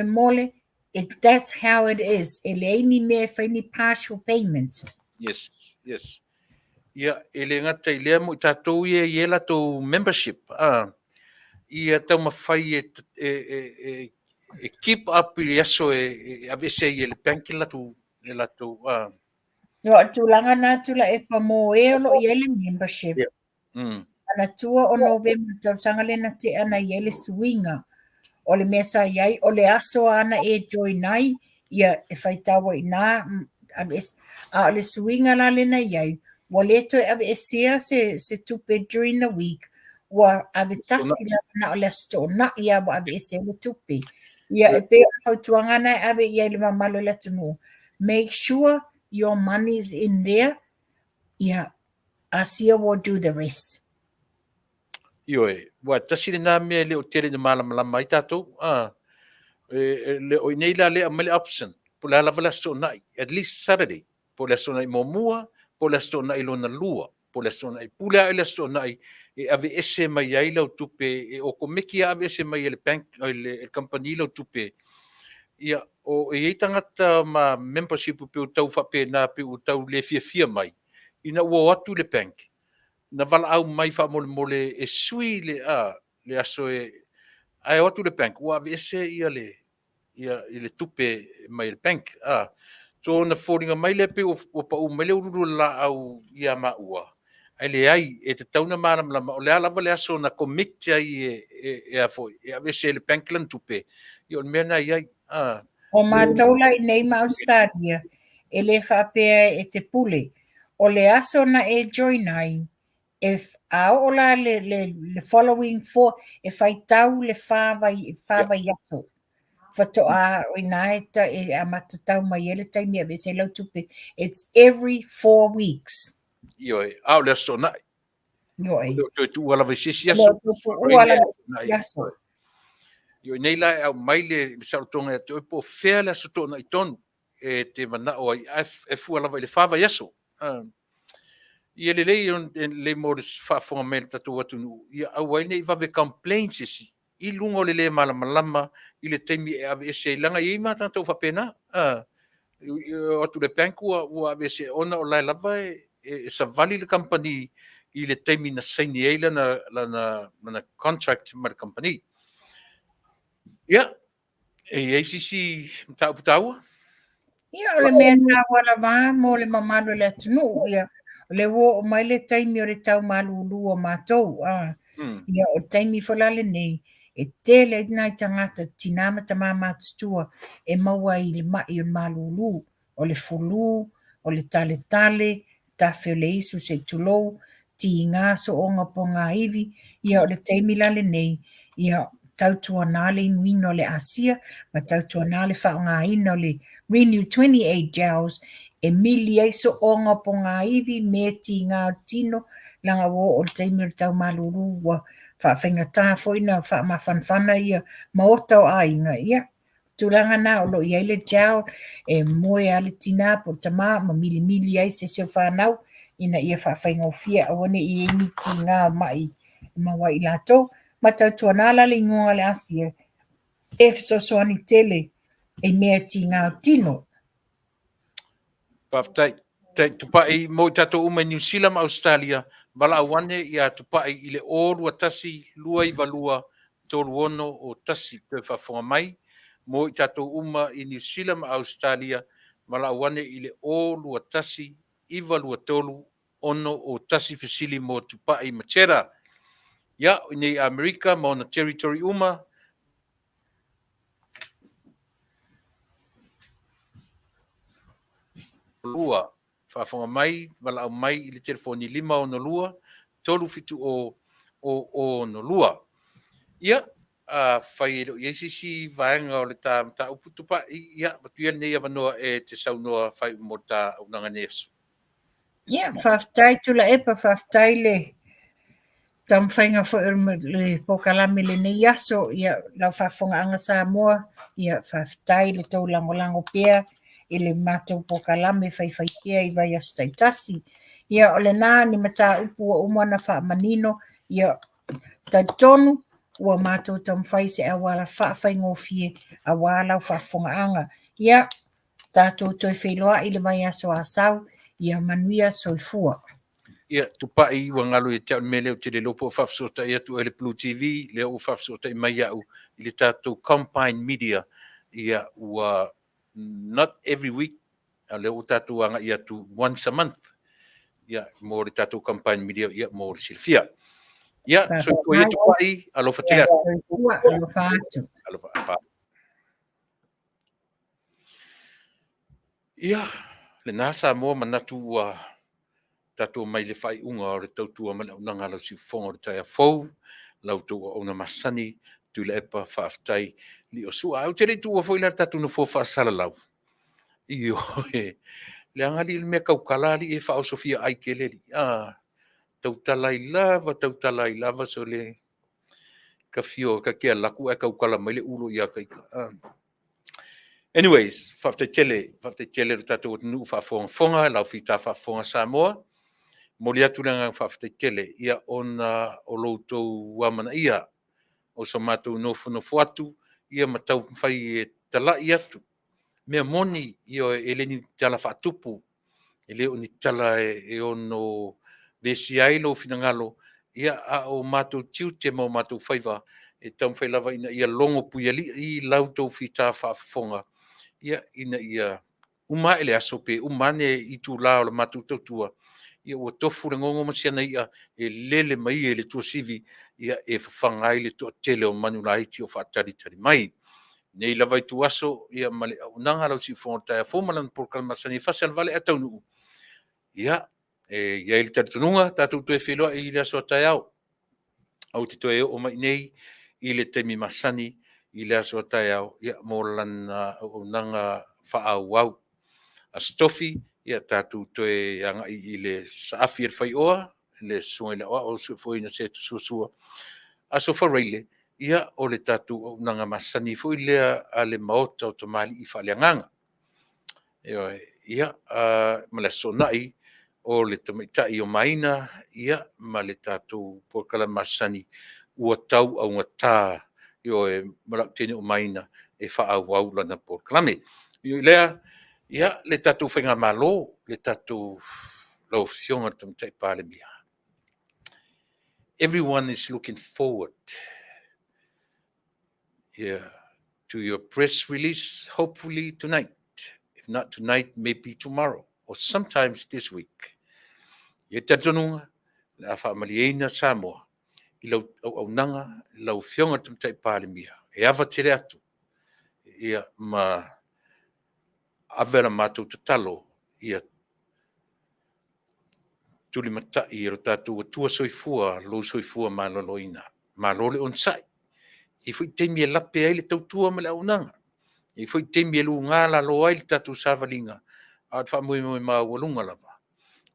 Mole, that's how it is. E leini me whaini partial payment. Yes. Ia, ele ngata i lea mo i tātou i la tō membership. Ia tau mawhai e keep up i aso e avese i le banki le lato. Tulanga na tula e pa mo e olo i ele membership. Ana tua o November tau sangale na te ana i ele swinga. O le mesa iai, o le aso ana e join ai, ia e whaitawa i nā, a le swinga la le na iai, wa leto e ave e sea se tupe during the week, ua ave tasi na o le stona ia wa ave ese le tupi. Ia e pe au tuangana ave ia le mamalo le tunu. Make sure your money's in there. Ia Asia will do the rest. Ioe, wa tasi le nā mea le o tere na malamalama i tātou, le o nei la le amale option, po le ala vala sto nai, at least Saturday, po le sto nai momua, po le sto nai lona lua, po le sto nai pula le sto nai, e ave ese mai ai lau tupe, e o ko meki ave ese mai le bank, le company lau tupe, ia, o e tangata ma membership pe o tau whape nā pe o tau le fia mai, ina ua atu le bank, na vala au mai fa mole e sui le aso ai atu le bank wa ese ia le tupe mai le bank so na foringa mai le pe o pa o mele uru la au ia ma ua ai le ai e te tauna mana o le ala le aso na commit ai e a foi e ese le bank lan tupe io mena ai O mātou lai nei Australia, e le whapea e te pule. O le aso na e join ai, if ao ola le following for, e whai tau le whawai aso. Whato a oinaeta e a matatau mai ele taimi a vese lau tupe. It's every 4 weeks. io au le aso na Noi. tu wala visisi Lo aso tupu uala aso. Io nei la au mai le sautonga te po fea la sotona i tonu e te mana o ai e fu ala le fava yaso. Ia le mo fa fonga mel tatu watu nu. Ia au ai nei vave complaints isi. I lungo le malama i le temi e ave ese langa i mata tau fa pena. O tu le penku o ave ese ona o lai lava e sa vali le company i le temi na saini eila na contract ma le company. Ia, e sisi tau. Ia o le mea nā wala wā mo le mamalo le atunu. Ia le wo o mai le taimi o le tau malulu o mātou. Ia o taimi whalale nei. E tele nai tangata tinama ta mātutua e maua i le mai o malulu. O le fulu, o le tale, ta le isu se tulou, ti ngā so o ngā po ngā iwi. Ia o le taimi lale nei. Ia tautua nale inuino le Asia, ma tautua nale wha o ngā ino le Renew 28 Gels, e mili eiso o ngā po ngā iwi, me ti ngā tino, langa wo o le teimi o tau maluru, wa wha whainga tā foina, wha ma whanwhana ia, ma o tau ainga, ia. Tūranga nā o lo i eile gel, e moe ale tina po tama, ma mili ei se seo whanau, ina ia wha whainga o fia, awane i eni ti ngā mai, ma wa i lato, ma tautua nala le ingoa le Asia, e fisosoani tele, e mea ti ngā tino. Paftai, tupai mo tato uma New Zealand Australia, bala awane ia tupai i le oru atasi lua i valua tolu ono o tasi te whafonga mai, mo i tato uma i New Zealand Australia, bala awane i le oru atasi i valua tolu ono o tasi fisili mo tupai machera. Ia, nei Amerika, mo na territory uma, lua, whafonga mai, wala au mai i le telefoni 5 o no lua, tolu fitu o no lua. Ia, whai ero, ia sisi vaenga o le ta upu tupa, ia, matuia nei avanoa e te saunoa whai mo ta unanga nesu. Ia, whaftai tula epa, whaftai le tam whainga le pokalami le nei aso, ia, lau whafonga anga sa moa, ia, whaftai le tau lango pia, i le mātou pokalame whai pia i vai astaitasi. Ia, o le nā ni mata upu o umana wha manino, ia, taitonu, ua mātou tam whai se awala wha ngofie, a wala whafonga anga. Ia, tātou toi wheloa i le vai aso a sau, ia manuia soifua. Ia, tupai ua ngalo i te au mele o te le lopo o whafsota i atu ele Blue TV, leo o whafsota i mai au, i le tātou Combine Media, ia ua not every week, leo o tātou anga i atu once a month, ia mo le tātou Combine Media, ia mo le silfia. Ia, so ko ia tupai, alofa te atu. Alofa atu. Alofa atu. Ia, le nasa mo manatu ua tātou mai le whai unga o le tautua mana unanga lau si whonga o le tai a fau. lautou ona masani tu le epa whaaftai li o sua. Au tere tu o foi la tatu no fo whaasala lau. Io le angali le mea kaukalali e whao Sofia ai keleri. Tautalai lava so le ka fio ka kia laku e kaukala mai le ulo ia kaika. Anyways, whaaftai tele ro tatu o tunu whaafonga, lau whita whaafonga Samoa. Moli atu langa whaaftai tele, ia ona o loutou wamana ia, o sa mātou nofu atu, ia matau whai e talai atu. Mea moni, ia e leni tala whaatupu, e leo ni tala e ono besi ailo finangalo, ia a o mātou tiute mo mātou whaiva, e tau whai lava ina ia longo puyali i lautou whita whaafonga. Ia ina ia uma ele asope, umane i tu la o le mātou tautua, ia ua tofu le ngongo masiana ia e lele mai e le tua sivi, ia e whawhangai le toa tele o manu la iti o whaatari mai. Nei lava i tu aso, ia male au nanga lau si whongatai a whomalan porkala masani whasal vale atau nuu. Ia, ia ili taritununga, tātou tue wheloa i le aso atai au. Au te toe o mai nei, i le temi masani, i le aso atai au, ia mo lan o nanga whaau au. A stofi, ia tātou toe anga i le saafi er whai oa, le sunga i le oa, o su fwoi na se tu susua. A so whareile, ia o le tātou o nanga masani, fwoi lea a le maota o tamali i whaleanganga. Ia, ma le sonai, o le tamaitai o maina, ia, ma le tātou porkala masani, ua tau au ngatā, io e malak tene o maina, e whaau au lana porkalame. Io lea, ia, le tātou whainga malo, le tātou lau fionga tamaitai pāle mia. Everyone is looking forward, to your press release, hopefully tonight. If not tonight, maybe tomorrow, or sometimes this week. Ia tatonunga, le a whaamaliena Samoa, i lau au nanga, lau fionga tamaitai pāle mia. E awa tere atu, ia ma avera mātou tatalo, ia tuli matai i ro tātou tua soifua, lo soifua maloloina. Malole on sai. I fwoi teimi e lape ai le tautua ma le aunanga. I fwoi teimi e lu ngala lo ai le tātou savalinga. A te whamui moi maa walunga lava.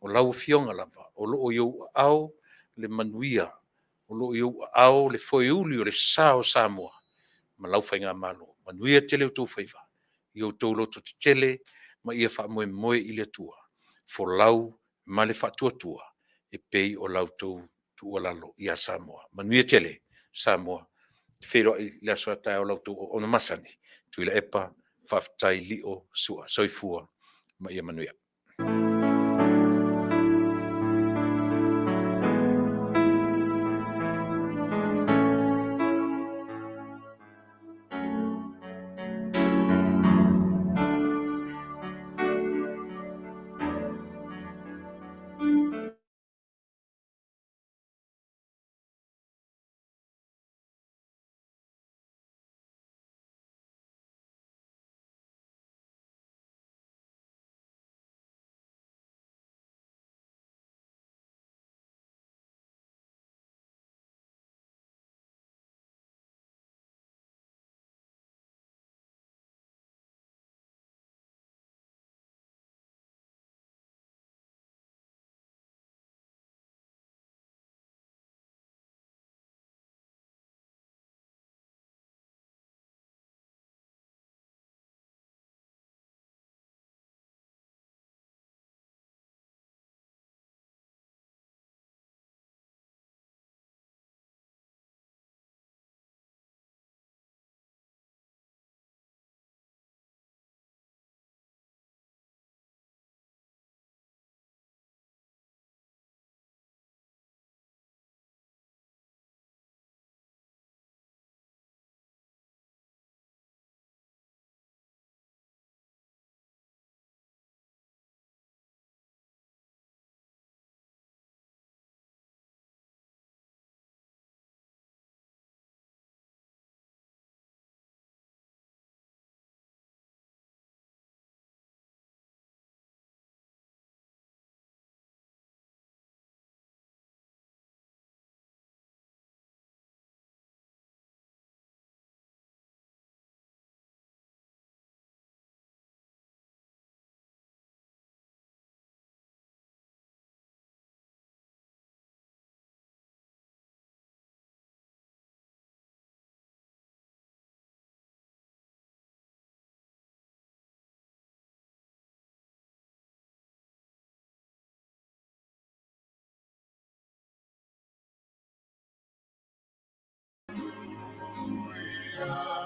O lau fionga lava. O lo o iau au le manuia. O lo o iau au le fwoi uli o le sao Samoa. Ma lau whainga malo. Manuia tele o tō whaiva. Iau tō loto te tele, ma ia whamui moi i le tua. Fo lau ma le whatuatua e pei o lau tō tua lalo i a Samoa. Manuia tele, Samoa. Whero i le asoa tai o lau tō o na masani. Tui le epa, whaftai li o sua, soifua, ma ia manuia. Hallelujah.